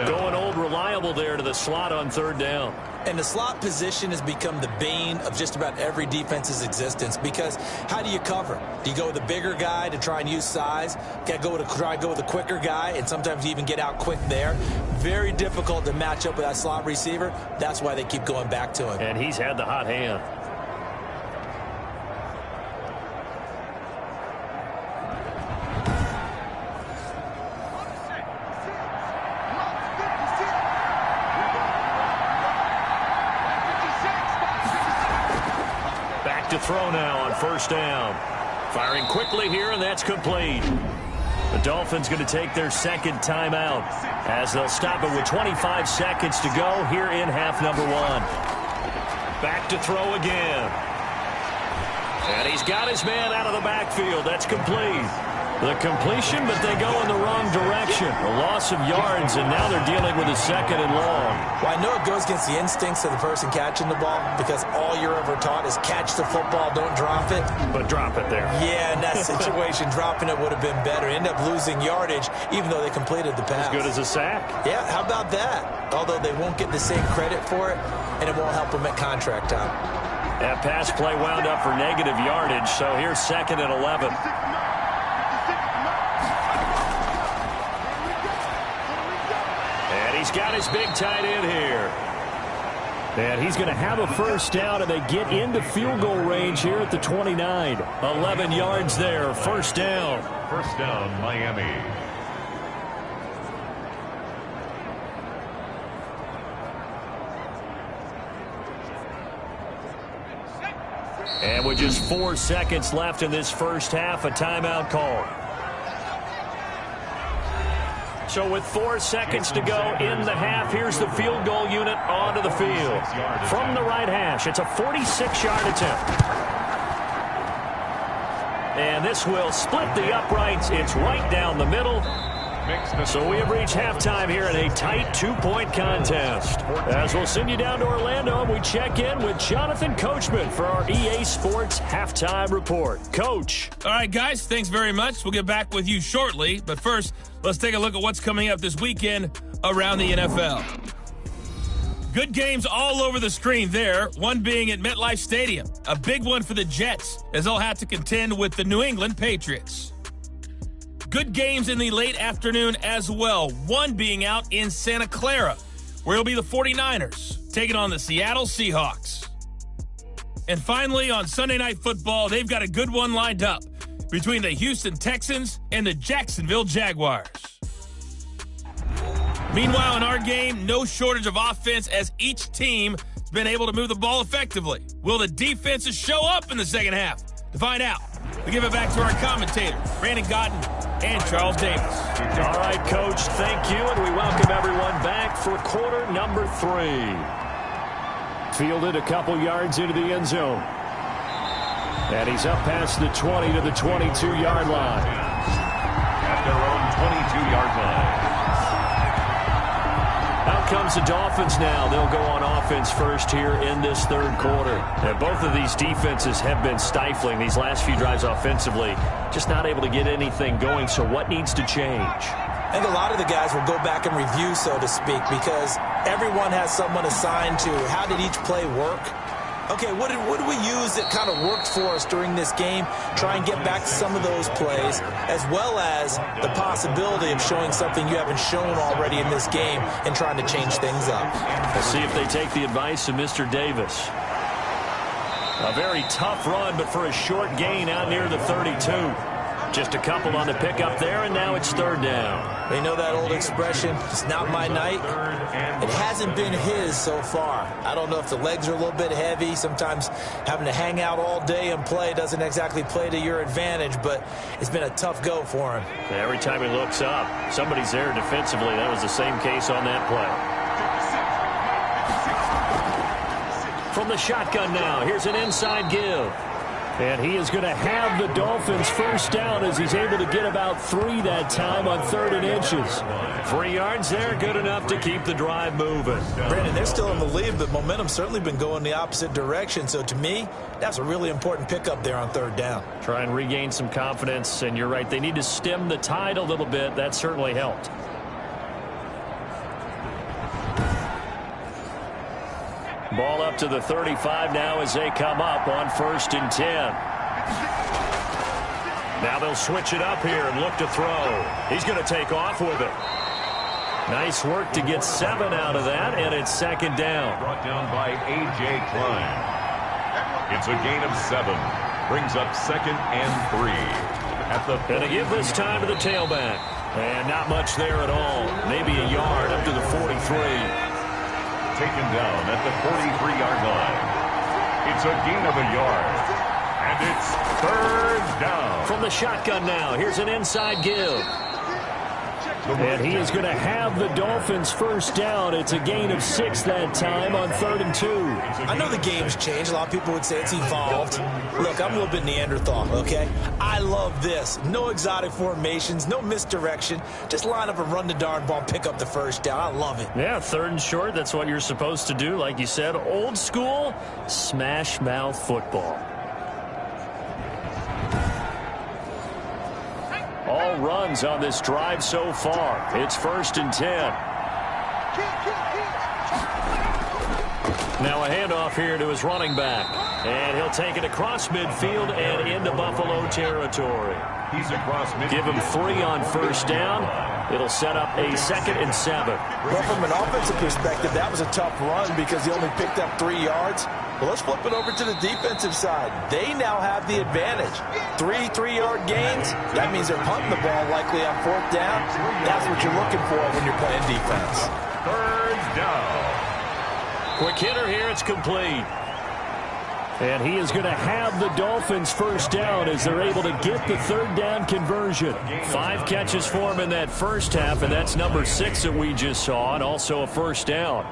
Going old reliable there to the slot on third down. And the slot position has become the bane of just about every defense's existence, because how do you cover? Do you go with the bigger guy to try and use size? Got to try and go with the quicker guy, and sometimes you even get out quick there. Very difficult to match up with that slot receiver. That's why they keep going back to him. And he's had the hot hand. To throw now on first down. Firing quickly here, and that's complete. The Dolphins going to take their second timeout as they'll stop it with 25 seconds to go here in half number one. Back to throw again. And he's got his man out of the backfield. That's complete. The completion, but they go in the wrong direction. A loss of yards, and now they're dealing with a second and long. Well, I know it goes against the instincts of the person catching the ball, because all you're ever taught is catch the football, don't drop it. But drop it there. Yeah, in that situation, dropping it would have been better. End up losing yardage, even though they completed the pass. As good as a sack. Yeah, how about that? Although they won't get the same credit for it, and it won't help them at contract time. That pass play wound up for negative yardage, so here's second and 11. He's got his big tight end here. And he's going to have a first down, and they get into field goal range here at the 29. 11 yards there, first down. First down, Miami. And with just 4 seconds left in this first half, a timeout call. So with 4 seconds to go in the half, here's the field goal unit onto the field. From the right hash, it's a 46-yard attempt. And this will split the uprights. It's right down the middle. So we have reached halftime here in a tight 2-point contest. As we'll send you down to Orlando, and we check in with Jonathan Coachman for our EA Sports Halftime Report. Coach. All right, guys, thanks very much. We'll get back with you shortly. But first, let's take a look at what's coming up this weekend around the NFL. Good games all over the screen there, one being at MetLife Stadium. A big one for the Jets, as they'll have to contend with the New England Patriots. Good games in the late afternoon as well, one being out in Santa Clara, where it'll be the 49ers taking on the Seattle Seahawks. And finally, on Sunday Night Football, they've got a good one lined up between the Houston Texans and the Jacksonville Jaguars. Meanwhile, in our game, no shortage of offense as each team has been able to move the ball effectively. Will the defenses show up in the second half? To find out, we give it back to our commentators, Brandon Godden and Charles Davis. All right, Coach, thank you, and we welcome everyone back for quarter number 3. Fielded a couple yards into the end zone. And he's up past the 20 to the 22-yard line. At their own 22-yard line. Out comes the Dolphins now. They'll go on offense first here in this third quarter. And both of these defenses have been stifling these last few drives offensively. Just not able to get anything going, so what needs to change? I think a lot of the guys will go back and review, so to speak, because everyone has someone assigned to how did each play work. Okay, what did we use that kind of worked for us during this game? Try and get back to some of those plays, as well as the possibility of showing something you haven't shown already in this game and trying to change things up. We'll see if they take the advice of Mr. Davis. A very tough run, but for a short gain out near the 32. Just a couple on the pickup there, and now it's third down. You know that old expression, it's not my night? It hasn't been his so far. I don't know if the legs are a little bit heavy. Sometimes having to hang out all day and play doesn't exactly play to your advantage, but it's been a tough go for him. Every time he looks up, somebody's there defensively. That was the same case on that play. From the shotgun now, here's an inside give. And he is going to have the Dolphins first down as he's able to get about 3 that time on 3rd and inches. 3 yards there, good enough to keep the drive moving. Brandon, they're still in the lead, but momentum's certainly been going the opposite direction. So to me, that's a really important pickup there on 3rd down. Try and regain some confidence, and you're right, they need to stem the tide a little bit. That certainly helped. Ball up to the 35 now as they come up on 1st and 10. Now they'll switch it up here and look to throw. He's going to take off with it. Nice work to get 7 out of that, and it's 2nd down. Brought down by A.J. Klein. It's a gain of 7. Brings up 2nd and 3. At the and to give this time to the tailback. And not much there at all. Maybe a yard up to the 43. Taken down at the 43-yard line. It's a gain of a yard. And it's 3rd down. From the shotgun now, here's an inside give. And he is going to have the Dolphins first down. It's a gain of 6 that time on 3rd and 2. I know the game's changed. A lot of people would say it's evolved. Look, I'm a little bit Neanderthal, okay? I love this. No exotic formations, no misdirection. Just line up and run the darn ball, pick up the first down. I love it. Yeah, 3rd and short, that's what you're supposed to do. Like you said, old school, smash mouth football. All runs on this drive so far. It's 1st and 10. Now a handoff here to his running back. And he'll take it across midfield and into Buffalo territory. He's across midfield. Give him 3 on 1st down. It'll set up a 2nd and 7. Well, from an offensive perspective, that was a tough run because he only picked up 3 yards. Well, let's flip it over to the defensive side. They now have the advantage. 3 3-yard gains. That means they're punting the ball likely on 4th down. That's what you're looking for when you're playing defense. 3rd down. Quick hitter here. It's complete. And he is going to have the Dolphins first down as they're able to get the 3rd down conversion. 5 catches for him in that first half, and that's number 6 that we just saw, and also a first down.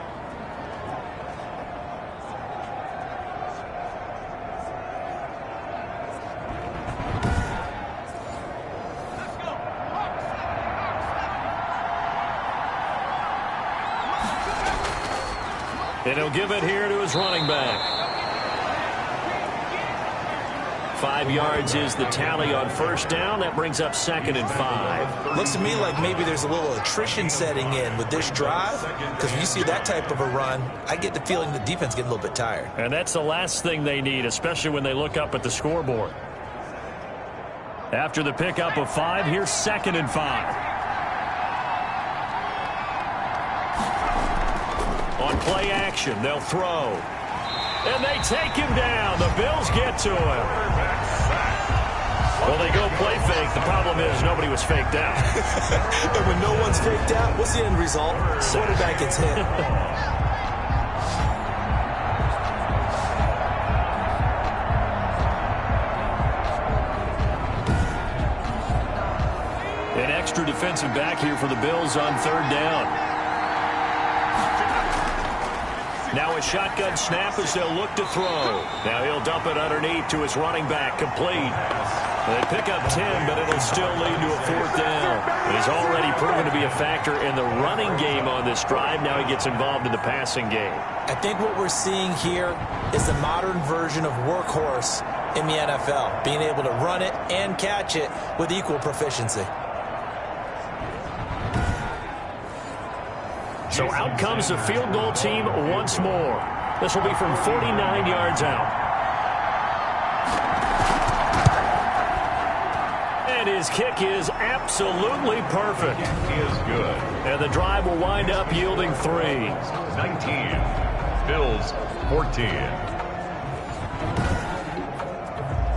And he'll give it here to his running back. 5 yards is the tally on first down. That brings up 2nd and 5. Looks to me like maybe there's a little attrition setting in with this drive, because when you see that type of a run, I get the feeling the defense getting a little bit tired. And that's the last thing they need, especially when they look up at the scoreboard. After the pickup of 5, here's 2nd and 5. On play action, they'll throw. And they take him down. The Bills get to him. Well, they go play fake. The problem is nobody was faked out. And when no one's faked out, what's the end result? Quarterback gets hit. An extra defensive back here for the Bills on 3rd down. Now a shotgun snap as they'll look to throw. Now he'll dump it underneath to his running back. Complete. They pick up 10, but it'll still lead to a 4th down. He's already proven to be a factor in the running game on this drive. Now he gets involved in the passing game. I think what we're seeing here is the modern version of workhorse in the NFL, being able to run it and catch it with equal proficiency. So out comes the field goal team once more. This will be from 49 yards out. And his kick is absolutely perfect. He is good. And the drive will wind up yielding 3. 19. Bills 14.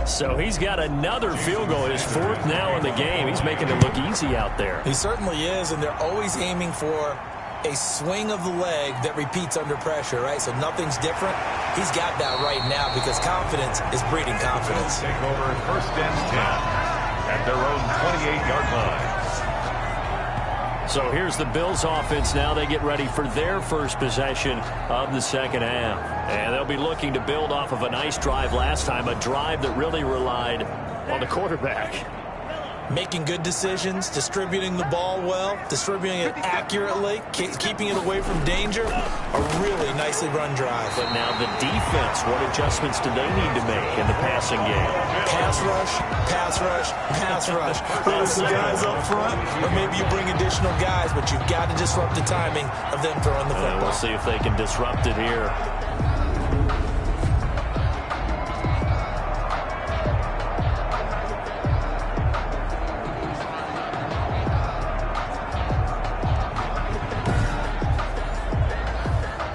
So he's got another field goal. His 4th now in the game. He's making it look easy out there. He certainly is, and they're always aiming for a swing of the leg that repeats under pressure, right? So nothing's different. He's got that right now because confidence is breeding confidence. Take over 1st and 10 at their own 28-yard line. So here's the Bills offense now. They get ready for their first possession of the 2nd half. And they'll be looking to build off of a nice drive last time, a drive that really relied on the quarterback. Making good decisions, distributing the ball well, distributing it accurately, keeping it away from danger. A really nicely run drive. But now the defense, what adjustments do they need to make in the passing game? Pass rush, pass rush, pass rush. Whether it's the guys up front, or maybe you bring additional guys, but you've got to disrupt the timing of them throwing the football. We'll see if they can disrupt it here.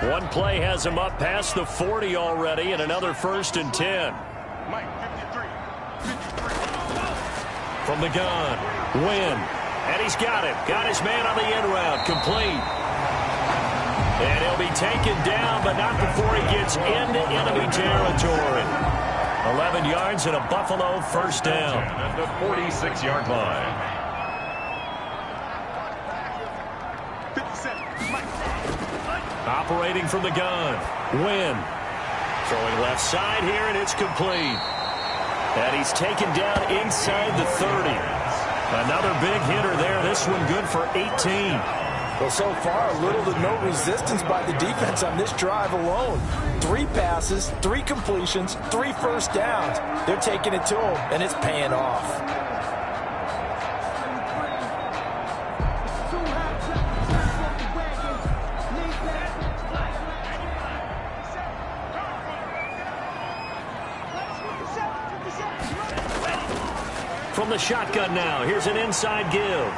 One play has him up past the 40 already, and another 1st and 10. From the gun, Wynn. And he's got him. Got his man on the end route. Complete. And he'll be taken down, but not before he gets into enemy territory. 11 yards and a Buffalo 1st down. At the 46-yard line. Operating from the gun, Wynn. Throwing left side here, and it's complete. And he's taken down inside the 30. Another big hitter there. This one good for 18. Well, so far, little to no resistance by the defense on this drive alone. 3 passes, 3 completions, 3 first downs. They're taking it to him, and it's paying off. From the shotgun now, here's an inside give.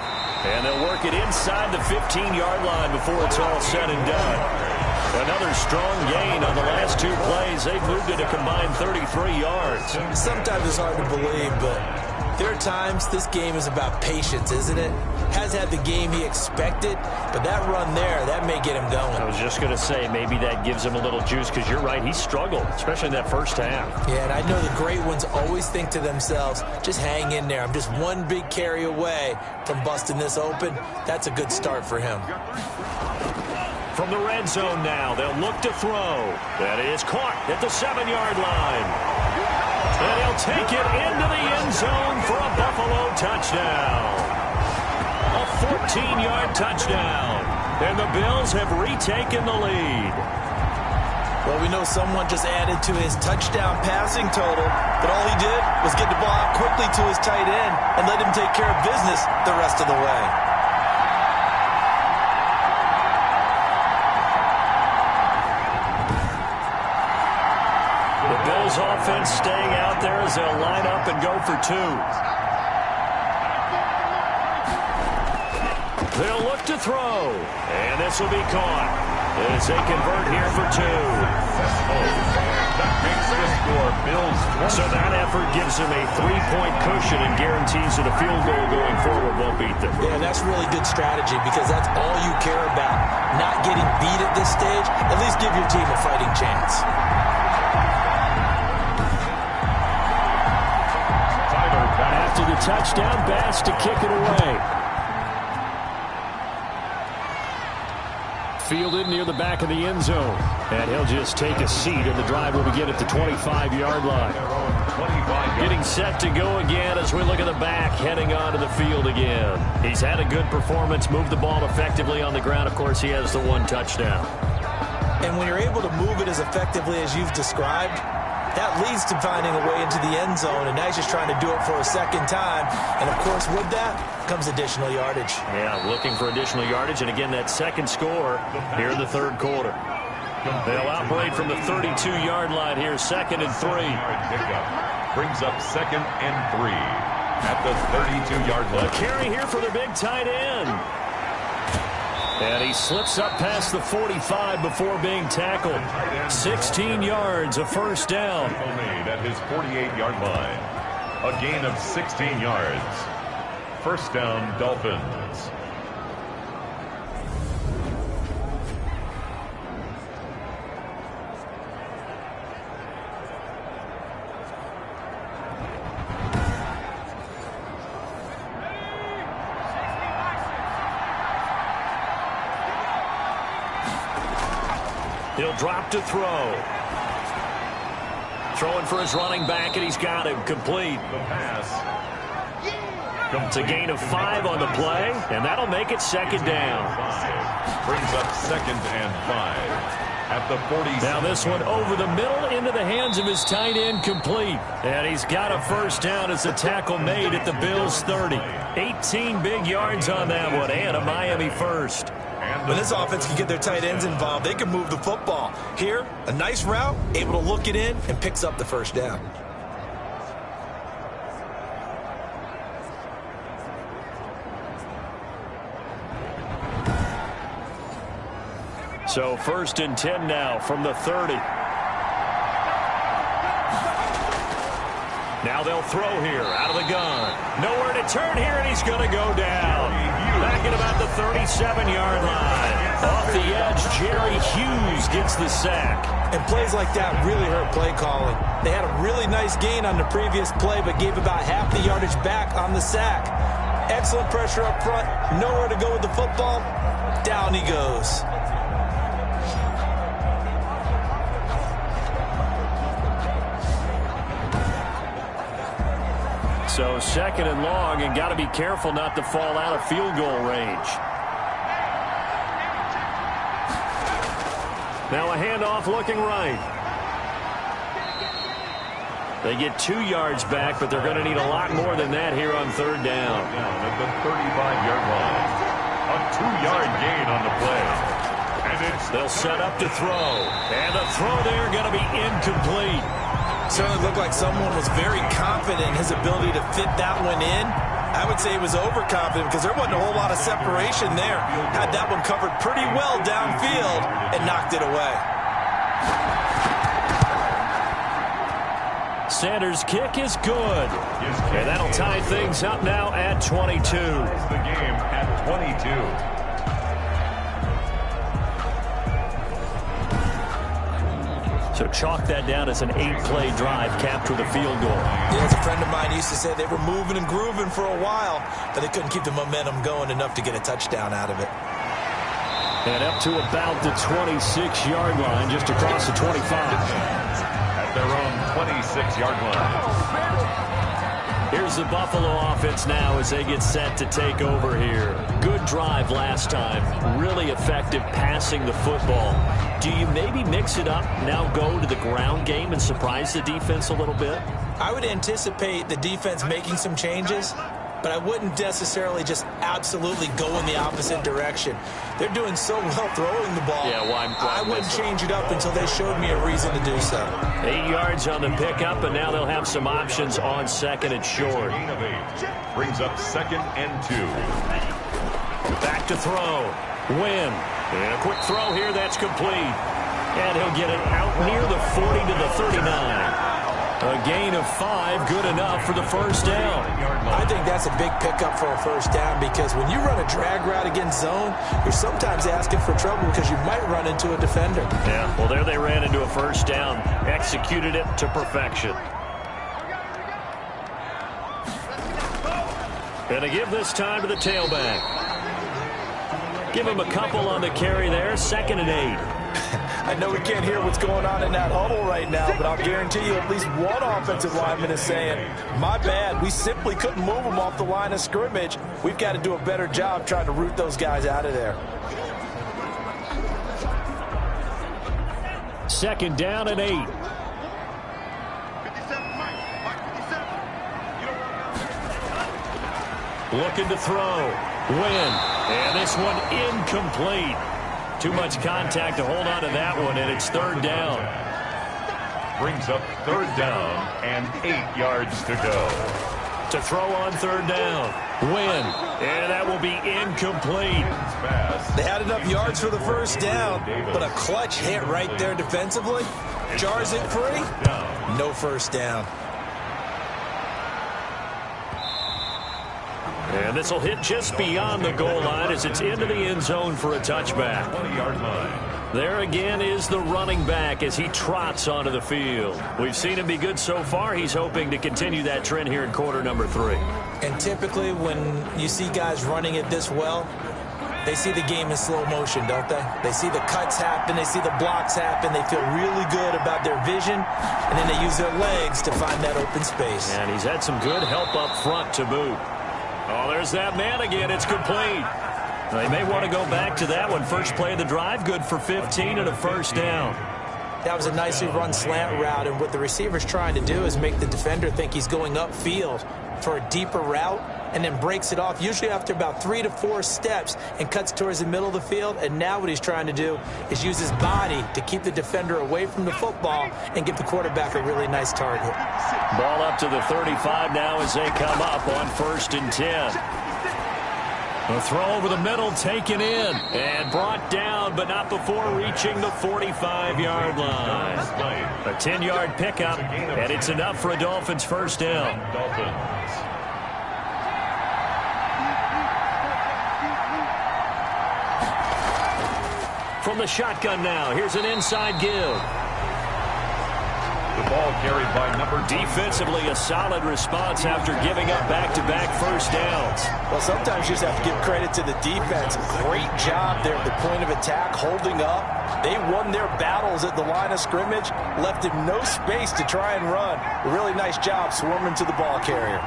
And they'll work it inside the 15-yard line before it's all said and done. Another strong gain on the last 2 plays. They've moved it a combined 33 yards. Sometimes it's hard to believe, but there are times this game is about patience, isn't it? Has had the game he expected, but that run there, that may get him going. I was just going to say, maybe that gives him a little juice, because you're right, he struggled, especially in that first half. Yeah, and I know the great ones always think to themselves, just hang in there. I'm just one big carry away from busting this open. That's a good start for him. From the red zone now, they'll look to throw. That is caught at the 7-yard line. And he'll take it into the end zone for a Buffalo touchdown. A 14-yard touchdown. And the Bills have retaken the lead. Well, we know someone just added to his touchdown passing total, but all he did was get the ball out quickly to his tight end and let him take care of business the rest of the way. The Bills offense staying out there as they'll line up and go for two. They'll look to throw, and this will be caught as they convert here for two. That makes the score Bills 20. So that effort gives them a 3-point cushion and guarantees that a field goal going forward won't beat them. Yeah, that's really good strategy because that's all you care about. Not getting beat at this stage, at least give your team a fighting chance. After the touchdown, Bass to kick it away. Fielded near the back of the end zone. And he'll just take a seat, and the drive will begin at the 25-yard line. Getting set to go again as we look at the back, heading onto the field again. He's had a good performance, moved the ball effectively on the ground. Of course, he has the one touchdown. And when you're able to move it as effectively as you've described, that leads to finding a way into the end zone, and now he's just trying to do it for a second time. And, of course, with that comes additional yardage. Yeah, looking for additional yardage, and again, that second score here in the third quarter. They'll operate from the 32-yard line here, 2nd and 3. Brings up 2nd and 3 at the 32-yard line. A carry here for the big tight end. And he slips up past the 45 before being tackled. 16 yards, a first down. Made at his 48-yard line. A gain of 16 yards. First down, Dolphins. He'll drop to throw. Throwing for his running back, and he's got him complete. The pass. It's a gain of 5 on the play, and that'll make it 2nd down. Brings up 2nd and 5 at the 40. Now this one over the middle into the hands of his tight end, complete. And he's got a first down as the tackle made at the Bills' 30. 18 big yards on that one, and a Miami first. When this offense can get their tight ends involved, they can move the football. Here, a nice route, able to look it in, and picks up the first down. So 1st and 10 now from the 30. Now they'll throw here out of the gun. Nowhere to turn here, and he's going to go down. Back at about the 37-yard line. Off the edge, Jerry Hughes gets the sack. And plays like that really hurt play calling. They had a really nice gain on the previous play, but gave about half the yardage back on the sack. Excellent pressure up front. Nowhere to go with the football. Down he goes. So 2nd and long, and got to be careful not to fall out of field goal range. Now a handoff looking right. They get 2 yards back, but they're going to need a lot more than that here on 3rd down. At the 35-yard line. A 2-yard gain on the play. And they'll set up to throw. And the throw there going to be incomplete. Certainly looked like someone was very confident in his ability to fit that one in. I would say he was overconfident because there wasn't a whole lot of separation there. Had that one covered pretty well downfield and knocked it away. Sanders' kick is good. And that'll tie things up now at 22. The game at 22. So chalk that down as an 8-play drive capped with a field goal. Yeah, as a friend of mine used to say, they were moving and grooving for a while, but they couldn't keep the momentum going enough to get a touchdown out of it. And up to about the 26-yard line, just across the 25. At their own 26-yard line. Here's the Buffalo offense now as they get set to take over here. Good drive last time. Really effective passing the football. Do you maybe mix it up, now go to the ground game and surprise the defense a little bit? I would anticipate the defense making some changes, but I wouldn't necessarily just absolutely go in the opposite direction. They're doing so well throwing the ball. Yeah, why I wouldn't change it up until they showed me a reason to do so. 8 yards on the pickup, and now they'll have some options on second and short. Gain of 8 brings up 2nd and 2. Back to throw. Win. And a quick throw here, that's complete. And he'll get it out near the 40 to the 39. A gain of 5, good enough for the first down. I think that's a big pickup for a first down because when you run a drag route against zone, you're sometimes asking for trouble because you might run into a defender. Yeah, well, there they ran into a first down. Executed it to perfection. And to give this time to the tailback. Give him a couple on the carry there, 2nd and 8. I know we can't hear what's going on in that huddle right now, but I'll guarantee you at least one offensive lineman is saying, my bad, we simply couldn't move them off the line of scrimmage. We've got to do a better job trying to root those guys out of there. 2nd down and 8. Looking to throw. Win. And this one incomplete. Too much contact to hold on to that one, and it's 3rd down. Brings up 3rd down and 8 yards to go. To throw on 3rd down. Win. And that will be incomplete. They had enough yards for the first down, but a clutch hit right there defensively. Jars it free. No first down. And this will hit just beyond the goal line as it's into the end zone for a touchback. 20-yard line. There again is the running back as he trots onto the field. We've seen him be good so far. He's hoping to continue that trend here in quarter number 3. And typically when you see guys running it this well, they see the game in slow motion, don't they? They see the cuts happen. They see the blocks happen. They feel really good about their vision, and then they use their legs to find that open space. And he's had some good help up front to boot. Oh, there's that man again. It's complete. They may want to go back to that one. First play of the drive, good for 15 and a first down. That was a nicely run slant route, and what the receiver's trying to do is make the defender think he's going upfield for a deeper route, and then breaks it off, usually after about 3 to 4 steps, and cuts towards the middle of the field. And now what he's trying to do is use his body to keep the defender away from the football and give the quarterback a really nice target. Ball up to the 35 now as they come up on 1st and 10. A throw over the middle, taken in, and brought down, but not before reaching the 45-yard line. A 10-yard pickup, and it's enough for a Dolphins first down. From the shotgun now, here's an inside give. The ball carried by number 2. Defensively, a solid response after giving up back-to-back first downs. Well, sometimes you just have to give credit to the defense. Great job there at the point of attack, holding up. They won their battles at the line of scrimmage, left him no space to try and run. A really nice job swarming to the ball carrier.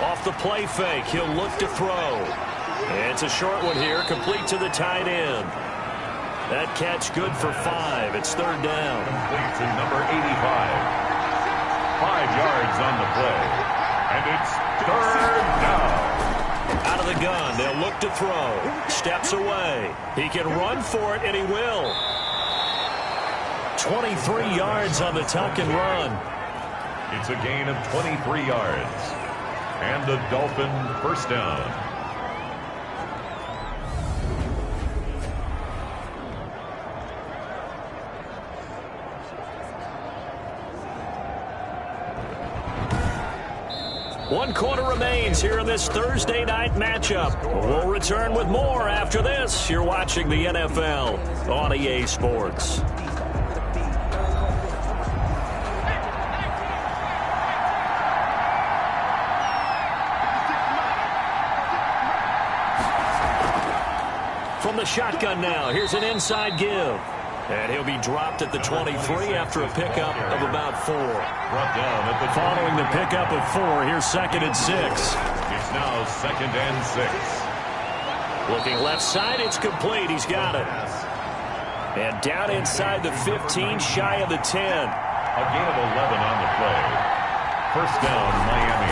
Off the play fake, he'll look to throw. And it's a short one here, complete to the tight end. That catch good for 5. It's 3rd down. Complete to number 85. 5 yards on the play. And it's 3rd down. Out of the gun, they'll look to throw. Steps away. He can run for it, and he will. 23 yards on the tuck and run. It's a gain of 23 yards. And the Dolphin first down. One quarter remains here in this Thursday night matchup. We'll return with more after this. You're watching the NFL on EA Sports. From the shotgun now, here's an inside give. And he'll be dropped at the 23 after a pickup of about 4. Brought down at the Following the pickup of 4, here's 2nd and 6. It's now 2nd and 6. Looking left side, it's complete. He's got it. And down inside the 15, shy of the 10. A gain of 11 on the play. First down, Miami.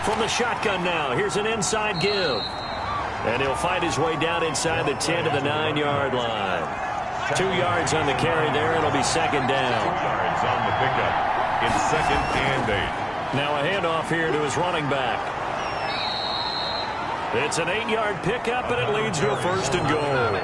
From the shotgun now, here's an inside give. And he'll find his way down inside the 10 to the 9-yard line. 2 yards on the carry there. It'll be 2nd down. 2 yards on the pickup. It's 2nd and 8. Now a handoff here to his running back. It's an 8-yard pickup, and it leads to a 1st and goal.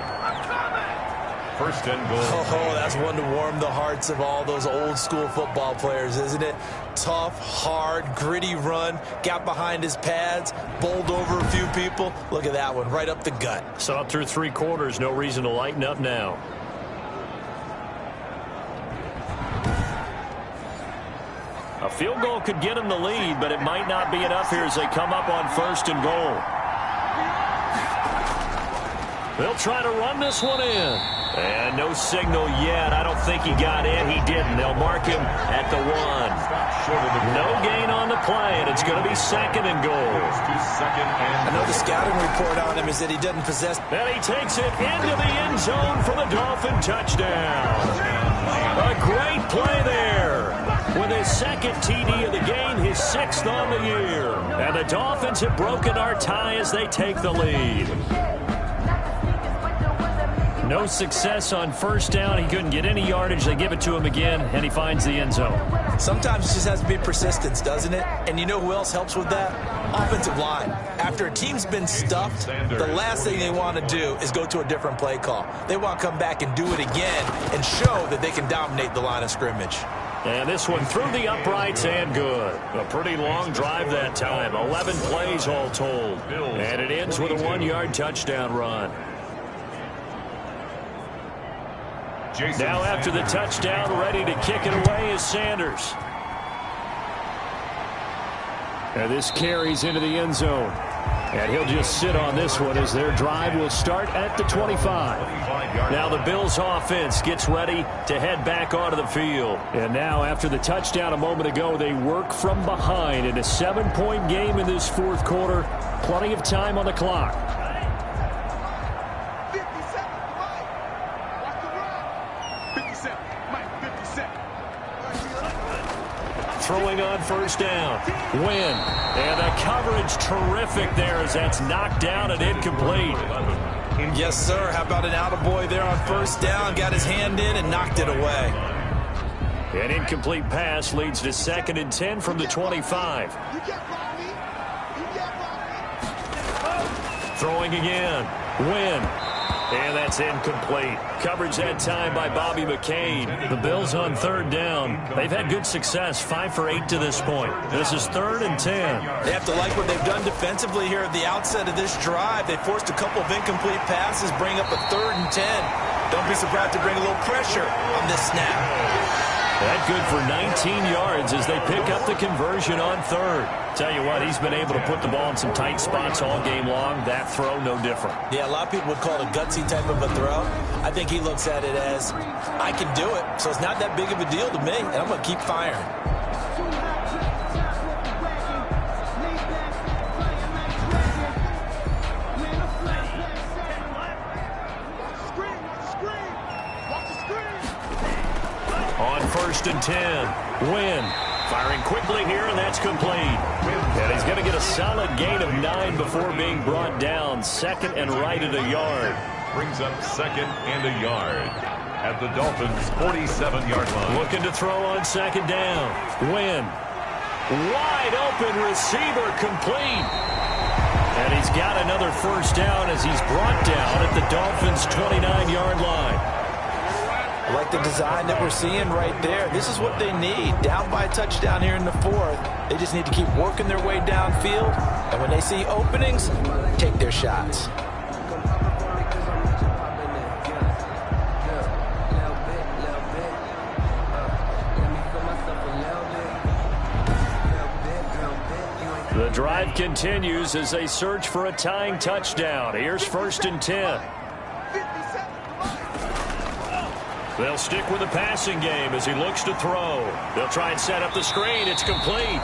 1st and goal. Oh, that's one to warm the hearts of all those old-school football players, isn't it? Tough, hard, gritty run. Got behind his pads, bowled over a few people. Look at that one, right up the gut. Saw it through 3 quarters. No reason to lighten up now. A field goal could get him the lead, but it might not be enough here as they come up on 1st and goal. They'll try to run this one in. And no signal yet. I don't think he got in. He didn't. They'll mark him at the 1. No gain on the play, and it's going to be 2nd and goal. I know the scouting report on him is that he doesn't possess. And he takes it into the end zone for the Dolphin touchdown. A great play there. With his 2nd TD of the game, his 6th on the year. And the Dolphins have broken our tie as they take the lead. No success on 1st down. He couldn't get any yardage. They give it to him again, and he finds the end zone. Sometimes it just has to be persistence, doesn't it? And you know who else helps with that? Offensive line. After a team's been stuffed, the last thing they want to do is go to a different play call. They want to come back and do it again and show that they can dominate the line of scrimmage. And this one through the uprights and good. A pretty long drive that time. 11 plays all told. And it ends with a 1-yard touchdown run. Now after the touchdown, ready to kick it away is Sanders. And this carries into the end zone. And he'll just sit on this one as their drive will start at the 25. Now the Bills offense gets ready to head back onto the field. And now after the touchdown a moment ago, they work from behind in a 7-point game in this 4th quarter. Plenty of time on the clock. Throwing on 1st down. Win. And the coverage terrific there as that's knocked down and incomplete. Yes, sir. How about an attaboy there on 1st down? Got his hand in and knocked it away. An incomplete pass leads to 2nd and 10 from the 25. Throwing again. Win. And that's incomplete. Coverage that time by Bobby McCain. The Bills on 3rd down. They've had good success, 5 for 8 to this point. This is 3rd and 10. They have to like what they've done defensively here at the outset of this drive. They forced a couple of incomplete passes, bring up a 3rd and 10. Don't be surprised to bring a little pressure on this snap. That good for 19 yards as they pick up the conversion on 3rd. Tell you what, he's been able to put the ball in some tight spots all game long. That throw, no different. Yeah, a lot of people would call it a gutsy type of a throw. I think he looks at it as, I can do it, so it's not that big of a deal to me, and I'm going to keep firing. On 1st and 10, Win. Firing quickly here, and that's complete. And he's going to get a solid gain of 9 before being brought down. 2nd and right at a yard. Brings up 2nd and a yard at the Dolphins' 47-yard line. Looking to throw on 2nd down. Win. Wide open receiver complete. And he's got another 1st down as he's brought down at the Dolphins' 29-yard line. I like the design that we're seeing right there. This is what they need. Down by a touchdown here in the 4th. They just need to keep working their way downfield. And when they see openings, take their shots. The drive continues as they search for a tying touchdown. Here's 1st and 10. They'll stick with the passing game as he looks to throw. They'll try and set up the screen. It's complete.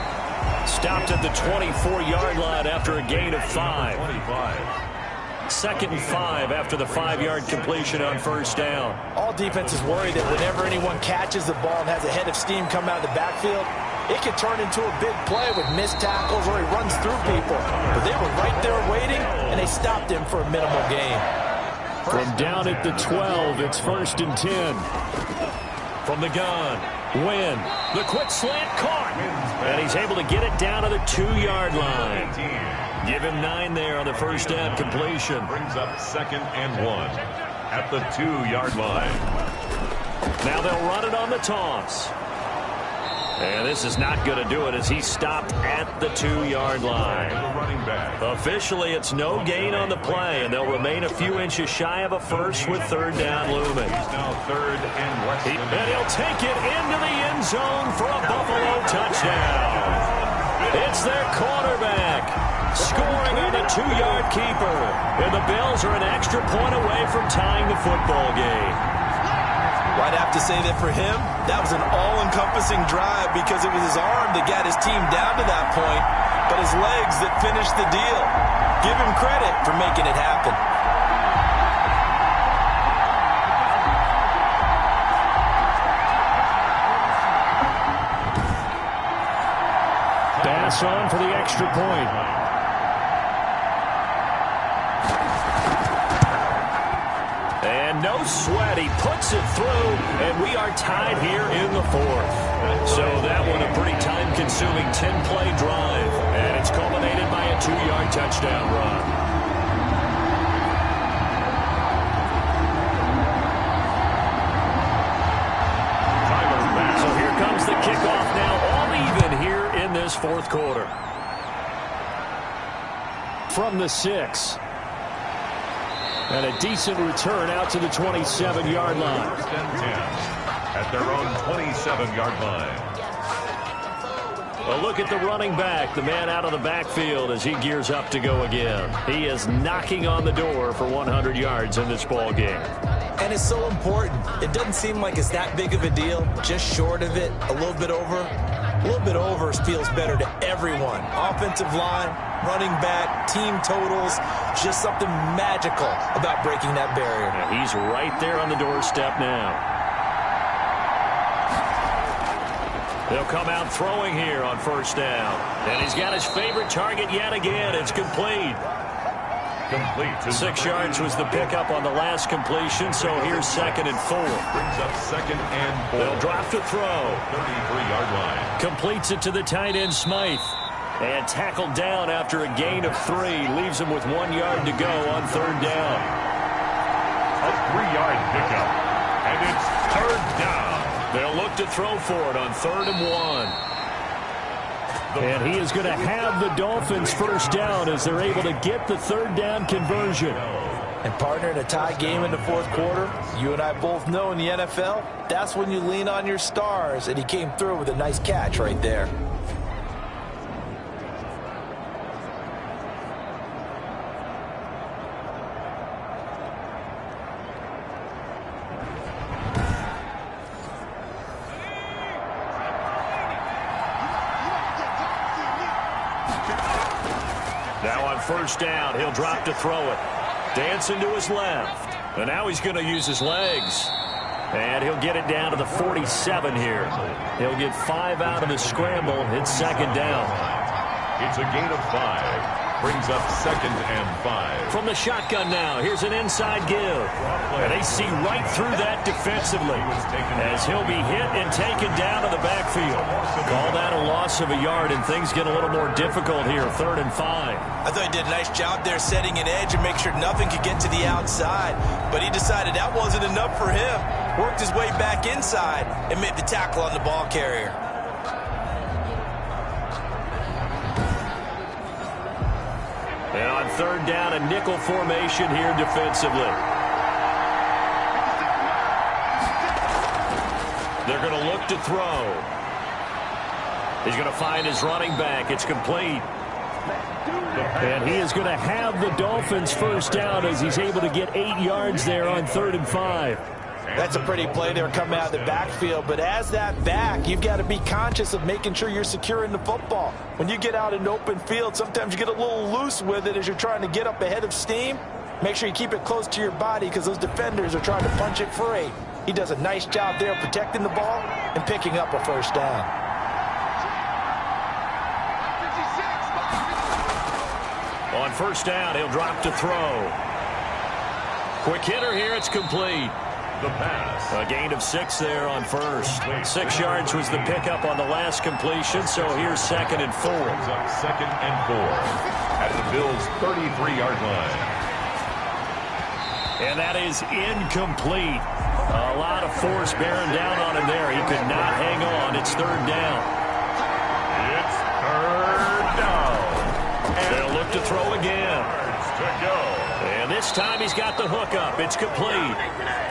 Stopped at the 24-yard line after a gain of 5. 2nd and 5 after the 5-yard completion on first down. All defenses worry that whenever anyone catches the ball and has a head of steam come out of the backfield, it can turn into a big play with missed tackles or he runs through people. But they were right there waiting, and they stopped him for a minimal gain. From down at the 12, it's 1st and 10. From the gun, Wynn. The quick slant caught. And he's able to get it down to the 2-yard line. Give him 9 there on the first down completion. Brings up 2nd and 1 at the 2-yard line. Now they'll run it on the toss. And this is not going to do it as he stopped at the 2-yard line. Officially, it's no gain on the play, and they'll remain a few inches shy of a first with 3rd down looming. He's now 3rd and less than And he'll take it into the end zone for a Buffalo touchdown. It's their quarterback scoring on the 2-yard keeper. And the Bills are an extra point away from tying the football game. I'd have to say that for him, that was an all-encompassing drive because it was his arm that got his team down to that point, but his legs that finished the deal. Give him credit for making it happen. Pass on for the extra point. No sweat. He puts it through, and we are tied here in the 4th. So that one a pretty time-consuming 10-play drive, and it's culminated by a 2-yard touchdown run. So here comes the kickoff now, all even here in this 4th quarter. From the 6. And a decent return out to the 27-yard line. 1st and 10 at their own 27-yard line. A look at the running back, the man out of the backfield as he gears up to go again. He is knocking on the door for 100 yards in this ball game. And it's so important. It doesn't seem like it's that big of a deal, just short of it, a little bit over. A little bit over feels better to everyone. Offensive line, running back, team totals, just something magical about breaking that barrier. Yeah, he's right there on the doorstep now. They'll come out throwing here on first down. And he's got his favorite target yet again. It's complete. Complete. 6 yards was the pickup on the last completion, so here's 2nd and 4. Brings up 2nd and 4. They'll drop to throw. 33-yard line. Completes it to the tight end, Smythe. And tackled down after a gain of 3. Leaves him with 1 yard to go on 3rd down. A 3-yard pickup. And it's 3rd down. They'll look to throw for it on 3rd and 1. And he is going to have the Dolphins first down as they're able to get the 3rd down conversion. And partner, in a tie game in the 4th quarter, you and I both know in the NFL, that's when you lean on your stars, and he came through with a nice catch right there. Now on first down, he'll drop to throw it. Dancing to his left. And now he's going to use his legs. And he'll get it down to the 47 here. He'll get 5 out of the scramble. It's 2nd down. It's a gain of 5. Brings up 2nd and 5. From the shotgun now, here's an inside give. And they see right through that defensively as he'll be hit and taken down to the backfield. Call that a loss of a yard, and things get a little more difficult here, 3rd and 5. I thought he did a nice job there setting an edge and make sure nothing could get to the outside. But he decided that wasn't enough for him. Worked his way back inside and made the tackle on the ball carrier. And on 3rd down, a nickel formation here defensively. They're going to look to throw. He's going to find his running back. It's complete. And he is going to have the Dolphins first down as he's able to get 8 yards there on 3rd and 5. That's a pretty play there coming out of the backfield, but as that back, you've got to be conscious of making sure you're securing the football. When you get out in open field, sometimes you get a little loose with it as you're trying to get up ahead of steam. Make sure you keep it close to your body because those defenders are trying to punch it free. He does a nice job there protecting the ball and picking up a first down. On first down, he'll drop to throw. Quick hitter here, it's complete. The pass. A gain of 6 there on first. 6 yards was the pickup on the last completion, so here's 2nd and 4. Brings up 2nd and 4 at the Bills' 33-yard line. And that is incomplete. A lot of force bearing down on him there. He could not hang on. It's 3rd down. It's 3rd down. They'll look to throw again. To go. And this time he's got the hook up. It's complete.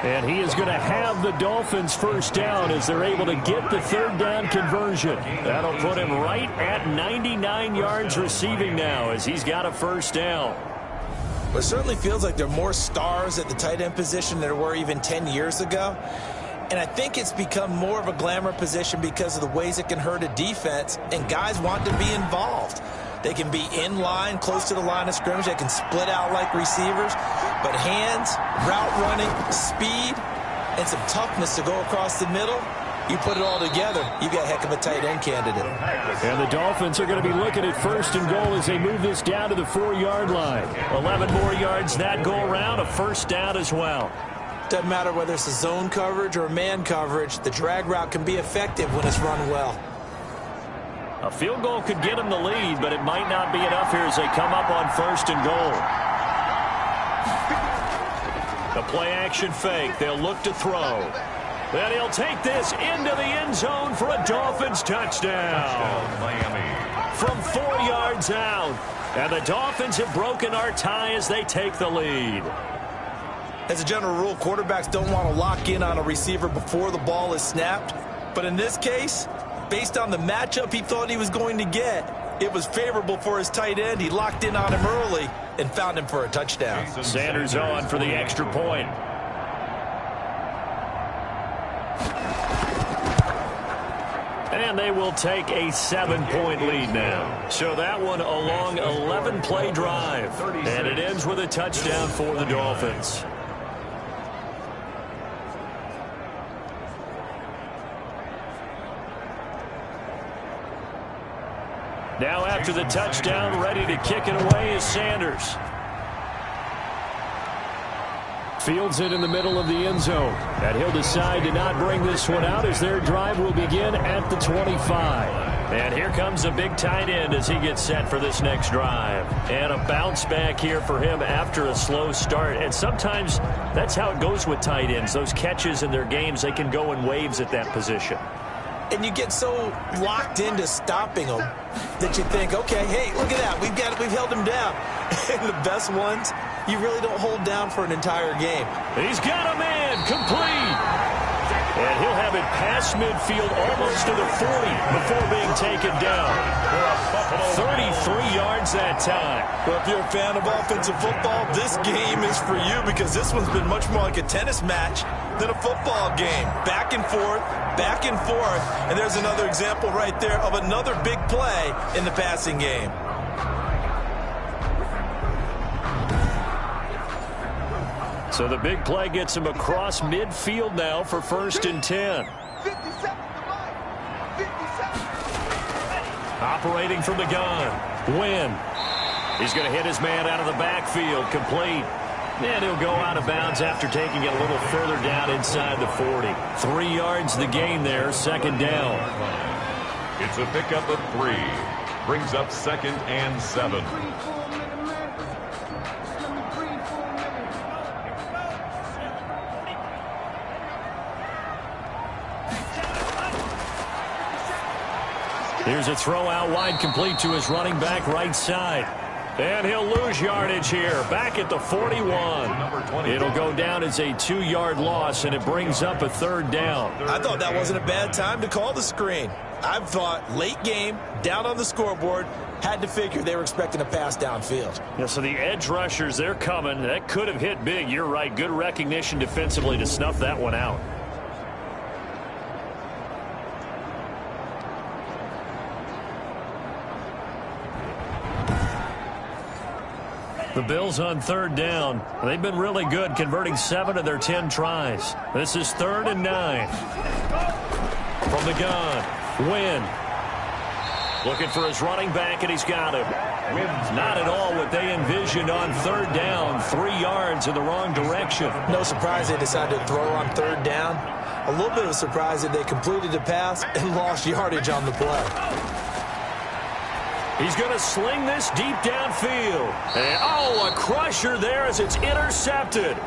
And he is going to have the Dolphins first down as they're able to get the 3rd down conversion. That'll put him right at 99 yards receiving now as he's got a first down. It certainly feels like there are more stars at the tight end position than there were even 10 years ago. And I think it's become more of a glamour position because of the ways it can hurt a defense, and guys want to be involved. They can be in line, close to the line of scrimmage. They can split out like receivers. But hands, route running, speed, and some toughness to go across the middle, you put it all together, you got a heck of a tight end candidate. And the Dolphins are going to be looking at 1st and goal as they move this down to the 4-yard line. 11 more yards that go around, a first down as well. Doesn't matter whether it's a zone coverage or a man coverage, the drag route can be effective when it's run well. A field goal could get them the lead, but it might not be enough here as they come up on 1st and goal. The play-action fake. They'll look to throw. Then he'll take this into the end zone for a Dolphins touchdown. Miami. From 4 yards out. And the Dolphins have broken our tie as they take the lead. As a general rule, quarterbacks don't want to lock in on a receiver before the ball is snapped. But in this case, based on the matchup he thought he was going to get, it was favorable for his tight end. He locked in on him early and found him for a touchdown. Sanders on for the extra point. And they will take a 7-point lead now. So that one a long 11-play drive. And it ends with a touchdown for the Dolphins. Now after the touchdown, ready to kick it away is Sanders. Fields it in the middle of the end zone. And he'll decide to not bring this one out as their drive will begin at the 25. And here comes a big tight end as he gets set for this next drive. And a bounce back here for him after a slow start. And sometimes that's how it goes with tight ends. Those catches in their games, they can go in waves at that position. And you get so locked into stopping them that you think, okay, hey, look at that. We've held him down. And the best ones, you really don't hold down for an entire game. He's got a man complete. And he'll have it past midfield almost to the 40 before being taken down. 33 yards that time. Well, if you're a fan of offensive football, this game is for you because this one's been much more like a tennis match than a football game. Back and forth, and there's another example right there of another big play in the passing game. So the big play gets him across midfield now for 1st and 10. Operating from the gun. Wynn. He's going to hit his man out of the backfield. Complete. And he'll go out of bounds after taking it a little further down inside the 40. 3 yards the gain there, 2nd down. It's a pickup of 3. Brings up 2nd and 7. Here's a throw out wide, complete to his running back right side. And he'll lose yardage here, back at the 41. It'll go down as a 2-yard loss, and it brings up a 3rd down. I thought that wasn't a bad time to call the screen. I thought late game, down on the scoreboard, had to figure they were expecting a pass downfield. Yeah, so the edge rushers, they're coming. That could have hit big. You're right. Good recognition defensively to snuff that one out. The Bills on third down. They've been really good, converting 7 of their 10 tries. This is 3rd and 9. From the gun, Wynn. Looking for his running back, and he's got him. Not at all what they envisioned on third down. 3 yards in the wrong direction. No surprise they decided to throw on third down. A little bit of a surprise that they completed the pass and lost yardage on the play. He's going to sling this deep downfield. And, oh, a crusher there as it's intercepted.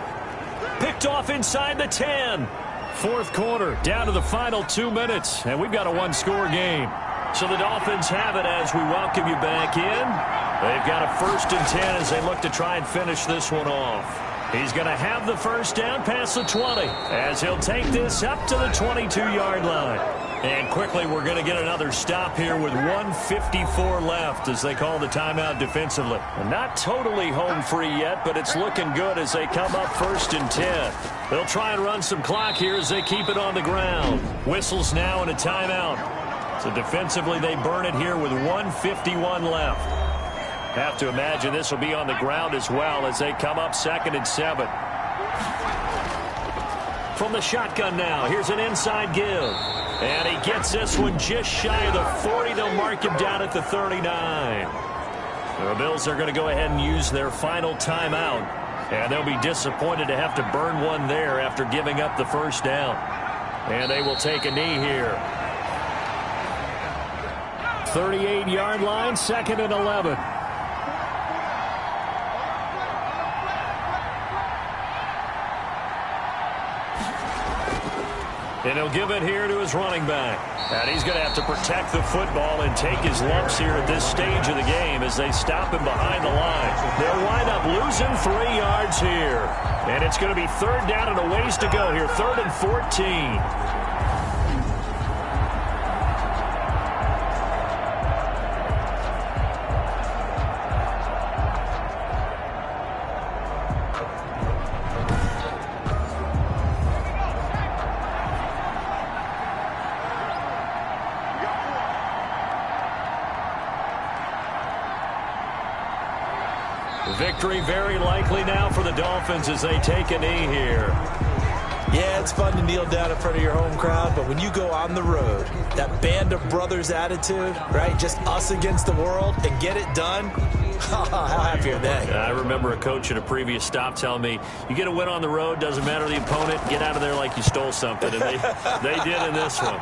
Picked off inside the 10. Fourth quarter, down to the final 2 minutes, and we've got a one-score game. So the Dolphins have it as we welcome you back in. They've got a 1st and 10 as they look to try and finish this one off. He's going to have the first down past the 20 as he'll take this up to the 22-yard line. And quickly, we're going to get another stop here with 1:54 left as they call the timeout defensively. Not totally home free yet, but it's looking good as they come up 1st and 10. They'll try and run some clock here as they keep it on the ground. Whistles now and a timeout. So defensively, they burn it here with 1:51 left. Have to imagine this will be on the ground as well as they come up 2nd and 7. From the shotgun now, here's an inside give. And he gets this one just shy of the 40. They'll mark him down at the 39. The Bills are going to go ahead and use their final timeout. And they'll be disappointed to have to burn one there after giving up the first down. And they will take a knee here. 38-yard line, 2nd and 11. And he'll give it here to his running back. And he's going to have to protect the football and take his lumps here at this stage of the game as they stop him behind the line. They'll wind up losing 3 yards here. And it's going to be 3rd down and a ways to go here. 3rd and 14. Victory very likely now for the Dolphins as they take a knee here. Yeah, it's fun to kneel down in front of your home crowd, but when you go on the road, that band of brothers attitude, right, just us against the world and get it done, how happy are they? I remember a coach at a previous stop telling me, you get a win on the road, doesn't matter the opponent, get out of there like you stole something, and they did in this one.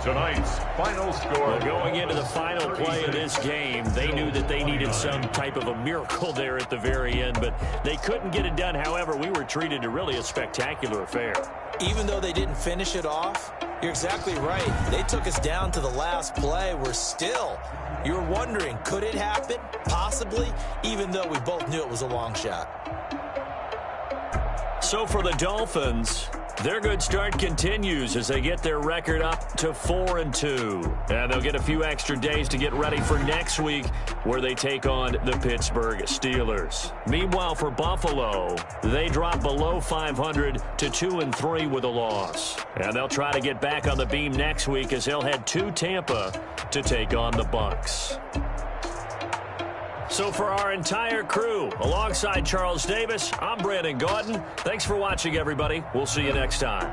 Tonight's final score. Well, going into the final play of this game, they knew that they needed some type of a miracle there at the very end, but they couldn't get it done. However, we were treated to really a spectacular affair. Even though they didn't finish it off, you're exactly right. They took us down to the last play. You were wondering, could it happen? Possibly, even though we both knew it was a long shot. So for the Dolphins, their good start continues as they get their record up to 4-2. And they'll get a few extra days to get ready for next week where they take on the Pittsburgh Steelers. Meanwhile, for Buffalo, they drop below 500 to 2-3 with a loss. And they'll try to get back on the beam next week as they'll head to Tampa to take on the Bucs. So for our entire crew, alongside Charles Davis, I'm Brandon Gaudin. Thanks for watching, everybody. We'll see you next time.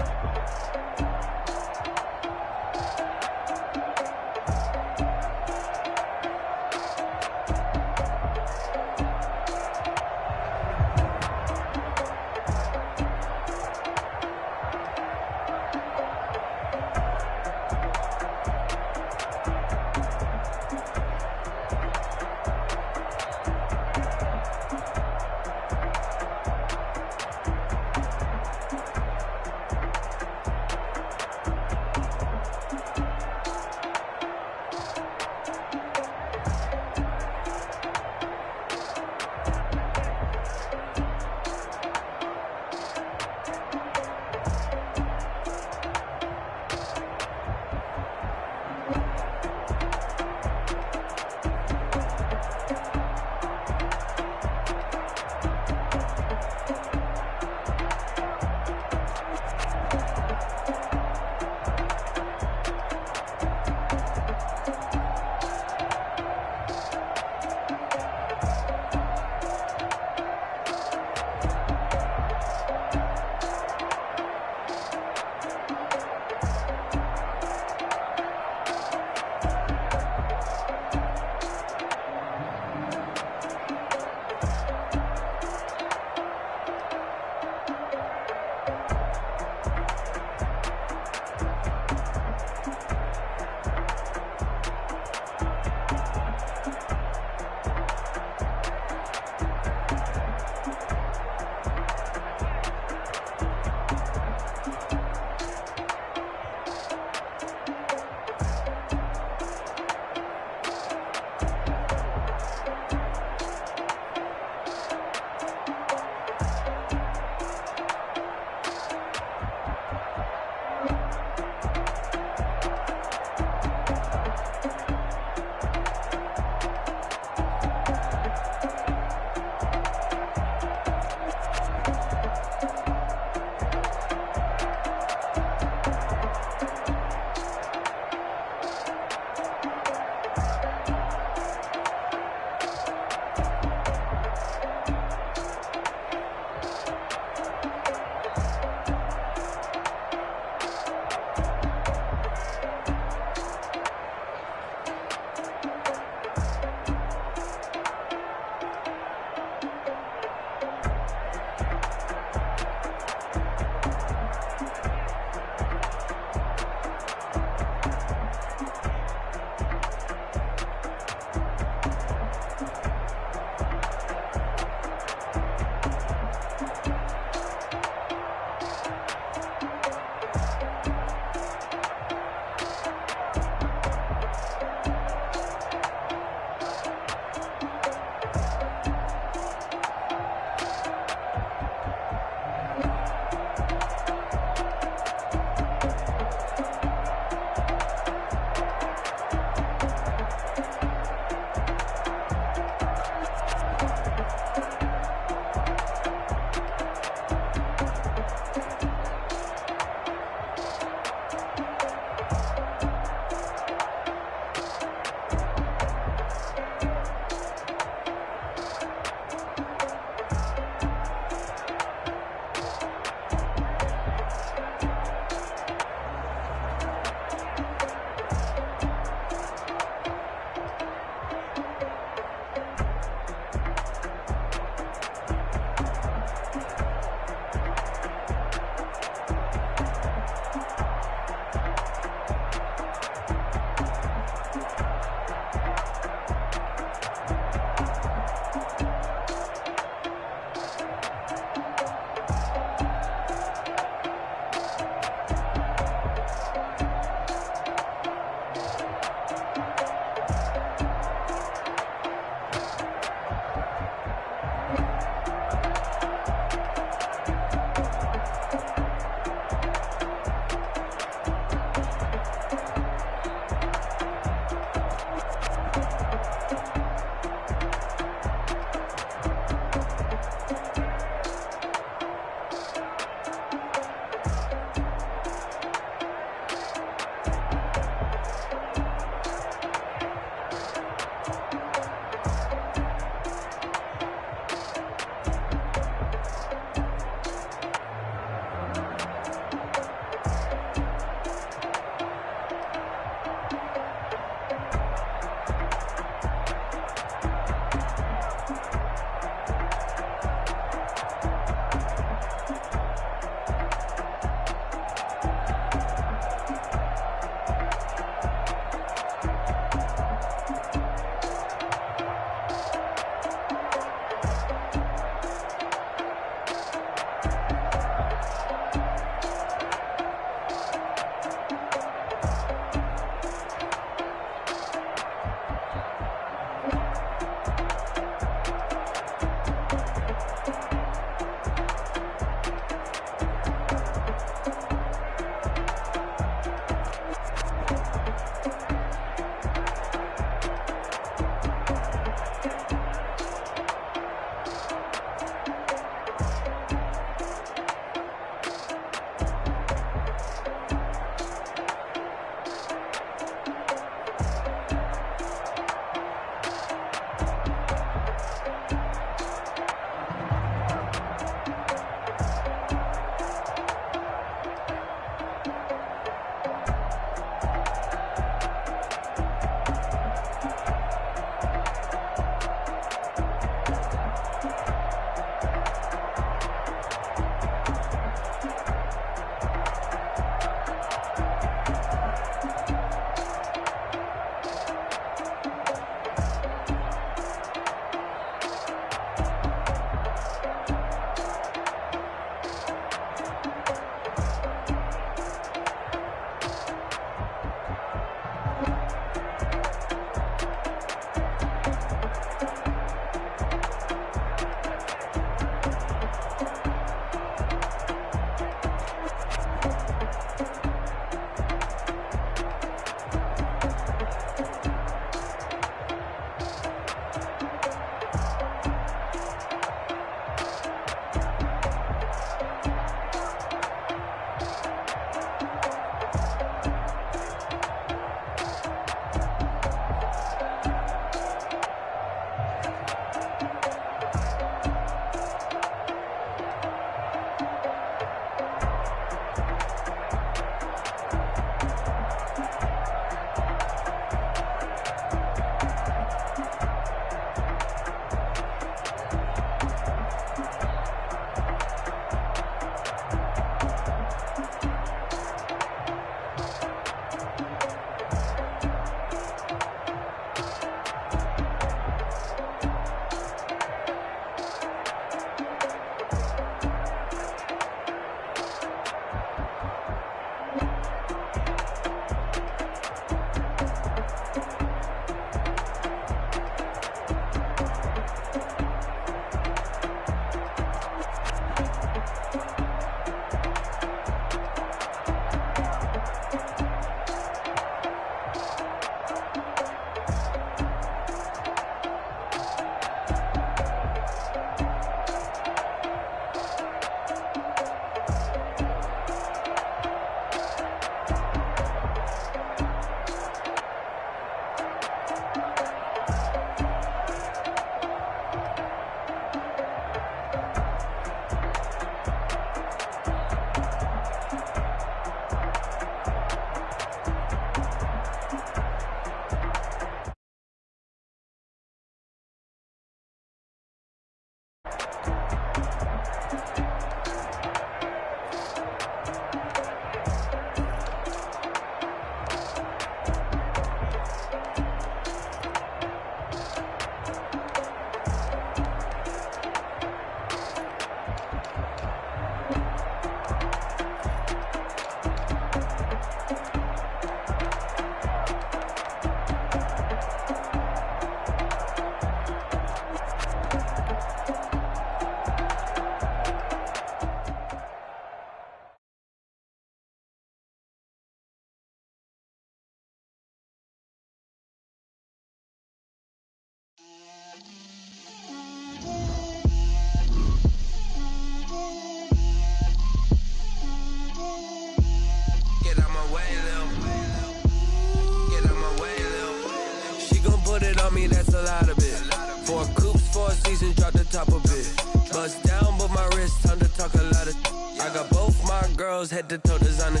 talk a lot of. I got both my girls head to toe designer.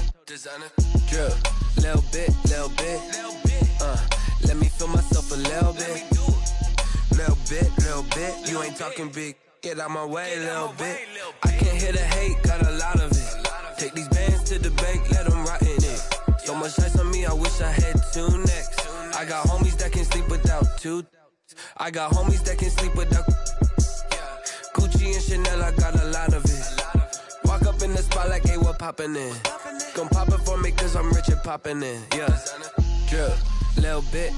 Drip, little bit. Let me feel myself a little bit. Little bit. You ain't talking big. Get out my way, little bit. I can't hear the hate, got a lot of it. Take these bands to the bank, let them rot in it. So much ice on me, I wish I had two necks. I got homies that can sleep without two. I got homies that can sleep without Gucci and Chanel, I got a lot of it. Walk up in the spot like, hey, what poppin' in? Gon' pop it for me cause I'm rich and poppin' in. Yeah, drip, little bit.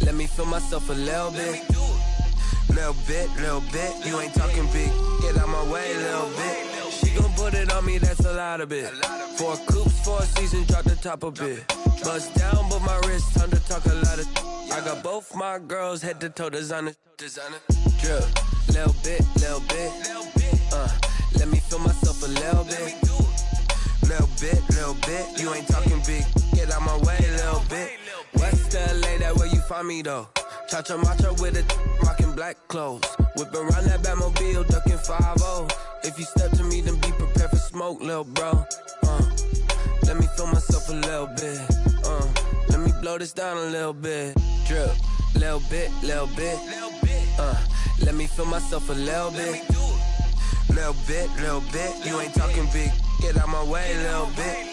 Let me feel myself a little bit. Little bit. You ain't talking big. Get out my way, little bit. She gon' put it on me, that's a lot of it. 4 coops, 4 seasons, drop the top a bit. Bust down, but my wrist, time to talk a lot of. I got both my girls head to toe designer. Drip, little bit. Let me feel myself a little bit. Little bit. You ain't talking big. Get out my way, little bit. West LA, that where you find me though. Cha-cha matcha with a rockin' black clothes. Whip around that Batmobile, ducking 5-0. If you step to me, then be prepared for smoke, lil' bro. Let me feel myself a little bit. Let me blow this down a little bit. Drip, little bit. Let me feel myself a little bit. Little bit. You ain't talking big. Get out my way, little bit.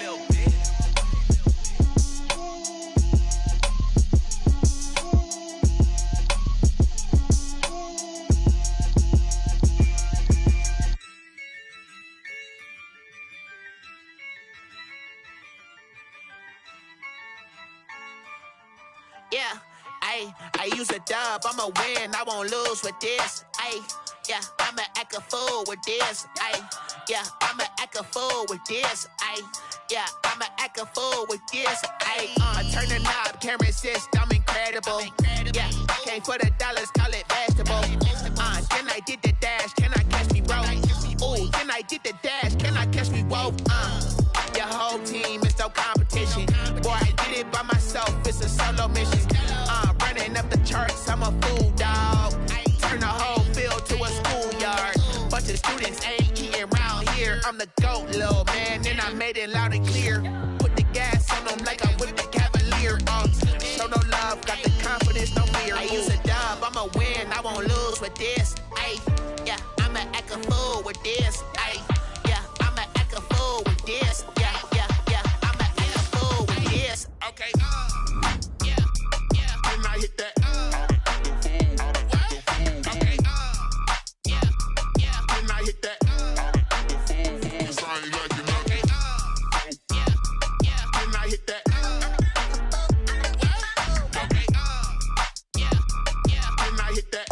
Yeah, I use a dub, I'ma win, I won't lose with this. Yeah, I'ma act a fool with this. Yeah, I'ma act a fool with this. Yeah, I'ma act a fool with this. I turn the knob, camera assist, I'm incredible. Yeah, came for the dollars, call it vegetable. Then I did the dash, can I catch me, bro? Ooh, then I did the dash, can I catch me, whoa? Your whole team is no competition. Boy, I did it by myself, it's a solo mission. Running up the charts, I'm a fool, dog. Turn the whole field to a schoolyard. Bunch of students ain't eating round here. I'm the GOAT, little man, and I made it loud and clear. Put the gas on them like I'm with the Cavalier. Show no love, got the confidence, no fear. I use a dub, I'ma win, I won't lose with this. Yeah, I'ma act a fool with this. Yeah, I'ma act a fool with this. Yeah, I'ma act a fool with this. Okay, when I hit that. Okay, when I hit that. Cause I ain't like it. Okay, when I hit that. Okay, when I hit that.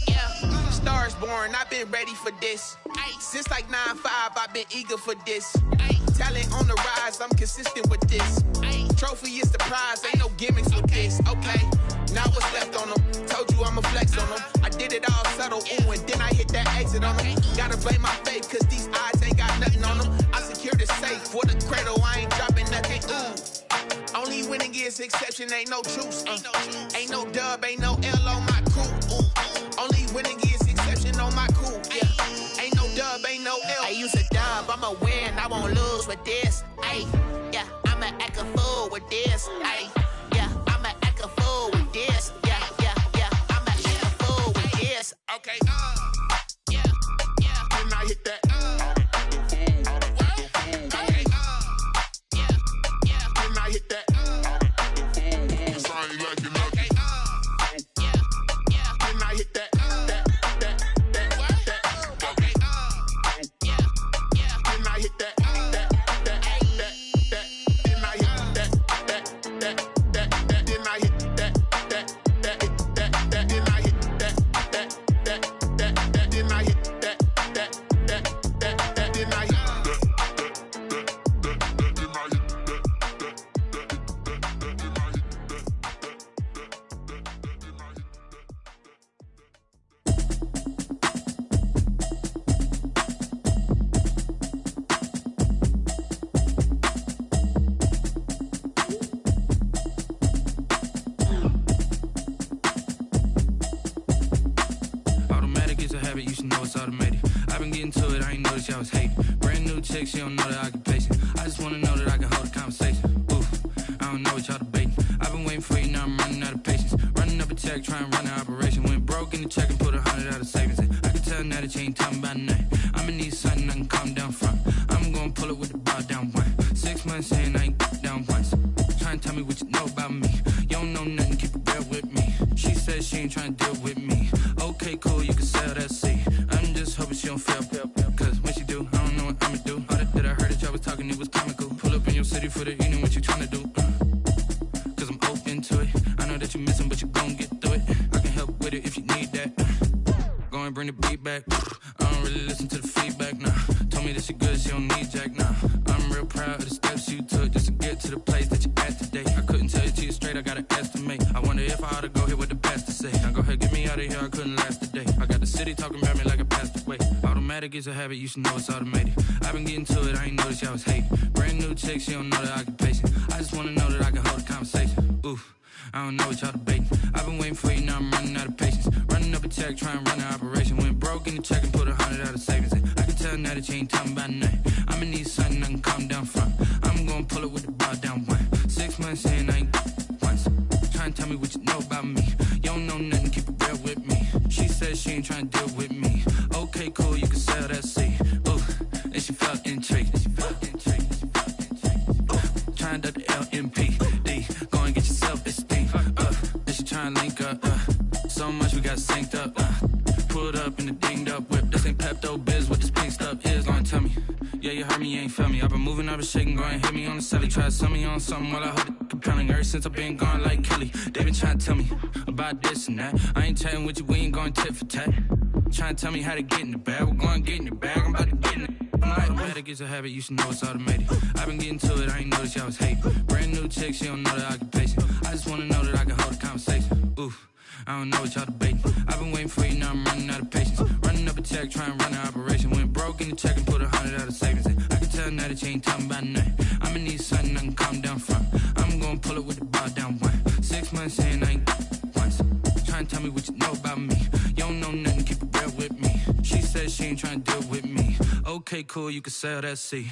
Yeah, Stars born, I've been ready for this. Since like 9-5, I've been eager for this. Talent on the rise, I'm consistent with this. Trophy is the prize, ain't no gimmicks with this. Okay, now what's left on them? Told you I'ma flex on them. I did it all subtle, ooh, and then I hit that exit on them. Gotta blame my faith, cause these odds ain't got nothing on them. I secure the safe for the cradle, I ain't dropping nothing, ooh. Only winning is exception, ain't no truce. Ain't no dub, ain't no L on my crew. Only winning is exception on my crew, yeah. Ain't no dub, ain't no L. I use a dub, I'ma win, I won't lose with this. Yeah, I'ma act a fool with this. Yeah, I'ma act a fool with this. Yeah, I'ma act a fool with this. Okay, when I hit that. Okay, when I hit that. Cause I ain't like it. Okay, when I hit it's automated. I've been getting to it, I ain't noticed y'all was hating. Brand new chick, she don't know the occupation. I just wanna know that I can hold a conversation. Oof, I don't know what y'all debating. I've been waiting for you, now I'm running out of patience. Running up a check, trying to run an operation. Went broke in the check and put 100 out of savings in. I can tell now that you ain't talking about nothing. I'ma need something I can calm down from. I'm gonna pull it with the bar down one. 6 months saying I ain't down once. Trying to tell me what you know about me. You don't know nothing, keep it real with me. She said she ain't trying to deal with me. Okay, cool, you can sell that seed. I'm just hoping she don't fail. Cause when she do, I don't know what I'ma do. All that I heard that y'all was talking, it was comical. Pull up in your city for the evening, what you trying to do? Cause I'm open to it. I know that you're missing, but you gon' get through it. I can help with it if you need that. Go and bring the beat back. I don't really listen to the feedback, nah. Told me that she good, she don't need jack, nah. I'm real proud of the steps you took just to get to the place that you at today. I couldn't tell you to you straight, I gotta estimate. I wonder if I ought to go here with the pastor say. Now go ahead, get me out of here, I couldn't last a day. I got the city talking about me like a passed away. Automatic is a habit, you should know it's automated. I've been getting to it, I ain't noticed y'all was hating. Brand new chick, she don't know the occupation. I just wanna know that I can hold a conversation. Oof, I don't know what y'all debating. I've been waiting for you, now I'm running out of patience. Running up a check, trying to run an operation. Went broke in the check and put 100 out of savings in. I can tell now that you ain't talking about nothing. I'ma need something I can calm down from. I'm gonna pull it with the bar down one. 6 months saying I ain't once. Trying to tell me what you know about me. You don't know nothing, keep it real with me. She said she ain't trying to deal with me. Okay, cool, you can sell that seed. Ooh, and she felt intrigued. Trying to the LMPD. Go and get your self-esteem. And she trying to link up. So much we got synced up. Pulled up in the dinged up whip. This ain't Pepto-Biz, what this pink stuff is. Long tell me. Yeah, you heard me, you ain't felt me. I've been moving, I've been shaking, go and hit me on the celly. Try to sell me on something while I hold it compelling. Ever since I've been gone like Kelly, they been trying to tell me about this and that. I ain't chatting with you, we ain't going tit for tat. Trying to tell me how to get in the bag. We're going to get in the bag, I'm about to get in it. Automatic is a habit, you should know it's automated. I've been getting to it, I ain't noticed y'all was hating. Brand new chick, she don't know the occupation. I just wanna know that I can hold a conversation. Oof, I don't know what y'all debating. I've been waiting for you, now I'm running out of patience. Running up a check, trying to run an operation. Went broke in the check and put 100 out of savings in. I can tell now that you ain't talking about nothing. I'ma need something I can calm down from. I'm gonna pull it with the bar down one. 6 months saying I ain't once. Trying to tell me what you know about me. You don't know nothing, keep it real with me. She said she ain't trying to deal with me. Okay, cool, you can sell that seed.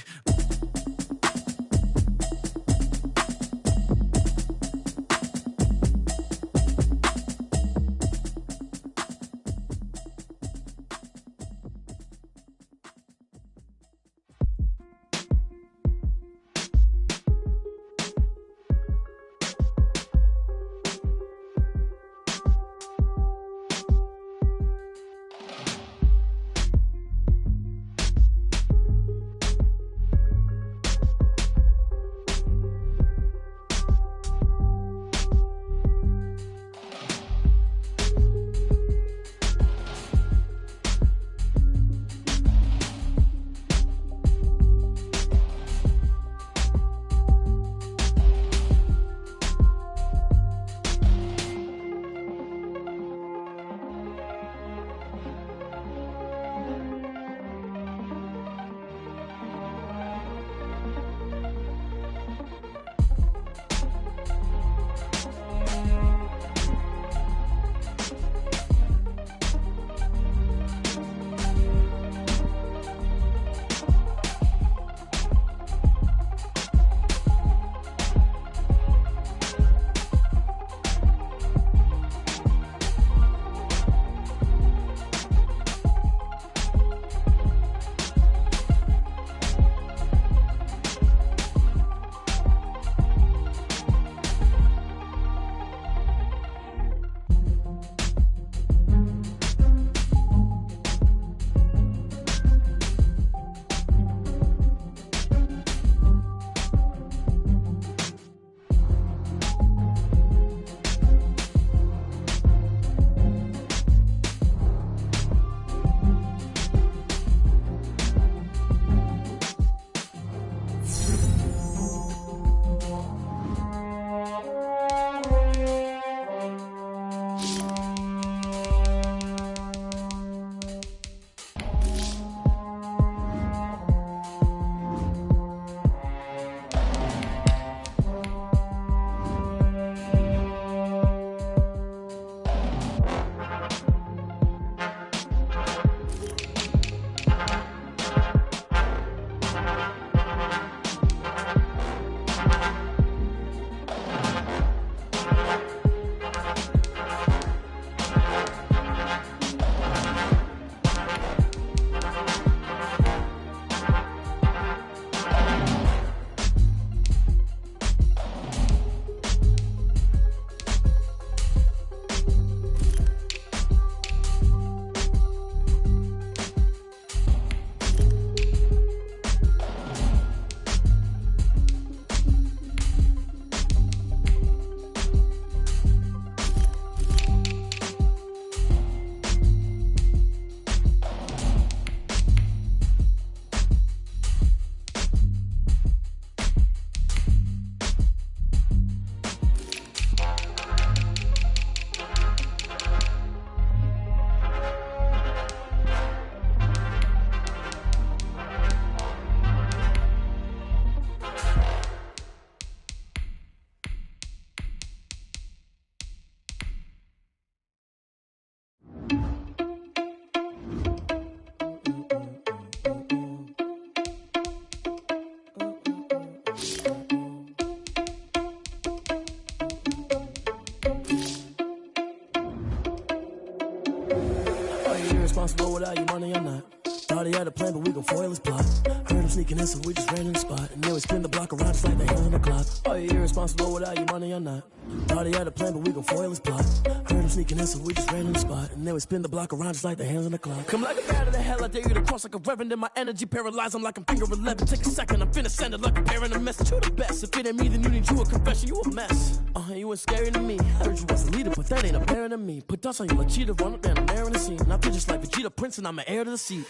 irresponsible without your money or not. Thought he had a plan, but we gon' foil his plot. Heard him sneaking in, so we just ran in the spot. And then we spin the block around just like the hand on the clock. Are you irresponsible without your money or not? Thought he had a plan, but we gon' foil his plot. Heard him sneaking in, so we just ran in the spot. And then we spin the block around just like the hands on the clock. Come like a bat of the hell, I dare you to cross like a reverend. In my energy paralyzed, I'm like I'm finger 11. Take a second, I'm finna send it like a parent a message. You the best. If it ain't me, then you need you a confession. You a mess. You ain't scary to me. Heard you was a leader, but that ain't apparent to me. Put dust on you like cheetah, run up down, I'm airing the scene. And I feel just like Vegeta Prince, and I'm an heir to the seat.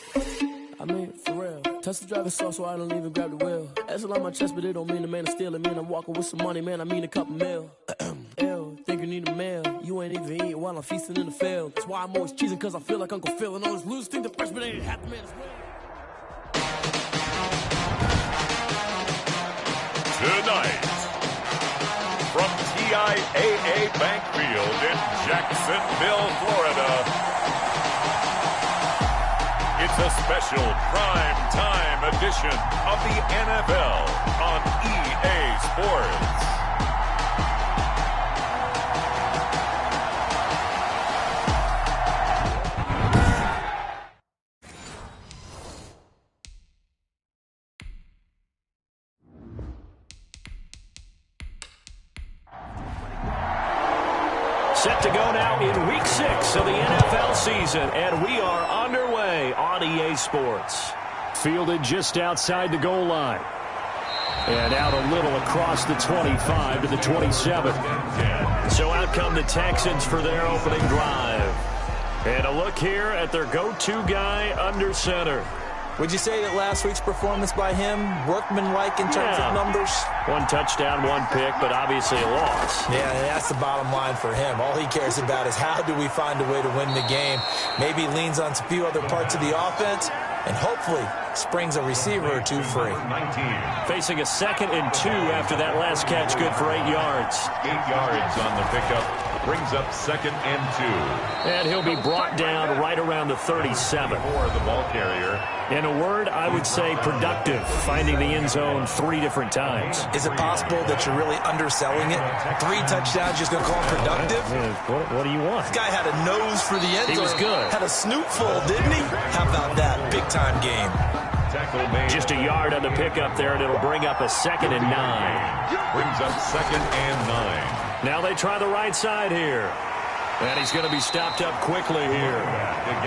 I mean, for real. Touch the driver's soft so I don't even grab the wheel. That's on my chest, but it don't mean the man is stealing. Man, I'm walking with some money, man, I mean a couple mil. Ew, think you need a meal. You ain't even eating while I'm feasting in the field. That's why I'm always cheesing, cause I feel like Uncle Phil. And all this loose thing, the freshman ain't half the man as well. Tonight, from TIAA Bank Field in Jacksonville, Florida, it's a special prime time edition of the NFL on EA Sports. Set to go now in Week 6 of the NFL season, and we are underway on EA Sports. Fielded just outside the goal line. And out a little across the 25 to the 27. So out come the Texans for their opening drive. And a look here at their go-to guy under center. Would you say that last week's performance by him, workmanlike in terms of numbers? One touchdown, one pick, but obviously a loss. Yeah, that's the bottom line for him. All he cares about is how do we find a way to win the game. Maybe leans on a few other parts of the offense, and hopefully springs a receiver or two free. Facing a 2nd and 2 after that last catch, good for 8 yards. 8 yards on the pickup. Brings up 2nd and 2. And he'll be brought down right around the 37. For the ball carrier. In a word, I would say productive, finding the end zone 3 different times. Is it possible that you're really underselling it? 3 touchdowns, just going to call him productive? What do you want? This guy had a nose for the end zone. He was good. Had a snootful, didn't he? How about that big-time game? Just a yard on the pickup there, and it'll bring up a 2nd and 9. Brings up 2nd and 9. Now they try the right side here. And he's going to be stopped up quickly here.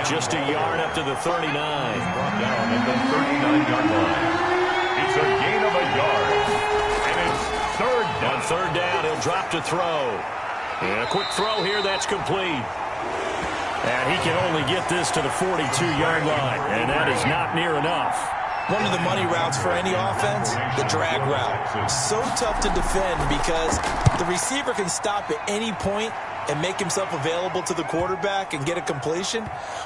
Just a yard up to the 39. Brought down at the 39-yard line. It's a gain of a yard. And it's 3rd down. On 3rd down, he'll drop to throw. And a quick throw here, that's complete. And he can only get this to the 42-yard line. And that is not near enough. One of the money routes for any offense, the drag route. So tough to defend because the receiver can stop at any point and make himself available to the quarterback and get a completion.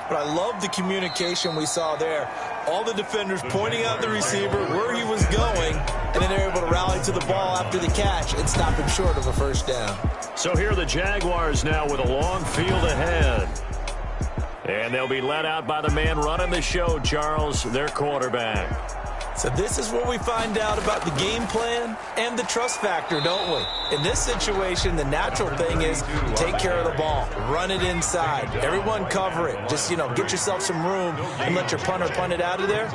But I love the communication we saw there. All the defenders pointing out the receiver, where he was going, and then they're able to rally to the ball after the catch and stop him short of a 1st down. So here are the Jaguars now with a long field ahead. And they'll be led out by the man running the show, Charles, their quarterback. So this is where we find out about the game plan and the trust factor, don't we? In this situation, the natural thing is take care of the ball, run it inside, everyone cover it. Just, get yourself some room and let your punter punt it out of there.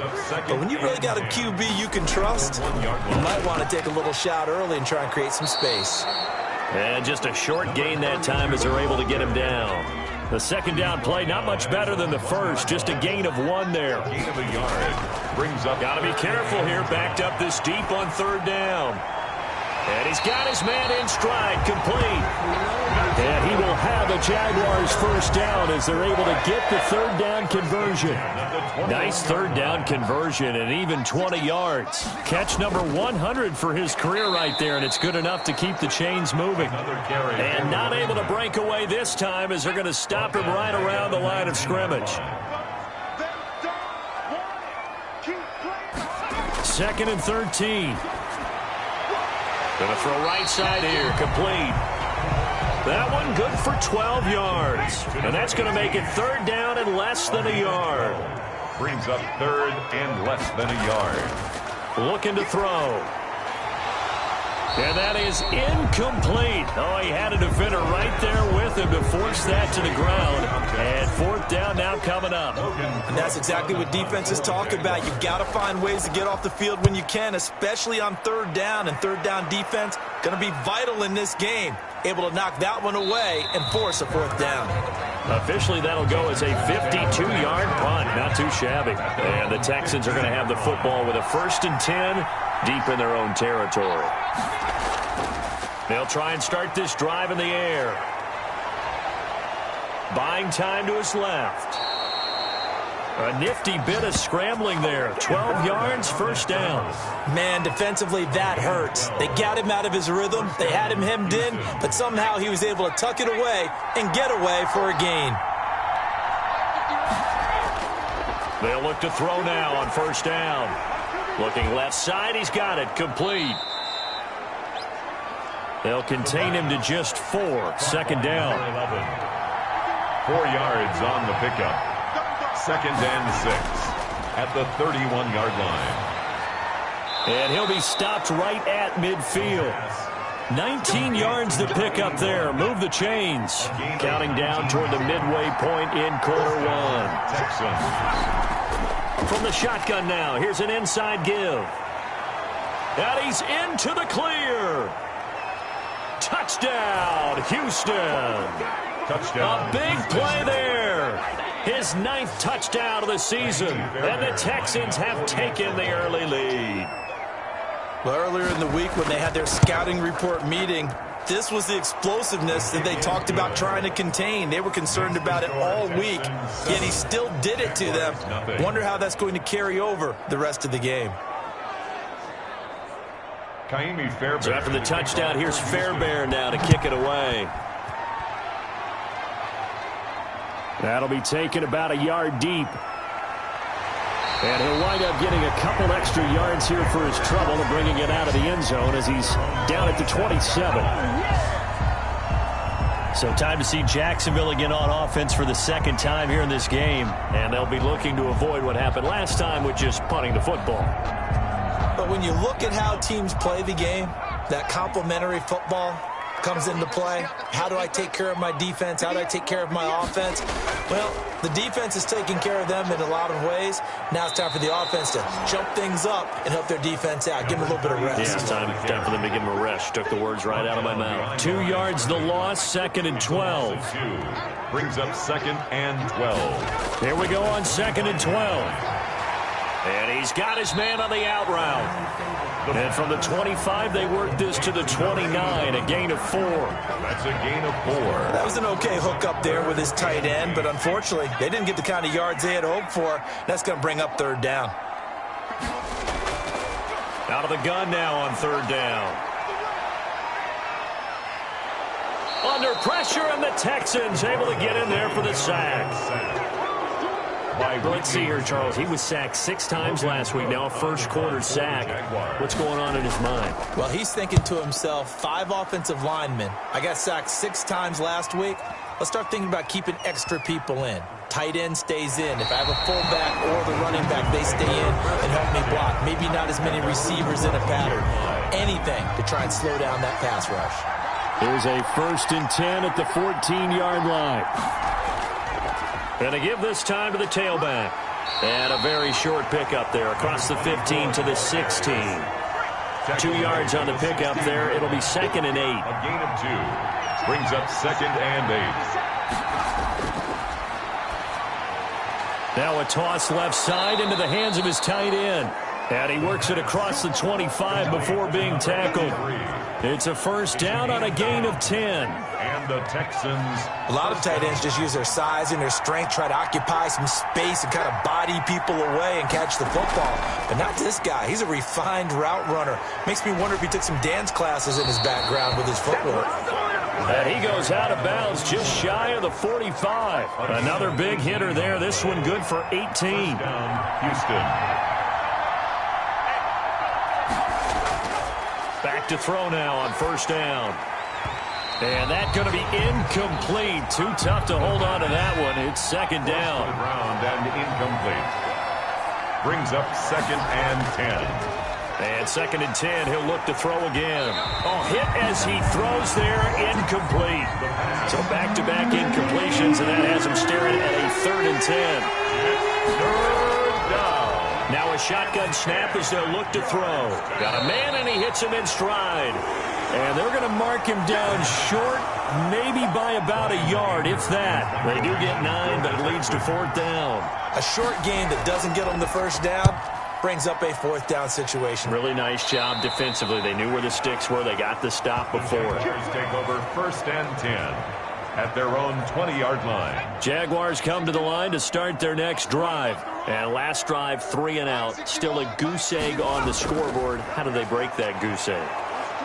But when you really got a QB you can trust, you might want to take a little shot early and try and create some space. And just a short gain that time as they're able to get him down. The 2nd down play, not much better than the first. Just a gain of 1 there. Gain of a yard. Brings up. Got to be careful here. Backed up this deep on 3rd down. And he's got his man in stride, complete. And he will have the Jaguars' 1st down as they're able to get the 3rd down conversion. Nice 3rd down conversion and even 20 yards. Catch number 100 for his career right there, and it's good enough to keep the chains moving. And not able to break away this time as they're going to stop him right around the line of scrimmage. 2nd and 13. Going to throw right side here, complete. That one good for 12 yards. And that's going to make it 3rd down and less than a yard. Brings up 3rd and less than a yard. Looking to throw. And that is incomplete. Oh, he had a defender right there with them to force that to the ground. And fourth down now coming up. And that's exactly what defenses talk about. You've got to find ways to get off the field when you can, especially on third down. And third down defense going to be vital in this game. Able to knock that one away and force a fourth down. Officially, that'll go as a 52-yard punt. Not too shabby. And the Texans are going to have the football with a 1st and 10 deep in their own territory. They'll try and start this drive in the air. Buying time to his left. A nifty bit of scrambling there. 12 yards, first down. Man, defensively, that hurts. They got him out of his rhythm. They had him hemmed in, but somehow he was able to tuck it away and get away for a gain. They'll look to throw now on first down. Looking left side, he's got it. Complete. They'll contain him to just 4. Second down. 4 yards on the pickup. 2nd and 6 at the 31-yard line. And he'll be stopped right at midfield. 19 yards to pick up there. Move the chains. Counting down toward the midway point in quarter one. Texans. From the shotgun now, here's an inside give. And he's into the clear. Touchdown, Houston. Touchdown. A big play there. His 9th touchdown of the season. And the Texans have taken the early lead. Well, earlier in the week when they had their scouting report meeting, this was the explosiveness that they talked about trying to contain. They were concerned about it all week, yet he still did it to them. Wonder how that's going to carry over the rest of the game. So after the touchdown, here's Fairbairn now to kick it away. That'll be taken about a yard deep. And he'll wind up getting a couple extra yards here for his trouble and bringing it out of the end zone as he's down at the 27. So time to see Jacksonville again on offense for the 2nd time here in this game. And they'll be looking to avoid what happened last time with just punting the football. But when you look at how teams play the game, that complementary football comes into play. How do I take care of my defense? How do I take care of my offense? Well, the defense is taking care of them in a lot of ways. Now it's time for the offense to jump things up and help their defense out. Give them a little bit of rest. Yeah, it's time for them to give them a rest. Took the words right out of my mouth. 2 yards the loss, 2nd and 12. Brings up 2nd and 12. Here we go on 2nd and 12. And he's got his man on the out route. And from the 25, they work this to the 29, a gain of 4. That's a gain of 4. That was an okay hook up there with his tight end, but unfortunately, they didn't get the kind of yards they had hoped for. That's going to bring up 3rd down. Out of the gun now on 3rd down. Under pressure, and the Texans able to get in there for the sack. Let's see here, Charles. He was sacked 6 times last week. Now a first-quarter sack. What's going on in his mind? Well, he's thinking to himself, 5 offensive linemen. I got sacked 6 times last week. Let's start thinking about keeping extra people in. Tight end stays in. If I have a fullback or the running back, they stay in and help me block. Maybe not as many receivers in a pattern. Anything to try and slow down that pass rush. Here's a 1st and 10 at the 14-yard line. And to give this time to the tailback. And a very short pickup there across the 15 to the 16. 2 yards on the pickup there. It'll be 2nd and 8. A gain of 2. Brings up 2nd and 8. Now a toss left side into the hands of his tight end. And he works it across the 25 before being tackled. It's a 1st down on a gain of 10. And the Texans. A lot of tight ends just use their size and their strength, try to occupy some space and kind of body people away and catch the football. But not this guy. He's a refined route runner. Makes me wonder if he took some dance classes in his background with his footwork. And he goes out of bounds just shy of the 45. Another big hitter there. This one good for 18. Houston. Back to throw now on 1st down. And that's going to be incomplete. Too tough to hold on to that one. It's 2nd down. Round and incomplete. Brings up 2nd and 10. And 2nd and 10, he'll look to throw again. Oh, hit as he throws there, incomplete. So back-to-back incompletions, and that has him staring at a 3rd and 10. Third down. Now a shotgun snap as they'll look to throw. Got a man, and he hits him in stride. And they're going to mark him down short, maybe by about a yard, if that. They do get 9, but it leads to 4th down. A short gain that doesn't get them the first down brings up a 4th down situation. Really nice job defensively. They knew where the sticks were. They got the stop before. Jaguars take over 1st and 10 at their own 20-yard line. Jaguars come to the line to start their next drive. And last drive, 3 and out. Still a goose egg on the scoreboard. How do they break that goose egg?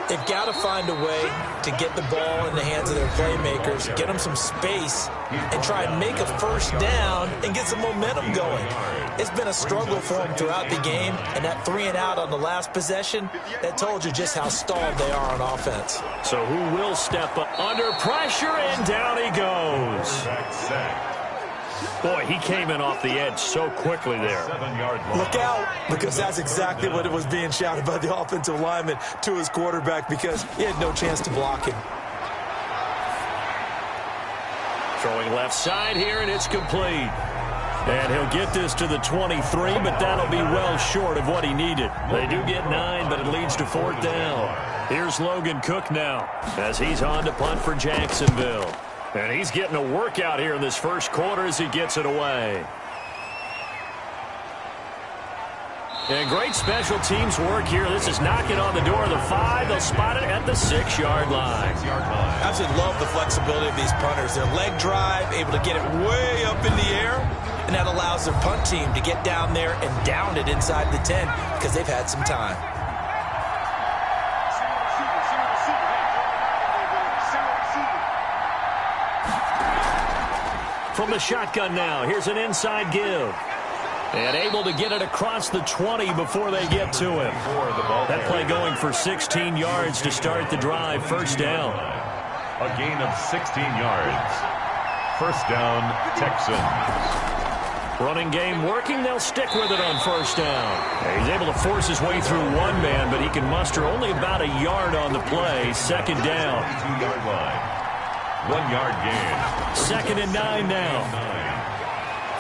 They've got to find a way to get the ball in the hands of their playmakers, get them some space, and try and make a first down and get some momentum going. It's been a struggle for them throughout the game, and that 3 and out on the last possession, that told you just how stalled they are on offense. So who will step up under pressure, and down he goes. Boy, he came in off the edge so quickly there. 7-yard line. Look out, because that's exactly what it was being shouted by the offensive lineman to his quarterback, because he had no chance to block him. Throwing left side here, and it's complete. And he'll get this to the 23, but that'll be well short of what he needed. They do get 9, but it leads to 4th down. Here's Logan Cook now as he's on to punt for Jacksonville. And he's getting a workout here in this first quarter as he gets it away. And great special teams work here. This is knocking on the door of the 5. They'll spot it at the 6-yard line. I absolutely love the flexibility of these punters. Their leg drive, able to get it way up in the air, and that allows their punt team to get down there and down it inside the 10 because they've had some time. From the shotgun now, here's an inside give. And able to get it across the 20 before they get to him. That play going for 16 yards to start the drive. 1st down. A gain of 16 yards. 1st down, Texans. Running game working. They'll stick with it on 1st down. He's able to force his way through one man, but he can muster only about a yard on the play. 2nd down. 2-yard line. 1-yard gain. 2nd and 9 now.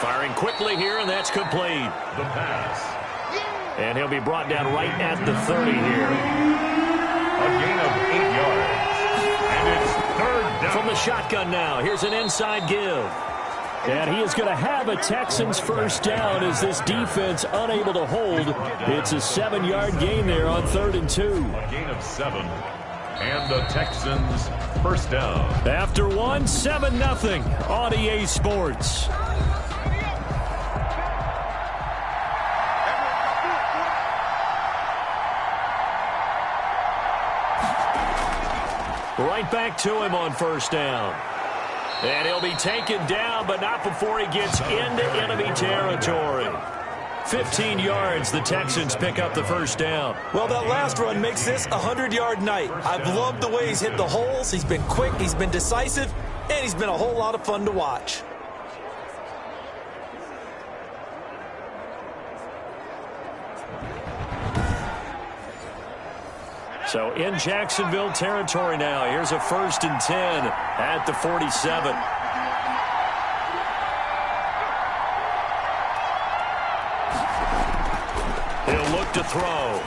Firing quickly here, and that's complete. The pass. And he'll be brought down right at the 30 here. A gain of 8 yards. And it's 3rd down. From the shotgun now, here's an inside give. And he is going to have a Texans 1st down as this defense unable to hold. It's a 7-yard gain there on 3rd and 2. A gain of 7. And the Texans 1st down. After 1, 7-0 on EA Sports. Right back to him on 1st down. And he'll be taken down, but not before he gets into enemy territory. 15 yards, the Texans pick up the 1st down. Well, that last run makes this a 100-yard night. I've loved the way he's hit the holes. He's been quick, he's been decisive, and he's been a whole lot of fun to watch. So in Jacksonville territory now. Here's a 1st and 10 at the 47. He'll look to throw.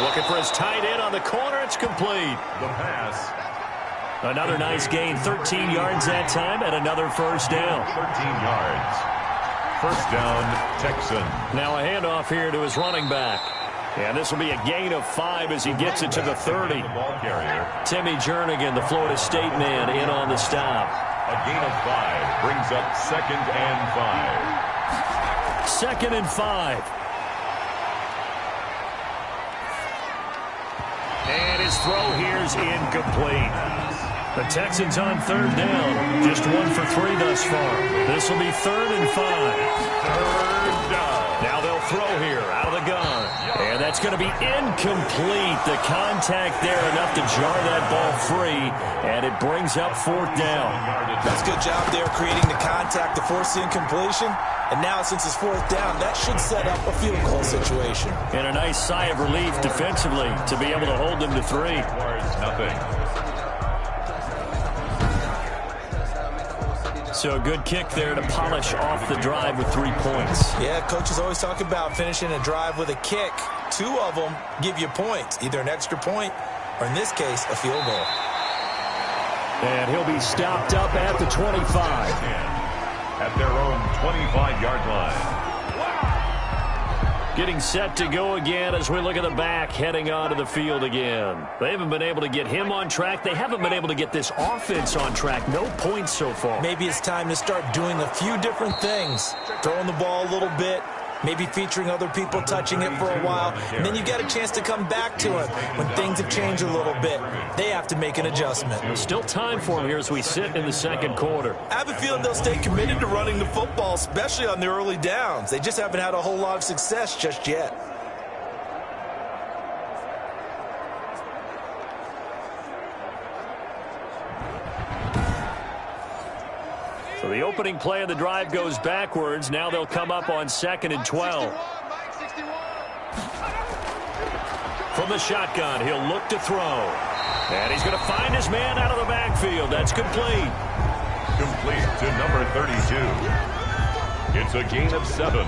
Looking for his tight end on the corner. It's complete. The pass. Another nice gain. 13 yards that time and another 1st down. 13 yards. 1st down, Texans. Now a handoff here to his running back. And this will be a gain of 5 as he gets it to the 30. Ball carrier. Timmy Jernigan, the Florida State man, in on the stop. A gain of 5 brings up 2nd and 5. 2nd and 5. And his throw here's incomplete. The Texans on third down. Just 1 for 3 thus far. This will be 3rd and 5. Third down. Now they'll throw here out of the gun. And that's going to be incomplete. The contact there enough to jar that ball free. And it brings up 4th down. That's a good job there creating the contact to force the incompletion. And now since it's 4th down, that should set up a field goal situation. And a nice sigh of relief defensively to be able to hold them to 3. Nothing. So a good kick there to polish off the drive with 3 points. Yeah, coaches always talk about finishing a drive with a kick. 2 of them give you points, either an extra point or, in this case, a field goal. And he'll be stopped up at the 25. At their own 25-yard line. Getting set to go again as we look at the back heading onto the field again. They haven't been able to get him on track. They haven't been able to get this offense on track. No points so far. Maybe it's time to start doing a few different things. Throwing the ball a little bit. Maybe featuring other people touching it for a while. And then you get a chance to come back to it when things have changed a little bit. They have to make an adjustment. Still time for him here as we sit in the second quarter. I have a feeling they'll stay committed to running the football, especially on the early downs. They just haven't had a whole lot of success just yet. So the opening play of the drive goes backwards. Now they'll come up on 2nd and 12. From the shotgun, he'll look to throw. And he's going to find his man out of the backfield. That's complete. Complete to number 32. It's a gain of 7.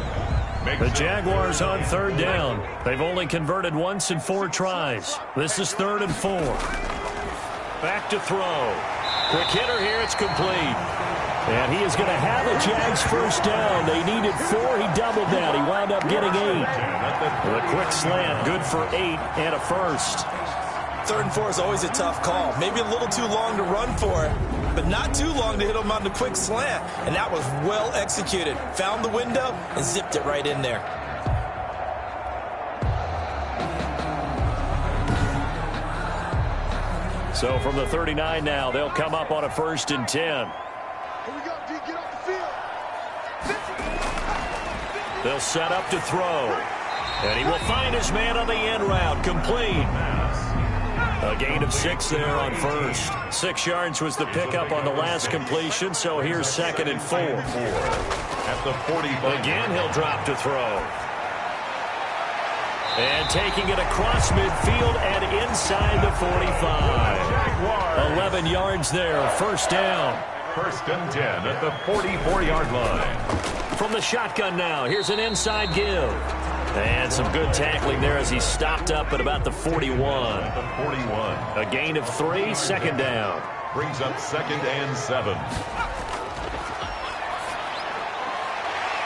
The Jaguars on 3rd down. They've only converted once in 4 tries. This is 3rd and 4. Back to throw. Quick hitter here. It's complete. And he is going to have a Jags first down. They needed 4. He doubled that. He wound up getting 8. The quick slant, good for 8 and a first. 3rd and 4 is always a tough call. Maybe a little too long to run for it, but not too long to hit him on the quick slant. And that was well executed. Found the window and zipped it right in there. So from the 39 now, they'll come up on a 1st and 10. They'll set up to throw. And he will find his man on the end route. Complete. A gain of 6 there on 1st. 6 yards was the pickup on the last completion, so here's 2nd and 4. At the 45. Again, he'll drop to throw. And taking it across midfield and inside the 45. 11 yards there, 1st down. 1st and 10 at the 44-yard line. From the shotgun now, here's an inside give. And some good tackling there as he stopped up at about the 41. The 41. A gain of 3, 2nd down. Brings up 2nd and 7.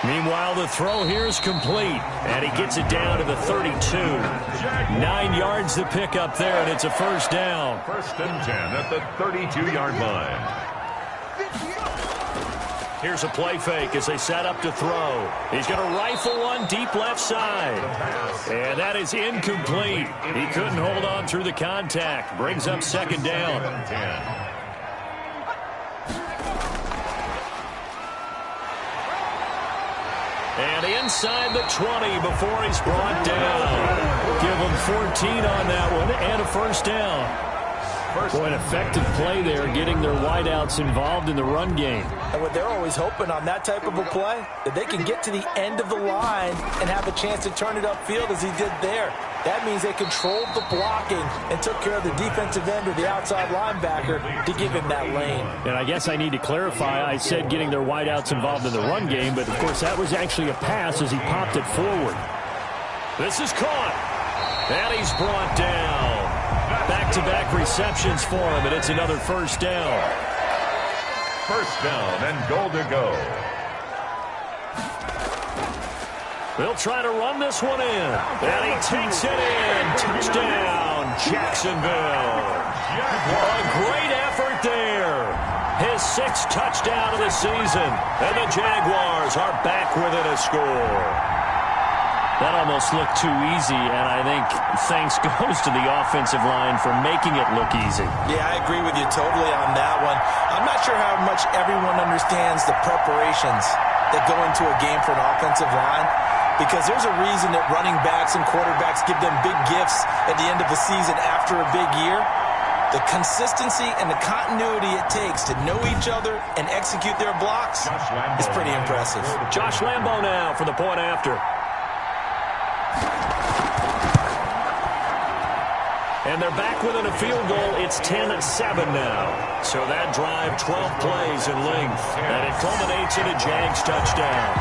Meanwhile, the throw here is complete. And he gets it down to the 32. 9 yards to pick up there, and it's a 1st down. 1st and 10 at the 32-yard line. Here's a play fake as they set up to throw. He's going to rifle one deep left side. And that is incomplete. He couldn't hold on through the contact. Brings up 2nd down. And inside the 20 before he's brought down. Give him 14 on that one and a 1st down. Boy, an effective play there, getting their wideouts involved in the run game. And what they're always hoping on that type of a play, that they can get to the end of the line and have a chance to turn it upfield as he did there. That means they controlled the blocking and took care of the defensive end or the outside linebacker to give him that lane. And I guess I need to clarify, I said getting their wideouts involved in the run game, but of course that was actually a pass as he popped it forward. This is caught. And he's brought down. Back-to-back receptions for him, and it's another 1st down. 1st down and goal to go. They'll try to run this one in. And he takes it in. Touchdown, Jacksonville. A great effort there. His 6th touchdown of the season. And the Jaguars are back within a score. That almost looked too easy, and I think thanks goes to the offensive line for making it look easy. Yeah, I agree with you totally on that one. I'm not sure how much everyone understands the preparations that go into a game for an offensive line, because there's a reason that running backs and quarterbacks give them big gifts at the end of the season after a big year. The consistency and the continuity it takes to know each other and execute their blocks is pretty impressive. Josh Lambo now for the point after. And they're back within a field goal. It's 10-7 now. So that drive, 12 plays in length. And it culminates in a Jags touchdown.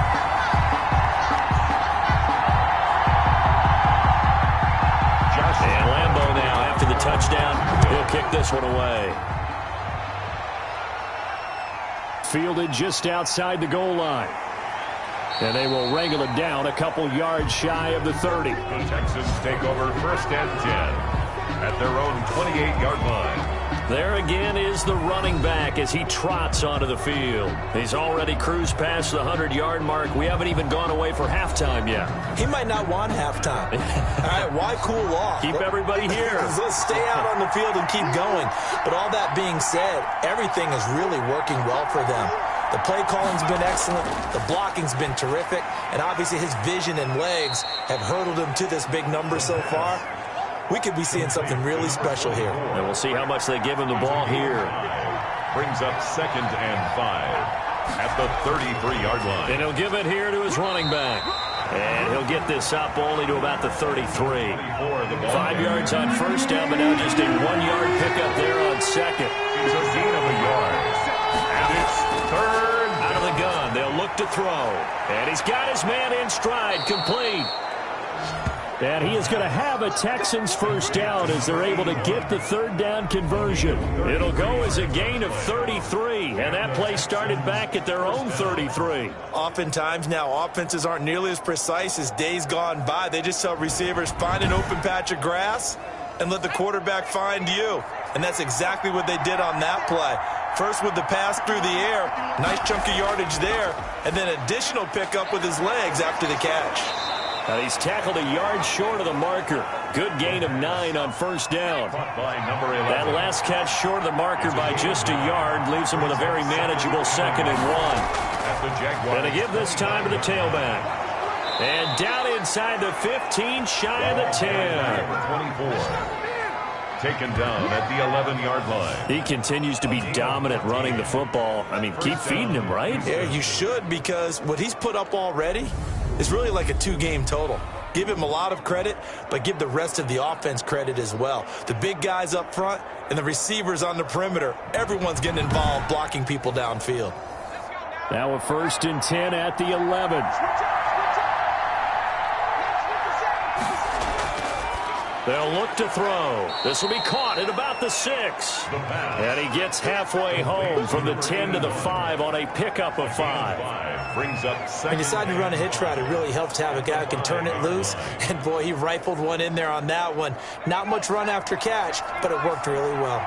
And Lambo now, after the touchdown, he'll kick this one away. Fielded just outside the goal line. And they will wrangle it down a couple yards shy of the 30. The Texans take over 1st and 10. At their own 28-yard line. There again is the running back as he trots onto the field. He's already cruised past the 100-yard mark. We haven't even gone away for halftime yet. He might not want halftime. All right, why cool off? Keep everybody here. Let's stay out on the field and keep going. But all that being said, everything is really working well for them. The play calling's been excellent. The blocking's been terrific. And obviously his vision and legs have hurdled him to this big number so far. We could be seeing something really special here. And we'll see how much they give him the ball here. Brings up 2nd and 5 at the 33-yard line. And he'll give it here to his running back. And he'll get this up only to about the 33. 5 yards on first down, but now just a 1-yard pickup there on second. It's a gain of a yard. And it's 3rd. Out of the gun. They'll look to throw. And he's got his man in stride, complete. And he is going to have a Texans first down as they're able to get the 3rd down conversion. It'll go as a gain of 33, and that play started back at their own 33. Oftentimes now, offenses aren't nearly as precise as days gone by. They just tell receivers, find an open patch of grass and let the quarterback find you. And that's exactly what they did on that play. First with the pass through the air, nice chunk of yardage there, and then additional pickup with his legs after the catch. Now he's tackled a yard short of the marker. Good gain of 9 on first down. That last catch short of the marker by just a yard leaves him with a very manageable 2nd and 1. And they give this time to the tailback. And down inside the 15, shy of the 10. 24. Taken down at the 11-yard line. He continues to be dominant running the football. I mean, keep feeding him, right? Yeah, you should, because what he's put up already is really like a 2-game total. Give him a lot of credit, but give the rest of the offense credit as well. The big guys up front and the receivers on the perimeter, everyone's getting involved blocking people downfield. Now a 1st and 10 at the 11. They'll look to throw. This will be caught at about the 6. And he gets halfway home from the 10 to the 5 on a pickup of 5. Brings up He decided to run a hitch route. It really helped to have a guy who can turn it loose. And, boy, he rifled one in there on that one. Not much run after catch, but it worked really well.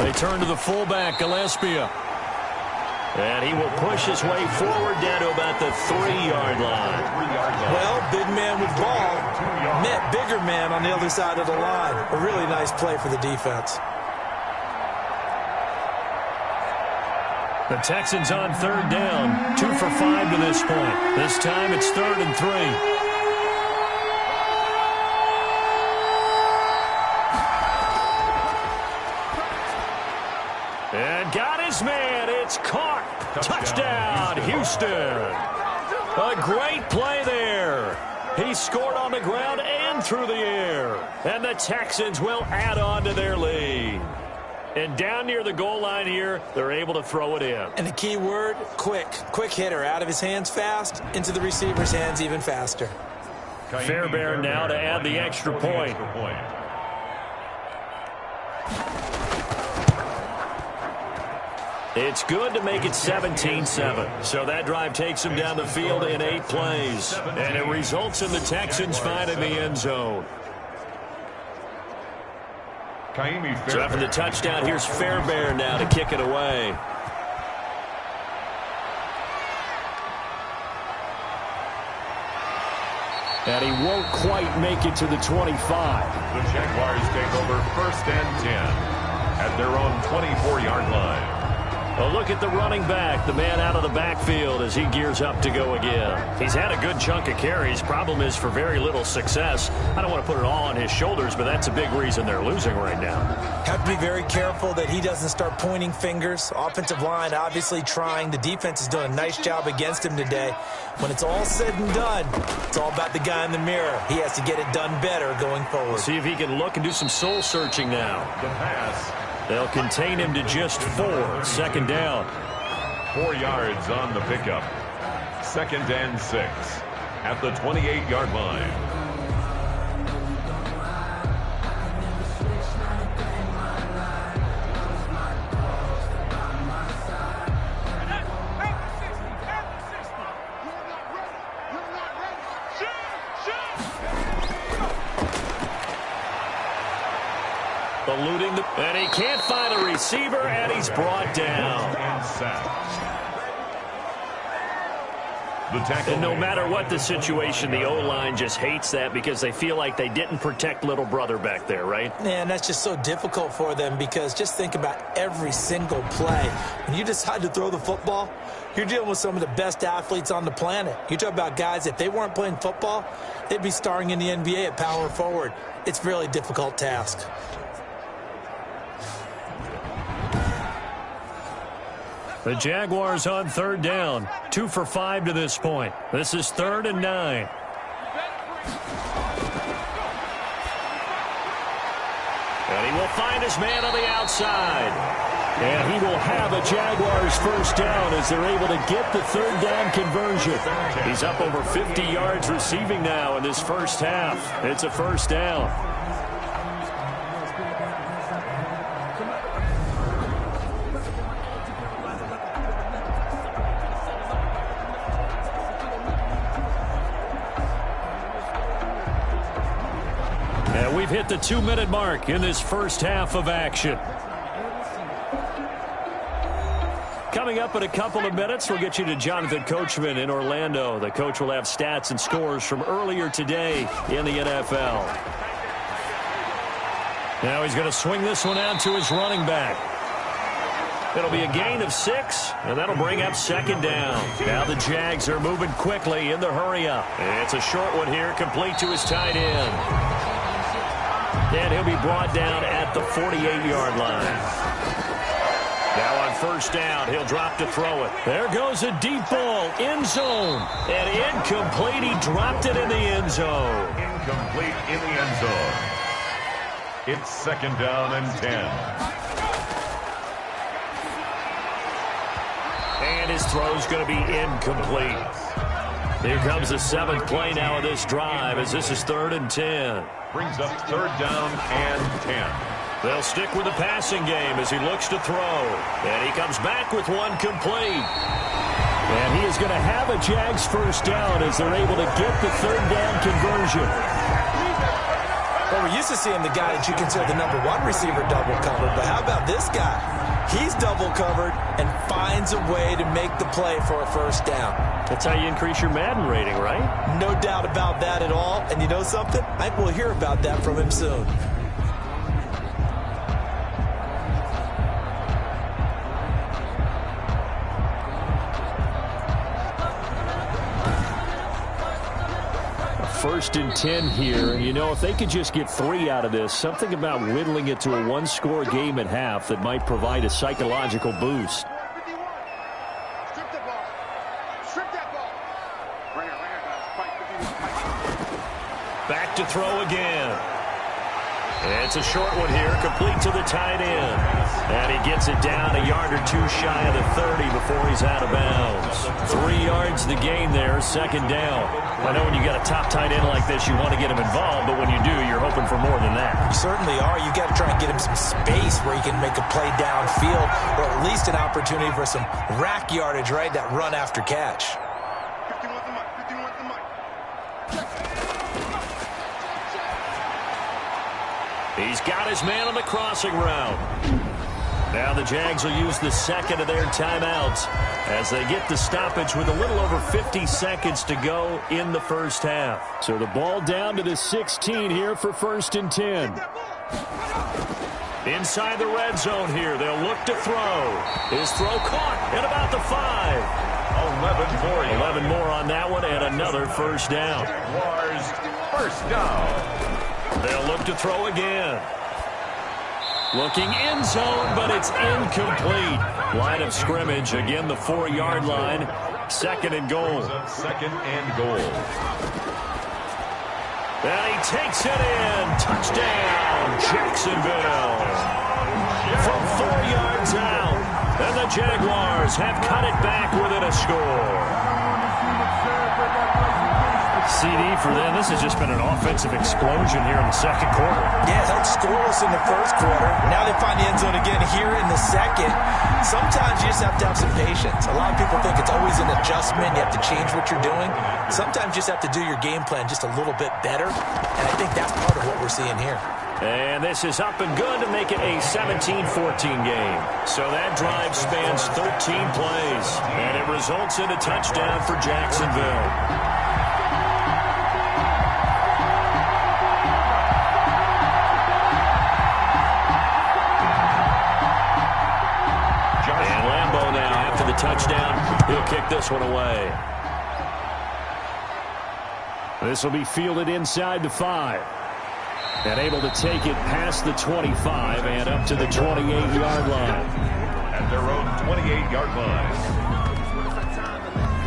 They turn to the fullback, Gillespie. And he will push his way forward down to about the 3-yard line. Well, big man with ball met bigger man on the other side of the line. A really nice play for the defense. The Texans on 3rd down, 2 for 5 to this point. This time it's 3rd and 3. And got his man. It's caught. Touchdown, Houston. A great play there. He scored on the ground and through the air. And the Texans will add on to their lead. And down near the goal line here, they're able to throw it in. And the key word, quick. Quick hitter. Out of his hands fast, into the receiver's hands even faster. Fairbairn now to add the extra point. It's good to make it 17-7. So that drive takes them down the field in 8 plays. And it results in the Texans finding the end zone. So after the touchdown, here's Fairbairn now to kick it away. And he won't quite make it to the 25. The Jaguars take over 1st and 10 at their own 24-yard line. A look at the running back, the man out of the backfield as he gears up to go again. He's had a good chunk of carries. Problem is for very little success. I don't want to put it all on his shoulders, but that's a big reason they're losing right now. Have to be very careful that he doesn't start pointing fingers. Offensive line obviously trying. The defense is doing a nice job against him today. When it's all said and done, it's all about the guy in the mirror. He has to get it done better going forward. We'll see if he can look and do some soul searching now. The pass. They'll contain him to just 4. 2nd down. 4 yards on the pickup. 2nd and 6 at the 28-yard line. Eluding and he can't find a receiver, and he's brought down. And no matter what the situation, the O-line just hates that because they feel like they didn't protect little brother back there, right? Man, that's just so difficult for them because just think about every single play. When you decide to throw the football, you're dealing with some of the best athletes on the planet. You talk about guys, if they weren't playing football, they'd be starring in the NBA at power forward. It's a really difficult task. The Jaguars on 3rd down. 2 for 5 to this point. This is 3rd and 9. And he will find his man on the outside. And he will have a Jaguars 1st down as they're able to get the 3rd down conversion. He's up over 50 yards receiving now in this first half. It's a 1st down. We've hit the 2-minute mark in this first half of action. Coming up in a couple of minutes, we'll get you to Jonathan Coachman in Orlando. The coach will have stats and scores from earlier today in the NFL. Now he's going to swing this one out to his running back. It'll be a gain of 6, and that'll bring up 2nd down. Now the Jags are moving quickly in the hurry-up. It's a short one here, complete to his tight end. And he'll be brought down at the 48-yard line. Now on 1st down, he'll drop to throw it. There goes a deep ball, end zone. And incomplete, he dropped it in the end zone. Incomplete in the end zone. It's 2nd down and 10. And his throw's going to be incomplete. Here comes the 7th play now of this drive as this is 3rd and 10. Brings up 3rd down and 10. They'll stick with the passing game as he looks to throw. And he comes back with one complete. And he is going to have a Jags 1st down as they're able to get the 3rd down conversion. Well, we're used to seeing the guy that you consider the number 1 receiver double covered, but how about this guy? He's double covered and finds a way to make the play for a 1st down. That's how you increase your Madden rating, right? No doubt about that at all. And you know something? I think we'll hear about that from him soon. First and 10 here. You know, if they could just get 3 out of this, something about whittling it to a 1-score game at half that might provide a psychological boost. Back to throw again. It's a short one here, complete to the tight end. And he gets it down a yard or 2 shy of the 30 before he's out of bounds. 3 yards the gain there, 2nd down. I know when you got a top tight end like this, you want to get him involved, but when you do, you're hoping for more than that. You certainly are. You got to try and get him some space where he can make a play downfield, or at least an opportunity for some rack yardage, right? That run after catch. He's got his man on the crossing route. Now the Jags will use the second of their timeouts as they get the stoppage with a little over 50 seconds to go in the first half. So the ball down to the 16 here for 1st and 10. Inside the red zone here, they'll look to throw. His throw caught at about the 5. 11 more on that one, and another first down. Jaguars, first down. They'll look to throw again. Looking end zone, but it's incomplete. Line of scrimmage, again the 4-yard line. 2nd and goal. 2nd and goal. And he takes it in. Touchdown, Jacksonville. From 4 yards out. And the Jaguars have cut it back within a score. CD for them, this has just been an offensive explosion here in the second quarter. Yeah, that scoreless in the first quarter. Now they find the end zone again here in the second. Sometimes you just have to have some patience. A lot of people think it's always an adjustment. You have to change what you're doing. Sometimes you just have to do your game plan just a little bit better. And I think that's part of what we're seeing here. And this is up and good to make it a 17-14 game. So that drive spans 13 plays. And it results in a touchdown for Jacksonville. Touchdown. He'll kick this one away. This will be fielded inside the 5. And able to take it past the 25 and up to the 28-yard line. At their own 28-yard line.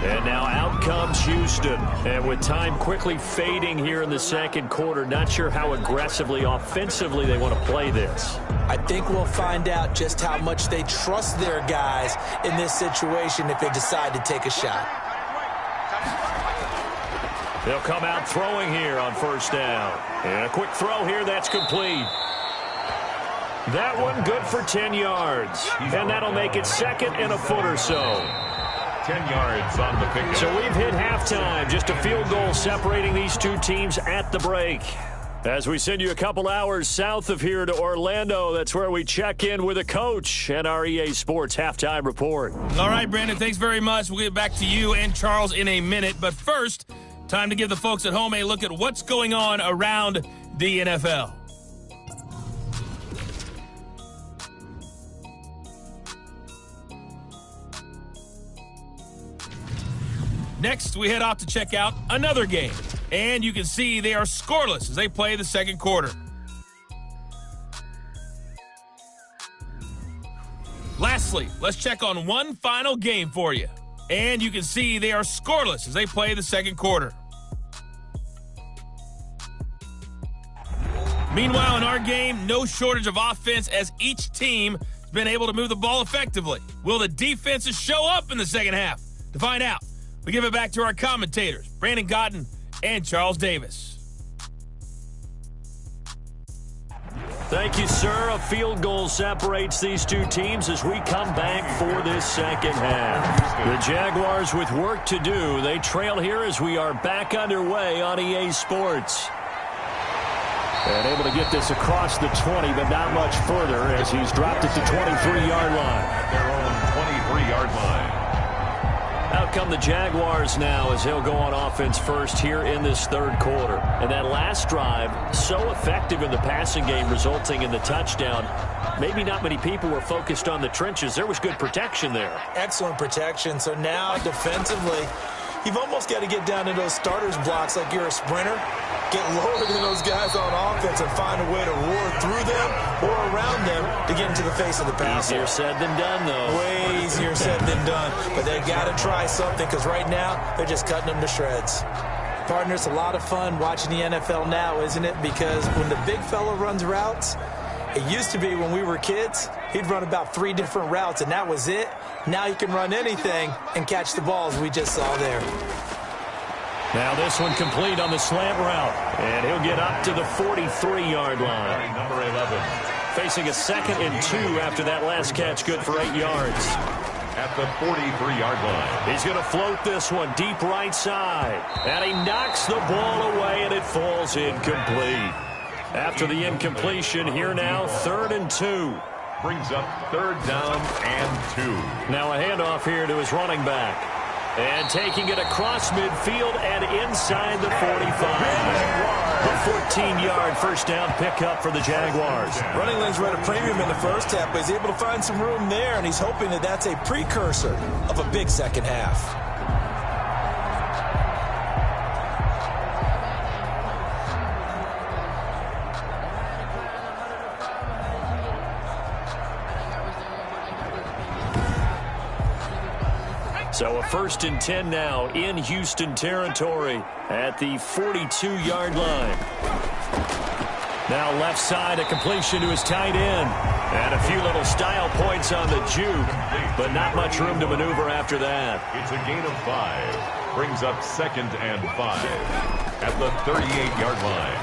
And now out comes Houston. And with time quickly fading here in the second quarter, not sure how aggressively, offensively they want to play this. I think we'll find out just how much they trust their guys in this situation if they decide to take a shot. They'll come out throwing here on first down. And a quick throw here, that's complete. That one good for 10 yards. And that'll make it 2nd and a foot or so. 10 yards on the pick. So we've hit halftime. Just a field goal separating these two teams at the break. As we send you a couple hours south of here to Orlando, that's where we check in with a coach and our EA Sports halftime report. All right, Brandon, thanks very much. We'll get back to you and Charles in a minute. But first, time to give the folks at home a look at what's going on around the NFL. Next, we head off to check out another game. And you can see they are scoreless as they play the second quarter. Lastly, let's check on one final game for you. And you can see they are scoreless as they play the second quarter. Meanwhile, in our game, no shortage of offense as each team has been able to move the ball effectively. Will the defenses show up in the second half? To find out, we give it back to our commentators, Brandon Gaudin and Charles Davis. Thank you, sir. A field goal separates these two teams as we come back for this second half. The Jaguars with work to do. They trail here as we are back underway on EA Sports. And able to get this across the 20, but not much further as he's dropped it to 23-yard line. At their own 23-yard line. Out come the Jaguars now as he'll go on offense first here in this third quarter. And that last drive, so effective in the passing game, resulting in the touchdown. Maybe not many people were focused on the trenches. There was good protection there. Excellent protection. So now defensively, you've almost got to get down to those starters blocks like you're a sprinter. Get lower than those guys on offense and find a way to roar through them or around them to get into the face of the passer. Easier said than done, though. Way easier said than done. But they got to try something because right now they're just cutting them to shreds. Partner, it's a lot of fun watching the NFL now, isn't it? Because when the big fella runs routes, it used to be when we were kids, he'd run about 3 different routes, and that was it. Now you can run anything and catch the balls we just saw there. Now this one complete on the slant route. And he'll get up to the 43-yard line. Number 11. Facing a 2nd and 2 after that last catch, good for 8 yards. At the 43-yard line. He's going to float this one deep right side. And he knocks the ball away, and it falls incomplete. After the incompletion, here now, 3rd and 2. Brings up 3rd down and 2. Now a handoff here to his running back. And taking it across midfield and inside the 45. A 14-yard first down pickup for the Jaguars. Running lanes were at a premium in the first half, but he's able to find some room there, and he's hoping that that's a precursor of a big second half. So a 1st and 10 now in Houston territory at the 42-yard line. Now left side, a completion to his tight end. And a few little style points on the juke, but not much room to maneuver after that. It's a gain of 5. Brings up 2nd and 5 at the 38-yard line.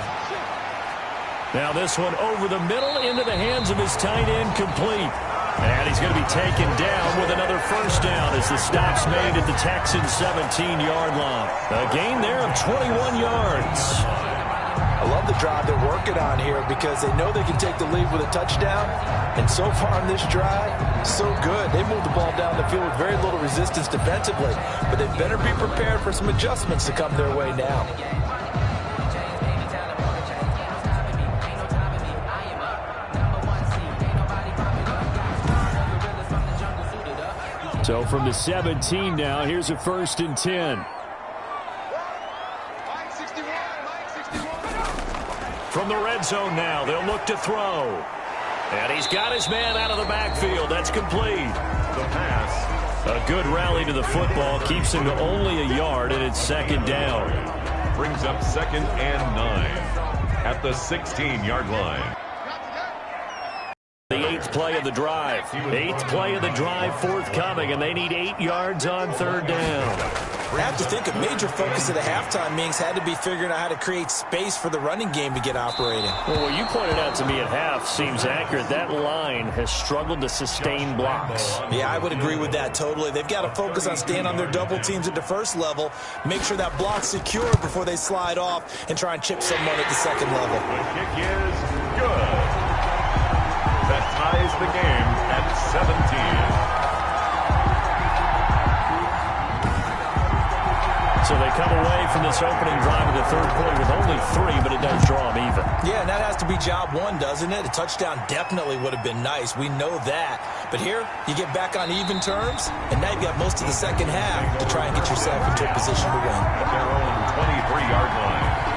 Now this one over the middle into the hands of his tight end, complete. And he's going to be taken down with another first down as the stop's made at the Texans' 17-yard line. A gain there of 21 yards. I love the drive they're working on here because they know they can take the lead with a touchdown. And so far on this drive, so good. They moved the ball down the field with very little resistance defensively. But they better be prepared for some adjustments to come their way now. So from the 17 now, here's a 1st and 10. From the red zone now, they'll look to throw. And he's got his man out of the backfield. That's complete. The pass. A good rally to the football keeps him to only a yard, and it's 2nd down. Brings up 2nd and 9 at the 16-yard line. The 8th play of the drive. 8th play of the drive forthcoming, and they need 8 yards on 3rd down. I have to think a major focus of the halftime meetings had to be figuring out how to create space for the running game to get operating. Well, what you pointed out to me at half seems accurate. That line has struggled to sustain blocks. Yeah, I would agree with that totally. They've got to focus on staying on their double teams at the first level, make sure that block's secure before they slide off and try and chip someone at the second level. The kick is good. That ties the game at 17. So they come away from this opening drive of the 3rd quarter with only 3, but it does draw them even. Yeah, and that has to be job 1, doesn't it? A touchdown definitely would have been nice. We know that. But here, you get back on even terms, and now you've got most of the second half to try and get yourself into a position to win. At their own 23-yard line.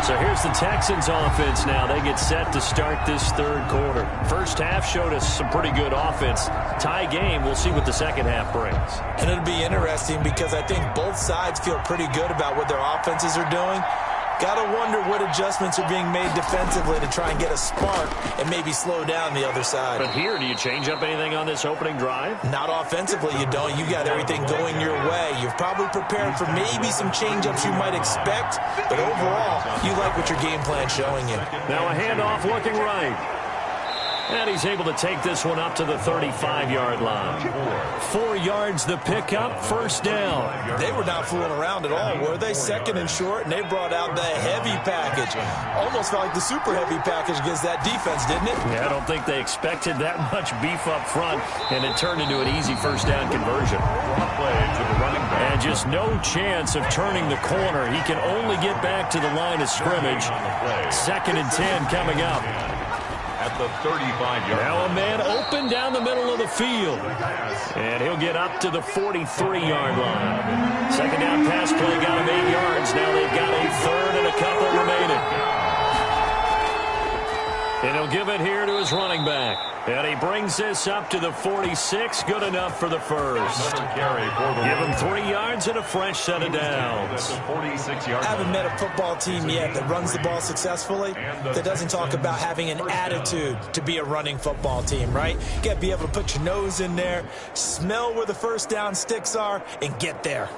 So here's the Texans offense now. They get set to start this 3rd quarter. First half showed us some pretty good offense. Tie game, we'll see what the second half brings. And it'll be interesting because I think both sides feel pretty good about what their offenses are doing. Got to wonder what adjustments are being made defensively to try and get a spark and maybe slow down the other side. But here, do you change up anything on this opening drive? Not offensively, you don't. You got everything going your way. You've probably prepared for maybe some change-ups you might expect, but overall, you like what your game plan's showing you. Now a handoff looking right. And he's able to take this one up to the 35-yard line. 4 yards the pickup, first down. They were not fooling around at all, were they? 2nd and short, and they brought out the heavy package. Almost felt like the super heavy package against that defense, didn't it? Yeah, I don't think they expected that much beef up front, and it turned into an easy first down conversion. And just no chance of turning the corner. He can only get back to the line of scrimmage. 2nd and 10 coming up. At the 35-yard line. Now a man open down the middle of the field. And he'll get up to the 43-yard line. Second down pass play got him 8 yards. Now they've got a 3rd and a couple remaining. And he'll give it here to his running back. And he brings this up to the 46. Good enough for the first. Give him 3 yards and a fresh set of downs. I haven't met a football team yet that runs the ball successfully that doesn't talk about having an attitude to be a running football team, right? You got to be able to put your nose in there, smell where the first down sticks are, and get there.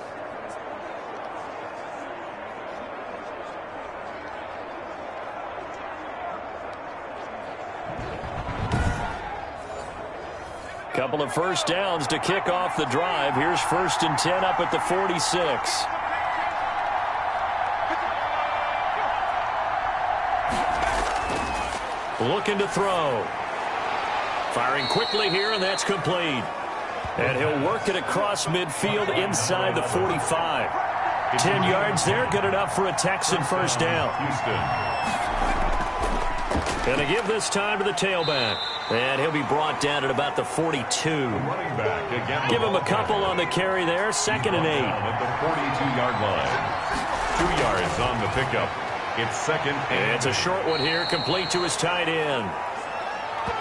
Couple of first downs to kick off the drive. Here's 1st and 10 up at the 46. Looking to throw. Firing quickly here, and that's complete. And he'll work it across midfield inside the 45. 10 yards there, good enough for a Texan first down. Going to give this time to the tailback. And he'll be brought down at about the 42. Give him a couple on the carry there. 2nd and 8. At the 42-yard line. 2 yards on the pickup. It's 2nd and it's a short one here, complete to his tight end.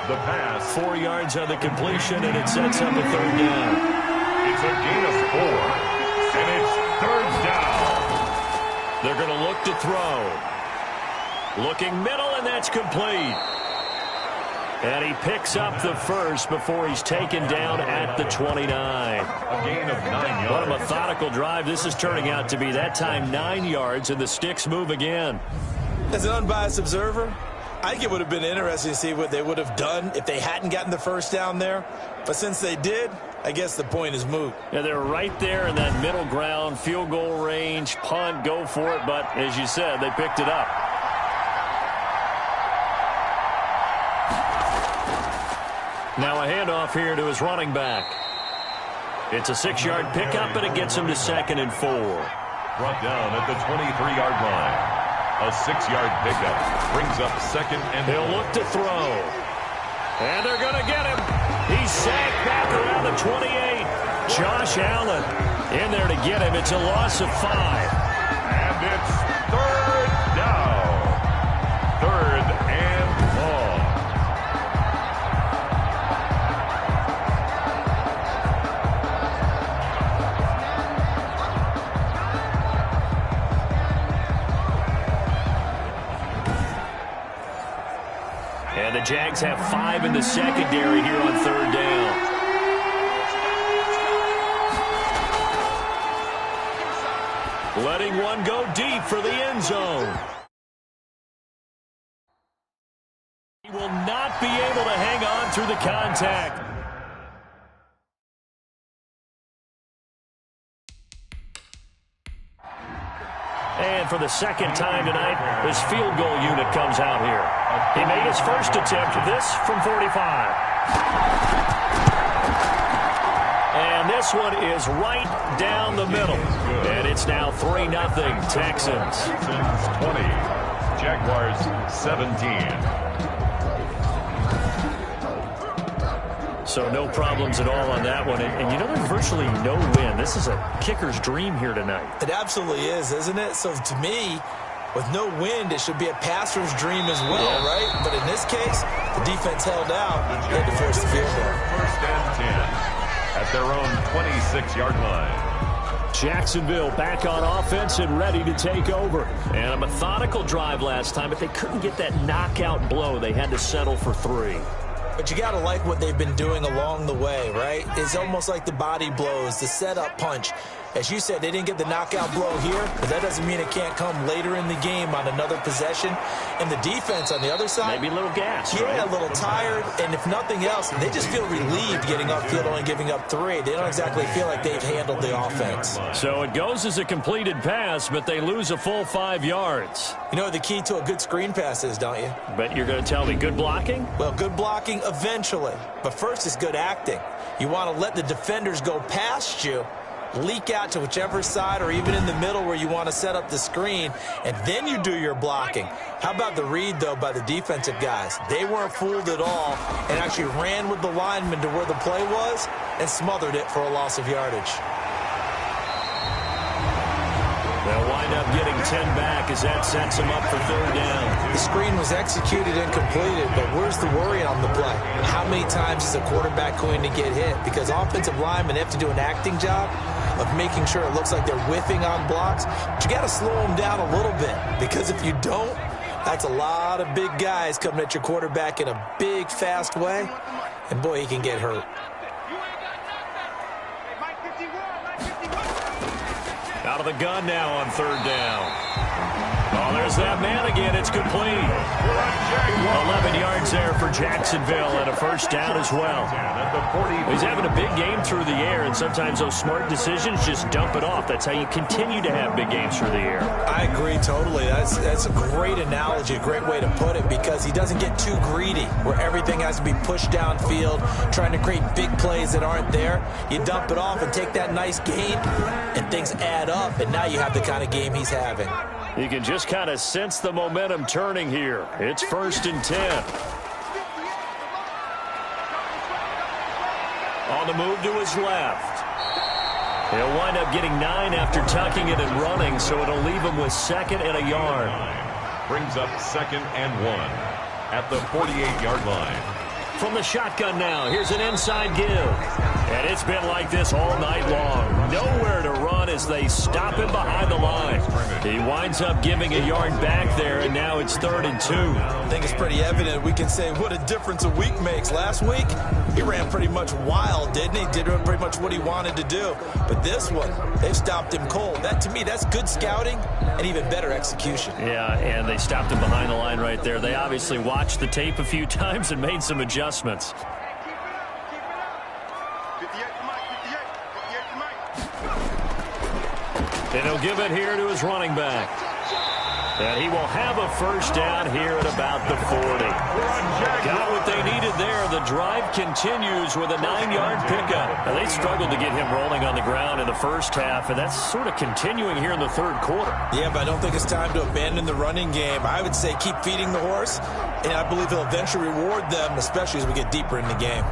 The pass. 4 yards on the completion, and it sets up a 3rd down. It's a gain of 4, and it's 3rd down. They're going to look to throw. Looking middle, and that's complete. And he picks up the first before he's taken down at the 29. A gain of 9 yards. What a methodical drive this is turning out to be. That time 9 yards, and the sticks move again. As an unbiased observer, I think it would have been interesting to see what they would have done if they hadn't gotten the first down there. But since they did, I guess the point is moot. Yeah, they're right there in that middle ground, field goal range, punt, go for it. But as you said, they picked it up. Now a handoff here to his running back. It's a 6-yard pickup, and it gets him to 2nd and 4. Brought down at the 23-yard line. A 6-yard pickup brings up 2nd and 4. He'll look to throw. And they're going to get him. He's sacked back around the 28. Josh Allen in there to get him. It's a loss of 5. And it's 3rd down. 3rd and long. And the Jags have 5 in the secondary here on 3rd down. Letting one go deep for the end zone. He will not be able to hang on through the contact. And for the 2nd time tonight, his field goal unit comes out here. He made his first attempt, this from 45. And this one is right down the middle. And it's now 3-0 Texans. 20, Jaguars 17. So no problems at all on that one. And you know, there's virtually no win. This is a kicker's dream here tonight. It absolutely is, isn't it? So to me, with no wind, it should be a passer's dream as well, right? But in this case, the defense held out. They had to force the field goal. 1st and 10 at their own 26-yard line. Jacksonville back on offense and ready to take over. And a methodical drive last time, but they couldn't get that knockout blow. They had to settle for 3. But you got to like what they've been doing along the way, right? It's almost like the body blows, the setup punch. As you said, they didn't get the knockout blow here, but that doesn't mean it can't come later in the game on another possession. And the defense on the other side, maybe a little gas, yeah, right? A little tired. And if nothing else, they just feel relieved getting off field only giving up 3. They don't exactly feel like they've handled the offense. So it goes as a completed pass, but they lose a full 5 yards. You know what the key to a good screen pass is, don't you? But you're going to tell me good blocking? Well, good blocking eventually. But first is good acting. You want to let the defenders go past you, leak out to whichever side or even in the middle where you want to set up the screen, and then you do your blocking. How about the read, though, by the defensive guys? They weren't fooled at all and actually ran with the lineman to where the play was and smothered it for a loss of yardage. They'll wind up getting 10 back as that sets them up for 3rd down. The screen was executed and completed, but where's the worry on the play? How many times is a quarterback going to get hit? Because offensive linemen have to do an acting job of making sure it looks like they're whiffing on blocks. But you got to slow them down a little bit, because if you don't, that's a lot of big guys coming at your quarterback in a big, fast way. And boy, he can get hurt. Out of the gun now on 3rd down. Oh, there's that man again. It's complete. 11-yard yards there for Jacksonville and a first down as well. He's having a big game through the air, and sometimes those smart decisions just dump it off. That's how you continue to have big games through the air. I agree totally. That's a great analogy, a great way to put it, because he doesn't get too greedy where everything has to be pushed downfield, trying to create big plays that aren't there. You dump it off and take that nice gain, and things add up, and now you have the kind of game he's having. You can just kind of sense the momentum turning here. It's 1st and 10. On the move to his left. He'll wind up getting 9 after tucking it and running, so it'll leave him with 2nd and a yard. Brings up 2nd and 1 at the 48-yard line. From the shotgun now, here's an inside give. And it's been like this all night long. Nowhere to run as they stop him behind the line. He winds up giving a yard back there, and now it's 3rd and 2. I think it's pretty evident. We can say what a difference a week makes. Last week, he ran pretty much wild, didn't he? Did pretty much what he wanted to do. But this one, they've stopped him cold. That, to me, that's good scouting and even better execution. Yeah, and they stopped him behind the line right there. They obviously watched the tape a few times and made some adjustments. And he'll give it here to his running back. And he will have a first down here at about the 40. Got what they needed there. The drive continues with a 9-yard pickup. Now, they struggled to get him rolling on the ground in the first half, and that's sort of continuing here in the 3rd quarter. Yeah, but I don't think it's time to abandon the running game. I would say keep feeding the horse, and I believe he'll eventually reward them, especially as we get deeper in the game.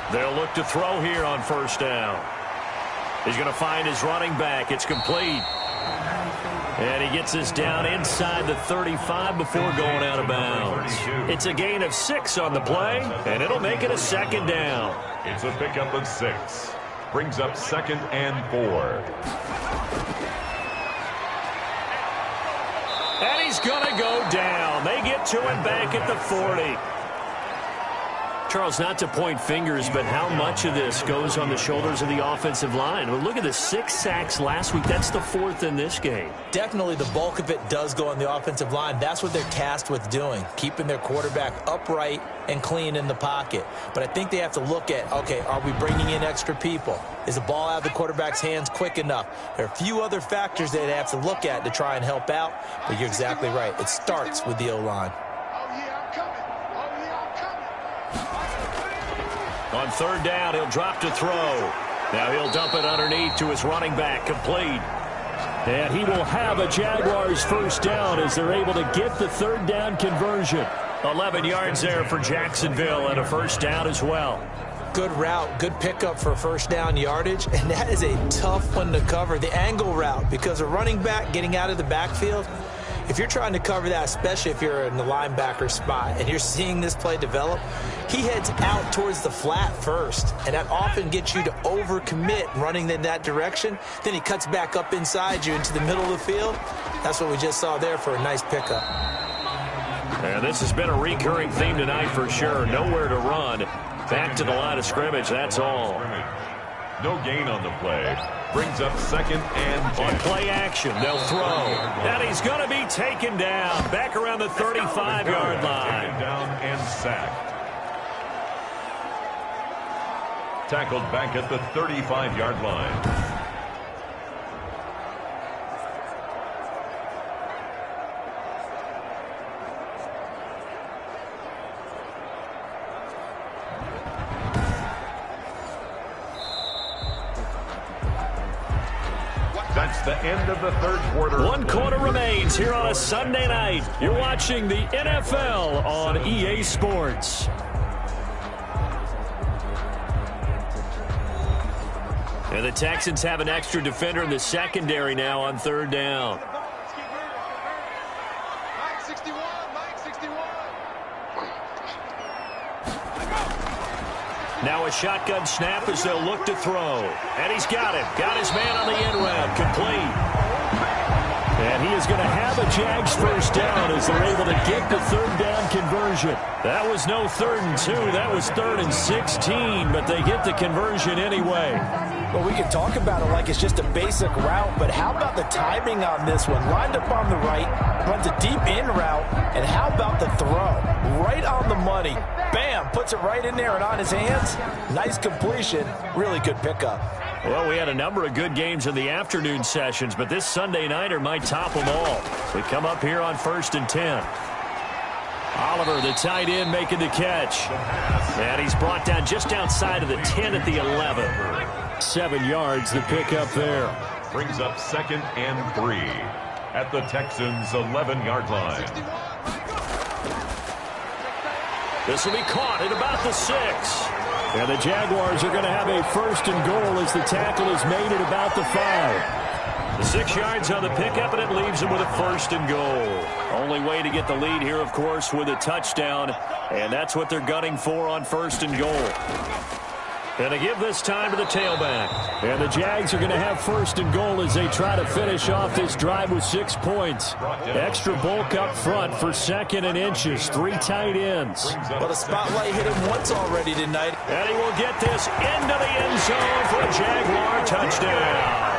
They'll look to throw here on first down. He's going to find his running back. It's complete. And he gets us down inside the 35 before going out of bounds. It's a gain of 6 on the play, and it'll make it a 2nd down. It's a pickup of 6. Brings up 2nd and 4. And he's going to go down. They get to him back at the 40. Charles, not to point fingers, but how much of this goes on the shoulders of the offensive line? Well, look at the 6 sacks last week. That's the 4th in this game. Definitely the bulk of it does go on the offensive line. That's what they're tasked with doing, keeping their quarterback upright and clean in the pocket. But I think they have to look at, okay, are we bringing in extra people? Is the ball out of the quarterback's hands quick enough? There are a few other factors they have to look at to try and help out, but you're exactly right. It starts with the O-line. On 3rd down, he'll drop to throw. Now he'll dump it underneath to his running back, complete. And he will have a Jaguars first down as they're able to get the 3rd down conversion. 11 yards there for Jacksonville and a first down as well. Good route, good pickup for first down yardage, and that is a tough one to cover. The angle route, because a running back getting out of the backfield, if you're trying to cover that, especially if you're in the linebacker spot and you're seeing this play develop, he heads out towards the flat first, and that often gets you to overcommit running in that direction. Then he cuts back up inside you into the middle of the field. That's what we just saw there for a nice pickup. And this has been a recurring theme tonight for sure. Nowhere to run. Back to the line of scrimmage, that's all. No gain on the play. Brings up 2nd and 10. On play action, they'll throw. And he's going to be taken down. Back around the 35-yard line. Taken down and sacked. Tackled back at the 35-yard line. That's the end of the 3rd quarter. 1 quarter remains here on a Sunday night. You're watching the NFL on EA Sports. And the Texans have an extra defender in the secondary now on 3rd down. Now a shotgun snap as they'll look to throw. And he's got it. Got his man on the end route. Complete. And he is going to have a Jags first down as they're able to get the third down conversion. That was no 3rd and 2. That was 3rd and 16, but they get the conversion anyway. Well, we can talk about it like it's just a basic route, but how about the timing on this one? Lined up on the right, runs a deep in route, and how about the throw? Right on the money. Bam, puts it right in there and on his hands. Nice completion. Really good pickup. Well, we had a number of good games in the afternoon sessions, but this Sunday nighter might top them all. We come up here on 1st and 10. Oliver, the tight end, making the catch. And he's brought down just outside of the 10 at the 11. 7 yards, the pickup there. Brings up 2nd and 3 at the Texans' 11-yard line. This will be caught at about the 6. And the Jaguars are going to have a 1st and goal as the tackle is made at about the 5. 6 yards on the pickup, and it leaves them with a 1st and goal. Only way to get the lead here, of course, with a touchdown, and that's what they're gunning for on 1st and goal. And they give this time to the tailback. And the Jags are going to have 1st and goal as they try to finish off this drive with 6 points. Extra bulk up front for 2nd and inches. 3 tight ends. But a spotlight hit him once already tonight. And he will get this into the end zone for a Jaguar touchdown.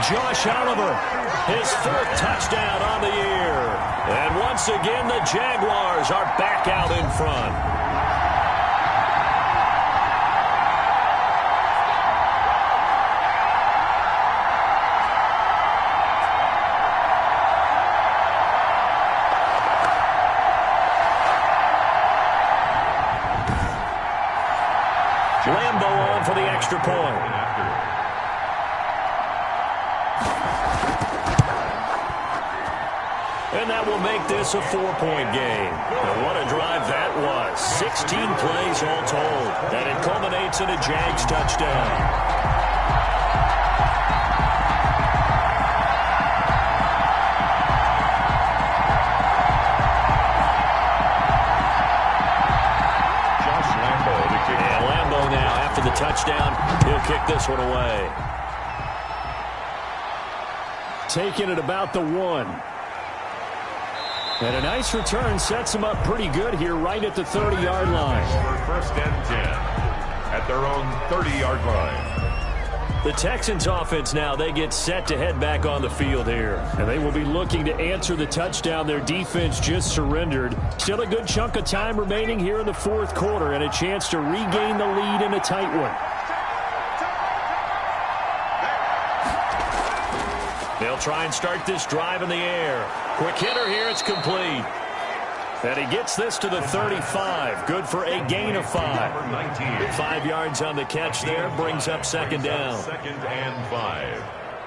Josh Oliver, his 4th touchdown on the year. And once again, the Jaguars are back out in front. Lambo on for the extra point. And that will make this a 4-point game. And what a drive that was. 16 plays all told. And it culminates in a Jags touchdown. The touchdown, he'll kick this one away. Taking it about the 1. And a nice return sets him up pretty good here right at the 30-yard line. For 1st and 10 at their own 30-yard line. The Texans offense now, they get set to head back on the field here. And they will be looking to answer the touchdown their defense just surrendered. Still a good chunk of time remaining here in the 4th quarter and a chance to regain the lead in a tight one. They'll try and start this drive in the air. Quick hitter here, it's complete. And he gets this to the 35. Good for a gain of 5. 5 yards on the catch there. Brings up 2nd down. 2nd and 5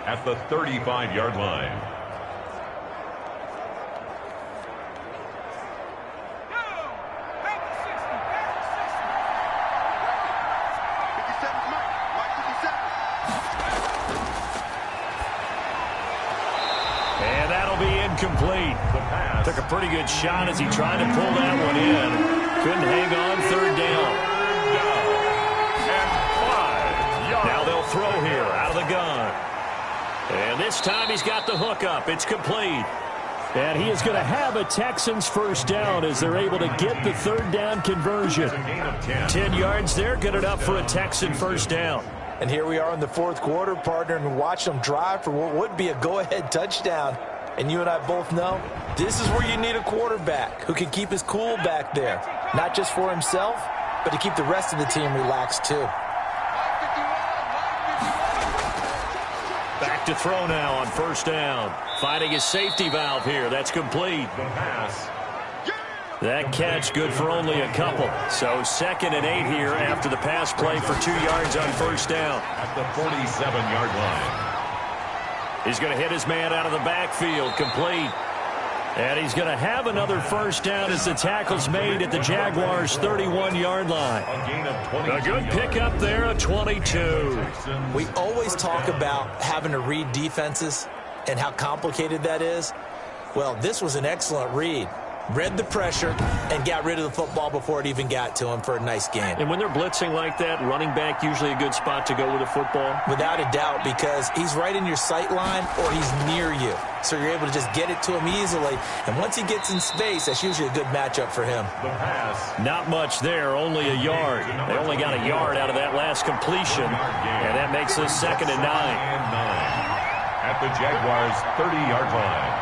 at the 35-yard line. And that'll be incomplete. Took a pretty good shot as he tried to pull that one in. Couldn't hang on. 3rd down. And 5 yards. Now they'll throw here out of the gun. And this time he's got the hook up. It's complete. And he is going to have a Texans first down as they're able to get the 3rd down conversion. 10 yards there. Good enough for a Texan first down. And here we are in the 4th quarter, partner, and watch them drive for what would be a go-ahead touchdown. And you and I both know this is where you need a quarterback who can keep his cool back there. Not just for himself, but to keep the rest of the team relaxed too. Back to throw now on 1st down. Finding his safety valve here. That's complete. The pass. That catch good for only a couple. So 2nd and 8 here after the pass play for 2 yards on 1st down. At the 47-yard line. He's going to hit his man out of the backfield. Complete. And he's going to have another first down as the tackle's made at the Jaguars' 31-yard line. A good pickup there, a 22. We always talk about having to read defenses and how complicated that is. Well, this was an excellent read. read the pressure, and got rid of the football before it even got to him for a nice gain. And when they're blitzing like that, running back usually a good spot to go with a football? Without a doubt, because he's right in your sight line or he's near you. So you're able to just get it to him easily. And once he gets in space, that's usually a good matchup for him. The pass. Not much there, only a yard. They only got a yard out of that last completion, and that makes this 2nd and 9. At the Jaguars' 30-yard line.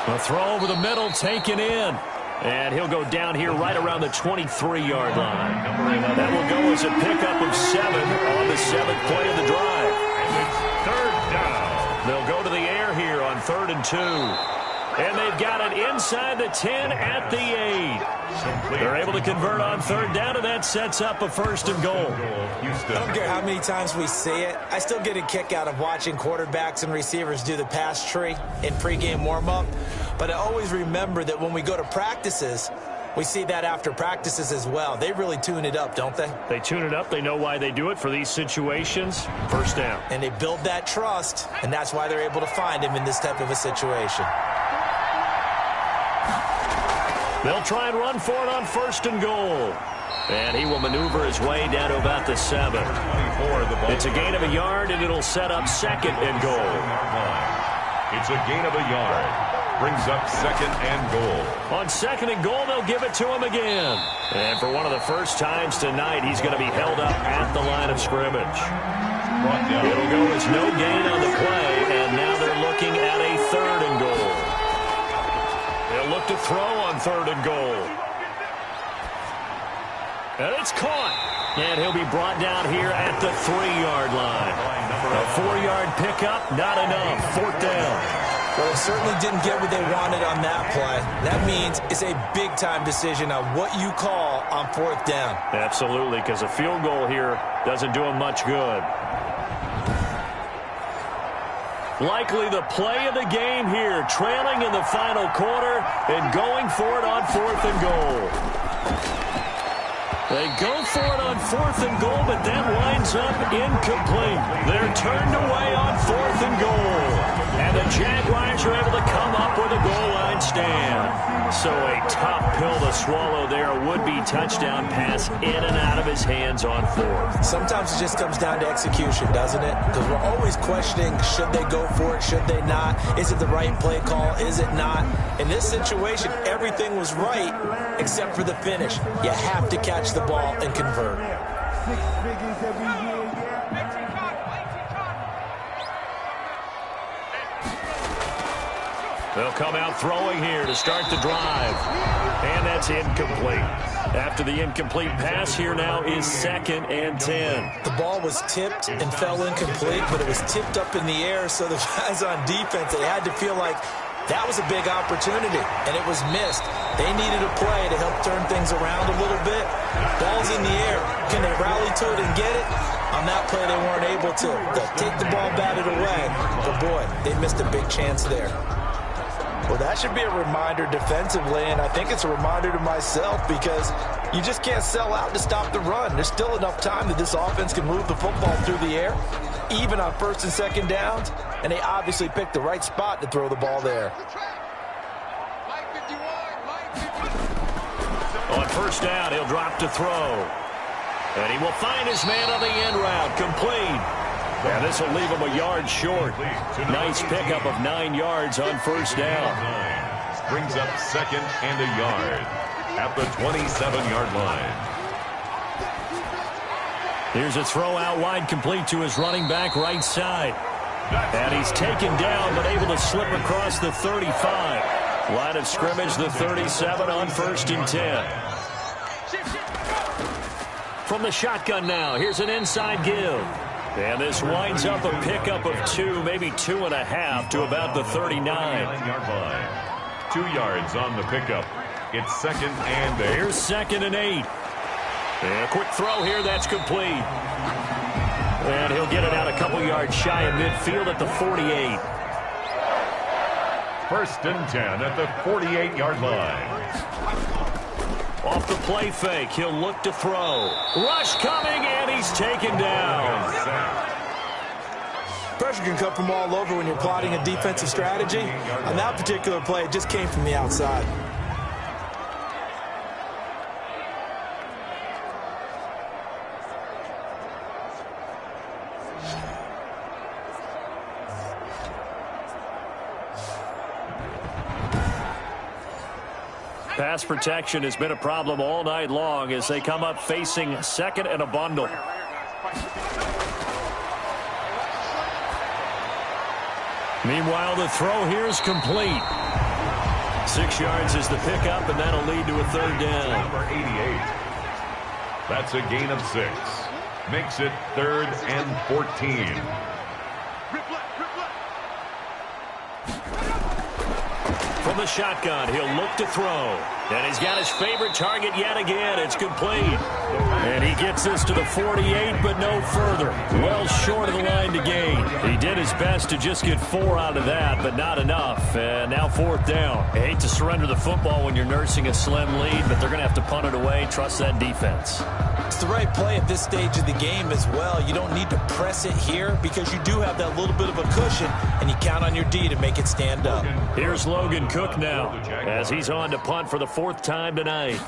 A throw over the middle, taken in. And he'll go down here right around the 23-yard line. That will go as a pickup of 7 on the 7th play of the drive. And it's 3rd down. They'll go to the air here on 3rd and 2. And they've got it inside the 10 at the 8. They're able to convert on 3rd down, and that sets up a 1st and goal. I don't care how many times we see it. I still get a kick out of watching quarterbacks and receivers do the pass tree in pregame warm-up. But I always remember that when we go to practices, we see that after practices as well. They really tune it up, don't they? They tune it up. They know why they do it for these situations. 1st down. And they build that trust, and that's why they're able to find him in this type of a situation. They'll try and run for it on 1st and goal. And he will maneuver his way down to about the 7. It's a gain of a yard, and it'll set up 2nd and goal. It's a gain of a yard. Brings up 2nd and goal. On 2nd and goal, they'll give it to him again. And for one of the first times tonight, he's going to be held up at the line of scrimmage. It'll go as no gain on the play, and now they're looking at a 3rd and goal. They'll look to throw on 3rd and goal. And it's caught. And he'll be brought down here at the 3-yard line. A 4-yard pickup, not enough. 4th down. Well, they certainly didn't get what they wanted on that play. That means it's a big-time decision on what you call on 4th down. Absolutely, because a field goal here doesn't do him much good. Likely the play of the game here, trailing in the final quarter and going for it on 4th and goal. They go for it on 4th and goal, but that winds up incomplete. They're turned away on 4th and goal. And the Jaguars are able to come up with a goal line stand. So a tough pill to swallow there. A would-be touchdown pass in and out of his hands on 4th. Sometimes it just comes down to execution, doesn't it? Because we're always questioning, should they go for it, should they not? Is it the right play call, is it not? In this situation, everything was right except for the finish. You have to catch the ball and convert. 6 figures every year. They'll come out throwing here to start the drive. And that's incomplete. After the incomplete pass, here now is 2nd and 10. The ball was tipped and fell incomplete, but it was tipped up in the air, so the guys on defense, they had to feel like that was a big opportunity, and it was missed. They needed a play to help turn things around a little bit. Ball's in the air. Can they rally to it and get it? On that play, they weren't able to. They'll take the ball, bat it away. But, boy, they missed a big chance there. Well, that should be a reminder defensively, and I think it's a reminder to myself because you just can't sell out to stop the run. There's still enough time that this offense can move the football through the air, even on 1st and 2nd downs, and they obviously picked the right spot to throw the ball there. On 1st down, he'll drop to throw. And he will find his man on the end route, complete. And this will leave him a yard short. Nice pickup of 9 yards on 1st down. Brings up 2nd and a yard at the 27-yard line. Here's a throw out wide, complete to his running back right side. And he's taken down, but able to slip across the 35. Line of scrimmage, the 37 on 1st and 10. From the shotgun now, here's an inside give. And this winds up a pickup of 2, maybe 2.5 to about the 39-yard line. 2 yards on the pickup. It's 2nd and 8. Here's 2nd and 8. And a quick throw here, that's complete. And he'll get it out a couple yards shy of midfield at the 48. 1st and 10 at the 48-yard line. Off the play fake, he'll look to throw. Rush coming, and he's taken down. Pressure can come from all over when you're plotting a defensive strategy. On that particular play, it just came from the outside. Pass protection has been a problem all night long as they come up facing second and a bundle. Meanwhile, the throw here is complete. 6 yards is the pickup, and that'll lead to a third down. Number 88. That's a gain of 6. Makes it 3rd and 14. From the shotgun, he'll look to throw. And he's got his favorite target yet again. It's complete. And he gets this to the 48, but no further. Well short of the line to gain. He did his best to just get 4 out of that, but not enough. And now 4th down. I hate to surrender the football when you're nursing a slim lead, but they're going to have to punt it away. Trust that defense. It's the right play at this stage of the game as well. You don't need to press it here because you do have that little bit of a cushion, and you count on your D to make it stand up. Here's Logan Cook now as he's on to punt for the 4th time tonight.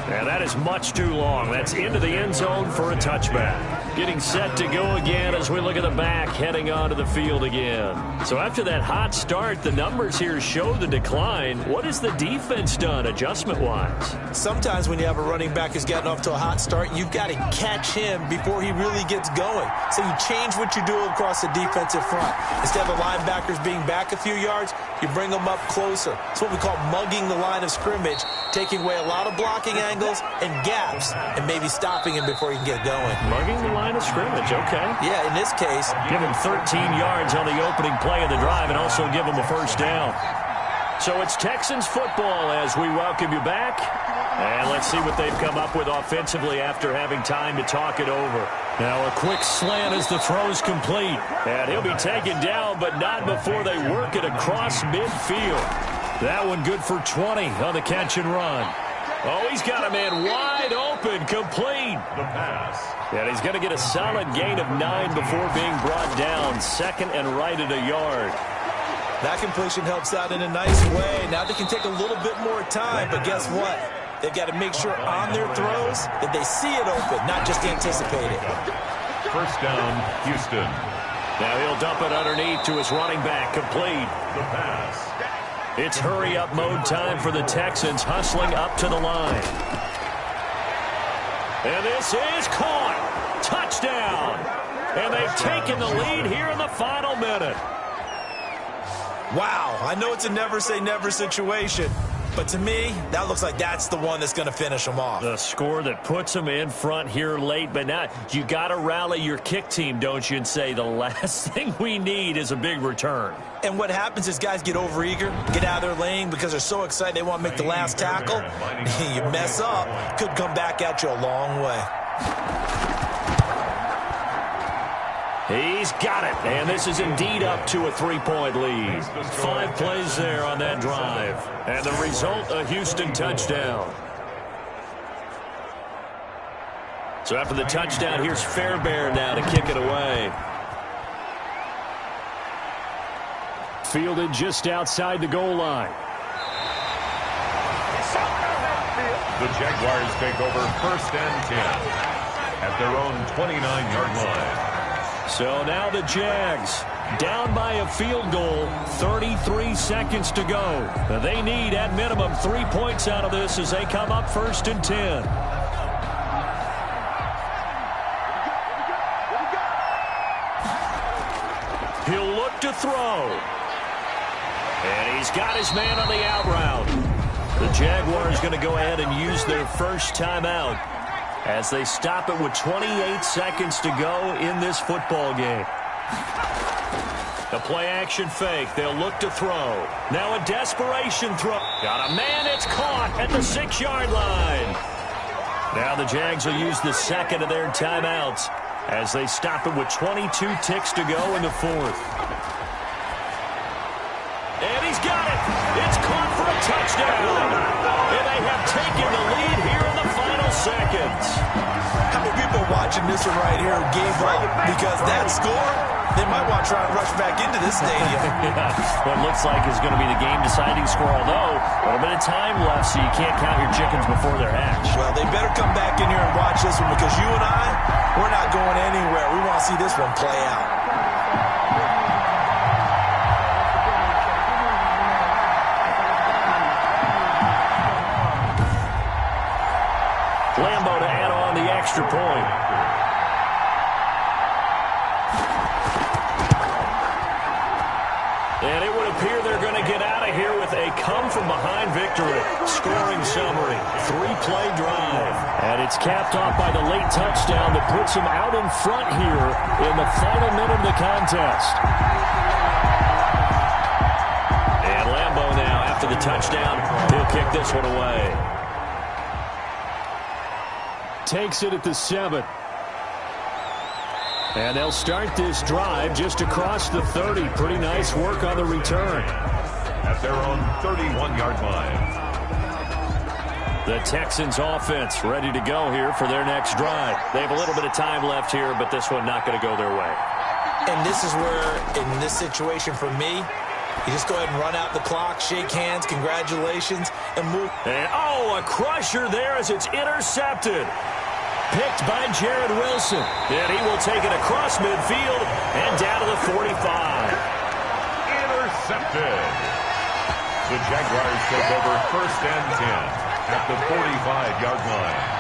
And that is much too long. That's into the end zone for a touchback. Getting set to go again as we look at the back heading onto the field again. So after that hot start, the numbers here show the decline. What has the defense done adjustment-wise? Sometimes when you have a running back who's gotten off to a hot start, you've got to catch him before he really gets going. So you change what you do across the defensive front. Instead of the linebackers being back a few yards, you bring them up closer. It's what we call mugging the line of scrimmage, taking away a lot of blocking angles and gaps and maybe stopping him before he can get going. Mugging the line of scrimmage, okay. Yeah, in this case. Give him 13 yards on the opening play of the drive and also give him a first down. So it's Texans football as we welcome you back. And let's see what they've come up with offensively after having time to talk it over. Now a quick slant as the throw's complete. And he'll be taken down, but not before they work it across midfield. That one good for 20 on the catch and run. Oh, he's got a man wide open, complete. The pass. And he's going to get a solid gain of 9 before being brought down. 2nd and right at a yard. That completion helps out in a nice way. Now they can take a little bit more time, but guess what? They've got to make sure on their throws that they see it open, not just anticipate it. First down, Houston. Now he'll dump it underneath to his running back, complete. The pass. It's hurry-up mode time for the Texans, hustling up to the line. And this is caught. Touchdown. And they've taken the lead here in the final minute. Wow, I know it's a never-say-never situation, but to me, that looks like that's the one that's going to finish them off. The score that puts them in front here late, but now you got to rally your kick team, don't you, and say the last thing we need is a big return. And what happens is guys get overeager, get out of their lane because they're so excited they want to make the last tackle. You mess up, could come back at you a long way. He's got it, and this is indeed up to a 3-point lead. 5 plays there on that drive, and the result, a Houston touchdown. So after the touchdown, here's Fairbairn now to kick it away. Fielded just outside the goal line. The Jaguars take over 1st and 10 at their own 29-yard line. So now the Jags down by a field goal, 33 seconds to go. They need at minimum 3 points out of this as they come up 1st and 10. He'll look to throw. And he's got his man on the out route. The Jaguars going to go ahead and use their first timeout as they stop it with 28 seconds to go in this football game. The play-action fake. They'll look to throw. Now a desperation throw. Got a man. It's caught at the 6-yard line. Now the Jags will use the second of their timeouts as they stop it with 22 ticks to go in the 4th. And he's got it. It's caught for a touchdown. And they have taken the lead here in the final watching this one right here who gave up because that score, they might want to try and rush back into this stadium. What looks like is going to be the game-deciding score, although a little bit of time left, so you can't count your chickens before they're hatched. Well, they better come back in here and watch this one because you and I, we're not going anywhere. We want to see this one play out. Lambo to add on the extra point. And it would appear they're going to get out of here with a come-from-behind victory. Scoring summary, 3-play drive. And it's capped off by the late touchdown that puts them out in front here in the final minute of the contest. And Lambo now, after the touchdown, he'll kick this one away. Takes it at the 7. And they'll start this drive just across the 30. Pretty nice work on the return. At their own 31-yard line. The Texans offense ready to go here for their next drive. They have a little bit of time left here, but this one not going to go their way. And this is where, in this situation for me, you just go ahead and run out the clock, shake hands, congratulations, and move. And, oh, a crusher there as it's intercepted. Picked by Jared Wilson. And he will take it across midfield and down to the 45. Intercepted. The Jaguars take over 1st and 10 at the 45-yard line.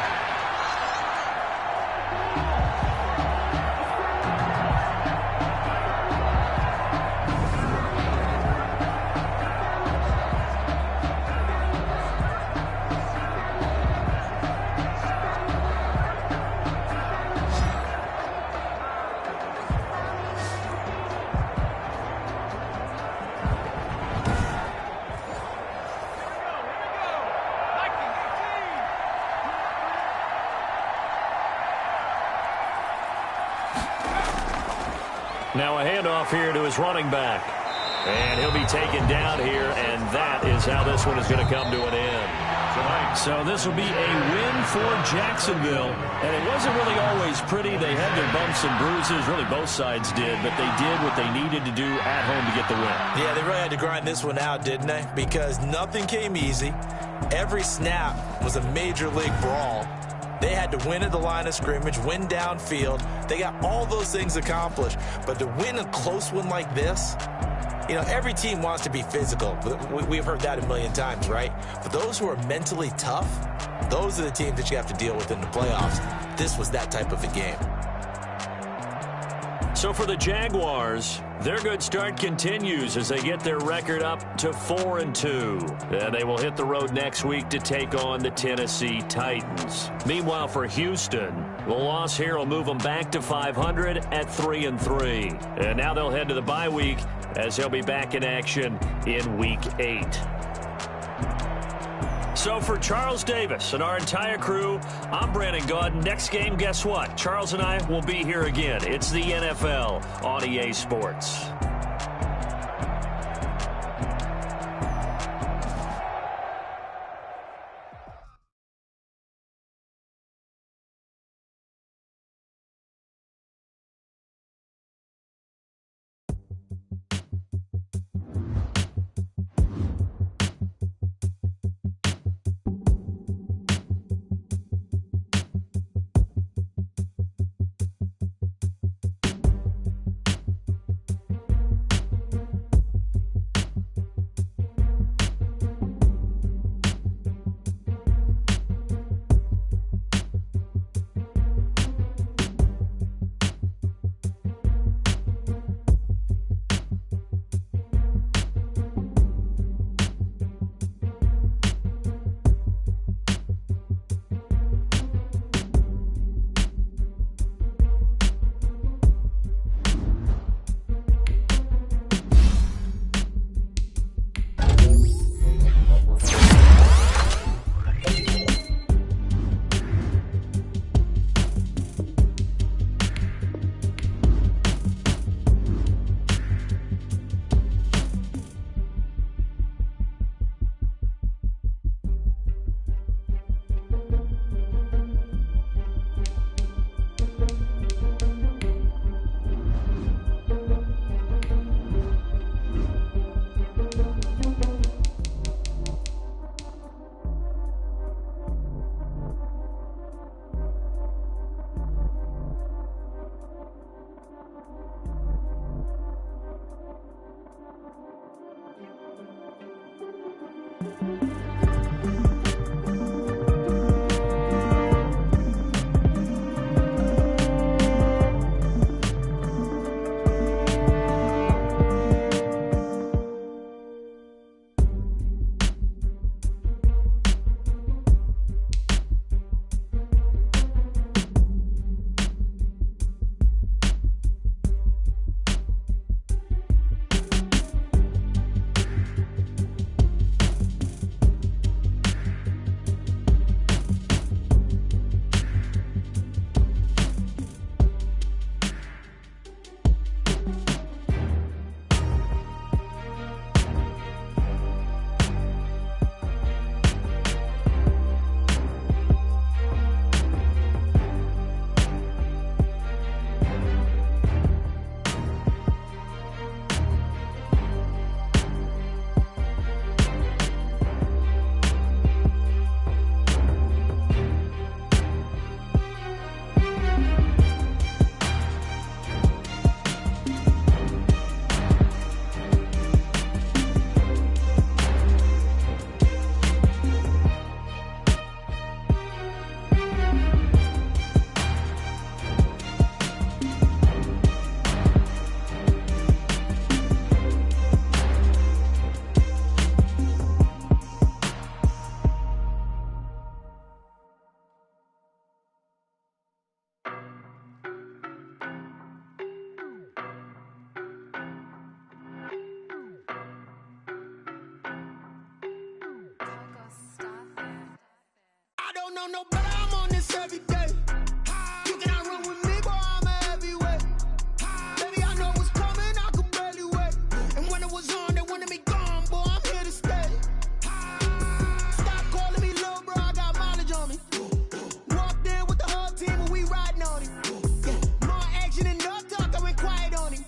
Now a handoff here to his running back. And he'll be taken down here, and that is how this one is going to come to an end. So this will be a win for Jacksonville. And it wasn't really always pretty. They had their bumps and bruises. Really, both sides did. But they did what they needed to do at home to get the win. Yeah, they really had to grind this one out, didn't they? Because nothing came easy. Every snap was a major league brawl. They had to win at the line of scrimmage, win downfield. They got all those things accomplished. But to win a close one like this, you know, every team wants to be physical. We've heard that a million times, right? But those who are mentally tough, those are the teams that you have to deal with in the playoffs. This was that type of a game. So for the Jaguars, their good start continues as they get their record up to 4-2. And they will hit the road next week to take on the Tennessee Titans. Meanwhile, for Houston, the loss here will move them back to 500 at 3-3. And now they'll head to the bye week as they'll be back in action in Week 8. So for Charles Davis and our entire crew, I'm Brandon Gaudin. Next game, guess what? Charles and I will be here again. It's the NFL on EA Sports. know no better, I'm on this every day. You cannot run with me, boy, I'm a heavyweight. Baby, I know what's coming, I could barely wait. And when it was on, they wanted me gone, boy, I'm here to stay. Stop calling me little bro, I got mileage on me. Walked in with the whole team and we riding on him. Yeah, more action and no talk, I went quiet on him.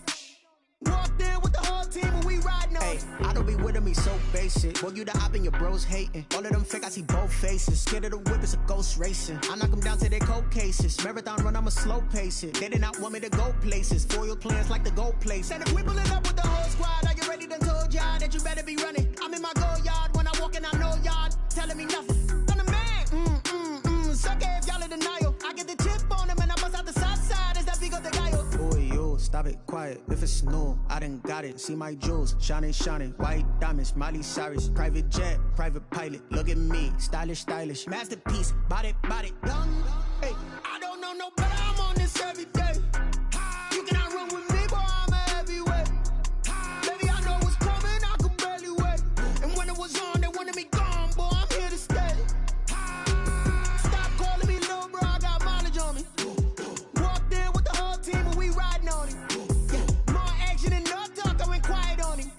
Walked in with the whole team and we riding on him. I don't be with me so basic. Boy, you the op and your bros hating. All of them fake, I see both faces. Scared of the whip, it's a ghost racing. I knock them down to their cold cases. Marathon run, I'ma slow pace it. They did not want me to go places. Foil plans like the gold place. And if we pulling up with the whole squad, are you ready? Done told y'all that you better be running. I'm in my go yard. When I walk in, I know y'all telling me nothing. I'm the man. Sucker if y'all in denial. I get the chip on him and I bust out the south side. Is that Vigo de Gallo? Boy, yo, stop it, quiet. If it's new, I done got it. See my jewels, shining, shining. White diamonds, Miley Cyrus. Private jet, private pilot. Look at me, stylish, stylish. Masterpiece, body, young. Hey, I don't know no better, I'm on this every day. You cannot run with me, boy, I'm a heavyweight. Baby, I know what's coming, I could barely wait. And when it was on, they wanted me gone, boy, I'm here to stay. Stop calling me little bro, I got mileage on me. Walked in with the whole team and we riding on him. Yeah, more action and no talk, I went quiet on him.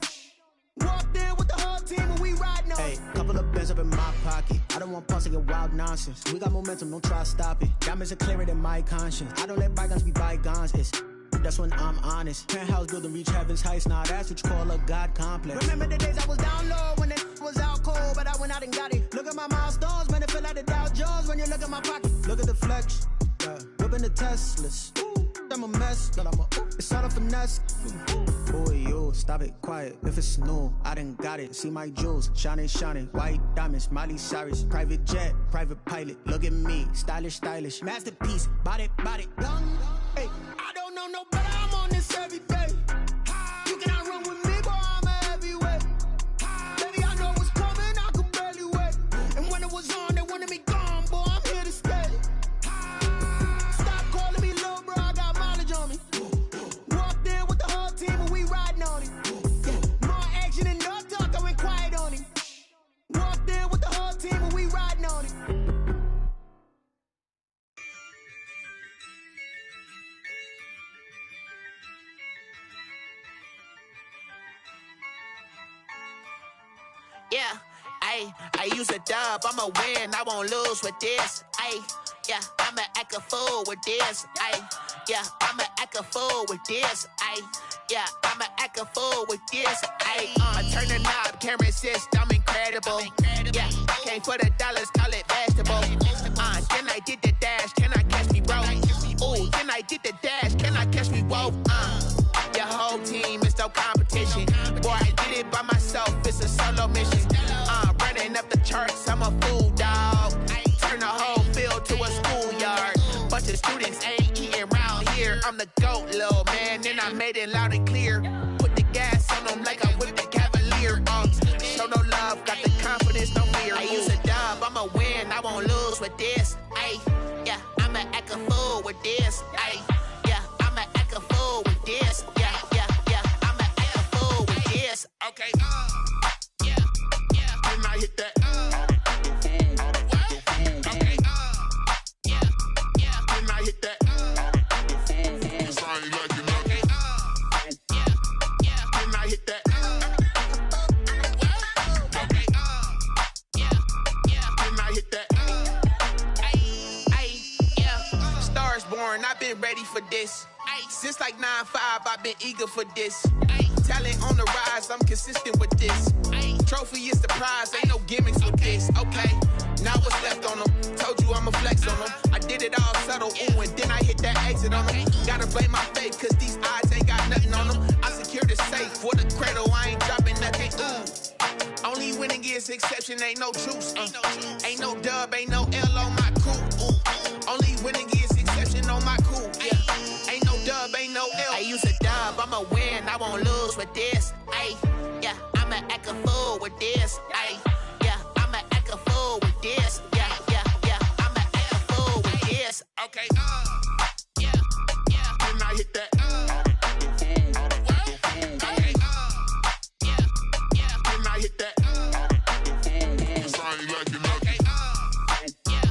Walked in with the whole team and we riding on him. Hey, couple of bands up in my pocket. I don't want pause to get wild nonsense. We got momentum, don't try to stop it. Diamonds are clearer than my conscience. I don't let bygones be bygones. That's when I'm honest. Penthouse building reach heaven's heights. Now that's what you call a God complex. Remember the days I was down low when it was out cold, but I went out and got it. Look at my milestones, man, it feel like the Dow Jones when you look at my pocket. Look at the flex, whipping the Teslas. I'm a mess, but it's all a finesse. Boy, yo, stop it, quiet. If it's new, I done got it. See my jewels, shining, shining. White diamonds, Miley Cyrus. Private jet, private pilot. Look at me, stylish, stylish. Masterpiece, body, young. Hey, I don't know no better, I'm on this every day. You cannot run with me, boy, I'm a heavyweight. Baby, I know what's coming, I could barely wait. And when it was on, they wanted me gone, boy, I'm here to stay. Stop calling me little bro, I got mileage on me. Walked in with the whole team and we riding on him. Yeah, more action and no talk, I went quiet on him. Walked in with the whole team and we riding on him. Yeah, I use a dub, I'ma win, I won't lose with this. Yeah, I'ma act a fool with this. Yeah, I'ma act a fool with this. Yeah, I'ma act a fool with this. I turn the knob, camera assist, I'm incredible. Yeah, came for the dollars, call it vegetable. Then I did the dash, can I catch me, bro? Ooh, then I did the dash, can I catch me, whoa? Your whole team is no competition. Boy, I did it by myself, it's a solo mission. Running up the charts, I'm a fool, dog. Turn the whole field to a schoolyard. Bunch of students ain't eating round here. I'm the GOAT, little man, and I made it loud and clear. Put the gas on them like I'm with the Cavalier. Show no love, got the confidence, no fear. I use a dub, I'ma win, I won't lose with this. Yeah, I'ma act a fool with this. Yeah, I'ma act a fool with this. Yeah, I'ma act a fool with this. Okay, yeah, then I hit that. Okay, yeah, then I hit that. Sorry, like you know. Okay, yeah, then I hit that. Okay, yeah, then I hit that. Yeah, Stars born, I've been ready for this. Since like 9-5, I've been eager for this. Talent on the rise, I'm consistent with this. Trophy is the prize, ain't no gimmicks with this. Okay, now what's left on them? Told you I'ma flex on them. I did it all subtle, ooh, and then I hit that exit on them. Gotta blame my faith, cause these odds ain't got nothing on them. I secured the safe for the cradle, I ain't dropping nothing, ooh. Only winning is exception, ain't no truce. Ain't no dub, ain't no L on my cool. Only winning is exception on my cool, yeah. Ain't no dub, ain't no L. I use a dub, I'ma win, I won't lose with this. Yeah, I'ma act a fool with this. Yeah, I'ma act a fool with this. Yeah, I'ma act a fool with this. Okay, yeah, then I hit that. Okay, yeah, then I hit that. Sorry, like you know. Okay, yeah,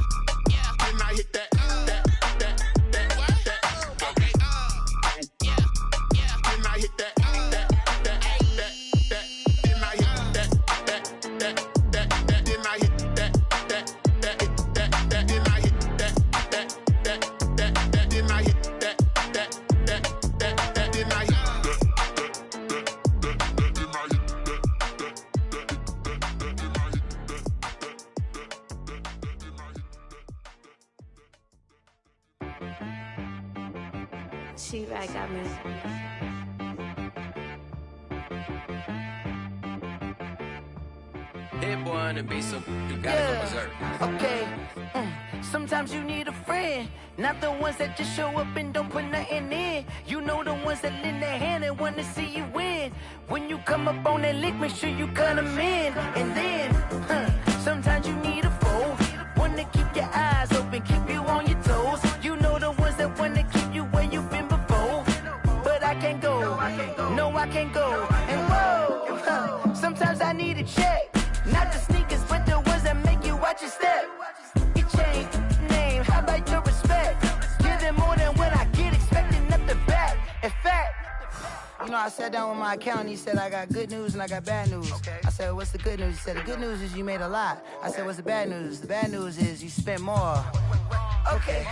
She back got me. Hit boy on the beat, so you gotta go berserk. Okay. Sometimes you need a friend, not the ones that just show up and don't put nothing in. You know the ones that lend their hand and want to see you win. When you come up on that lick, make sure you cut them in. And then, sometimes you need a foe, one to keep your eyes open, keep you on your toes. You know the ones that want to keep you where you've been before. But I can't go, no I can't go. And whoa, sometimes I need a check. Not the sneakers, but the ones that make you watch your step. You change name, how about your respect? Give them more than what I get, expecting up the back. In fact, you know, I sat down with my accountant, he said, I got good news and I got bad news. I said, what's the good news? He said, the good news is you made a lot. I said, what's the bad news? The bad news is you spent more. Okay.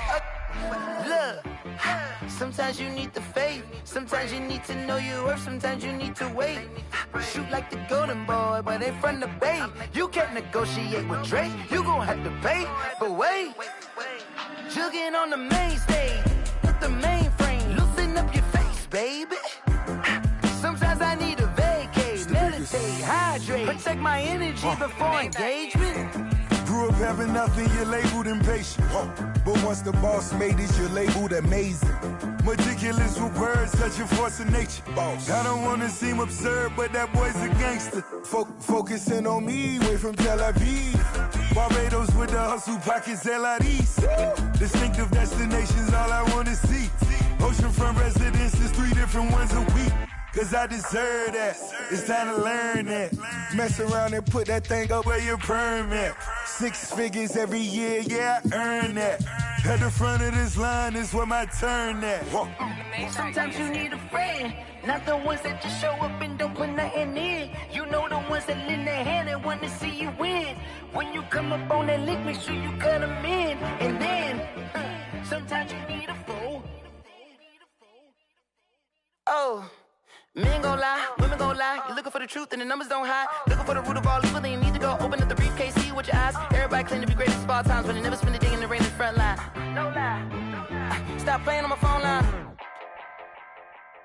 Look, sometimes you need the faith, sometimes you need to know your worth, sometimes you need to wait. Shoot like the golden boy, but ain't from the bay. You can't negotiate with Drake, you gon' have to pay. But wait, jugging on the main stage, with the mainframe, loosen up your face, baby. Sometimes I need a vacate, meditate, hydrate, protect my energy before engagement. Grew up having nothing, you're labeled impatient. But once the boss made it, you're labeled amazing. Meticulous with words, such a force of nature. I don't wanna seem absurd, but that boy's a gangster. Focusing on me, way from Tel Aviv. Barbados with the hustle pockets, LIDs. Distinctive destinations, all I wanna see. Oceanfront residences, 3 different ones a week. Cause I deserve that, it's time to learn that. Mess around and put that thing up where your permit. 6 figures every year, yeah, I earn that. At the front of this line is where my turn at. Sometimes you need a friend, not the ones that just show up and don't put nothing in. You know the ones that lend their hand and want to see you win. When you come up on that lick, make sure you cut them in. And then, sometimes you need a foe. Oh. Men gon' lie, women gon' lie. You're looking for the truth and the numbers don't hide. Looking for the root of all evil, then you need to go open up the briefcase, see with your eyes. Everybody claim to be great at all times, but they never spend a day in the rain in the front line. No lie. Stop playing on my phone line.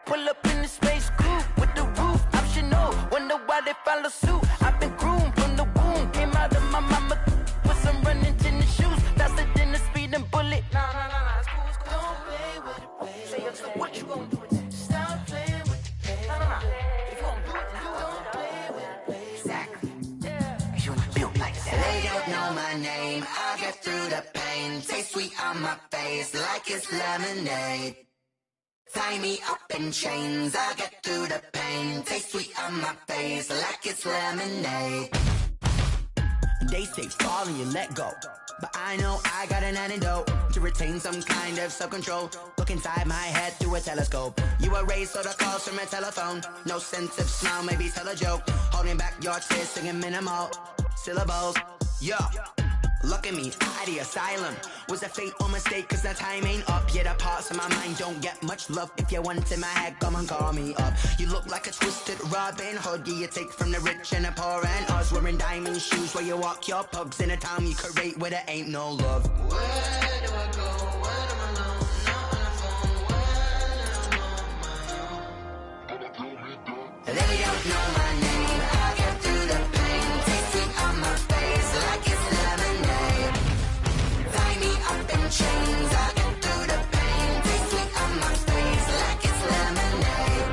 Pull up in the space coupe with the roof optional. Wonder why they follow suit. I've been groomed from the womb. Came out of my mama with some running tennis shoes. Faster than the speeding bullet. Nah, it's cool, it's cool. Don't play with it, baby. Say what you gon' do with it? Stop playing. They don't know my name, I'll get through the pain. Taste sweet on my face like it's lemonade. Tie me up in chains, I'll get through the pain. Taste sweet on my face like it's lemonade. They say fall and you let go, but I know I got an antidote to retain some kind of self-control. Look inside my head through a telescope. You erase all the calls from a telephone. No sense of smile, maybe tell a joke. Holding back your tears, singing minimal syllables. Yeah, look at me, out of the asylum. Was a fate or mistake, cause the time ain't up. Yet the parts of my mind don't get much love. If you want in my head, come and call me up. You look like a twisted Robin Hood. Yeah, you take from the rich and the poor and us. Wearing diamond shoes where you walk your pugs. In a town you create where there ain't no love. Where do I go? Where am I alone? Not on the phone. When I'm on my own. They don't know my name. I'll get through the pain. Taste sweet on my face like it's lemonade. Tie me up in chains. I'll get through the pain. Taste sweet on my face like it's lemonade.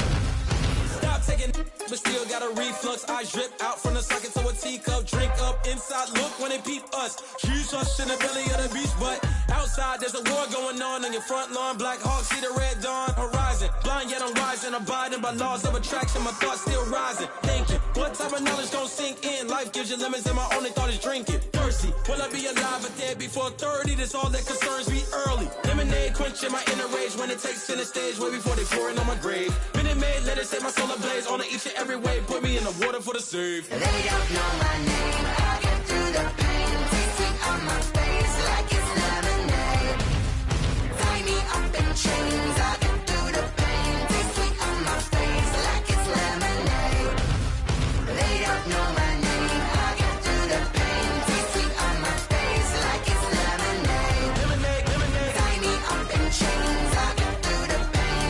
Stop taking, but still got a reflux. I drip out from the socket to a teacup. Drink up inside, look when they peep us. Huge us in the belly of the beach, but outside there's a war going on your front lawn. Black Hawk, see the red dawn horizon. Blind yet I'm rising, abiding by laws of attraction. My thoughts still rising. Thinking, what type of knowledge gon' sink in? Life gives you lemons and my only thought is drinking. Thirsty, will I be alive or dead before 30? That's all that concerns me early. Lemonade quenching my inner rage when it takes center stage way before they pour it on my grave. Minute Maid, let it set my soul ablaze on each and every way. Put me in the water for the save. They don't know my name. I'll get through the pain. Taste sweet on my face like it's lemonade. Tie me up in chains. I'll get through the pain. Taste sweet on my face like it's lemonade. They don't know my name. I'll get through the pain. Taste sweet on my face like it's lemonade. Tie me up in chains. I'll get through the pain.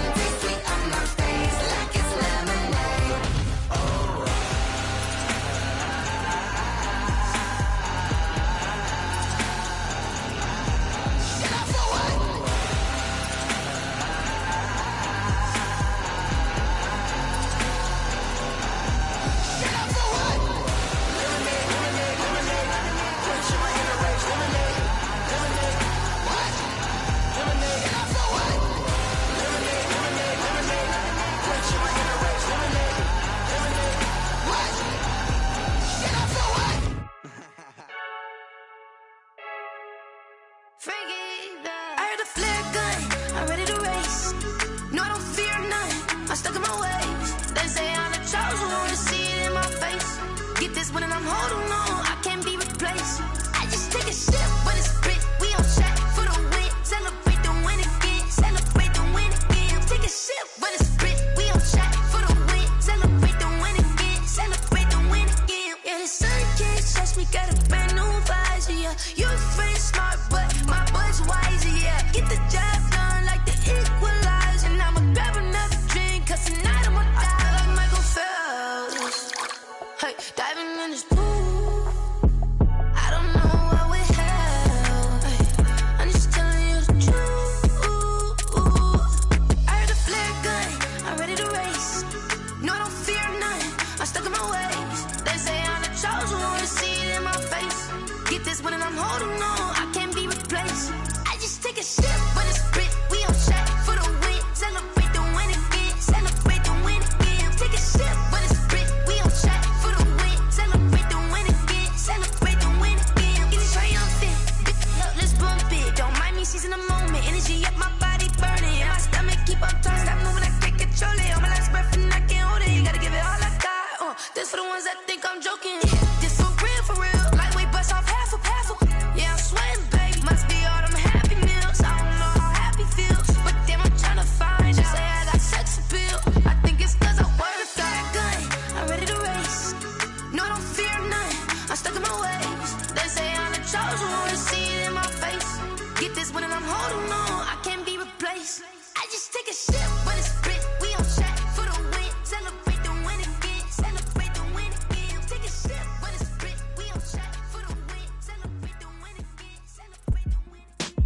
stuck in my ways. They say I'm the chosen one, to see it in my face. Get this one and I'm holding on, I can't be replaced. I just take a sip when it's split. We on track for the win. Celebrate the win again. Celebrate the win again. Take a sip when it's split. We on track for the win. Celebrate the win again. Celebrate the win again. Yeah, the sun can't touch me. Got a brand new visor. Yeah, you're friend smart, but my boy's wiser. Yeah, get the job done like the equalizer. And I'ma grab another drink, 'cause tonight I'ma die like Michael Phelps. Hey, diving in this pool. I don't know what we have. Hey, I'm just telling you the truth. I heard a flare gun, I'm ready to race. No, I don't fear none, I'm stuck in my ways. They say I'm the chosen one, to see it in my face. Get this one and I'm holding on, I can't be replaced. I just take a sip when it's split. We on track for the win. Celebrate the win again. Celebrate the win again. Take a sip when it's split. We on track for the win. Celebrate the win again. Celebrate the win again. Get it triumphant. Look, let's bump it. Don't mind me seizing the moment. Energy up, my body burning. And my stomach keep on turning. Stop moving, I can't control it. On my last breath and I can't hold it. You gotta give it all I got. This for the ones that think I'm joking. This for real, for real. Lightweight bust off half a. Yeah, I'm sweating, baby. Must be all them happy meals. I don't know how happy feels, but damn, I'm trying to find out. Say I got sex appeal. I think it's 'cause I wear a fat gun. I'm ready to race. No, I don't fear none. I'm stuck in my ways. They say I'm the chosen one, to see it in my face. Get this one and I'm holding on, I can't be replaced. I just take a sip when it's split. We on track for the win. Celebrate the win again. Celebrate the win again. Take a sip when it's split. We on track for the win. Celebrate the win again. Celebrate the win again.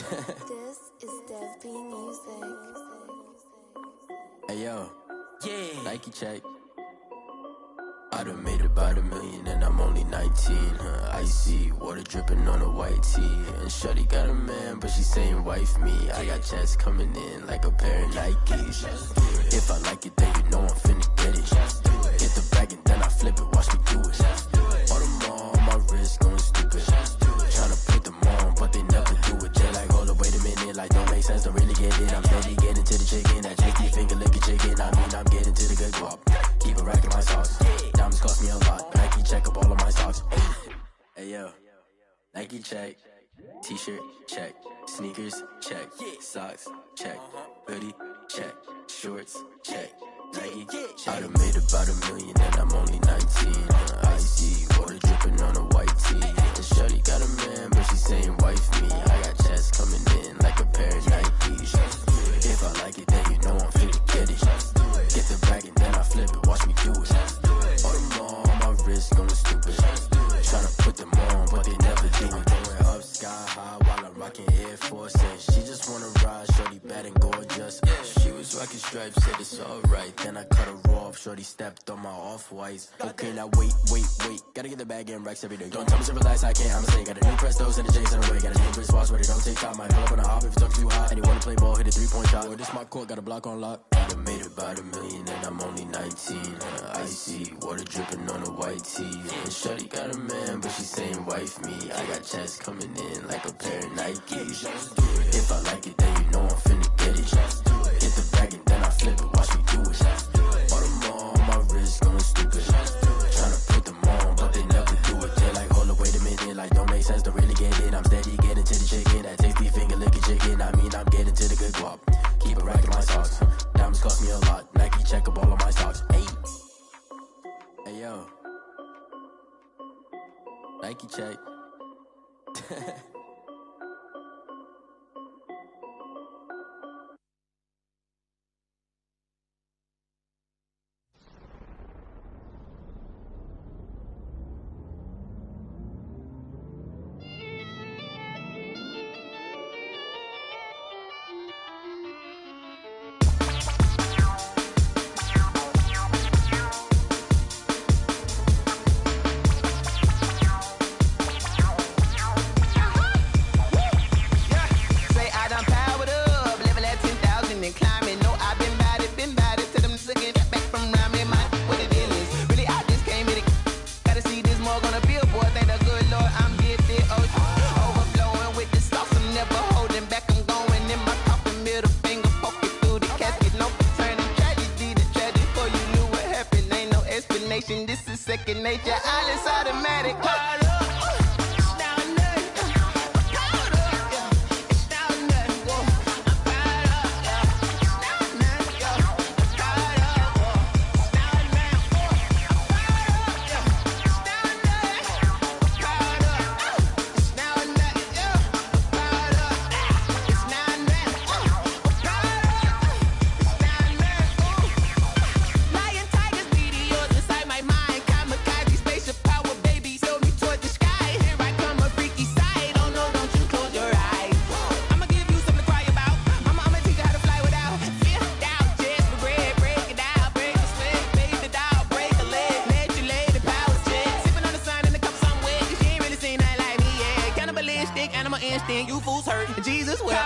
This is Dev B Music. Hey yo, yeah. Nike check. I done made about $1 million and I'm only 19. Icy water dripping on a white tee. And shorty got a man, but she saying wife me. I got checks coming in like a pair of Nikes. If I like it, then you know I'm finna get it. Get the bag and then I flip it, watch me do it. All them on my wrist going stupid. Tryna put them on, but they never do it. They like, hold up, wait a minute, like don't make sense, don't really get it. I'm steady getting to the chicken, that chicky finger licking chicken. I mean, I'm getting to the good guap. Keep it racking my socks. Diamonds cost me a lot. Nike check up all of my socks. Hey yo, Nike check. T-shirt check. Sneakers check. Socks check. Hoodie check. Shorts check. Nike I done made about $1 million and I'm only 19. Icy water dripping on a white tee. And shorty got a man, but she saying wife me. I got checks coming in like a pair of Nikes. If I like it, then you know I'm finna get it. Get the bag and then I flip it, watch me do it. All them on my wrist going stupid. Tryna put them on, but they never do it. Going up sky high while I'm rocking Air Force. And she just wanna ride, shorty bad and gorgeous. She was rocking stripes, said it's alright. Then I cut her off, shorty stepped on my off-whites. Okay, now wait. Gotta get the bag and racks every day. Don't tell me to relax, I can't, I'm saying. Got a new Prestos and a J's in the way. Got a new wristwatch where they don't take time. Might pull up on a hop if it's talking too hot. And you wanna play ball, hit a 3-point shot. Well, this my court, got a block on lock. I done made about $1 million and I'm only 19. Icy water dripping on a white tee. And shorty got a man, but she saying wife me. I got checks coming in like a pair of Nikes. If I like it, then you know I'm finna get it. Get the bag and then I flip it, watch me do it. All them on my wrist going stupid. Tryna put them on, but they never do it. They like, hold up, wait a minute, like don't make sense, don't really get it. I'm steady getting to the chicken, that tasty finger licking chicken. I mean, I'm getting to the good guap. Keep it racking my socks. Diamonds cost me a lot. Nike check up all of my stocks. Hey yo, Nike check. This is second nature, all is automatic. You fools hurt. Jesus will.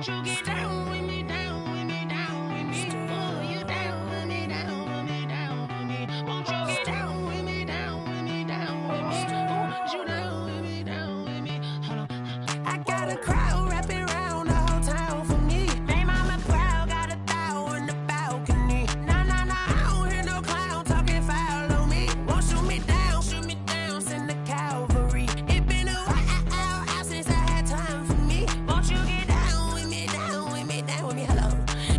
Won't you get down with me, down with me, down with me? Oh, you down with me, down with me, down with me. Won't you get down with me, down with me, down with me? Oh, you down with me, down with me? Hold on. I got a crowd wrapping around the whole town for me. They mama proud, got a thou on the balcony. Nah, nah, nah, I don't hear no clown talking foul on me. Won't shoot me down, send the cavalry. It been a while since I had time for me. Won't you get down with me, down with me, down with me? Hello.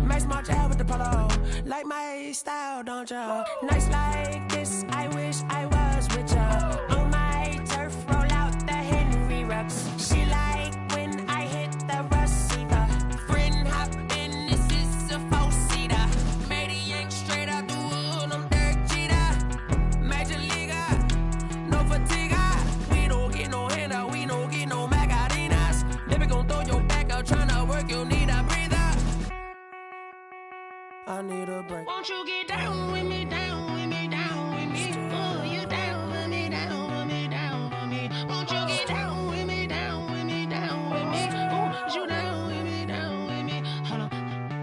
Max March out with the polo. Like my style, don't ya? Nights like this, I wish I was with ya. On my turf, roll out the Henry rocks. She like when I hit the receiver. Friend hop in, this is a four-seater. Made a yank straight out the wood, I'm Derek Jeter. Major leaguer, no fatigue. We don't get no handout, we don't get no Macarinas. Never gon' throw your back out, tryna work, you need a breather. I need a break. Won't you get down with me, down with me, down with me? Oh, you down with me, down with me, down with me? Won't you get down with me, down with me, down with me? Oh, you down with me, down with me? Hold on.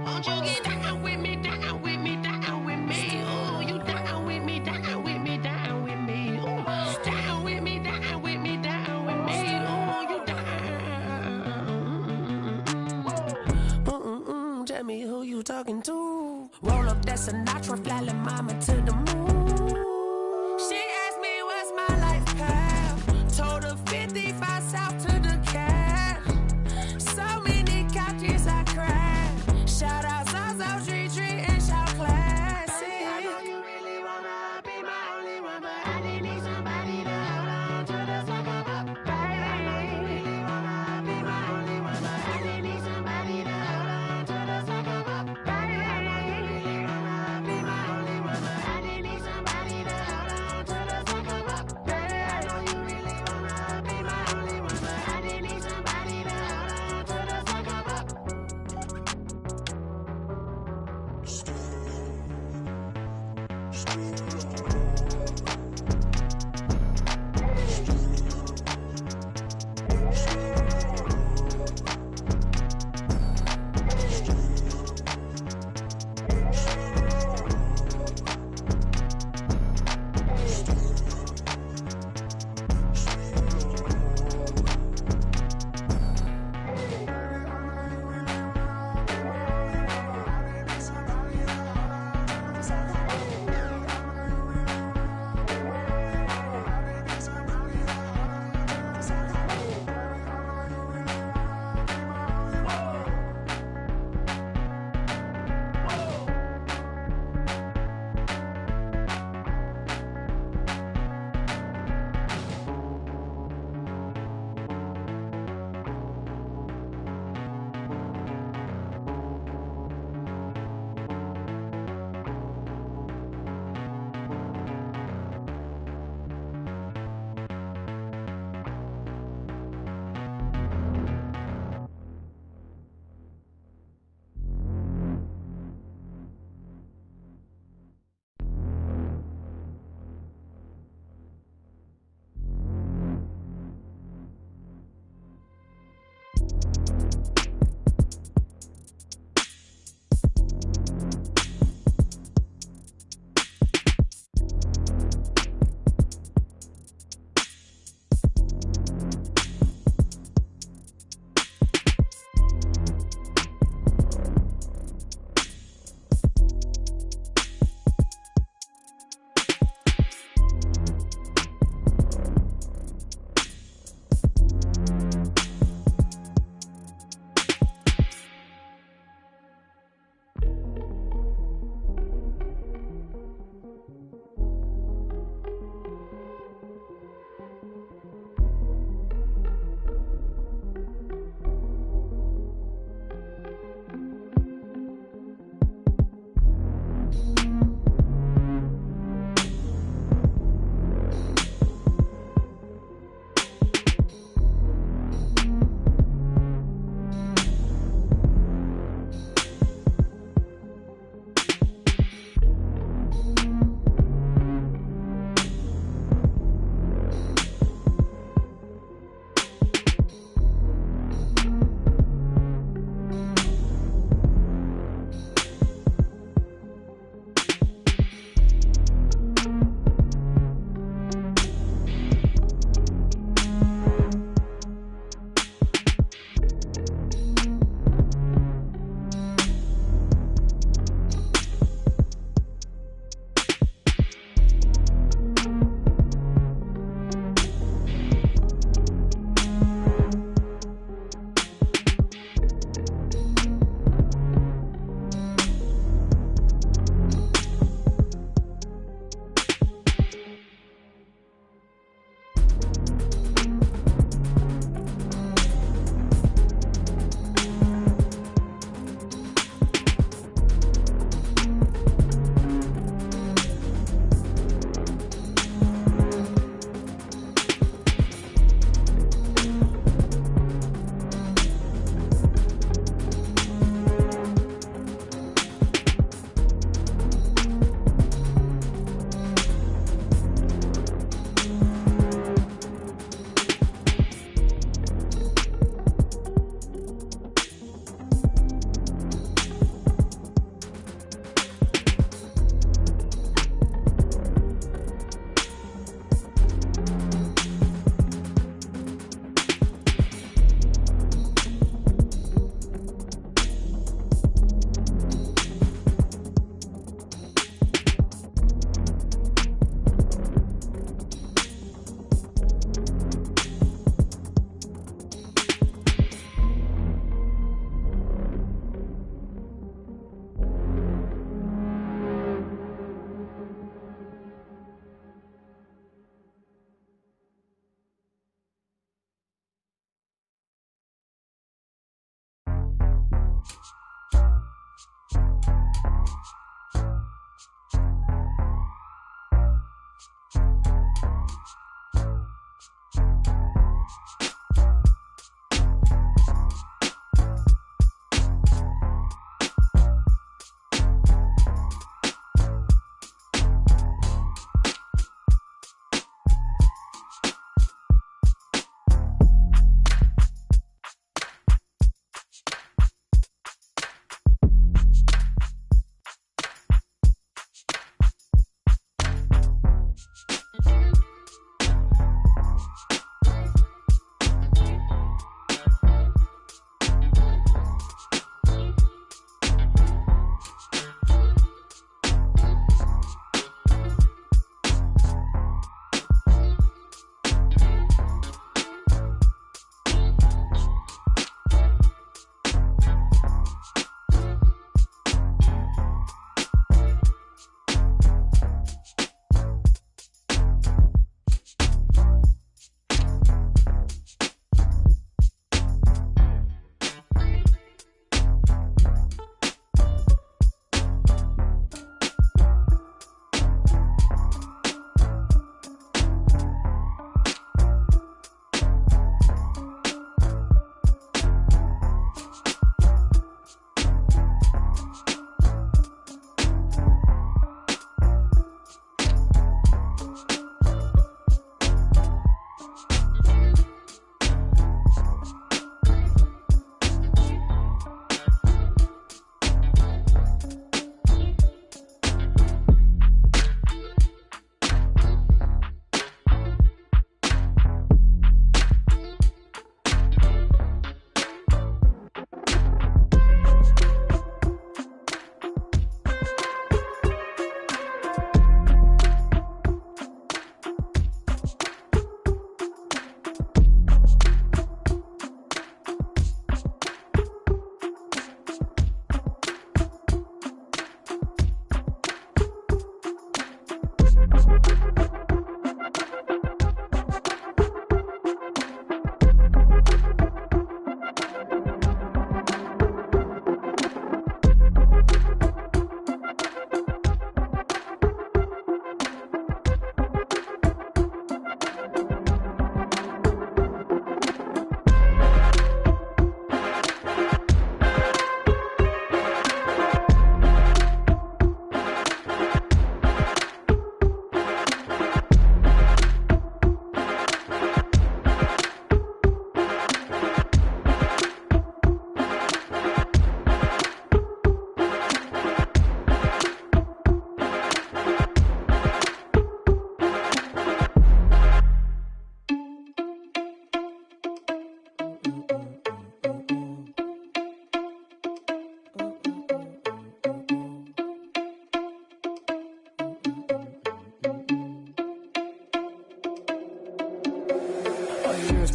Won't you get down with me, down with me, down with me? Oh, you down with me, down with me, down with me? Oh, down with me, down with me, down with me? Oh, you down. Tell me who you talking to. Roll up that Sinatra, fly la mama to the moon. She asked me what's my life path. Told her 55 south to the cat. So many couches I cried. Shout out South Street and shout classy. I know you really wanna be my only one, but I didn't need somebody to hold on to the sucker up. Baby, I know you really wanna be my only one, but I didn't need somebody to hold on to the sucker up. Baby, I know you really wanna be my only one, but I didn't need somebody to hold on to the sucker up. Baby, I know you really wanna be my only one, but I didn't need somebody to hold on to the sucker up.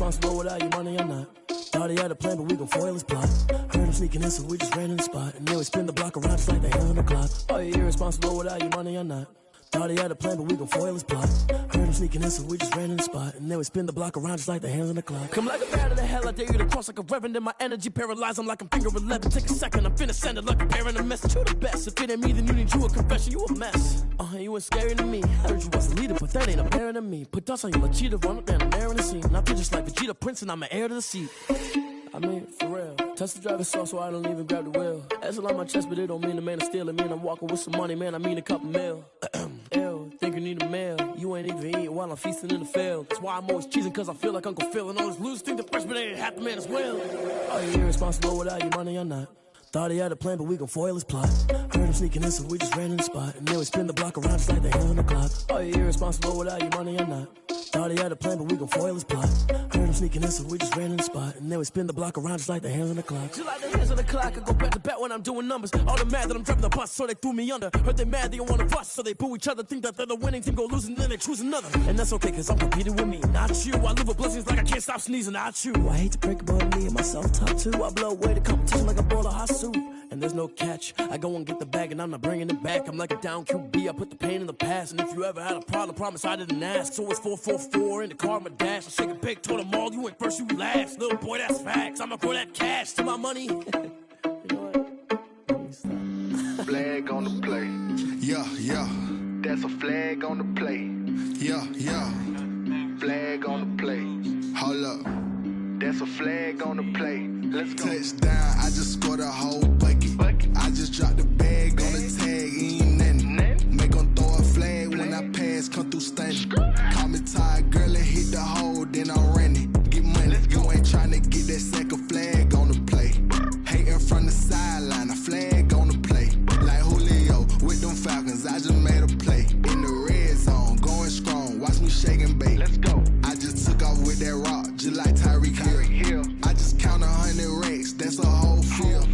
irresponsible without your money or not. Thought he had a plan, but we gon' foil his plot. Heard him sneaking in, so we just ran in the spot. And then we spin the block around just like the hell on the clock. Are you irresponsible without your money or not? Thought he had a plan, but we gon' foil his plot. Heard him sneaking in, so we just ran in the spot. And then we spin the block around just like the hands on the clock. Come like a bat of the hell, I dare you to cross like a reverend. And my energy paralyzed, I'm like I'm finger 11. Take a second, I'm finna send it like a parent a message. You the best, if it ain't me, then you need you a confession. You a mess, you ain't scary to me. Heard you was a leader, but that ain't apparent to me. Put dust on you like cheetah, run up and I'm airing the scene. And I feel just like Vegeta Prince and I'm an heir to the seat. I mean, for real. Touch the driver's sauce so I don't even grab the wheel. That's on my chest, but it don't mean the man is stealing. Mean I'm walking with some money, man, I mean a couple mil. Ew, think you need a meal. You ain't even eating while I'm feasting in the field. That's why I'm always cheesing, cause I feel like Uncle Phil. And all those losers think the freshman ain't half the man as well. Are you irresponsible without your money or not? Thought he had a plan, but we gon' foil his plot. Heard him sneaking in, so we just ran in the spot. And then we spin the block around just like the hell on the clock. Are you irresponsible without your money or not? Thought he had a plan, but we gon' foil his plot. Heard him sneaking in, so we just ran in the spot. And then we spin the block around just like the hands on the clock. Just like the hands on the clock, I go back to back when I'm doing numbers. All the mad that I'm driving the bus, so they threw me under. Heard they mad, they don't wanna bust, so they boo each other. Think that they're the winning team, go losing, then they choose another. And that's okay, cause I'm competing with me, not you. I live with blessings like I can't stop sneezing, not you. I hate to break about me and my self-talk too. I blow away the competition like a bowl of hot soup. And there's no catch, I go and get the bag and I'm not bringing it back. I'm like a down QB, I put the pain in the past. And if you ever had a problem, promise I didn't ask. So it's 444 in the car, my dash. I shake a big, told them all, you ain't first, you last. Little boy, that's facts, I'ma throw that cash to my money. Flag on the play. Yeah, yeah. That's a flag on the play. Yeah, yeah. Flag on the play. Hold up. That's a flag on the play. Let's go. Touchdown, I just scored a whole bucket. I just dropped the bag on the tag, ain't nothing. Make 'em throw a flag when I pass, come through stunning. Call me tired, girl, and hit the hole, then I'm running. Get money, you ain't tryna get that second flag on the play. Hating from the sideline, a flag on the play. Like Julio with them Falcons, I just made a play. In the red zone, going strong, watch me shake and bake. Let's go. I just took off with that rock, just like Tyreek Hill. I just count 100 racks, that's a whole field.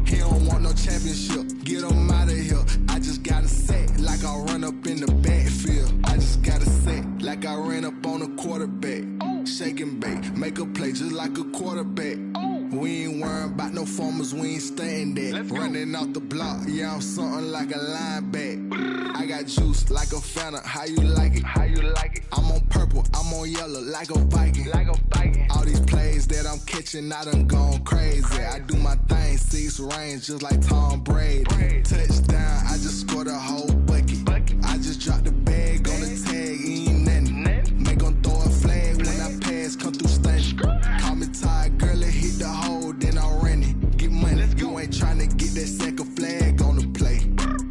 He don't want no championship, get him out of here. I just got a set, like I run up in the backfield. I just got a set, like I ran up on a quarterback. Shake and bake, make a play just like a quarterback. We ain't worrying about no formers, we ain't staying there. Running off the block, yeah, I'm something like a linebacker. I got juice like a Fanta, how you like it? How you like it? I'm on purple, I'm on yellow, like a Viking. Like a Viking. All these plays that I'm catching, I done gone crazy. I do my thing, 6 range, just like Tom Brady. Touchdown, I just scored a whole bucket. I just dropped the bag on the tag, ain't nothing. Make 'em throw a flag when I pass, come through stunning. Call me tired, girl, and hit the hole, then I'm running. Get money, you ain't tryna get that second flag on the play.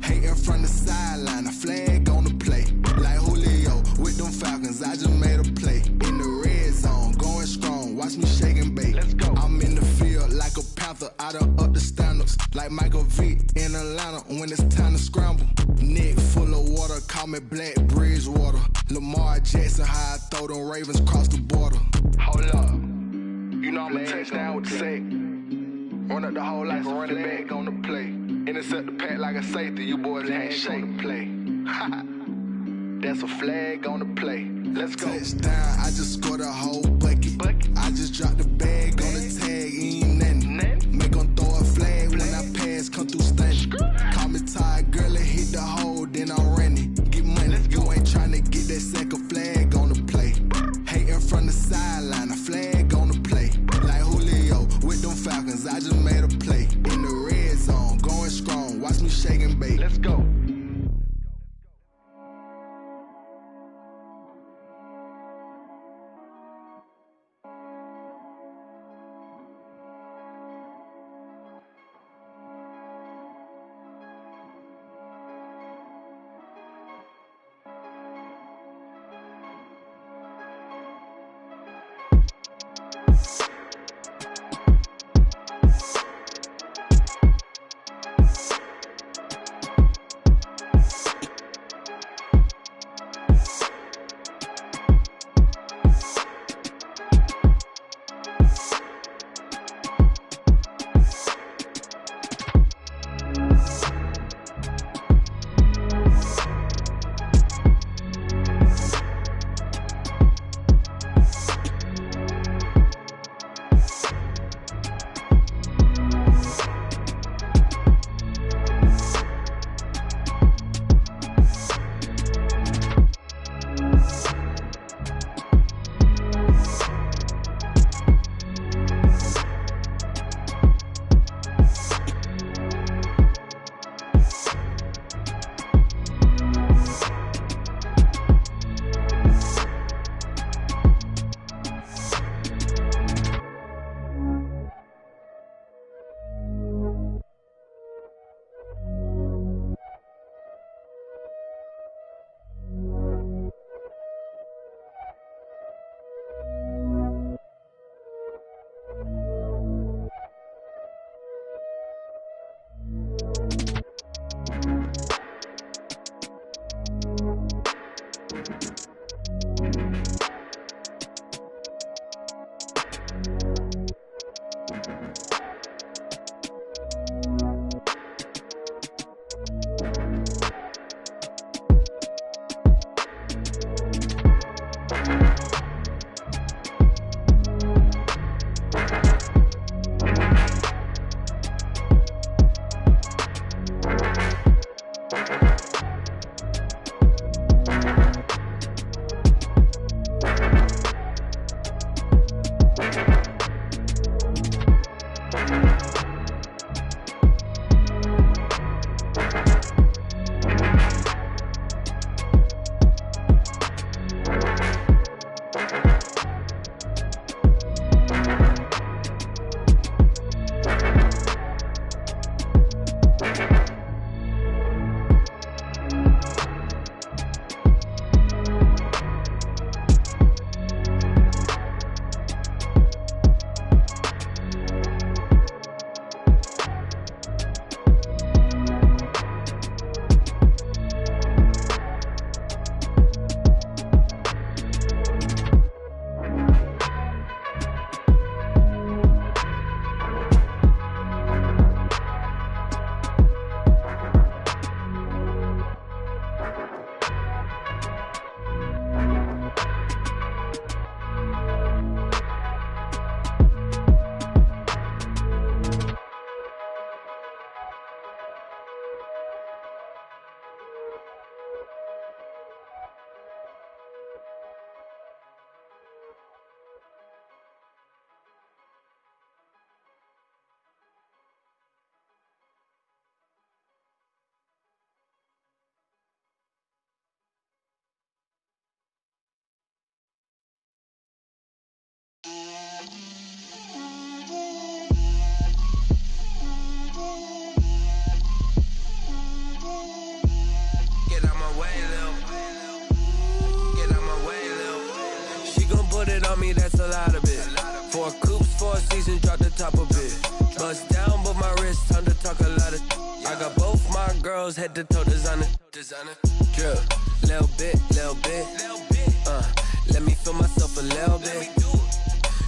Hating from the sideline, a flag on the play. Like Julio with them Falcons, I just made a play. In the red zone, going strong, watch me shake and bake. Let's go. I'm in the field like a Panther, I done up the standards. Like Michael Vick in Atlanta when it's time to scramble. Neck full of water, call me Black Bridgewater. Lamar Jackson, how I throw them Ravens cross the border. Hold up, you know I'm a touchdown with the sack. Run up the whole like a running back on the play. Intercept the pack like a safety, you boys ain't shake. Play. That's a flag on the play. Let's go. Touchdown, I just scored a whole bucket. I just dropped the bag on the tag, ain't nothing. Make 'em throw a flag when I pass, come through stunning. Call me tired, girl, and hit the hole, then I'm running. Get money, you ain't tryna get that second flag on the play. Hating from the sideline, a flag on the play. Like Julio with them Falcons, I just made a play. In the red zone, going strong, watch me shake and bake. Let's go. on me, that's a lot of it. 4 coops, 4 seasons, drop the top of it. Bust down, but my wrist, time to talk a lot of. I got both my girls head to toe designer. Drip, little bit. Let me feel myself a little bit.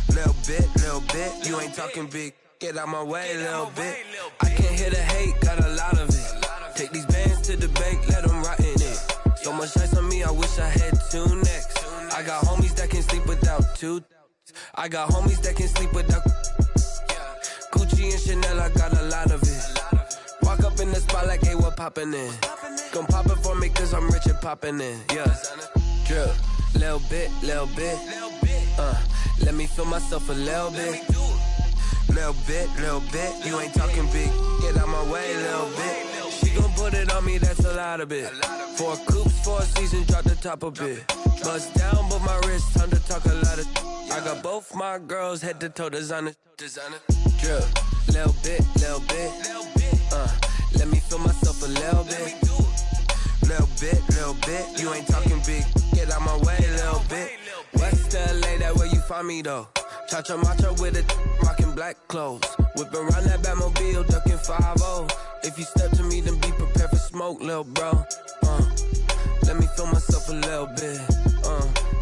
Little bit. You ain't talking big. Get out my way, little bit. I can't hear the hate, got a lot of it. Take these bands to the bank, let them rot in it. So much ice on me, I wish I had 2 necks. I got homies that can sleep without 2. I got homies that can sleep without Gucci and Chanel, I got a lot of it. Walk up in the spot like, hey, what poppin' in? Gon' pop it for me cause I'm rich and poppin' in. Yeah, drip, little bit. Let me feel myself a little bit. Little bit. You ain't talking big. Get out my way, little bit. She gon' put it on me, that's a lot of it. 4 coops, 4 seasons, drop the top of it. Bust down, but my wrist, time to talk a lot of. I got both my girls head to toe designer. Drip, little bit. Let me feel myself a little bit. Little bit. You ain't talking big. Get out my way, little bit. West LA, that where you find me though. Cha-cha macha with it, rockin' black clothes. Whippin' around that Batmobile, duckin' 5-0. If you step to me, then be prepared for smoke, lil' bro. Let me feel myself a little bit.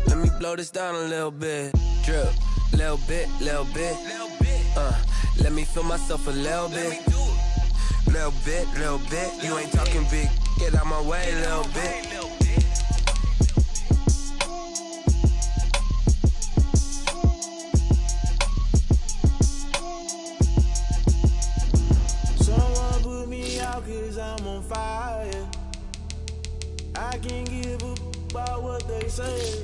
Let me blow this down a little bit. Drip, little bit. Let me feel myself a little bit. Little bit. You ain't talking big. Get out my way, little bit. Someone put me out cause I'm on fire. I can't give a about what they say.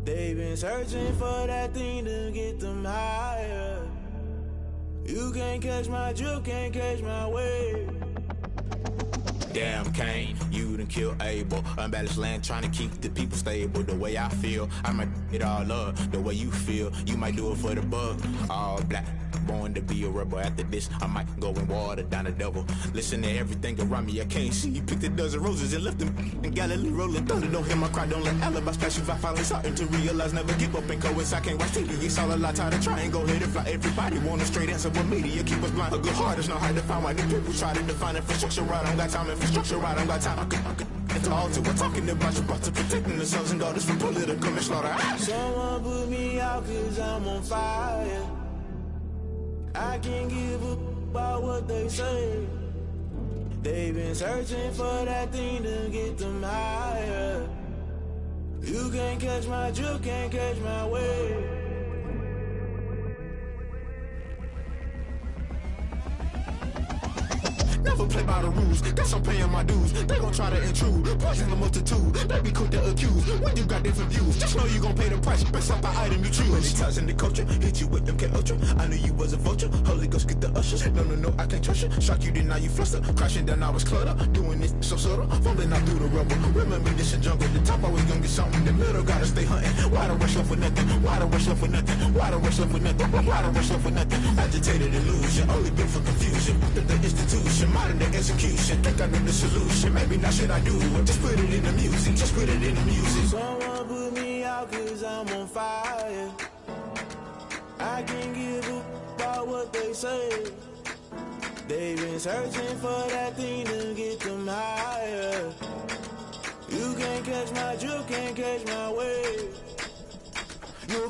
They've been searching for that thing to get them higher. You can't catch my drift, can't catch my wave. Damn, Kane, you done killed Abel. Unbalanced land, trying to keep the people stable. The way I feel, I might it all up. The way you feel, you might do it for the bug. All black, born to be a rebel. After this, I might go and water down the devil. Listen to everything around me, I can't see. Picked a dozen roses and left them in Galilee rolling thunder. Don't hear my cry, don't let alibis pass you. I finally starting to realize, never give up and coexist. I can't watch TV, it's all a lot, tired of trying. Go ahead and fly. Everybody want a straight answer, but media keep us blind. A good heart is not hard to find. Why the people try to define infrastructure right? I don't got time, infrastructure right, I don't got time. I could it's all to we're talking about you, about to protecting the sons and daughters from political and slaughter. Someone put me out cause I'm on fire. I can't give a about what they say. They've been searching for that thing to get them higher. You can't catch my drift, can't catch my wave. Never play by the rules, guess I'm paying my dues. They gon' try to intrude, poison the multitude. They be quick to accuse, when you got different views. Just know you gon' pay the price, based off the item you choose. Many times in the culture, hit you with MK Ultra. I knew you was a vulture, Holy Ghost get the ushers. No, I can't trust you. Shock you, then now you fluster. Crashing down, I was cluttered. Doing this so subtle, fumbling out through the rubble. Remember this in jungle, the top always gonna get something. The middle gotta stay hunting. Why the rush left with nothing? Why the rush left with nothing? Why the rush left with nothing? Why the rush left with nothing? Agitated illusion, only built for confusion. The institution, modern day execution. Think I know the solution. Maybe not should I do it? Just put it in the music. Just put it in the music. Someone put me out cause I'm on fire. I can't give a about what they say. They've been searching for that thing to get them higher. You can't catch my drift, can't catch my wave. You're